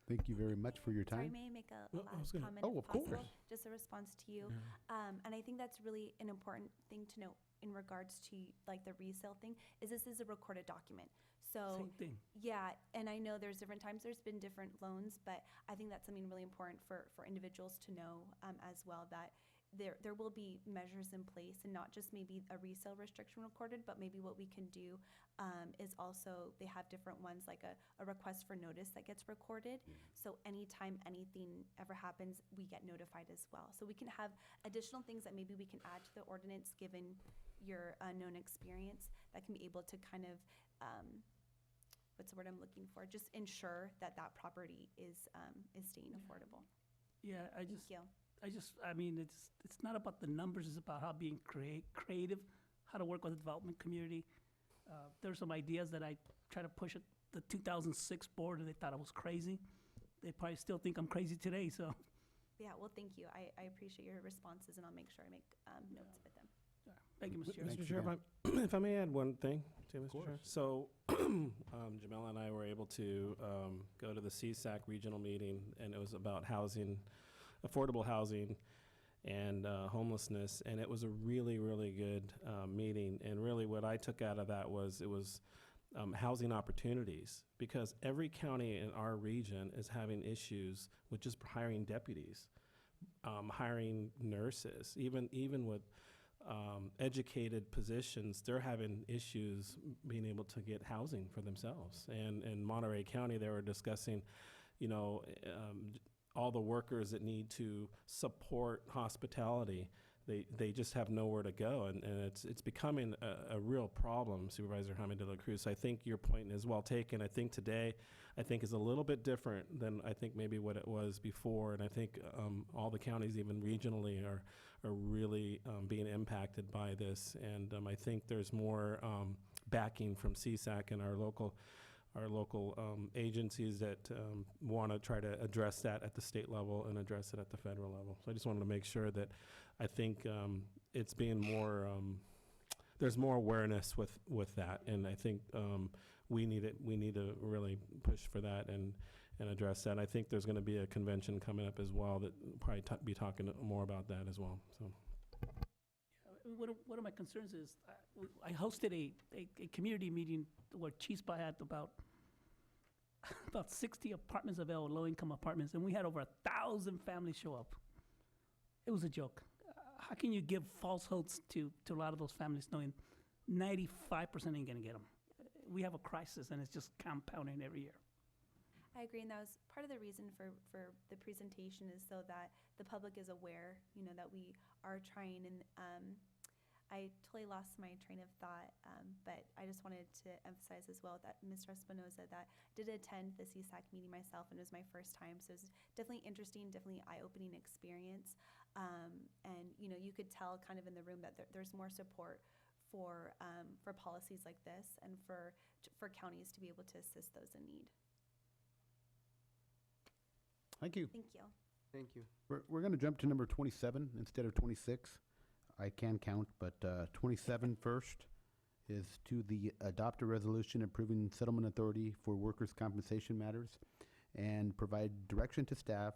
Thank you very much for your Sorry, time. may I make a Well, I was last gonna- comment oh, if of course. possible? Just a response to you. And I think that's really an important thing to note in regards to like the resale thing, is this is a recorded document. So Same thing. yeah, and I know there's different times, there's been different loans, but I think that's something really important for individuals to know as well, that there will be measures in place, and not just maybe a resale restriction recorded, but maybe what we can do is also, they have different ones, like a request for notice that gets recorded. So anytime anything ever happens, we get notified as well. So we can have additional things that maybe we can add to the ordinance, given your known experience, that can be able to kind of, what's the word I'm looking for? Just ensure that that property is staying affordable. Yeah, Thank you. I mean, it's not about the numbers, it's about how being creative, how to work with the development community. There's some ideas that I try to push at the 2006 board, and they thought I was crazy. They probably still think I'm crazy today, so. Yeah, well, thank you. I appreciate your responses, and I'll make sure I make notes with them. Thank you, Mr. Chair. Mr. Chair, if I may add one thing to Mr. Chair. So Jamel and I were able to go to the CSAC regional meeting, and it was about housing, affordable housing, and homelessness, and it was a really, really good meeting. And really what I took out of that was housing opportunities, because every county in our region is having issues with just hiring deputies, hiring nurses, even with educated positions, they're having issues being able to get housing for themselves. And in Monterey County, they were discussing, all the workers that need to support hospitality, they just have nowhere to go, and it's becoming a real problem, Supervisor Jaime de la Cruz. So I think your point is well taken. I think today, is a little bit different than I think maybe what it was before, and I think all the counties, even regionally, are really being impacted by this, and I think there's more backing from CSAC and our local agencies that want to try to address that at the state level and address it at the federal level. So I just wanted to make sure that I think it's being more, there's more awareness with that, and I think we need to really push for that and address that. I think there's going to be a convention coming up as well that will probably be talking more about that as well. So. One of my concerns is, I hosted a community meeting where Chispa had about 60 apartments available, low-income apartments, and we had over 1,000 families show up. It was a joke. How can you give false hopes to a lot of those families knowing 95% ain't gonna get them? We have a crisis, and it's just compounding every year. I agree, and that was part of the reason for the presentation, is so that the public is aware, that we are trying. And I totally lost my train of thought, but I just wanted to emphasize as well that Mr. Espinoza, that I did attend the CSAC meeting myself, and it was my first time, so it was definitely interesting, definitely eye-opening experience. And you could tell kind of in the room that there's more support for policies like this, and for counties to be able to assist those in need. Thank you. Thank you. Thank you. We're going to jump to number 27 instead of 26. I can count, but 27 first is to adopt a resolution approving settlement authority for workers' compensation matters, and provide direction to staff,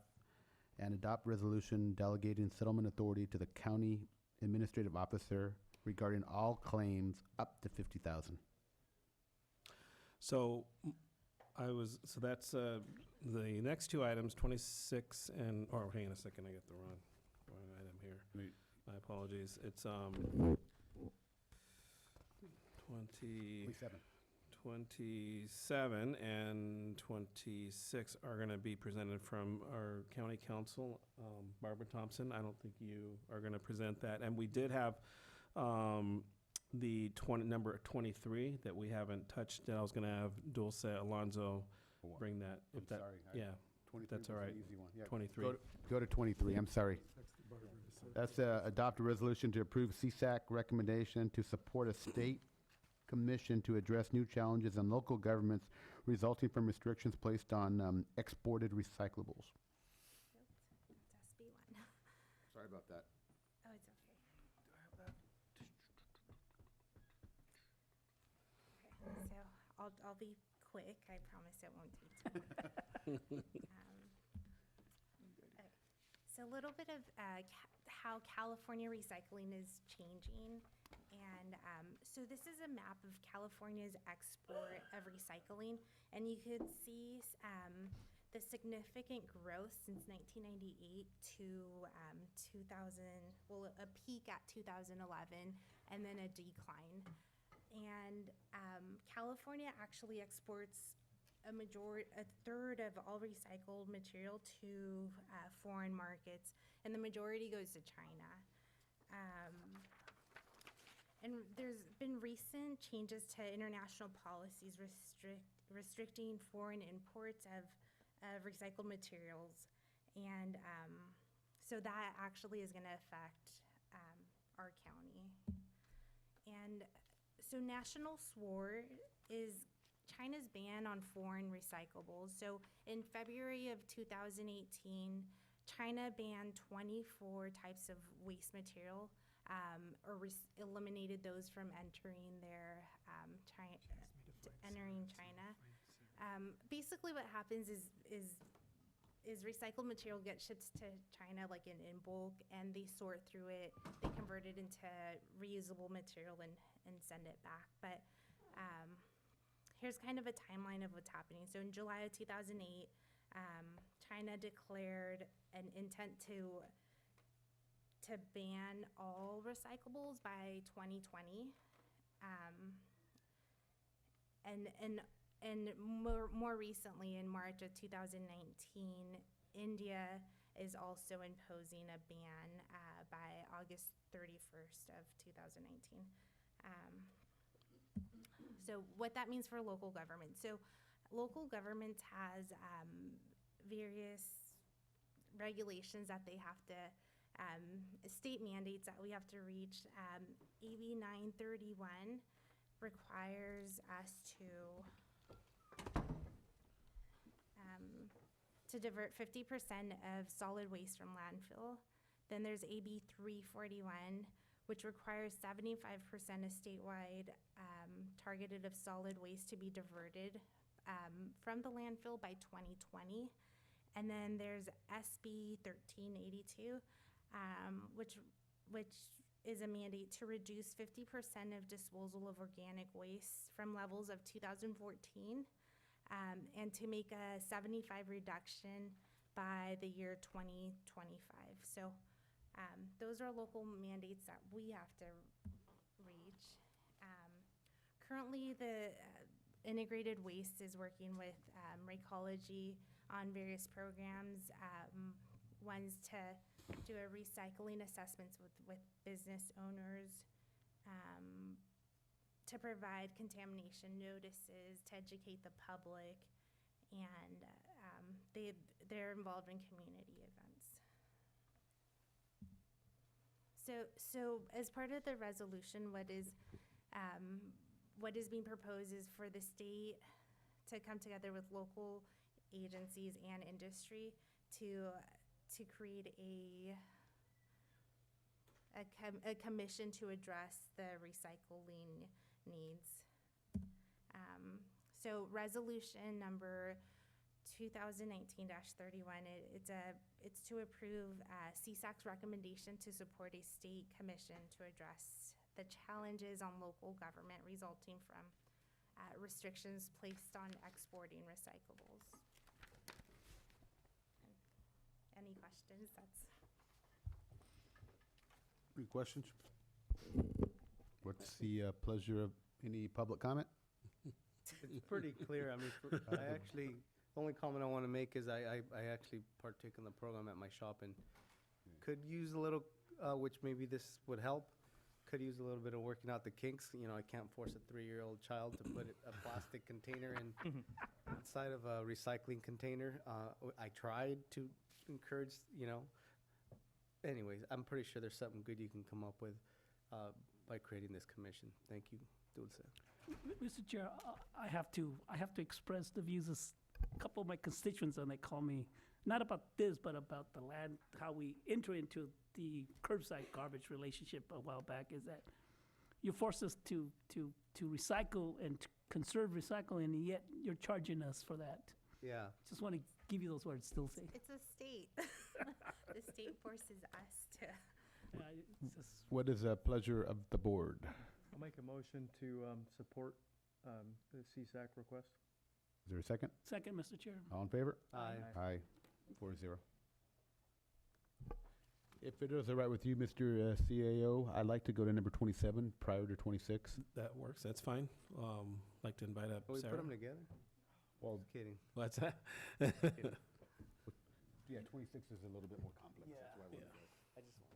and adopt resolution delegating settlement authority to the county administrative officer regarding all claims up to $50,000. So that's the next two items, 26 and, hang on a second, I got the wrong item here. Wait. My apologies. It's 27 and 26 are going to be presented from our county council, Barbara Thompson. I don't think you are going to present that. And we did have the number 23 that we haven't touched, that I was going to have Dulce Alonso bring that. I'm sorry. Yeah, 23 that's all was right. an easy one. Yeah, 23. Go to 23, I'm sorry. That's adopt a resolution to approve CSAC recommendation to support a state commission to address new challenges in local governments resulting from restrictions placed on exported recyclables. That's SB1. Sorry about that. Oh, it's okay. Okay, so I'll be quick. I promise it won't take too long. Okay. So a little bit of how California recycling is changing. And so this is a map of California's export of recycling. And you could see the significant growth since 1998 to 2000, well, a peak at 2011, and then a decline. And California actually exports a third of all recycled material to foreign markets, and the majority goes to China. And there's been recent changes to international policies restricting foreign imports of recycled materials, and so that actually is going to affect our county. And so national sword is China's ban on foreign recyclables. So in February of 2018, China banned 24 types of waste material, or eliminated those from entering China. Basically, what happens is recycled material gets shipped to China like in bulk, and they sort through it, they convert it into reusable material and send it back. But here's kind of a timeline of what's happening. So in July of 2008, China declared an intent to ban all recyclables by 2020. And more recently, in March of 2019, India is also imposing a ban by August 31st of 2019. So what that means for local government. So local government has various regulations that they have to, state mandates that we have to reach. AB 931 requires us to divert 50% of solid waste from landfill. Then there's AB 341, which requires 75% of statewide targeted of solid waste to be diverted from the landfill by 2020. And then there's SB 1382, which is a mandate to reduce 50% of disposal of organic waste from levels of 2014, and to make a 75 reduction by the year 2025. So those are local mandates that we have to reach. Currently, the integrated waste is working with Raycology on various programs. One's to do a recycling assessments with business owners, to provide contamination notices, to educate the public, and they're involved in community events. So as part of the resolution, what is being proposed is for the state to come together with local agencies and industry to create a commission to address the recycling needs. So resolution number 2019-31, it's to approve CSAC's recommendation to support a state commission to address the challenges on local government resulting from restrictions placed on exporting recyclables. Any questions? Any questions? What's the pleasure of any public comment? It's pretty clear. I mean, I actually, the only comment I want to make is I actually partake in the program at my shop and could use a little, which maybe this would help, could use a little bit of working out the kinks. You know, I can't force a 3-year-old child to put a plastic container inside of a recycling container. I tried to encourage, anyways, I'm pretty sure there's something good you can come up with by creating this commission. Thank you, Dulce. Mr. Chair, I have to express the views of a couple of my constituents, and they call me, not about this, but about the land, how we enter into the curbside garbage relationship a while back, is that you force us to recycle and to conserve recycling, and yet you're charging us for that. Yeah. Just want to give you those words, Dulce. It's a state. The state forces us to. What is the pleasure of the board? I'll make a motion to support the CSAC request. Is there a second? Second, Mr. Chair. All in favor? Aye. Aye. 4-0. If it is all right with you, Mr. CAO, I'd like to go to number 27 prior to 26. That works, that's fine. Like to invite up Can we Sarah. put them together? Well, Just kidding. What's that? Yeah, 26 is a little bit more complex. That's why I wanted to go. I just want.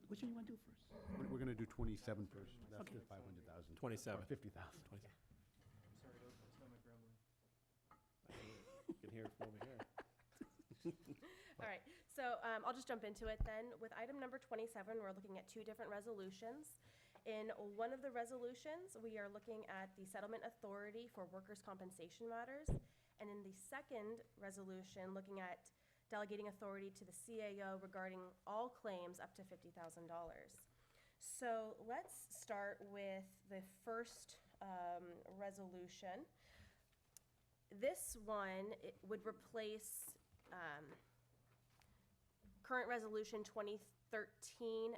Which one you want to do first? We're going to do 27 first. That's Okay. the 500,000. 27. Or 50,000. I'm sorry, that was my stomach grumbling. You can hear it from over here. All right, so I'll just jump into it then. With item number 27, we're looking at 2 different resolutions. In one of the resolutions, we are looking at the settlement authority for workers' compensation matters. And in the second resolution, looking at delegating authority to the CAO regarding all claims up to $50,000. So let's start with the first resolution. This one, it would replace current resolution 2013-71,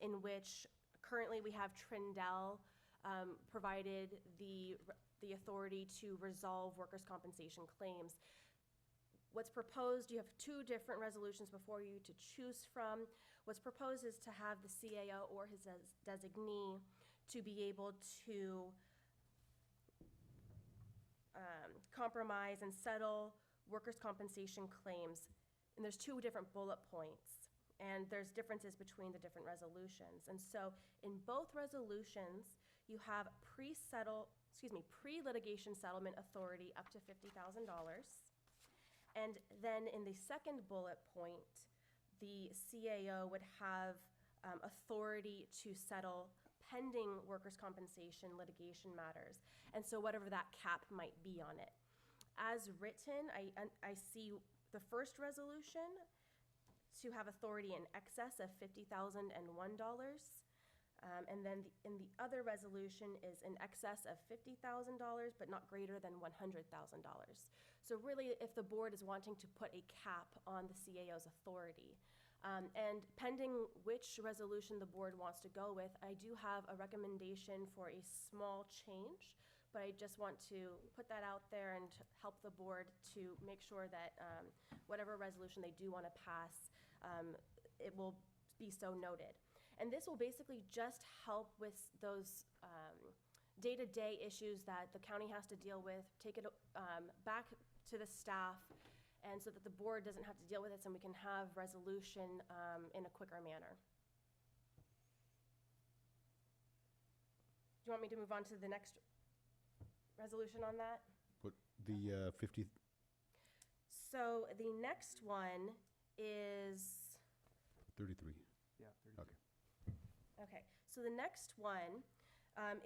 in which currently we have Trindle provided the authority to resolve workers' compensation claims. What's proposed, you have 2 different resolutions before you to choose from. What's proposed is to have the CAO or his designee to be able to compromise and settle workers' compensation claims, and there's two different bullet points, and there's differences between the different resolutions. And so in both resolutions, you have pre-litigation settlement authority up to $50,000. And then in the second bullet point, the CAO would have authority to settle pending workers' compensation litigation matters, and so whatever that cap might be on it. As written, I see the first resolution to have authority in excess of $50,001, and then in the other resolution is in excess of $50,000, but not greater than $100,000. So really, if the board is wanting to put a cap on the CAO's authority, and pending which resolution the board wants to go with, I do have a recommendation for a small change, but I just want to put that out there and help the board to make sure that whatever resolution they do want to pass, it will be so noted. And this will basically just help with those day-to-day issues that the county has to deal with, take it back to the staff, and so that the board doesn't have to deal with this and we can have resolution in a quicker manner. Do you want me to move on to the next resolution on that? Put the 50, So the next one is, 33. Yeah, 30. Okay. okay, so the next one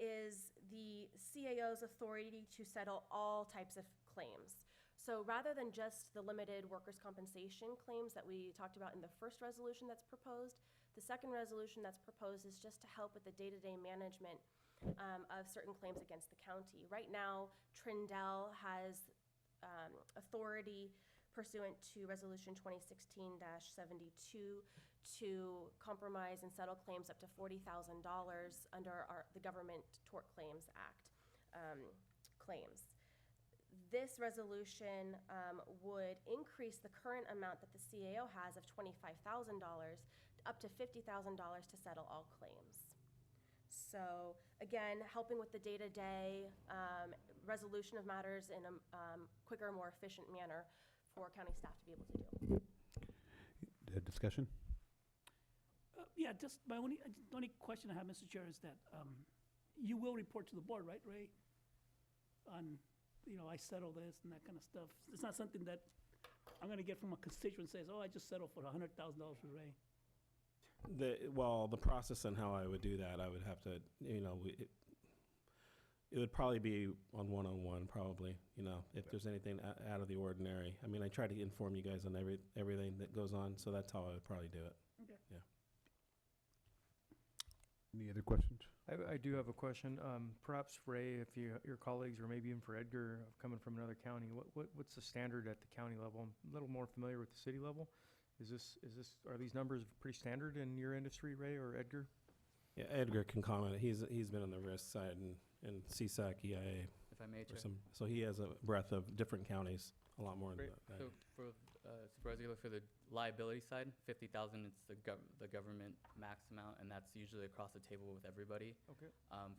is the CAO's authority to settle all types of claims. So rather than just the limited workers' compensation claims that we talked about in the first resolution that's proposed, the second resolution that's proposed is just to help with the day-to-day management of certain claims against the county. Right now, Trindle has authority pursuant to Resolution 2016-72 to compromise and settle claims up to $40,000 under the Government Tort Claims Act claims. This resolution would increase the current amount that the CAO has of $25,000 up to $50,000 to settle all claims. So again, helping with the day-to-day resolution of matters in a quicker, more efficient manner for county staff to be able to do. Discussion? Yeah, just my only question I have, Mr. Chair, is that you will report to the board, right, Ray? On, I settle this and that kind of stuff. It's not something that I'm gonna get from a constituent says, oh, I just settled for $100,000 for Ray. The process and how I would do that, I would have to, it would probably be on one-on-one, probably, if there's anything out of the ordinary. I mean, I try to inform you guys on everything that goes on, so that's how I would probably do it. Okay. Yeah. Any other questions? I do have a question. Perhaps Ray, if your colleagues, or maybe even for Edgar, coming from another county, what's the standard at the county level? I'm a little more familiar with the city level. Are these numbers pretty standard in your industry, Ray or Edgar? Yeah, Edgar can comment. He's been on the risk side and CSAC, EIA. If I may, Chair. So he has a breadth of different counties, a lot more than that. So for Supervisor, for the liability side, 50,000 is the government max amount, and that's usually across the table with everybody. Okay.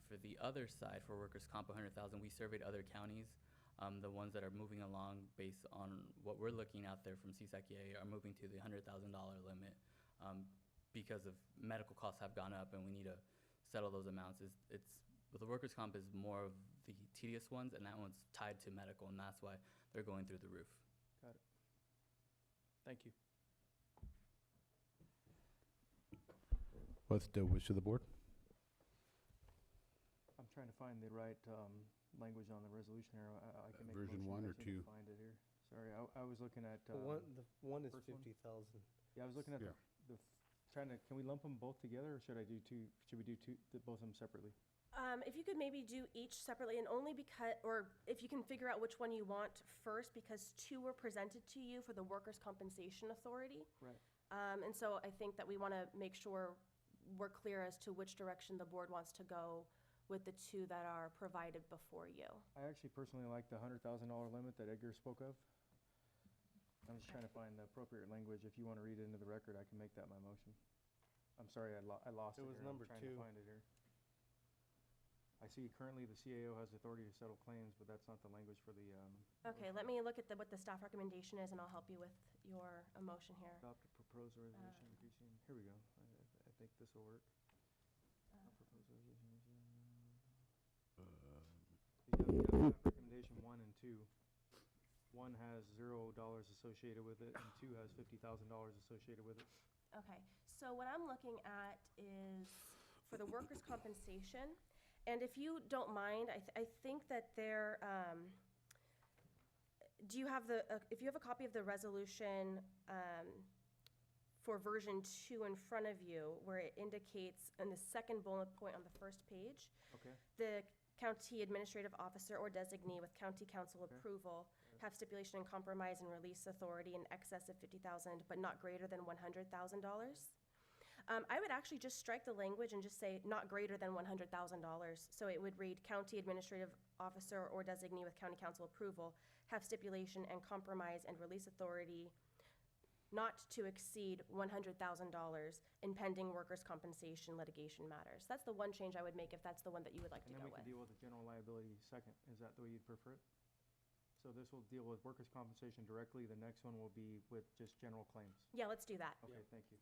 For the other side, for workers' comp, 100,000, we surveyed other counties. The ones that are moving along based on what we're looking out there from CSAC EA are moving to the $100,000 limit because of medical costs have gone up and we need to settle those amounts. The workers' comp is more of the tedious ones, and that one's tied to medical, and that's why they're going through the roof. Got it. Thank you. What's the wish of the board? I'm trying to find the right language on the resolution here. I can make a Version motion, 1 I or just need to 2? Find it here. Sorry, I was looking at. The one is first one? 50,000. Yeah, I was looking at can we lump them both together, or should we do both of them separately? If you could maybe do each separately, and only because, or if you can figure out which one you want first, because two were presented to you for the Workers' Compensation Authority. Right. And so I think that we want to make sure we're clear as to which direction the board wants to go with the two that are provided before you. I actually personally like the $100,000 limit that Edgar spoke of. I'm just trying to find the appropriate language. If you want to read it into the record, I can make that my motion. I'm sorry, I lost it. It was here. number I'm trying 2. to find it here. I see currently the CAO has authority to settle claims, but that's not the language for the, Okay, let me look at what the staff recommendation is, and I'll help you with your motion here. adopt a proposed resolution increasing, here we go. I think this will work. Proposed resolution. You have staff recommendation 1 and 2. 1 has $0 associated with it, and 2 has $50,000 associated with it. Okay, so what I'm looking at is for the workers' compensation, and if you don't mind, I think that there, do you have if you have a copy of the resolution for version 2 in front of you, where it indicates in the second bullet point on the first page, Okay. the county administrative officer or designee with county council approval have stipulation and compromise and release authority in excess of $50,000, but not greater than $100,000. I would actually just strike the language and just say not greater than $100,000. So it would read county administrative officer or designee with county council approval have stipulation and compromise and release authority not to exceed $100,000 in pending workers' compensation litigation matters. That's the one change I would make if that's the one that you would like to And then go we with. can deal with the general liability second. Is that the way you'd prefer it? So this will deal with workers' compensation directly. The next one will be with just general claims. Yeah, let's do that. Okay, thank you.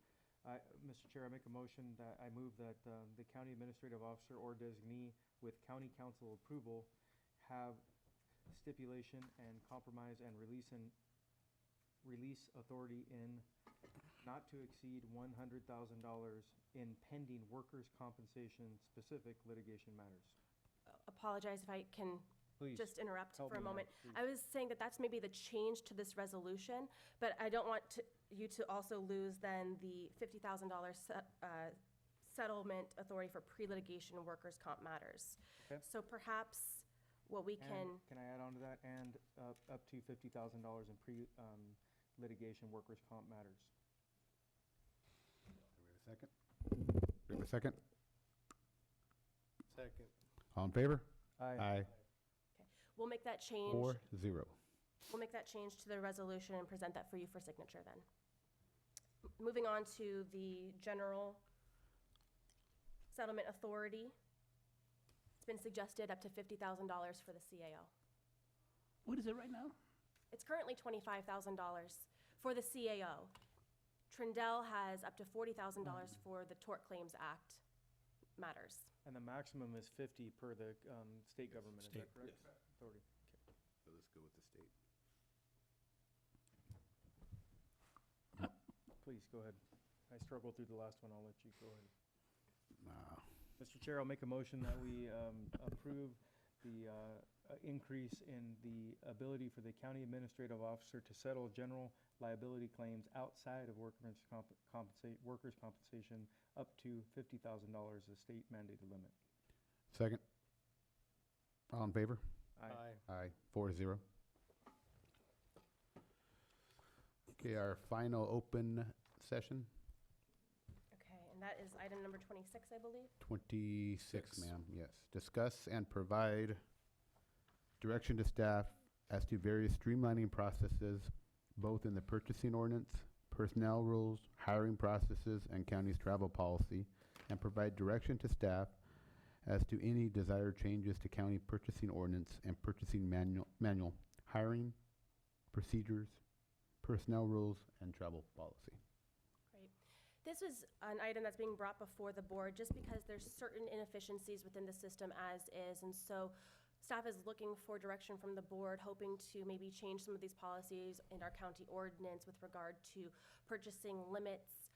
Mr. Chair, I make a motion that I move that the county administrative officer or designee with county council approval have stipulation and compromise and release authority in not to exceed $100,000 in pending workers' compensation specific litigation matters. Apologize if I can Please, just interrupt help for a me out, moment. please. I was saying that that's maybe the change to this resolution, but I don't want you to also lose then the $50,000 settlement authority for pre-litigation workers' comp matters. Okay. So perhaps what we And can I add on to that? And up to $50,000 in litigation workers' comp matters. Second? We have a second? Second. All in favor? Aye. we'll make that change. 4-0. We'll make that change to the resolution and present that for you for signature then. Moving on to the general settlement authority. It's been suggested up to $50,000 for the CAO. What is it right now? It's currently $25,000 for the CAO. Trindle has up to $40,000 for the Tort Claims Act matters. And the maximum is 50 per the state government, is that State, correct? Authority. So let's go with the state. Please, go ahead. I struggled through the last one, I'll let you go ahead. Mr. Chair, I'll make a motion that we approve the increase in the ability for the county administrative officer to settle general liability claims outside of workers' compensation up to $50,000, the state mandated limit. Second? All in favor? Aye. Aye. 4-0. Okay, our final open session, Okay, and that is item number 26, I believe. 26, ma'am, yes. Discuss and provide direction to staff as to various streamlining processes, both in the purchasing ordinance, personnel rules, hiring processes, and county's travel policy, and provide direction to staff as to any desired changes to county purchasing ordinance and purchasing manual, hiring, procedures, personnel rules, and travel policy. Great. This is an item that's being brought before the board just because there's certain inefficiencies within the system as is, and so staff is looking for direction from the board, hoping to maybe change some of these policies in our county ordinance with regard to purchasing limits.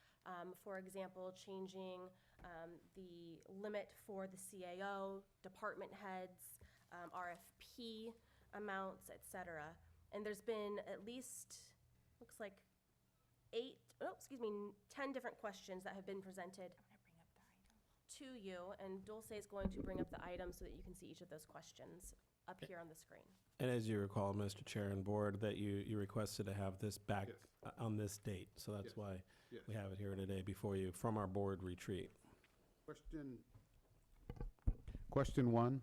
For example, changing the limit for the CAO, department heads, RFP amounts, et cetera. And there's been at least, looks like 10 different questions that have been presented to you, and Dulce is going to bring up the items so that you can see each of those questions up here on the screen. And as you recall, Mr. Chair and Board, that you requested to have this back on this date. So that's Yes. why Yes. we have it here today before you from our board retreat. Question 1,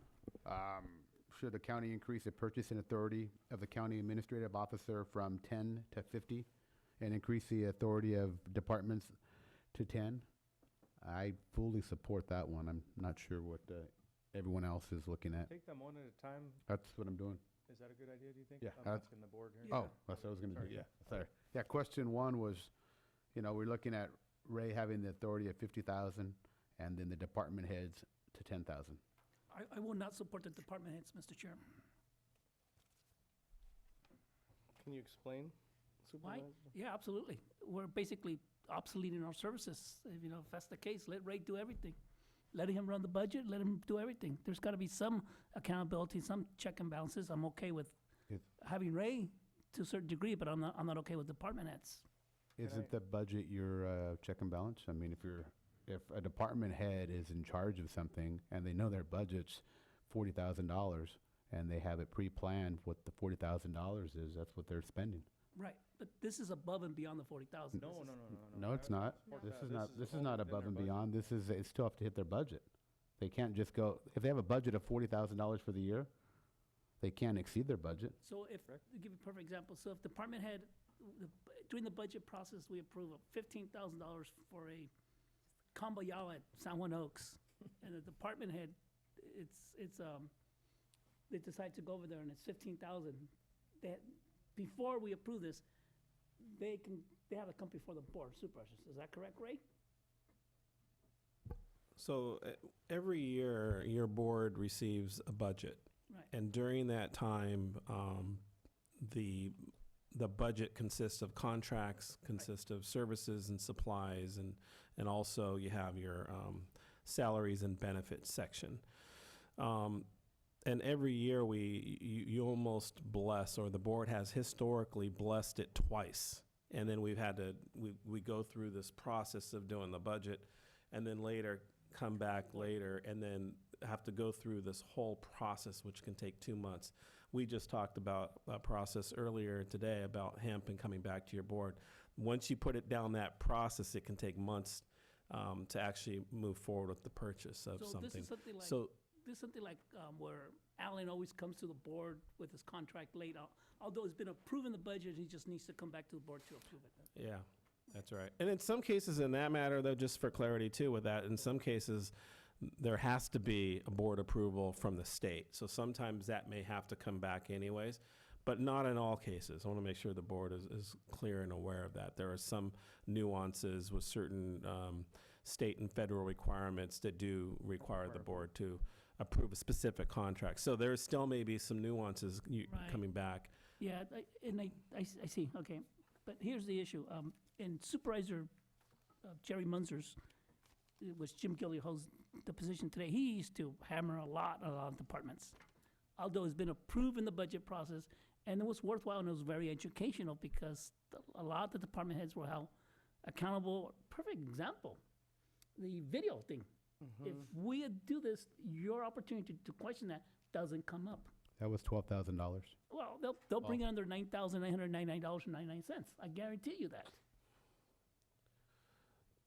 should the county increase the purchasing authority of the county administrative officer from 10 to 50 and increase the authority of departments to 10? I fully support that one. I'm not sure what everyone else is looking at. Take them one at a time. That's what I'm doing. Is that a good idea, do you think? Yeah, I'm that's- asking the board here. Oh, that's what I was gonna do, Sorry. yeah, sorry. Yeah, question one was, we're looking at Ray having the authority of 50,000 and then the department heads to 10,000. I will not support the department heads, Mr. Chair. Can you explain, Why? Supervisor? Yeah, absolutely. We're basically obsoleting our services. If that's the case, let Ray do everything. Let him run the budget, let him do everything. There's gotta be some accountability, some check and balances. I'm okay with If- having Ray to a certain degree, but I'm not okay with department heads. Isn't the budget your check and balance? I mean, if a department head is in charge of something and they know their budget's $40,000 and they have it pre-planned what the $40,000 is, that's what they're spending. Right, but this is above and beyond the 40,000. No. No, it's not. This is not above and beyond. They still have to hit their budget. They can't just go, if they have a budget of $40,000 for the year, they can't exceed their budget. So if, to give you a perfect example, so if department head, during the budget process, we approve of $15,000 for a combo yaw at San Juan Oaks, and the department head, they decide to go over there and it's 15,000. That, before we approve this, they have to come before the board of supervisors. Is that correct, Ray? So every year, your board receives a budget. Right. And during that time, the budget consists of contracts, consists of services and supplies, and also you have your salaries and benefits section. And every year you almost bless, or the board has historically blessed it twice. And then we go through this process of doing the budget, and then later come back later, and then have to go through this whole process, which can take 2 months. We just talked about a process earlier today about hemp and coming back to your board. Once you put it down that process, it can take months to actually move forward with the purchase of So something. this is something like, So where Alan always comes to the board with his contract late out. Although it's been approved in the budget, he just needs to come back to the board to approve it. yeah, that's right. And in some cases, in that matter, though, just for clarity too, with that, in some cases, there has to be a board approval from the state. So sometimes that may have to come back anyways, but not in all cases. I want to make sure the board is clear and aware of that. There are some nuances with certain state and federal requirements that do require the board to approve a specific contract. So there still may be some nuances Right. coming back. Yeah, I see, okay. But here's the issue. In Supervisor Jerry Munzer's, it was Jim Gilly holds the position today, he used to hammer a lot of departments. Although it's been approved in the budget process, and it was worthwhile and it was very educational because a lot of the department heads were held accountable. Perfect example, the video thing. If we do this, your opportunity to question that doesn't come up. That was $12,000. Well, they'll bring it under $9,999.99. I guarantee you that.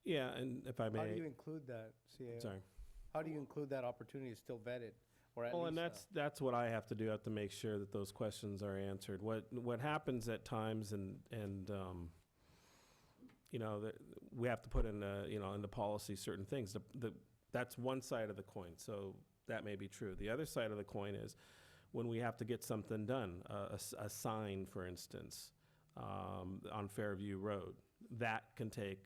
Yeah, and if I may. How do you include that, CAO? Sorry. How do you include that opportunity to still vet it? Or at Well, and least, that's what I have to do. I have to make sure that those questions are answered. What happens at times, and we have to put in in the policy certain things. That's one side of the coin. So that may be true. The other side of the coin is when we have to get something done, a sign, for instance, on Fairview Road, that can take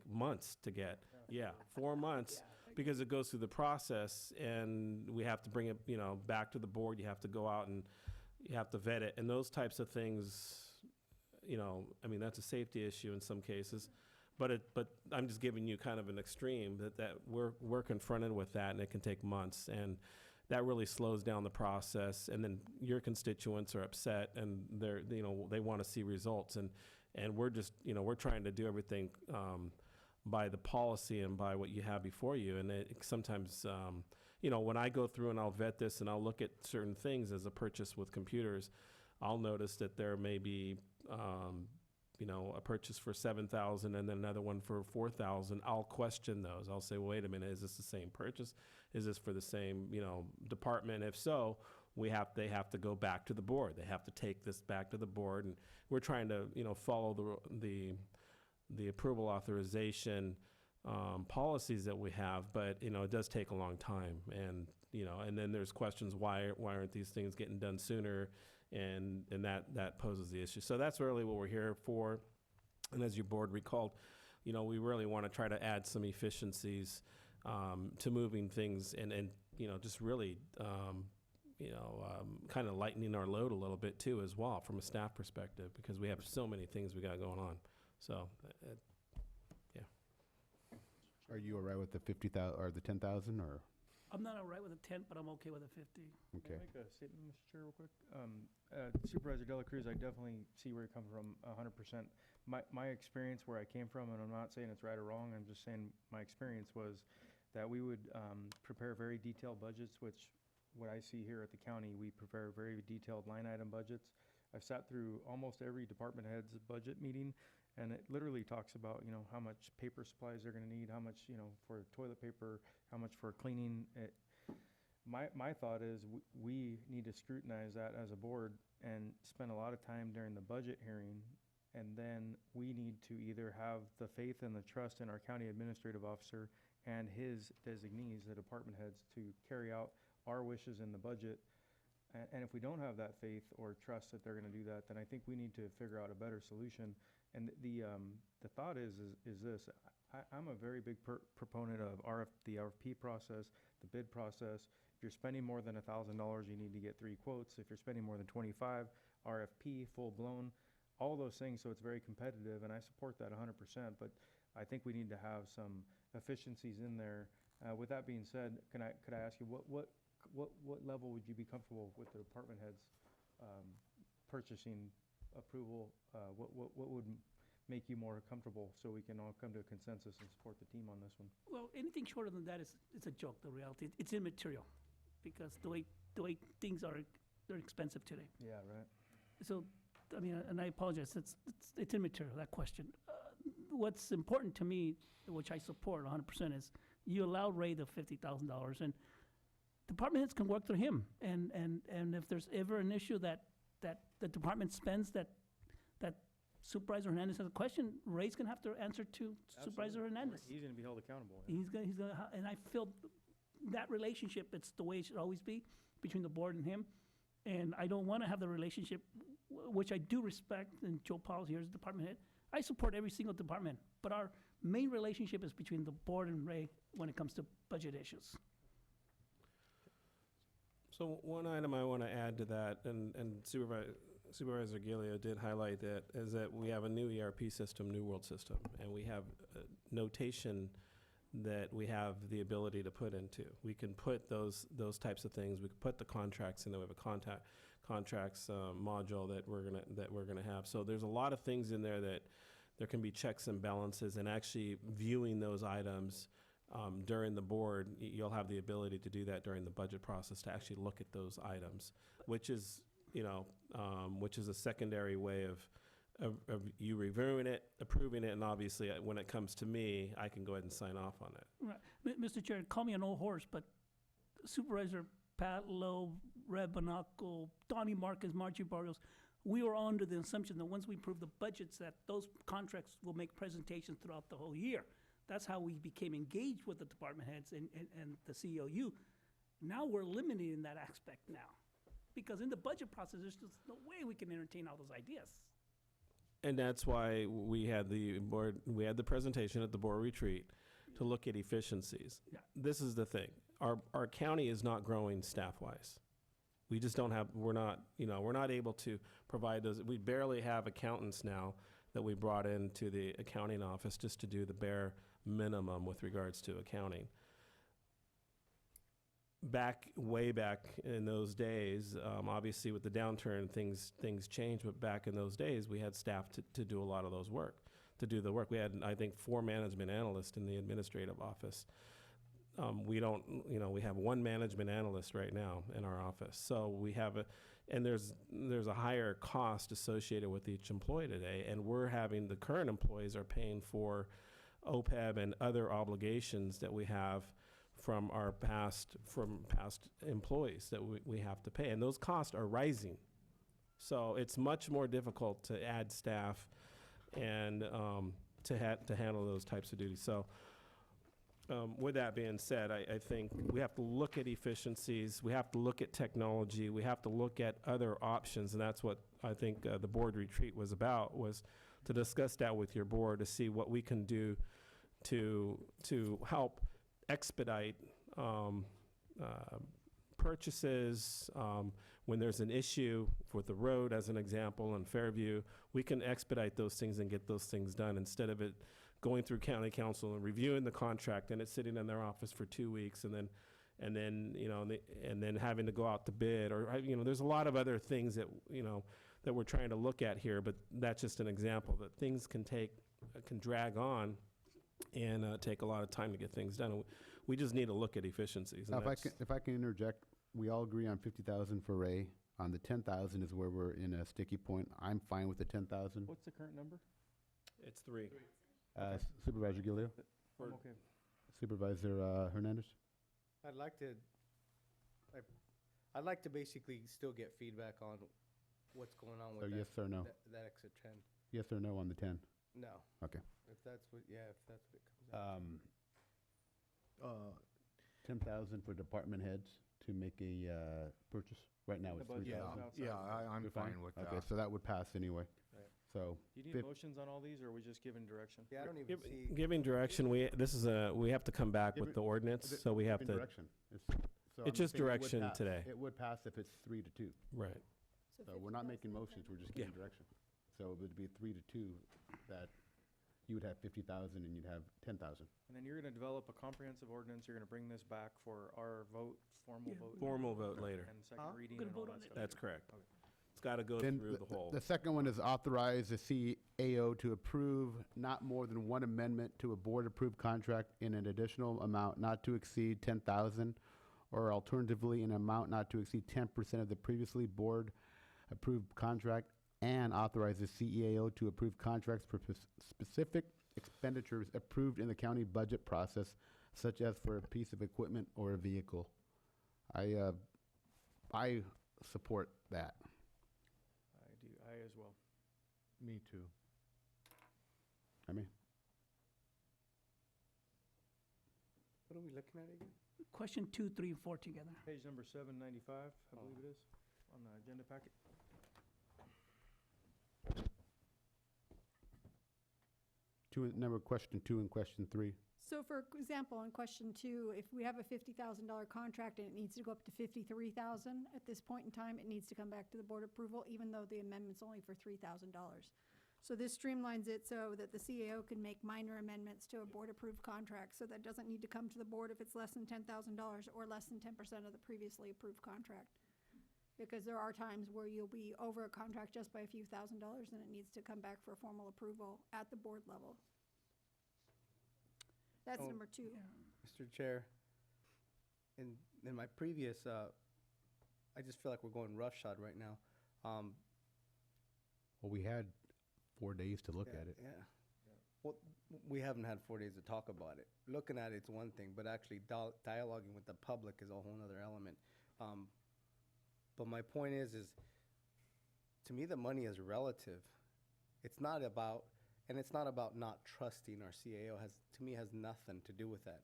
months to get. Yeah, 4 months. Because it goes through the process, and we have to bring it, back to the board. You have to go out and you have to vet it, and those types of things. That's a safety issue in some cases, but I'm just giving you kind of an extreme that we're confronted with that, and it can take months, and that really slows down the process. And then your constituents are upset, and they want to see results, and we're just we're trying to do everything. By the policy and by what you have before you. And sometimes, when I go through and I'll vet this and I'll look at certain things as a purchase with computers, I'll notice that there may be, a purchase for $7,000 and then another one for $4,000. I'll question those. I'll say, well, wait a minute, is this the same purchase? Is this for the same, department? If so, they have to go back to the board. They have to take this back to the board. And we're trying to, follow the approval authorization policies that we have, but, it does take a long time. And, and then there's questions, why aren't these things getting done sooner? And that poses the issue. So that's really what we're here for. And as your board recalled, we really want to try to add some efficiencies to moving things and just really, kind of lightening our load a little bit too as well from a staff perspective, because we have so many things we got going on. So, yeah. Are you all right with the 50,000 or the 10,000 or? I'm not all right with a 10, but I'm okay with a 50. Okay. Can I make a statement, Mr. Chair, real quick? Supervisor Dela Cruz, I definitely see where you're coming from 100%. My experience where I came from, and I'm not saying it's right or wrong, I'm just saying my experience was that we would prepare very detailed budgets, which what I see here at the county, we prepare very detailed line item budgets. I've sat through almost every department head's budget meeting, and it literally talks about, how much paper supplies they're gonna need, how much, for toilet paper, how much for cleaning. My thought is we need to scrutinize that as a board and spend a lot of time during the budget hearing, and then we need to either have the faith and the trust in our county administrative officer and his designees, the department heads, to carry out our wishes in the budget. And if we don't have that faith or trust that they're gonna do that, then I think we need to figure out a better solution. And the thought is this: I'm a very big proponent of the RFP process, the bid process. If you're spending more than $1,000, you need to get 3 quotes. If you're spending more than 25, RFP, full blown, all those things. So it's very competitive, and I support that 100%. But I think we need to have some efficiencies in there. With that being said, could I ask you what level would you be comfortable with the department heads purchasing approval? What would make you more comfortable so we can all come to a consensus and support the team on this one? Well, anything shorter than that it's a joke, the reality. It's immaterial, because the way things are, they're expensive today. Yeah, right. So, I mean, and I apologize, it's immaterial, that question. What's important to me, which I support 100%, is you allow Ray the $50,000, and department heads can work through him. And if there's ever an issue that the department spends that Supervisor Hernandez has a question, Ray's gonna have to answer to Supervisor Hernandez. He's gonna be held accountable. He's gonna, and I feel that relationship, it's the way it should always be between the board and him. And I don't wanna have the relationship, which I do respect, and Joe Powell's here as department head. I support every single department, but our main relationship is between the board and Ray when it comes to budget issues. So one item I want to add to that, and Supervisor Gilio did highlight that, is that we have a new ERP system, New World System, and we have notation that we have the ability to put into. We can put those types of things. We can put the contracts in there. We have a contracts module that we're gonna have. So there's a lot of things in there that there can be checks and balances, and actually viewing those items during the board, you'll have the ability to do that during the budget process, to actually look at those items, which is a secondary way of you reviewing it, approving it, and obviously when it comes to me, I can go ahead and sign off on it. Right. Mr. Chair, call me an old horse, but Supervisor Pat Lowe, Reb Banaco, Donnie Marcus, Margie Barrios, we were all under the assumption that once we approve the budgets, that those contracts will make presentations throughout the whole year. That's how we became engaged with the department heads and the COU. Now we're eliminating that aspect now, because in the budget process, there's just no way we can entertain all those ideas. And that's why we had the presentation at the board retreat to look at efficiencies. Yeah. This is the thing. Our county is not growing staff-wise. We just don't have, we're not able to provide those. We barely have accountants now that we brought into the accounting office just to do the bare minimum with regards to accounting. Way back in those days, obviously with the downturn, things changed, but back in those days, we had staff to do a lot of those work, to do the work. We had, I think, 4 management analysts in the administrative office. We don't, we have 1 management analyst right now in our office. So we have and there's a higher cost associated with each employee today, and the current employees are paying for OPEB and other obligations that we have from past employees that we have to pay, and those costs are rising. So it's much more difficult to add staff and to handle those types of duties. So with that being said, I think we have to look at efficiencies, we have to look at technology, we have to look at other options, and that's what I think the board retreat was about, was to discuss that with your board to see what we can do to help expedite purchases. When there's an issue with the road, as an example, in Fairview, we can expedite those things and get those things done instead of it going through county council and reviewing the contract and it's sitting in their office for 2 weeks and then having to go out to bid, or there's a lot of other things that that we're trying to look at here, but that's just an example that things can drag on and take a lot of time to get things done. We just need to look at efficiencies. And If I can interject, we all agree on 50,000 for Ray. On the 10,000 is where we're in a sticky point. I'm fine with the 10,000. What's the current number? It's 3. Supervisor Gilio? I'm okay. Supervisor Hernandez? I'd like to basically still get feedback on what's going on with So that. yes or no? That extra 10. Yes or no on the 10? No. Okay. If that's what it comes out. 10,000 for department heads to make a purchase? Right now it's The budget 3,000. is outside. I'm You're fine with that. Okay, so that would pass anyway. Right. So, Do you need motions on all these, or are we just giving direction? Yeah, I don't even see. Giving direction, we have to come back with the ordinance, so we have to. direction. It's just direction today. It would pass if it's 3-2. Right. So we're not making motions, we're just giving direction. So it would be 3-2 that you would have 50,000 and you'd have 10,000. And then you're going to develop a comprehensive ordinance, you're going to bring this back for our vote, formal Yeah. vote. Formal vote later. And second reading Gonna and all vote that on it stuff. That's correct. Okay. It's got to go Then through the whole. The second one is authorize the CAO to approve not more than one amendment to a board-approved contract in an additional amount not to exceed 10,000, or alternatively, an amount not to exceed 10% of the previously board-approved contract, and authorize the CEAO to approve contracts for specific expenditures approved in the county budget process, such as for a piece of equipment or a vehicle. I support that. I as well. Me too. I mean, What are we looking at again? Question 2, 3, and 4 together. Page number 795, I believe it is, on the agenda packet. question 2 and question 3. So for example, on question 2, if we have a $50,000 contract and it needs to go up to $53,000 at this point in time, it needs to come back to the board approval, even though the amendment's only for $3,000. So this streamlines it so that the CAO can make minor amendments to a board-approved contract, so that doesn't need to come to the board if it's less than $10,000 or less than 10% of the previously approved contract. Because there are times where you'll be over a contract just by a few $1,000s and it needs to come back for formal approval at the board level. That's Oh. number 2. Mr. Chair, in my previous, I just feel like we're going roughshod right now. Well, we had 4 days to look Yeah, at it. Yeah. Well, we haven't had 4 days to talk about it. Looking at it's one thing, but actually dialoguing with the public is a whole other element. But my point is to me, the money is relative. It's not about, and it's not about not trusting our CAO. To me, has nothing to do with that.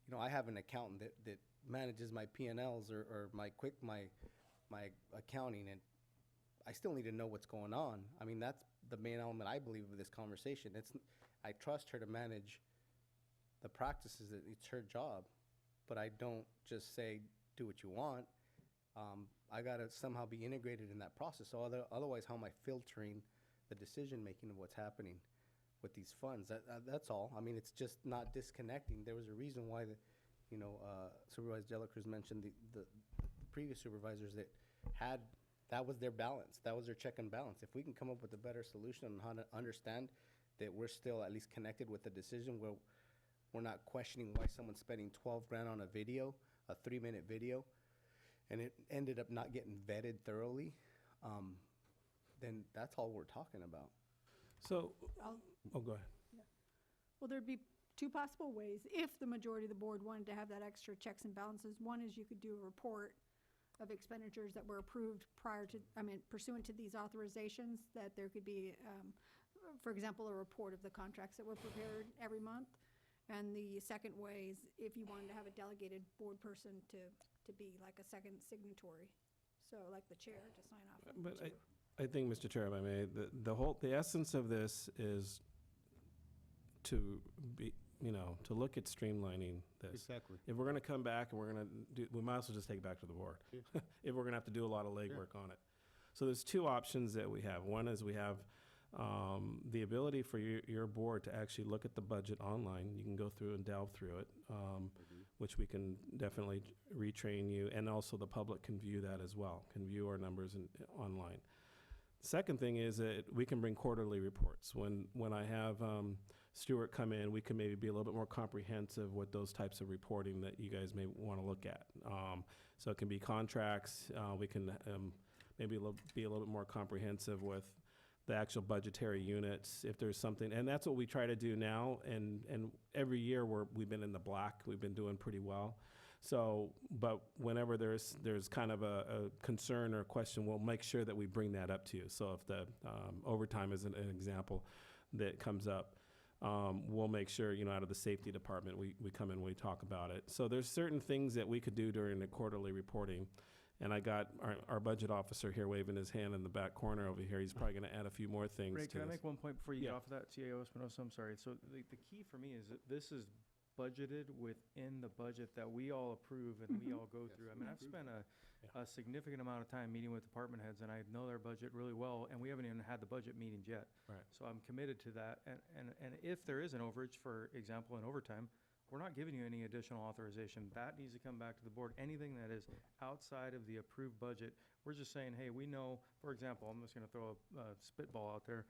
You know, I have an accountant that manages my P&Ls or my accounting, and I still need to know what's going on. I mean, that's the main element, I believe, of this conversation. I trust her to manage the practices. It's her job, but I don't just say, do what you want. I got to somehow be integrated in that process. So otherwise, how am I filtering the decision-making of what's happening with these funds? That's all. I mean, it's just not disconnecting. There was a reason why Supervisor De La Cruz mentioned the previous supervisors that was their balance. That was their check and balance. If we can come up with a better solution on how to understand that we're still at least connected with the decision, where we're not questioning why someone's spending 12 grand on a video, a 3-minute video, and it ended up not getting vetted thoroughly, then that's all we're talking about. So, go ahead. Well, there'd be 2 possible ways, if the majority of the board wanted to have that extra checks and balances. One is you could do a report of expenditures that were approved pursuant to these authorizations, that there could be, for example, a report of the contracts that were prepared every month. And the second way is if you wanted to have a delegated board person to be like a second signatory. So like the chair to sign off. on But two. I think, Mr. Chair, if I may, the essence of this is to be, to look at streamlining this. Exactly. If we're gonna come back and we're gonna do, we might as well just take it back to the board. If we're gonna have to do a lot of legwork on it. So there's two options that we have. One is we have the ability for your board to actually look at the budget online. You can go through and delve through it, which we can definitely retrain you, and also the public can view that as well, can view our numbers online. Second thing is that we can bring quarterly reports. When I have Stuart come in, we can maybe be a little bit more comprehensive with those types of reporting that you guys may want to look at. So it can be contracts. We can maybe be a little bit more comprehensive with the actual budgetary units, if there's something, and that's what we try to do now. And every year we've been in the black. We've been doing pretty well. So, but whenever there's kind of a concern or a question, we'll make sure that we bring that up to you. So if the overtime is an example that comes up, we'll make sure, out of the safety department, we come in, we talk about it. So there's certain things that we could do during the quarterly reporting. And I got our budget officer here waving his hand in the back corner over here. He's probably going to add a few more things Ray, to can I this. make one point before you Yeah. get off of that, CAO Espinosa? I'm sorry. So the key for me is that this is budgeted within the budget that we all approve and we all go through. I mean, I've spent a significant amount of time meeting with department heads, and I know their budget really well, and we haven't even had the budget meetings yet. Right. So I'm committed to that. And if there is an overage, for example, in overtime, we're not giving you any additional authorization. That needs to come back to the board. Anything that is outside of the approved budget, we're just saying, hey, we know, for example, I'm just going to throw a spitball out there.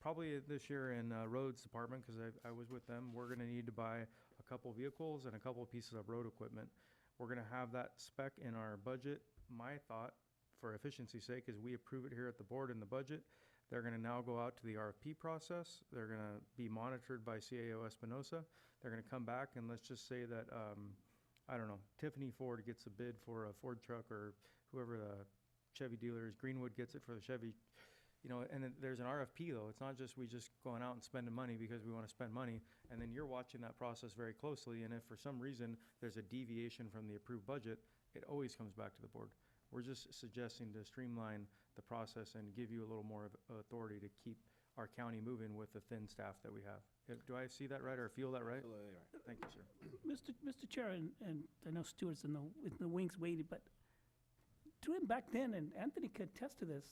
Probably this year in roads department, because I was with them, we're going to need to buy a couple vehicles and a couple pieces of road equipment. We're going to have that spec in our budget. My thought, for efficiency's sake, is we approve it here at the board in the budget. They're going to now go out to the RFP process. They're going to be monitored by CAO Espinosa. They're going to come back, and let's just say that, I don't know, Tiffany Ford gets a bid for a Ford truck, or whoever the Chevy dealer is, Greenwood gets it for the Chevy, and then there's an RFP though. It's not just we just going out and spending money because we want to spend money, and then you're watching that process very closely, and if for some reason there's a deviation from the approved budget, it always comes back to the board. We're just suggesting to streamline the process and give you a little more authority to keep our county moving with the thin staff that we have. Do I see that right or feel that right? Absolutely right. Thank you, sir. Mr. Chair, and I know Stuart's in the wings waiting, but during back then, and Anthony could attest to this,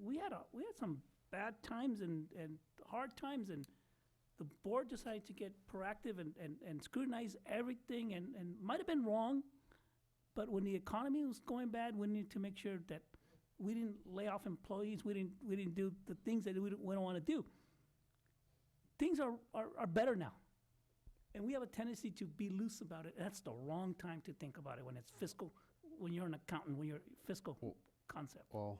we had some bad times and hard times, and the board decided to get proactive and scrutinize everything, and might have been wrong, but when the economy was going bad, we needed to make sure that we didn't lay off employees, we didn't do the things that we don't want to do. Things are better now. And we have a tendency to be loose about it. That's the wrong time to think about it when it's fiscal, when you're an accountant, when you're fiscal concept. Well,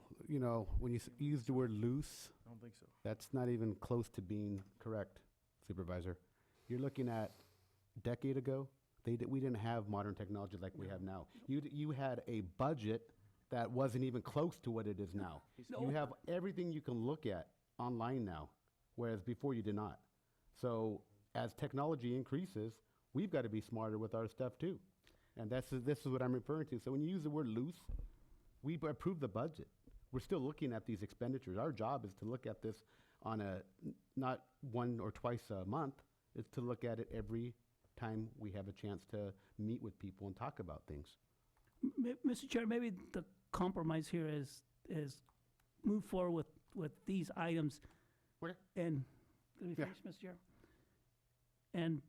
when you use the word loose, I don't think so. that's not even close to being correct, Supervisor. You're looking at a decade ago, we didn't have modern technology like we have now. You had a budget that wasn't even close to what it is now. You have everything you can look at online now, whereas before you did not. So as technology increases, we've got to be smarter with our stuff too. And this is what I'm referring to. So when you use the word loose, we approve the budget. We're still looking at these expenditures. Our job is to look at this on not one or twice a month, it's to look at it every time we have a chance to meet with people and talk about things. Mr. Chair, maybe the compromise here is move forward with these items. And, let me finish, Mr. Chair? And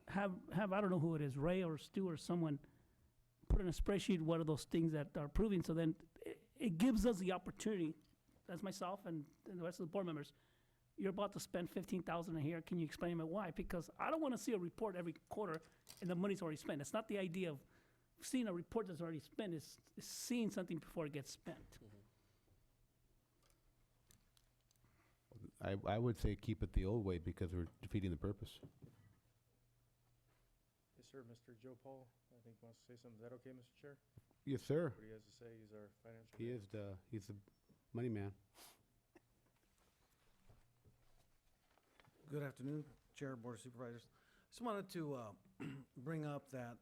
have, I don't know who it is, Ray or Stu or someone, put in a spreadsheet what are those things that are approving, so then it gives us the opportunity, as myself and the rest of the board members, you're about to spend $15,000 a year, can you explain me why? Because I don't want to see a report every quarter and the money's already spent. It's not the idea of seeing a report that's already spent, it's seeing something before it gets spent. I would say keep it the old way because we're defeating the purpose. Yes, sir. Mr. Joe Paul, I think wants to say something. Is that okay, Mr. Chair? Yes, sir. What he has to say, he's our financial. He's the money man. Good afternoon, Chair, Board of Supervisors. Just wanted to bring up that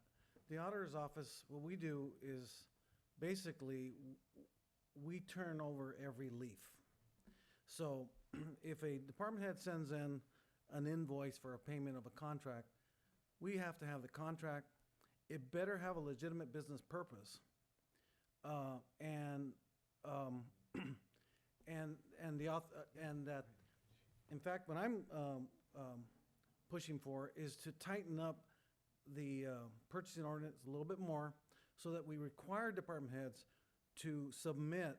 the auditor's office, what we do is basically we turn over every leaf. So if a department head sends in an invoice for a payment of a contract, we have to have the contract. It better have a legitimate business purpose. And that, in fact, what I'm pushing for is to tighten up the purchasing ordinance a little bit more so that we require department heads to submit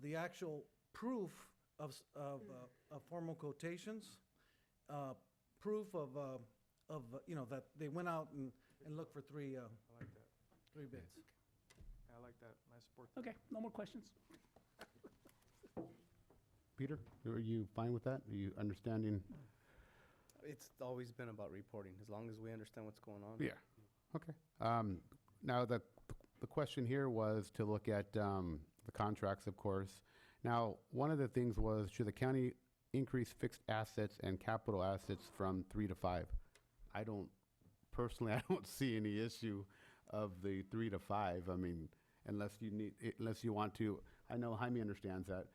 the actual proof of formal quotations, proof of that they went out and looked for three I like that. three bids. I like that. I support that. Okay, no more questions? Peter, are you fine with that? Are you understanding? It's always been about reporting, as long as we understand what's going on. Yeah. Okay. Now, the question here was to look at the contracts, of course. Now, one of the things was, should the county increase fixed assets and capital assets from 3 to 5? Personally, I don't see any issue of the 3 to 5. I mean, unless you want to. I know Jaime understands that.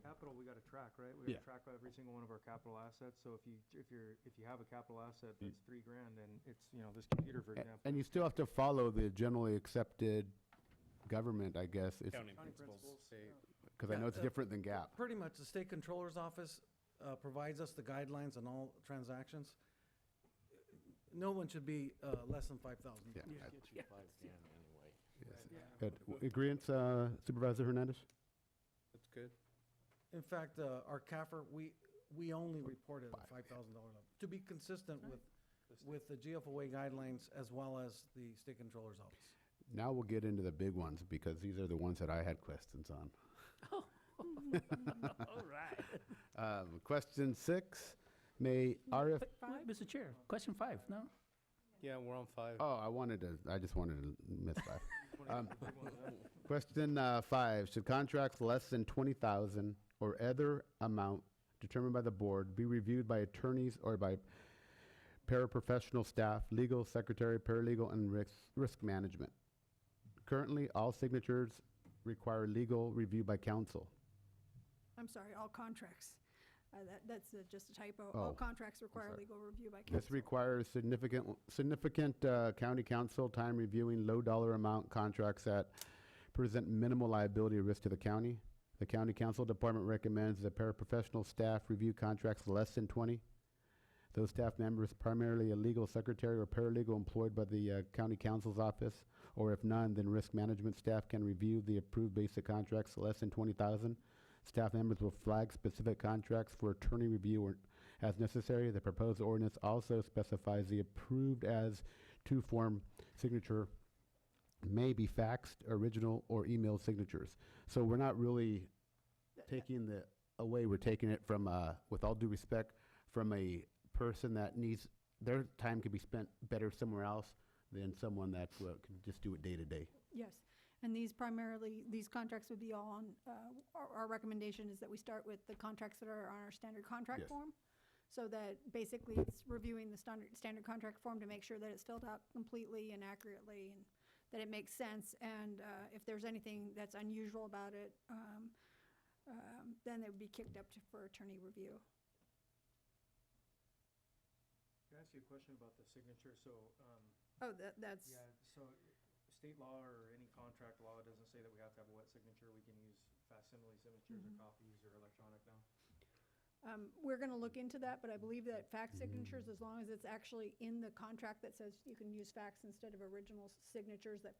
Capital, we got to track, right? We Yeah. got to track every single one of our capital assets. So if you have a capital asset that's $3,000, and it's, this computer, for example. And you still have to follow the generally accepted government, I guess. County principles. Because I know it's different than GAAP. Pretty much, the state controller's office provides us the guidelines on all transactions. No one should be less than 5,000. Yeah. Get you 5 anyway. Yes. Good. Agreement, Supervisor Hernandez? That's good. In fact, our CAFR, we only reported at a $5,000 level, to be consistent with the GFOA guidelines as well as the state controller's office. Now we'll get into the big ones, because these are the ones that I had questions on. All right. Question 6, may RF... Mr. Chair, question 5, no? Yeah, we're on 5. Oh, I just wanted to miss 5. Question 5, should contracts less than 20,000 or other amount determined by the board be reviewed by attorneys or by paraprofessional staff, legal, secretary, paralegal, and risk management? Currently, all signatures require legal review by counsel. I'm sorry, all contracts. That's just a typo. Oh, All contracts require sorry. legal review by council. This requires significant county council time reviewing low dollar amount contracts that present minimal liability risk to the county. The county council department recommends that paraprofessional staff review contracts less than 20. Those staff members, primarily a legal secretary or paralegal employed by the county council's office, or if none, then risk management staff can review the approved basic contracts less than 20,000. Staff members will flag specific contracts for attorney review or as necessary. The proposed ordinance also specifies the approved as to form signature may be faxed, original, or email signatures. So we're not really taking the away. We're taking it from, with all due respect, from a person that needs, their time could be spent better somewhere else than someone that can just do it day to day. Yes, and these contracts would be all on, our recommendation is that we start with the contracts that are on our standard contract Yes. form. So that basically it's reviewing the standard contract form to make sure that it's filled out completely and accurately and that it makes sense. And if there's anything that's unusual about it, then it would be kicked up for attorney review. Can I ask you a question about the signature? So, That's. yeah, so state law or any contract law doesn't say that we have to have a wet signature. We can use facsimile signatures or copies or electronic now. We're going to look into that, but I believe that fax signatures, as long as it's actually in the contract that says you can use fax instead of original signatures, that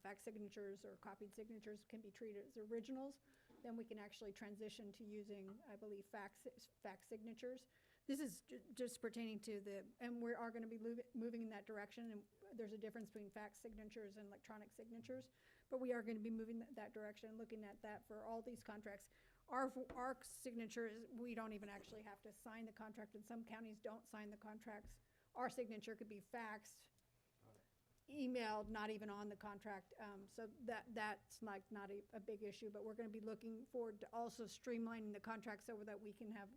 fax signatures or copied signatures can be treated as originals, then we can actually transition to using, I believe, fax signatures. This is just pertaining to and we are going to be moving in that direction, and there's a difference between fax signatures and electronic signatures, but we are going to be moving that direction, looking at that for all these contracts. Our signatures, we don't even actually have to sign the contract, and some counties don't sign the contracts. Our signature could be faxed, emailed, not even on the contract. So that's like not a big issue, but we're going to be looking forward to also streamlining the contract so that we can have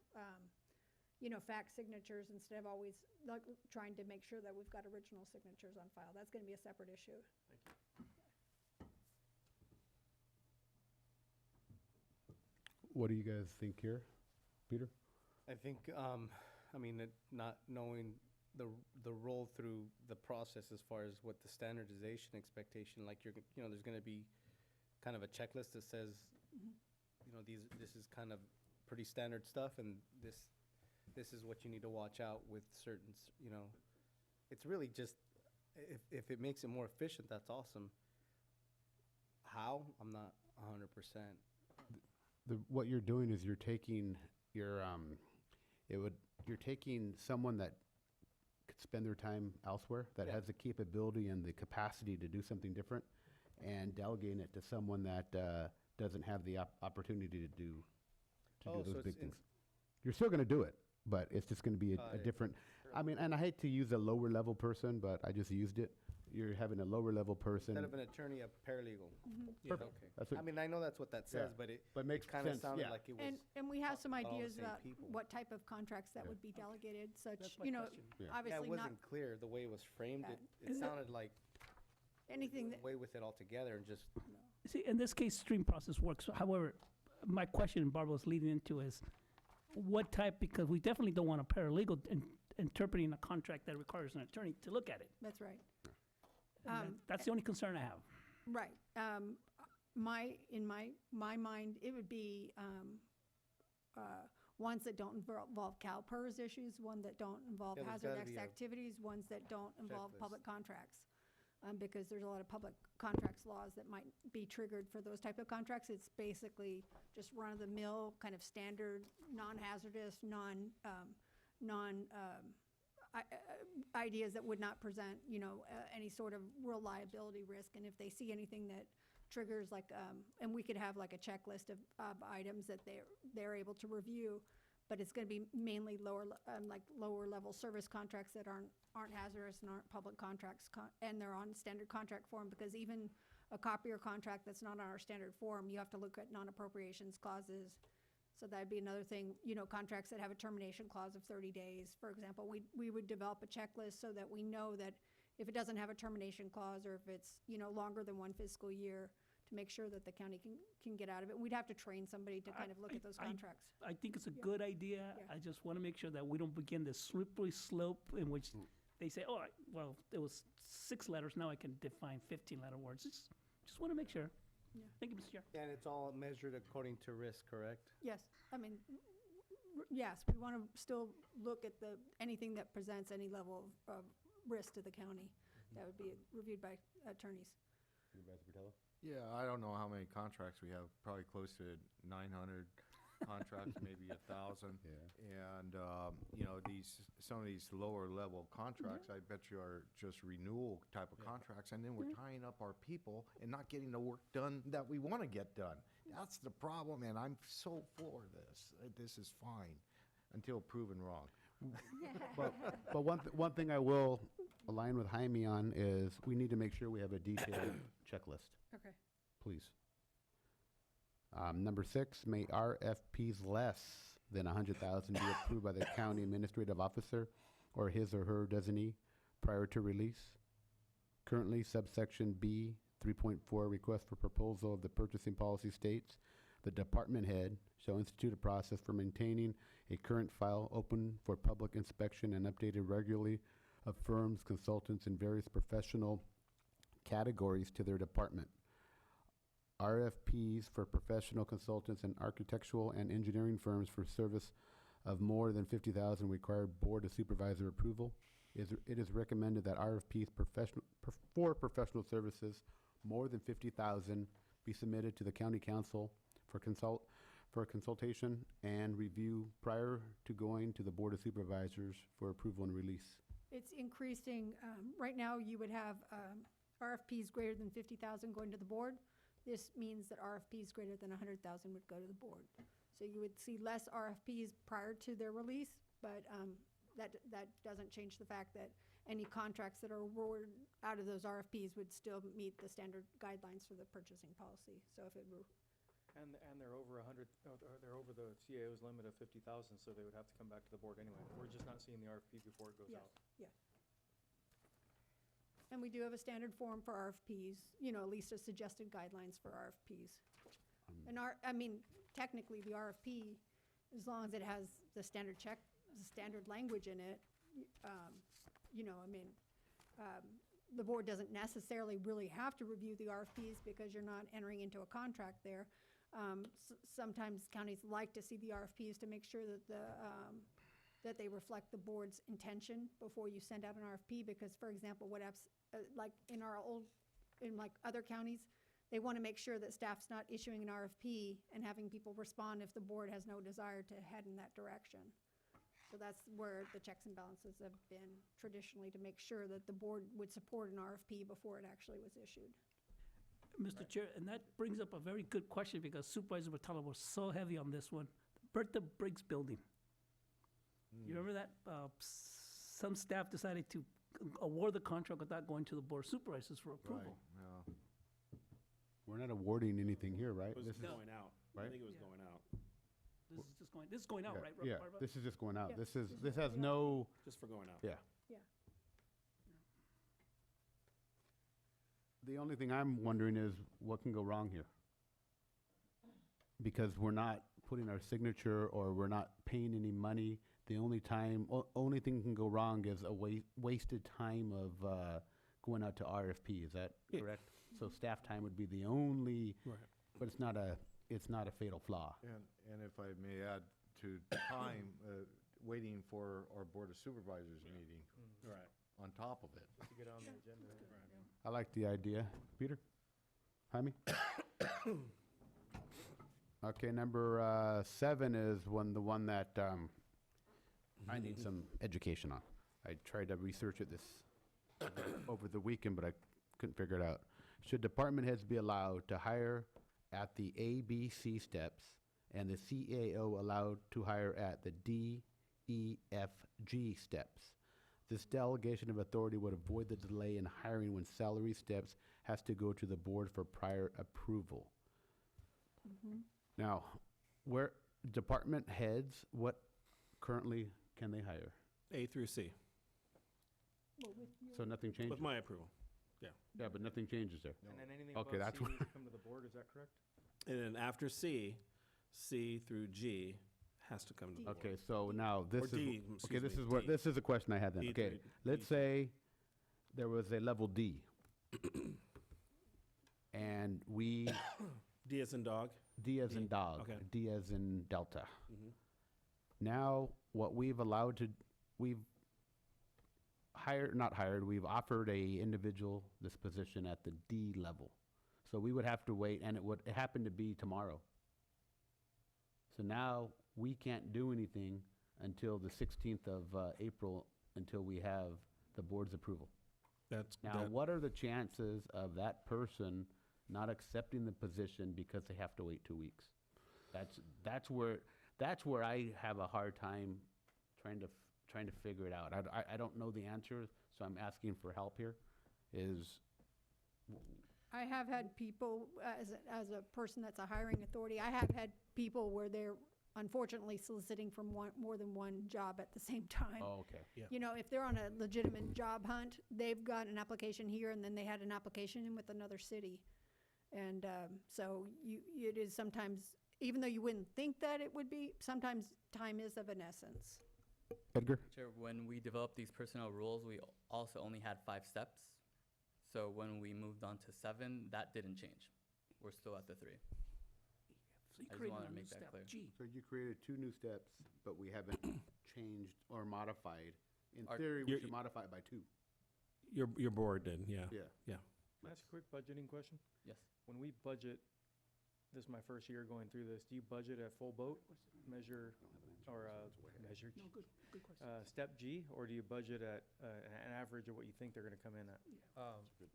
fax signatures instead of always like trying to make sure that we've got original signatures on file. That's gonna be a separate issue. What do you guys think here? Peter? I think, not knowing the roll through the process as far as what the standardization expectation, like there's gonna be kind of a checklist that says, this is kind of pretty standard stuff, and this is what you need to watch out with certain, it's really just, if it makes it more efficient, that's awesome. How? I'm not 100%. What you're doing is you're taking you're taking someone that could spend their time elsewhere, that has the capability and the capacity to do something different, and delegating it to someone that doesn't have the opportunity to do those big things. You're still going to do it, but it's just going to be a different. I mean, and I hate to use a lower level person, but I just used it. You're having a lower level person. Instead of an attorney, a paralegal. Yeah, Perfect. okay. That's what- I mean, I know that's what that says, but it makes kind of sense, sounded yeah. like it was. And we have some all the ideas same about people. what type of contracts that would be delegated, such, That's my question. Yeah, obviously it not wasn't clear the way it was framed. Yeah. It sounded like anything that, way with it all together and just. See, in this case, stream process works. However, my question Barbara was leading into is what type, because we definitely don't want a paralegal interpreting a contract that requires an attorney to look at it. that's right. And that's the only concern I have. Right. In my mind, it would be ones that don't involve CalPERS issues, one that don't involve Yeah, there's hazard gotta X be a activities, ones that don't involve checklist. public contracts. Because there's a lot of public contracts laws that might be triggered for those type of contracts. It's basically just run-of-the-mill, kind of standard, non-hazardous, ideas that would not present, any sort of real liability risk. And if they see anything that triggers like, and we could have like a checklist of items that they're able to review, but it's gonna be mainly lower level service contracts that aren't hazardous and aren't public contracts, and they're on standard contract form, because even a copier contract that's not on our standard form, you have to look at non-appropriations clauses. So that'd be another thing, contracts that have a termination clause of 30 days. For example, we would develop a checklist so that we know that if it doesn't have a termination clause, or if it's, longer than 1 fiscal year, to make sure that the county can get out of it. We'd have to train somebody to kind of look at those contracts. I think it's a good idea. Yeah. I just want to make sure that we don't begin this slippery slope in which they say, oh, well, there was 6 letters, now I can define 15-letter words. Just want to make sure. Yeah. Thank you, Mr. Chair. And it's all measured according to risk, correct? Yes, yes, we want to still look at anything that presents any level of risk to the county. That would be reviewed by attorneys. Supervisor Bertello? Yeah, I don't know how many contracts we have, probably close to 900 contracts, maybe 1,000. Yeah. And, some of these lower level contracts, I bet you are just renewal type of contracts. And then we're tying up our people and not getting the work done that we want to get done. That's the problem, and I'm so for this. This is fine until proven wrong. But one thing I will align with Jaime on is we need to make sure we have a detailed checklist, Okay. please. Number 6, may RFPs less than 100,000 be approved by the county administrative officer or his or her designee prior to release. Currently, subsection B 3.4, request for proposal of the purchasing policy states, the department head shall institute a process for maintaining a current file open for public inspection and updated regularly of firms, consultants, and various professional categories to their department. RFPs for professional consultants and architectural and engineering firms for service of more than 50,000 required Board of Supervisor approval. It is recommended that RFPs for professional services more than 50,000 be submitted to the County Council for consultation and review prior to going to the Board of Supervisors for approval and release. It's increasing, right now you would have RFPs greater than 50,000 going to the board. This means that RFPs greater than 100,000 would go to the board. So you would see less RFPs prior to their release, but that doesn't change the fact that any contracts that are awarded out of those RFPs would still meet the standard guidelines for the purchasing policy. So if it were, And they're over 100, they're over the CAO's limit of 50,000, so they would have to come back to the board anyway. We're just not seeing the RFP before it goes Yes, out. yes. And we do have a standard form for RFPs, you know, at least a suggested guidelines for RFPs. And technically, the RFP, as long as it has the standard language in it, the board doesn't necessarily really have to review the RFPs because you're not entering into a contract there. Sometimes counties like to see the RFPs to make sure that that they reflect the board's intention before you send out an RFP, because, for example, like in other counties, they want to make sure that staff's not issuing an RFP and having people respond if the board has no desire to head in that direction. So that's where the checks and balances have been traditionally, to make sure that the board would support an RFP before it actually was issued. Mr. Chair, and that brings up a very good question, because Supervisor Batalla was so heavy on this one. Bertha Briggs Building. You remember that? Some staff decided to award the contract without going to the Board of Supervisors for approval. Yeah. We're not awarding anything here, right? It was This is- going out. I right? think it was Yeah. going out. This is going out, Yeah, right? yeah, Barbara? this is just going out. Yeah, This this is, is this has going out. no, Just for going out. yeah. Yeah. The only thing I'm wondering is what can go wrong here? Because we're not putting our signature, or we're not paying any money. The only only thing can go wrong is a wasted time of going out to RFP. Is that Yeah. correct? So staff time would be the only, Right. but it's not a fatal flaw. And if I may add to time, waiting for our Board of Supervisors meeting Right. on top of it. Just to get on the agenda. I like the idea. Peter? Jaime? Okay, number 7 is the one that I need some education on. I tried to research it over the weekend, but I couldn't figure it out. Should department heads be allowed to hire at the A, B, C steps, and the CAO allowed to hire at the D, E, F, G steps? This delegation of authority would avoid the delay in hiring when salary steps has to go to the board for prior approval. Now, where department heads, what currently can they hire? A through C, So nothing changes? with my approval. Yeah, but nothing changes there. And then anything Okay, above that's C what- needs to come to the board, is that correct? And then after C, C through G has to come to the board. Okay, so now this is, D, okay, excuse this me, is where, D. this is a question I had then. D Okay, through- let's D. say there was a level D. And we, D as in dog. D as in dog, okay. D as in delta. Mhm. Now, what we've we've we've offered a individual this position at the D level. So we would have to wait, and it happened to be tomorrow. So now, we can't do anything until the 16th of April, until we have the board's approval. Now, what are the chances of that person not accepting the position because they have to wait 2 weeks? That's where I have a hard time trying to figure it out. I don't know the answer, so I'm asking for help here. I have had people, as a person that's a hiring authority, I have had people where they're unfortunately soliciting for more than one job at the same time. Oh, okay. Yeah. You know, if they're on a legitimate job hunt, they've got an application here, and then they had an application in with another city. And so it is sometimes, even though you wouldn't think that it would be, sometimes time is of an essence. Edgar? Chair, when we developed these personnel rules, we also only had 5 steps. So when we moved on to 7, that didn't change. We're still at the 3. So you I just created wanted a to new make that step, clear. G. So you created 2 new steps, but we haven't changed or modified. In Our- theory, we You're- should modify it by 2. Your board did, yeah. Yeah. Yeah. Can I ask a quick budgeting question? Yes. When we budget, this is my first year going through this, do you budget at full boat, measure, or measure, No, good question. step G, or do you budget at an average of what you think they're gonna come in at?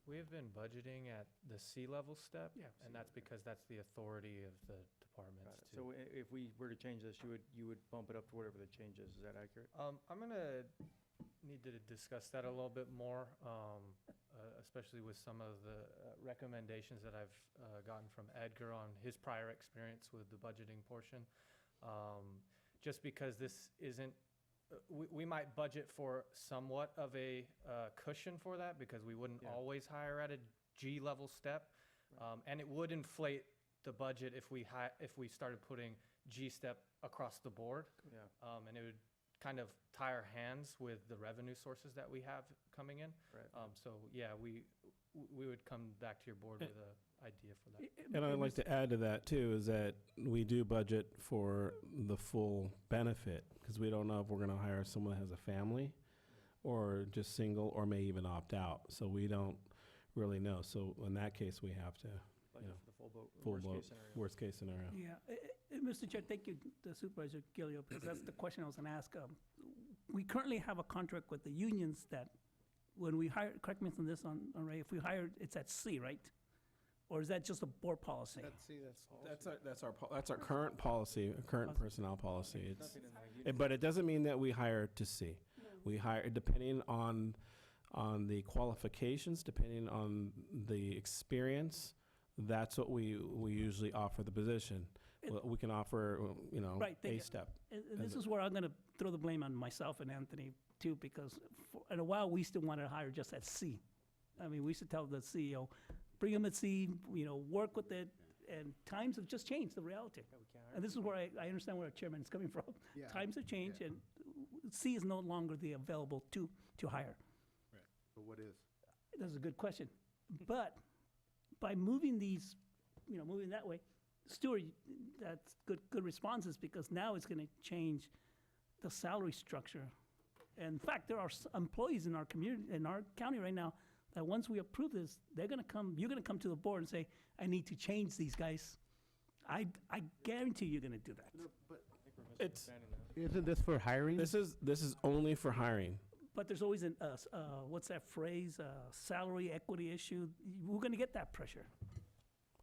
We have been budgeting at the C-level step, Yeah, and that's because that's the authority of the departments Got it. to. So if we were to change this, you would bump it up to whatever the change is that accurate? I'm gonna need to discuss that a little bit more. especially with some of the recommendations that I've gotten from Edgar on his prior experience with the budgeting portion. Just because this isn't, we might budget for somewhat of a cushion for that, because we wouldn't always hire at a G level step. And it would inflate the budget if we started putting G step across the board. And it would kind of tie our hands with the revenue sources that we have coming in. So yeah, we would come back to your board with an idea for that. And I'd like to add to that too, is that we do budget for the full benefit, because we don't know if we're going to hire someone that has a family or just single, or may even opt out. So we don't really know. So in that case, we have to, you know, the full boat, worst case scenario. Yeah, Mr. Chair, thank you, the Supervisor Gilio, because that's the question I was going to ask. We currently have a contract with the unions that when we hire, correct me on this, on Ray, if we hire, it's at C, right? Or is that just a board policy? That's our current policy, current personnel policy. But it doesn't mean that we hire to C. We hire depending on the qualifications, depending on the experience. That's what we usually offer the position. We can offer, you know, Right, a step. And this is where I'm going to throw the blame on myself and Anthony too, because in a while, we still wanted to hire just at C. I mean, we used to tell the CEO, bring him at C, you know, work with it, and times have just changed, the reality. And this is where I understand where our chairman is coming from. Yeah. Times have changed, and C is no longer the available to hire. Right. But what is? That's a good question. But by moving these, you know, moving that way, Stuart, that's good responses, because now it's going to change the salary structure. And in fact, there are employees in our community, in our county right now, that once we approve this, you're going to come to the board and say, I need to change these guys. I guarantee you're going to do that. No, but It's isn't this for hiring? this is only for hiring. But there's always an, what's that phrase, salary equity issue. We're going to get that pressure.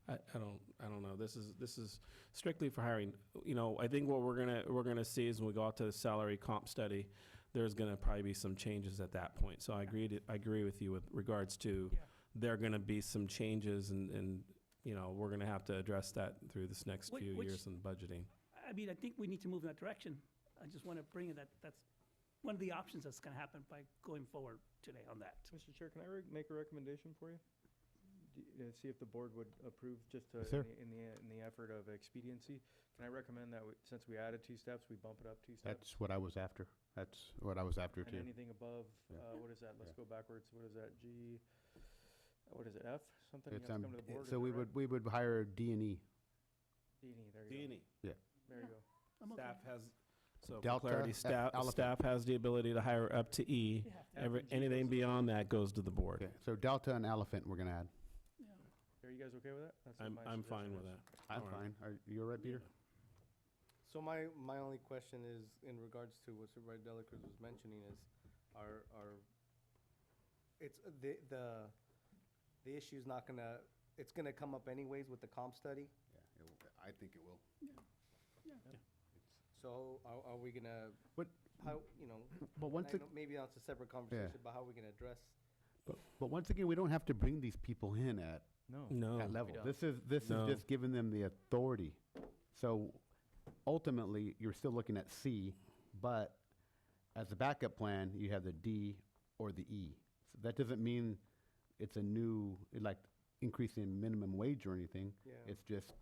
I don't know. This is strictly for hiring. You know, I think what we're gonna see is when we go out to the salary comp study, there's gonna probably be some changes at that point. So I agree with you with regards to there are gonna be some changes, and you know, we're gonna have to address that through this next few years in budgeting. I mean, I think we need to move in that direction. I just want to bring it that's one of the options that's going to happen by going forward today on that. Mr. Chair, can I make a recommendation for you? See if the board would approve, just to, Sir. in the effort of expediency. Can I recommend that since we added 2 steps, we bump it up 2 steps? That's what I was after. That's what I was after And too. anything above, what is that? Let's go backwards. What is that? G, what is it? F? Something? It's, You have to come to the board. so is we that right? would hire D&E. D&E, there you go. Yeah. There you go. I'm okay. Staff has, so for Delta, clarity, elephant. staff has the ability to hire up to E. Anything beyond that goes to the board. Okay, so Delta and Elephant we're gonna add. Are you guys okay with that? That's what my I'm fine suggestion with is. that. I'm All right. fine. Are you all right, Peter? So my only question is in regards to what Supervisor Delacruz was mentioning is, it's the issue's not gonna, it's gonna come up anyways with the comp study. Yeah, I think it will. So are we gonna, But how, you know, But once and I it- know maybe that's a separate conversation, but how are we gonna address? But once again, we don't have to bring these people in at No. that level. don't. This No. is just giving them the authority. So ultimately, you're still looking at C, but as a backup plan, you have the D or the E. So that doesn't mean it's a new, like, increase in minimum wage or anything. Yeah. It's just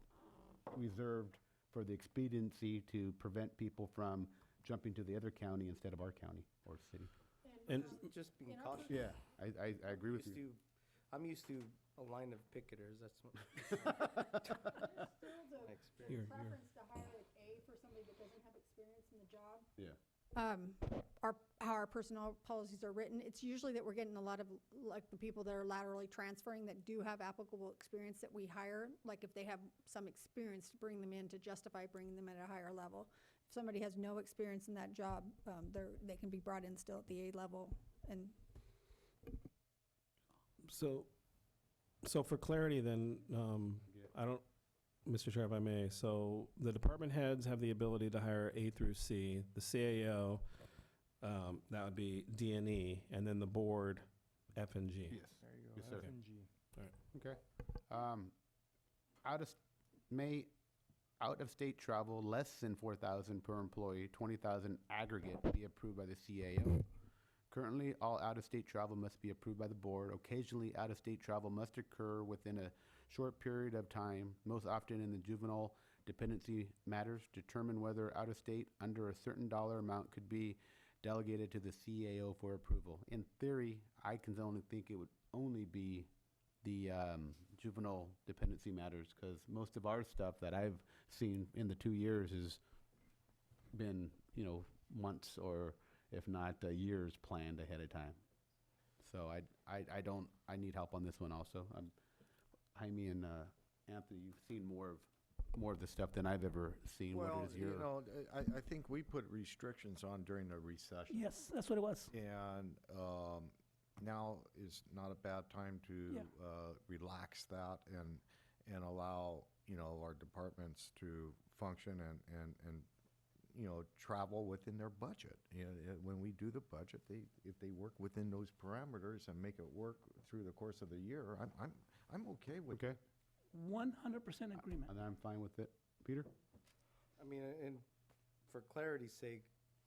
reserved for the expediency to prevent people from jumping to the other county instead of our county or city. And Just being cautious. Yeah, I agree with you. I'm used to a line of picketers, that's what. Still the You're- preference to hire at A for somebody that doesn't have experience in the job. Yeah. How our personnel policies are written, it's usually that we're getting a lot of, like, the people that are laterally transferring that do have applicable experience that we hire, like if they have some experience to bring them in to justify bringing them at a higher level. If somebody has no experience in that job, they can be brought in still at the A level. And So for clarity then, I don't, Mr. Chair, if I may, so the department heads have the ability to hire A through C. The CAO, that would be D&E, and then the board F and G. Yes. There you Yes, go, sir. F and G. Okay. Out of state travel less than 4,000 per employee, 20,000 aggregate be approved by the CAO. Currently, all out-of-state travel must be approved by the board. Occasionally, out-of-state travel must occur within a short period of time, most often in the juvenile dependency matters. Determine whether out-of-state under a certain dollar amount could be delegated to the CAO for approval. In theory, I can only think it would only be the juvenile dependency matters, because most of our stuff that I've seen in the 2 years has been, months or if not years planned ahead of time. So I need help on this one also. Jaime and Anthony, you've seen more of the stuff than I've ever seen. Well, what is your I think we put restrictions on during the recession. Yes, that's what it was. And now is not a bad time to relax that and allow, our departments to function and travel within their budget. When we do the budget, if they work within those parameters and make it work through the course of the year, I'm okay with it. 100% agreement. And I'm fine with it. Peter? I mean, and for clarity's sake,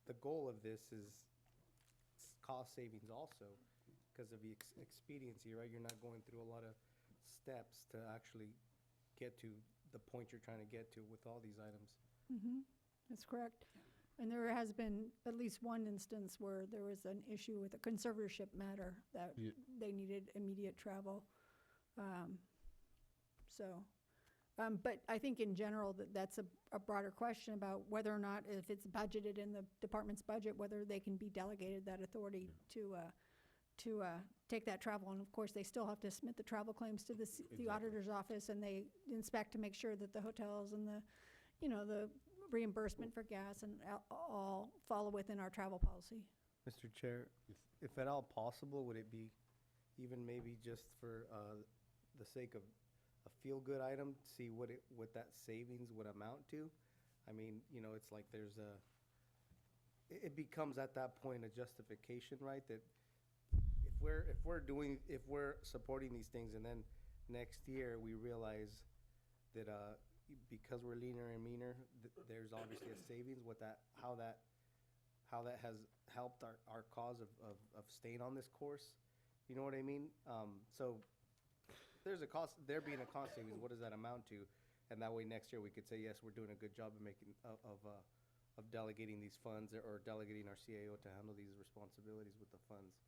the goal of this is cost savings also, because of the expediency, right? You're not going through a lot of steps to actually get to the point you're trying to get to with all these items. That's correct. And there has been at least one instance where there was an issue with a conservatorship matter that they needed immediate travel. But I think in general that's a broader question about whether or not, if it's budgeted in the department's budget, whether they can be delegated that authority to take that travel. And of course, they still have to submit the travel claims to the auditor's office, and they inspect to make sure that the hotels and the reimbursement for gas and all follow within our travel policy. Mr. Chair, if at all possible, would it be even maybe just for the sake of a feel-good item, see what that savings would amount to? I mean, it's like it becomes at that point a justification, right? That if we're supporting these things and then next year we realize that because we're leaner and meaner, there's obviously a savings with how that has helped our cause of staying on this course. You know what I mean? So there's a cost, there being a cost savings, what does that amount to? And that way next year we could say, yes, we're doing a good job of delegating these funds or delegating our CAO to handle these responsibilities with the funds.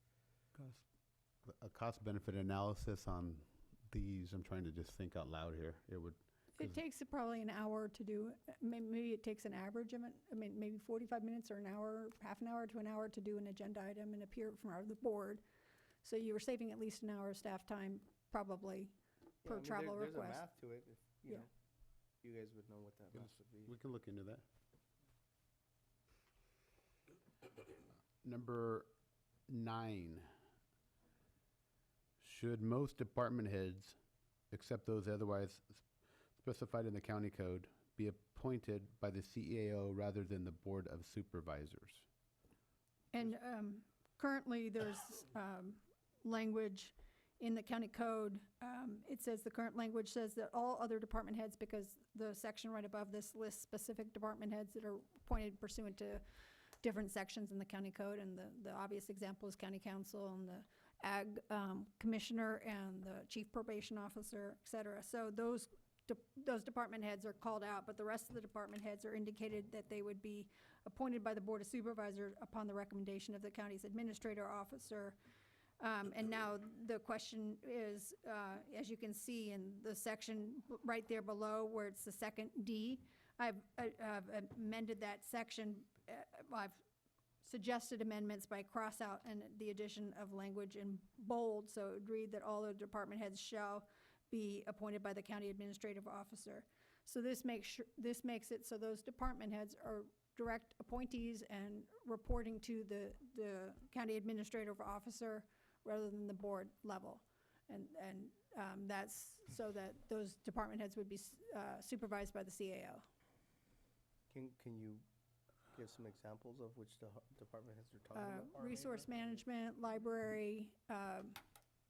A cost-benefit analysis on these, I'm trying to just think out loud here. It takes probably an hour to do. Maybe it takes an average of it. I mean, maybe 45 minutes or an hour, half an hour to an hour to do an agenda item and appear in front of the board. So you were saving at least an hour of staff time, probably, per travel request. There's a math to it, if you know. You guys would know what that math would be. We can look into that. Number 9. Should most department heads, except those otherwise specified in the county code, be appointed by the CAO rather than the Board of Supervisors? And currently, there's language in the county code. It says, the current language says that all other department heads, because the section right above this lists specific department heads that are appointed pursuant to different sections in the county code, and the obvious example is county council and the ag commissioner and the chief probation officer, et cetera. So those department heads are called out, but the rest of the department heads are indicated that they would be appointed by the Board of Supervisors upon the recommendation of the county's administrator officer. And now the question is, as you can see in the section right there below where it's the second D, I've amended that section. I've suggested amendments by cross out and the addition of language in bold, so it would read that all the department heads shall be appointed by the county administrative officer. So this makes it so those department heads are direct appointees and reporting to the county administrative officer rather than the board level. And that's so that those department heads would be supervised by the CAO. Can you give some examples of which department heads you're talking about? Resource management, library,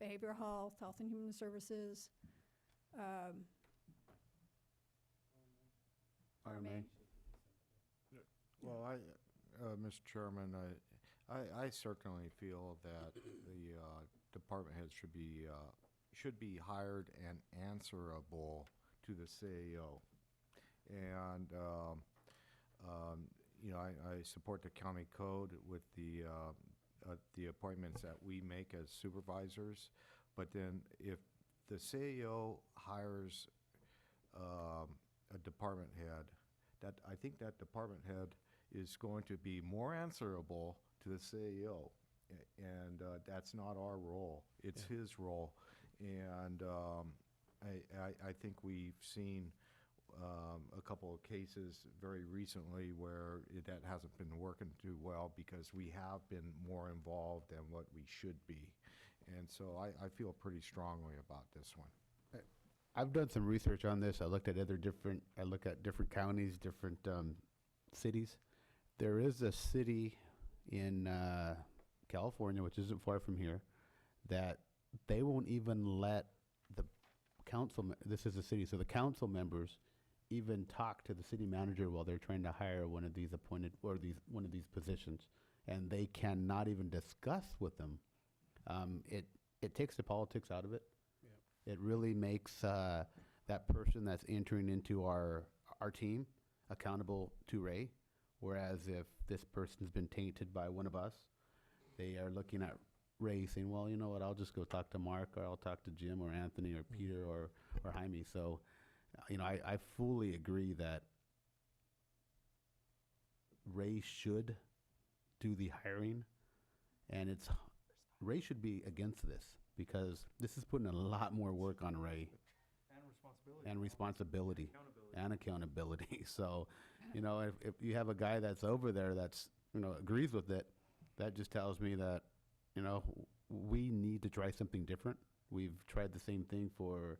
behavioral health, health and human services, RMA. Well, Mr. Chairman, I certainly feel that the department heads should be hired and answerable to the CAO. And, you know, I support the county code with the appointments that we make as supervisors. But then if the CAO hires a department head, I think that department head is going to be more answerable to the CAO. And that's not our role, it's his role. And I think we've seen a couple of cases very recently where that hasn't been working too well because we have been more involved than what we should be. And so I feel pretty strongly about this one. I've done some research on this. I look at different counties, different cities. There is a city in California, which isn't far from here, that they won't even let the council, this is a city, so the council members even talk to the city manager while they're trying to hire one of these appointed, or one of these positions, and they cannot even discuss with them. It takes the politics out of it. It really makes that person that's entering into our team accountable to Ray, whereas if this person's been tainted by one of us, they are looking at Ray saying, well, you know what, I'll just go talk to Mark, or I'll talk to Jim, or Anthony, or Peter, or Jaime. So, you know, I fully agree that Ray should do the hiring, and Ray should be against this, because this is putting a lot more work on Ray. And responsibility. And accountability. So, you know, if you have a guy that's over there that's, you know, agrees with it, that just tells me that, you know, we need to try something different. We've tried the same thing for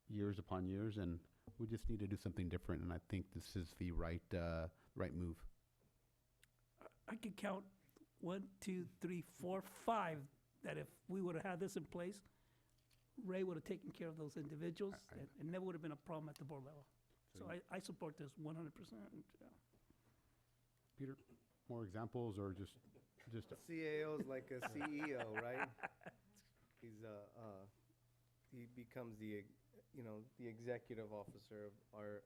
years upon years, and we just need to do something different, and I think this is the right move. I could count 1, 2, 3, 4, 5 that if we would have had this in place, Ray would have taken care of those individuals, and never would have been a problem at the board level. So I support this 100%. Peter, more examples, or just CAO's like a CEO, right? He's he becomes the executive officer of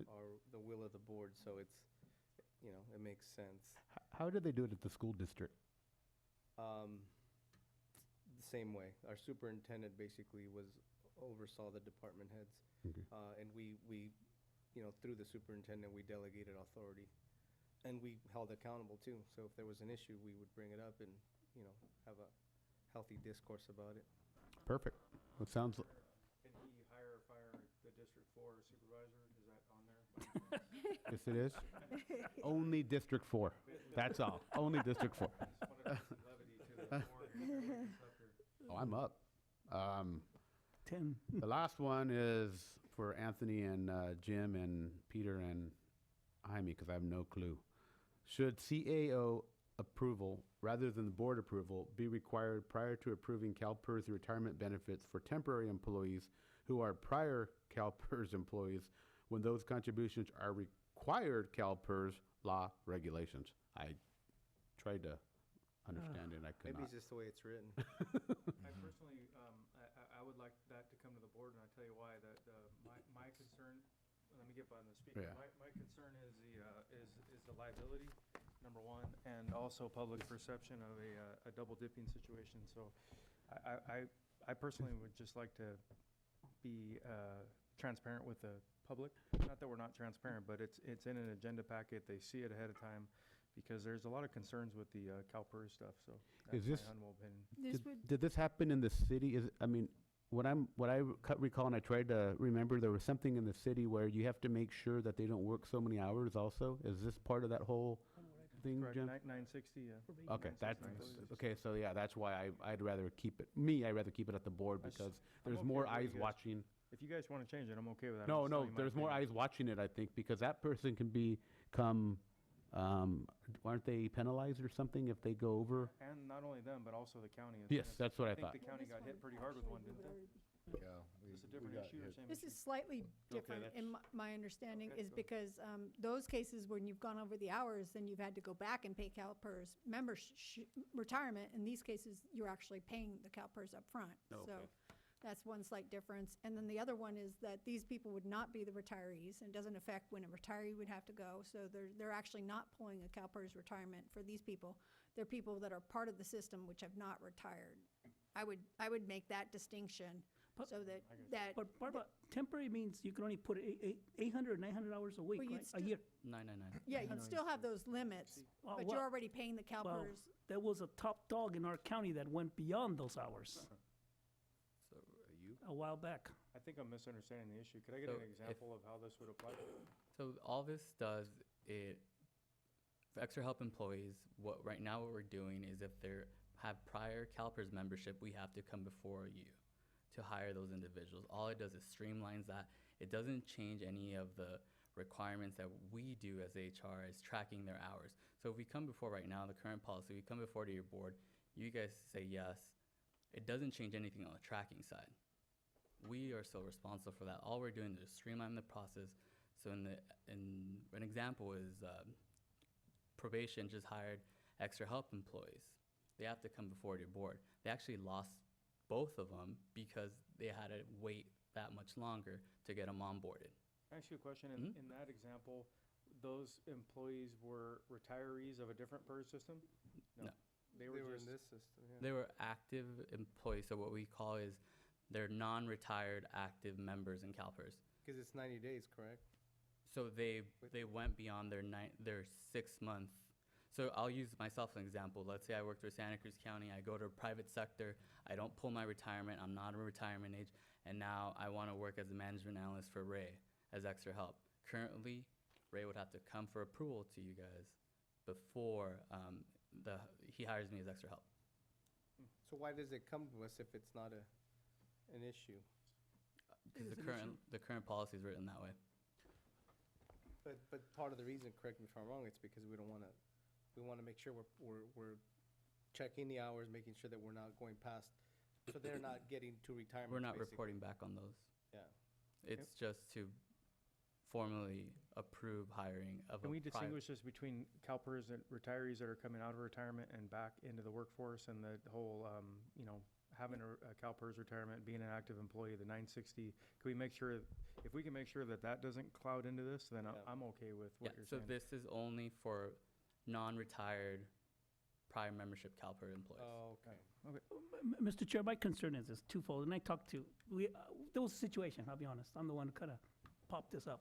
the will of the board. So it's, you know, it makes sense. How did they do it at the school district? The same way. Our superintendent basically oversaw the department heads. Okay. And we, you know, through the superintendent, we delegated authority. And we held accountable too. So if there was an issue, we would bring it up and, you know, have a healthy discourse about it. Perfect. It sounds. Can he hire or fire the District 4 supervisor? Is that on there? Yes, it is. Only District 4. That's all. Only District 4. Oh, I'm up. 10. The last one is for Anthony and Jim and Peter and Jaime, because I have no clue. Should CAO approval, rather than the board approval, be required prior to approving CalPERS retirement benefits for temporary employees who are prior CalPERS employees when those contributions are required CalPERS law regulations? I tried to understand it, and I could Maybe not. it's just the way it's written. I personally, I would like that to come to the board, and I'll tell you why. That my concern, let me get on the speaker. Yeah. My concern is the liability, number one, and also public perception of a double dipping situation. So, I personally would just like to be transparent with the public. Not that we're not transparent, but it's in an agenda packet. They see it ahead of time. Because there's a lot of concerns with the CalPERS stuff, so that's my humble opinion. Did this happen in the city? What I recall, and I tried to remember, there was something in the city where you have to make sure that they don't work so many hours also? Is this part of that whole thing, Correct, Jim? 960, yeah. Okay, 960. okay, so yeah, that's why I'd rather keep it at the board, because there's okay more with eyes you guys. watching. If you guys want to change it, I'm okay with that. No, I'm just no, telling you my there's more opinion. eyes watching it, I think, because that person can become aren't they penalized or something if they go over? And not only them, but also the county. Yes, that's what I I think thought. the county got hit pretty hard with one, didn't they? Yeah. Is this a different issue or same This issue? is slightly different in my understanding, is because those cases when you've gone over the hours, then you've had to go back and pay CalPERS retirement. In these cases, you're actually paying the CalPERS up front. Okay. So that's one slight difference. And then the other one is that these people would not be the retirees, and it doesn't affect when a retiree would have to go. So they're actually not pulling a CalPERS retirement for these people. They're people that are part of the system which have not retired. I would make that distinction so that. But Barbara, temporary means you can only put 800, 900 hours a week, Well, you'd right? A still- year. 999. Yeah, you'd still have those limits, Oh, but well- you're already paying the Well, CalPERS. there was a top dog in our county that went beyond those hours So, you? a while back. I think I'm misunderstanding the issue. Could I get So an if- example of how this would apply? So all this does, it, for extra help employees, right now what we're doing is if they have prior CalPERS membership, we have to come before you to hire those individuals. All it does is streamlines that. It doesn't change any of the requirements that we do as HR as tracking their hours. So if we come before right now, the current policy, we come before to your board, you guys say yes, it doesn't change anything on the tracking side. We are still responsible for that. All we're doing is streamline the process. So in an example is probation just hired extra help employees. They have to come before your board. They actually lost both of them because they had to wait that much longer to get them onboarded. Can I ask you a question? Mhm. In that example, those employees were retirees of a different PERS system? No. They were in just, this system, yeah. They were active employees, so what we call is they're non-retired active members in CalPERS. Because it's 90 days, correct? So they went beyond their 6 month. So I'll use myself as an example. Let's say I work for Santa Cruz County. I go to a private sector. I don't pull my retirement. I'm not in retirement age. And now I want to work as a management analyst for Ray as extra help. Currently, Ray would have to come for approval to you guys before he hires me as extra help. So why does it come to us if it's not an issue? Because It is the an issue. current policy is written that way. But part of the reason, correct me if I'm wrong, it's because we want to make sure we're checking the hours, making sure that we're not going past, so they're not getting to retirement. We're not basically. reporting back on those. Yeah. It's just to formally approve hiring of a can we prior- distinguish this between CalPERS and retirees that are coming out of retirement and back into the workforce and the whole, having a CalPERS retirement, being an active employee, the 960? Can we make sure, if we can make sure that that doesn't cloud into this, then Yeah. I'm okay with Yeah, what you're so saying. this is only for non-retired prior membership CalPERS employees. Oh, okay. Mr. Chair, my concern is twofold, and I talked to, there was a situation, I'll be honest, I'm the one who kind of popped this up.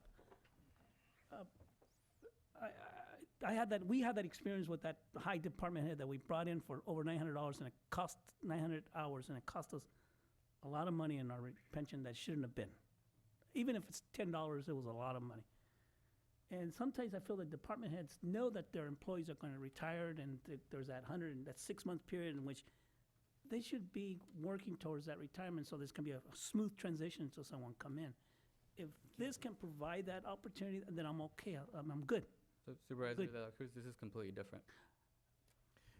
We had that experience with that high department head that we brought in for over $900 and it cost 900 hours and it cost us a lot of money in our pension that shouldn't have been. Even if it's $10, it was a lot of money. And sometimes I feel that department heads know that their employees are going to retire and there's that 6-month period in which they should be working towards that retirement so there's going to be a smooth transition until someone come in. If this can provide that opportunity, then I'm okay, I'm good. So Supervisor Good. De La Cruz, this is completely different.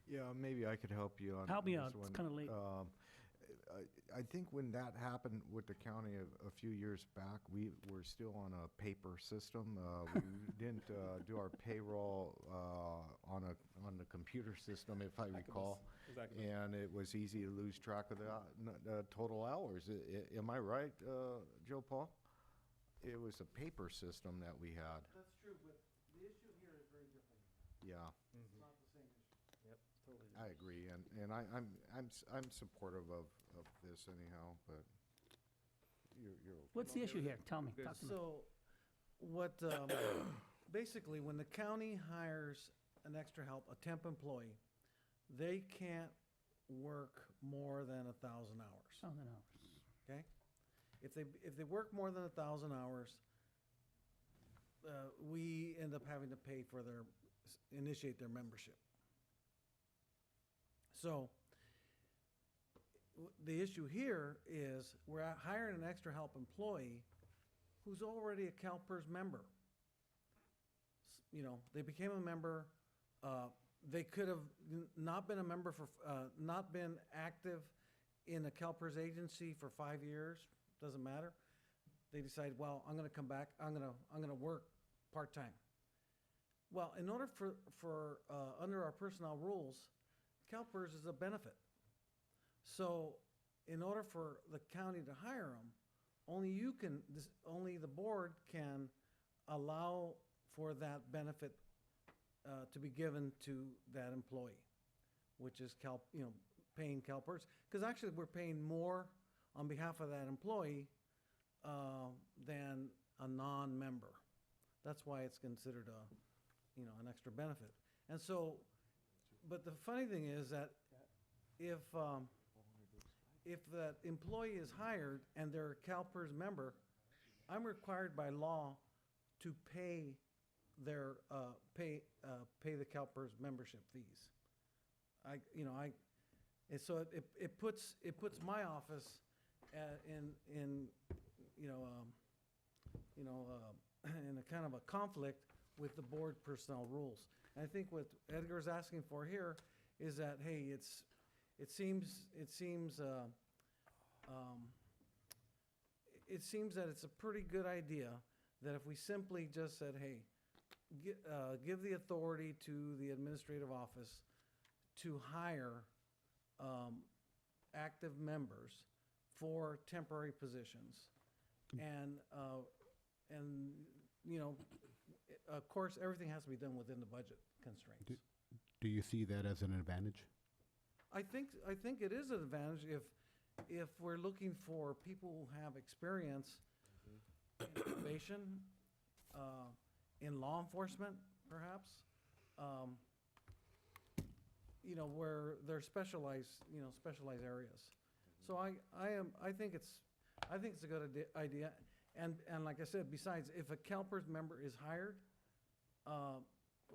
Yeah, maybe I could help you on Help me this out, it's one. kind of late. I think when that happened with the county a few years back, we were still on a paper system. We didn't do our payroll on the computer system, if I recall. Exactly. And it was easy to lose track of the total hours. Am I right, Joe Paul? It was a paper system that we had. That's true, but the issue here is very different. Yeah. It's not the same issue. Yep, totally. I agree, and I'm supportive of this anyhow, but you're okay. What's the issue here? Tell me, Good. talk to me. So, what, basically, when the county hires an extra help, a temp employee, they can't work more than 1,000 hours, 1,000 hours. okay? If they work more than 1,000 hours, we end up having to pay for initiate their membership. So, the issue here is we're hiring an extra help employee who's already a CalPERS member. they became a member. They could have not been a member not been active in a CalPERS agency for 5 years, doesn't matter. They decide, well, I'm gonna come back, I'm gonna work part-time. Well, in order for under our personnel rules, CalPERS is a benefit. So in order for the county to hire them, only the board can allow for that benefit to be given to that employee, which is paying CalPERS. Because actually, we're paying more on behalf of that employee than a non-member. That's why it's considered an extra benefit. And so, but the funny thing is that if that employee is hired and they're a CalPERS member, I'm required by law to pay their pay the CalPERS membership fees. So it puts my office in a kind of a conflict with the board personnel rules. And I think what Edgar's asking for here is that, hey, it seems that it's a pretty good idea that if we simply just said, hey, give the authority to the administrative office to hire active members for temporary positions. And of course, everything has to be done within the budget constraints. Do you see that as an advantage? I think it is an advantage if we're looking for people who have experience in probation, in law enforcement, perhaps, where they're specialized areas. So I think it's a good idea. And like I said, besides, if a CalPERS member is hired,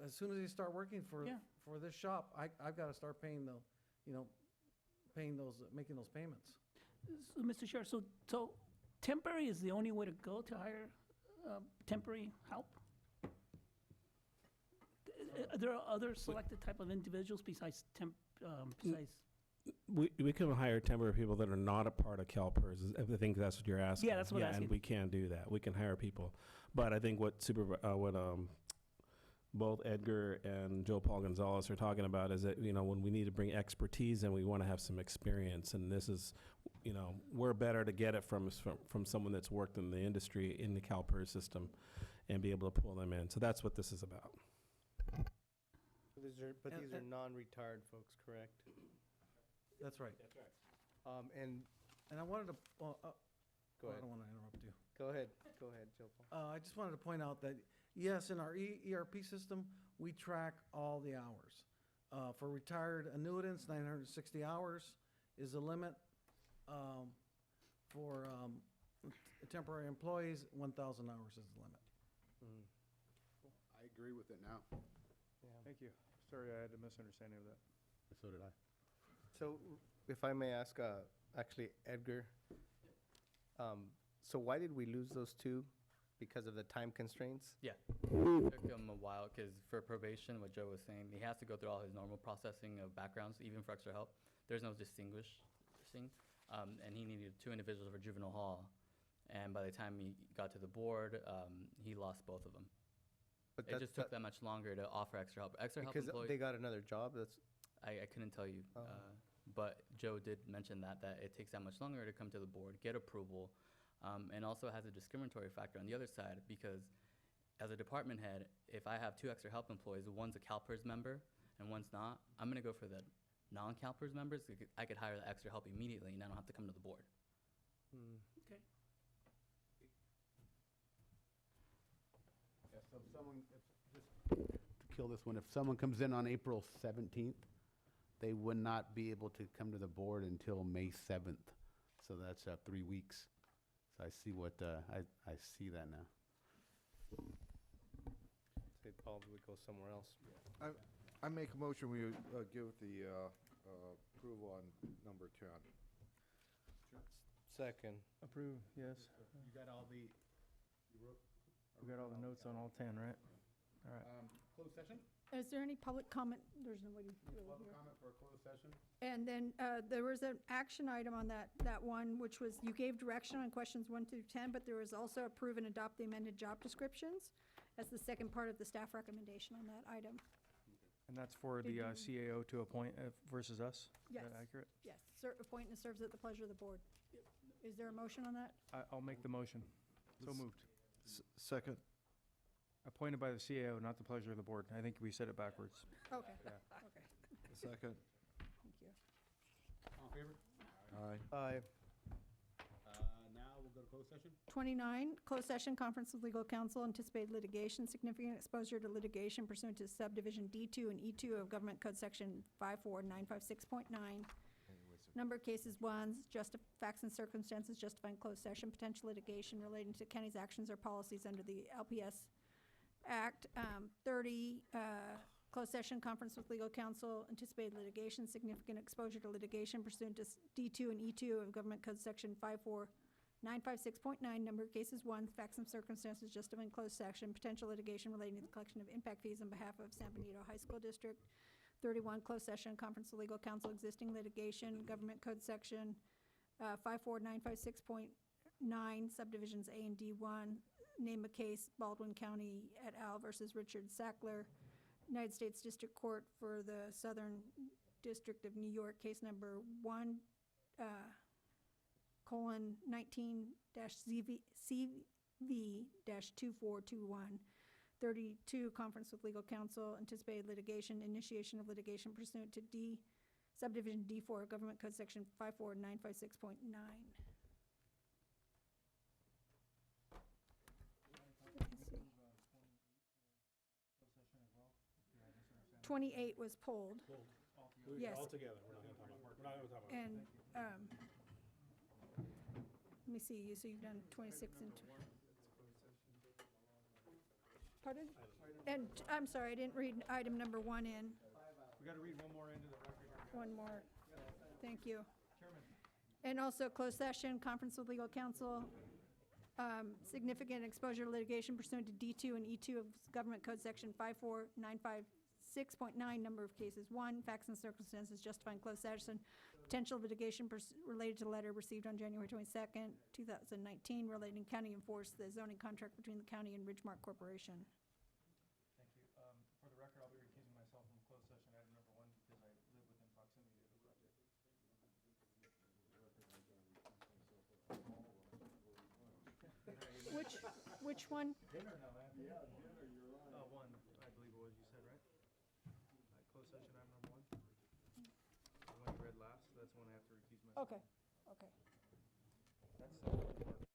as soon as they start working for this shop, I've got to start paying making those payments. So, Mr. Chair, so temporary is the only way to go to hire temporary help? There are other selected type of individuals besides We can hire temporary people that are not a part of CalPERS. I think that's what you're asking. Yeah, that's what I'm asking. And we can do that. We can hire people. But I think what both Edgar and Joe Paul Gonzalez are talking about is that, when we need to bring expertise and we want to have some experience. And this is, we're better to get it from someone that's worked in the industry in the CalPERS system and be able to pull them in. So that's what this is about. These are non-retired folks, correct? That's right. That's right. And I wanted to, Go ahead. I don't want to interrupt you. Go ahead, Joe Paul. I just wanted to point out that, yes, in our ERP system, we track all the hours. For retired annuitants, 960 hours is the limit. For temporary employees, 1,000 hours is the limit. I agree with it now. Thank you. Sorry, I had a misunderstanding of that. So did I. So if I may ask, actually, Edgar, so why did we lose those two? Because of the time constraints? Yeah, it took him a while because for probation, what Joe was saying, he has to go through all his normal processing of backgrounds, even for extra help. There's no distinguishing, and he needed 2 individuals for juvenile hall. And by the time he got to the board, he lost both of them. But it just took that much longer to offer extra help. Extra help because employees, they got another job. I couldn't tell you, but Joe did mention that it takes that much longer to come to the board, get approval, and also has a discriminatory factor on the other side because as a department head, if I have 2 extra help employees, one's a CalPERS member and one's not, I'm going to go for the non-CalPERS members. I could hire the extra help immediately and I don't have to come to the board. Okay. Yeah, so if someone, just to kill this one, if someone comes in on April 17th, they would not be able to come to the board until May 7th. So that's 3 weeks. So I see I see that now. They probably would go somewhere else. I make a motion, we give the approval on number 10. Second. Approve, yes. You got all the, We got all the notes on all 10, right? All right. Closed session? Is there any public comment? There's nobody really Public here. comment for a closed session? And then there was an action item on that one, which was you gave direction on questions 1 through 10, but there was also approve and adopt the amended job descriptions as the second part of the staff recommendation on that item. And that's for Did the you- CAO to appoint versus us? Yes. Is that accurate? Yes, appoint and serves at the pleasure of the board. Is there a motion on that? I'll make the motion. So moved. Second. Appointed by the CAO, not the pleasure of the board. I think we said it backwards. Okay, Yeah. okay, Second. thank you. All in favor? Aye. Aye. Now we'll go to closed session. 29, closed session, conference with legal counsel, anticipated litigation, significant exposure to litigation pursuant to subdivision D2 and E2 of Government Code Section 54956.9. Number of cases, ones, facts and circumstances justifying closed session, potential litigation relating to county's actions or policies under the LPS Act. 30, closed session, conference with legal counsel, anticipated litigation, significant exposure to litigation pursuant to D2 and E2 of Government Code Section 54956.9. Number of cases, one, facts and circumstances justifying closed session, potential litigation relating to the collection of impact fees on behalf of San Benito High School District. 31, closed session, conference with legal counsel, existing litigation, Government Code Section 54956.9, subdivisions A and D1. Name a case, Baldwin County et al. Versus Richard Sackler, United States District Court for the Southern District of New York, case number 1:19-CV-2421. 32, conference with legal counsel, anticipated litigation, initiation of litigation pursuant to subdivision D4 of Government Code Section 54956.9. Let's see. 28 was pulled. Yes. All together, we're not gonna talk about it. And, let me see, so you've done 26 and. Pardon? And, I'm sorry, I didn't read item number 1 in. We got to read one more into the record. One more. Thank you. And also closed session, conference with legal counsel, significant exposure to litigation pursuant to D2 and E2 of Government Code Section 54956.9, number of cases, 1, facts and circumstances justifying closed session, potential litigation related to letter received on January 22nd, 2019, relating county enforce the zoning contract between the county and Ridgemark Corporation. Thank you. For the record, I'll be recusing myself from closed session item number 1 because I live within proximity to the project. Which one? Dinner now, dinner, you're on. 1, I believe it was, you said, right? Closed session item number 1? The one you read last, that's the one I have to recuse myself. Okay, okay. That's the hard part.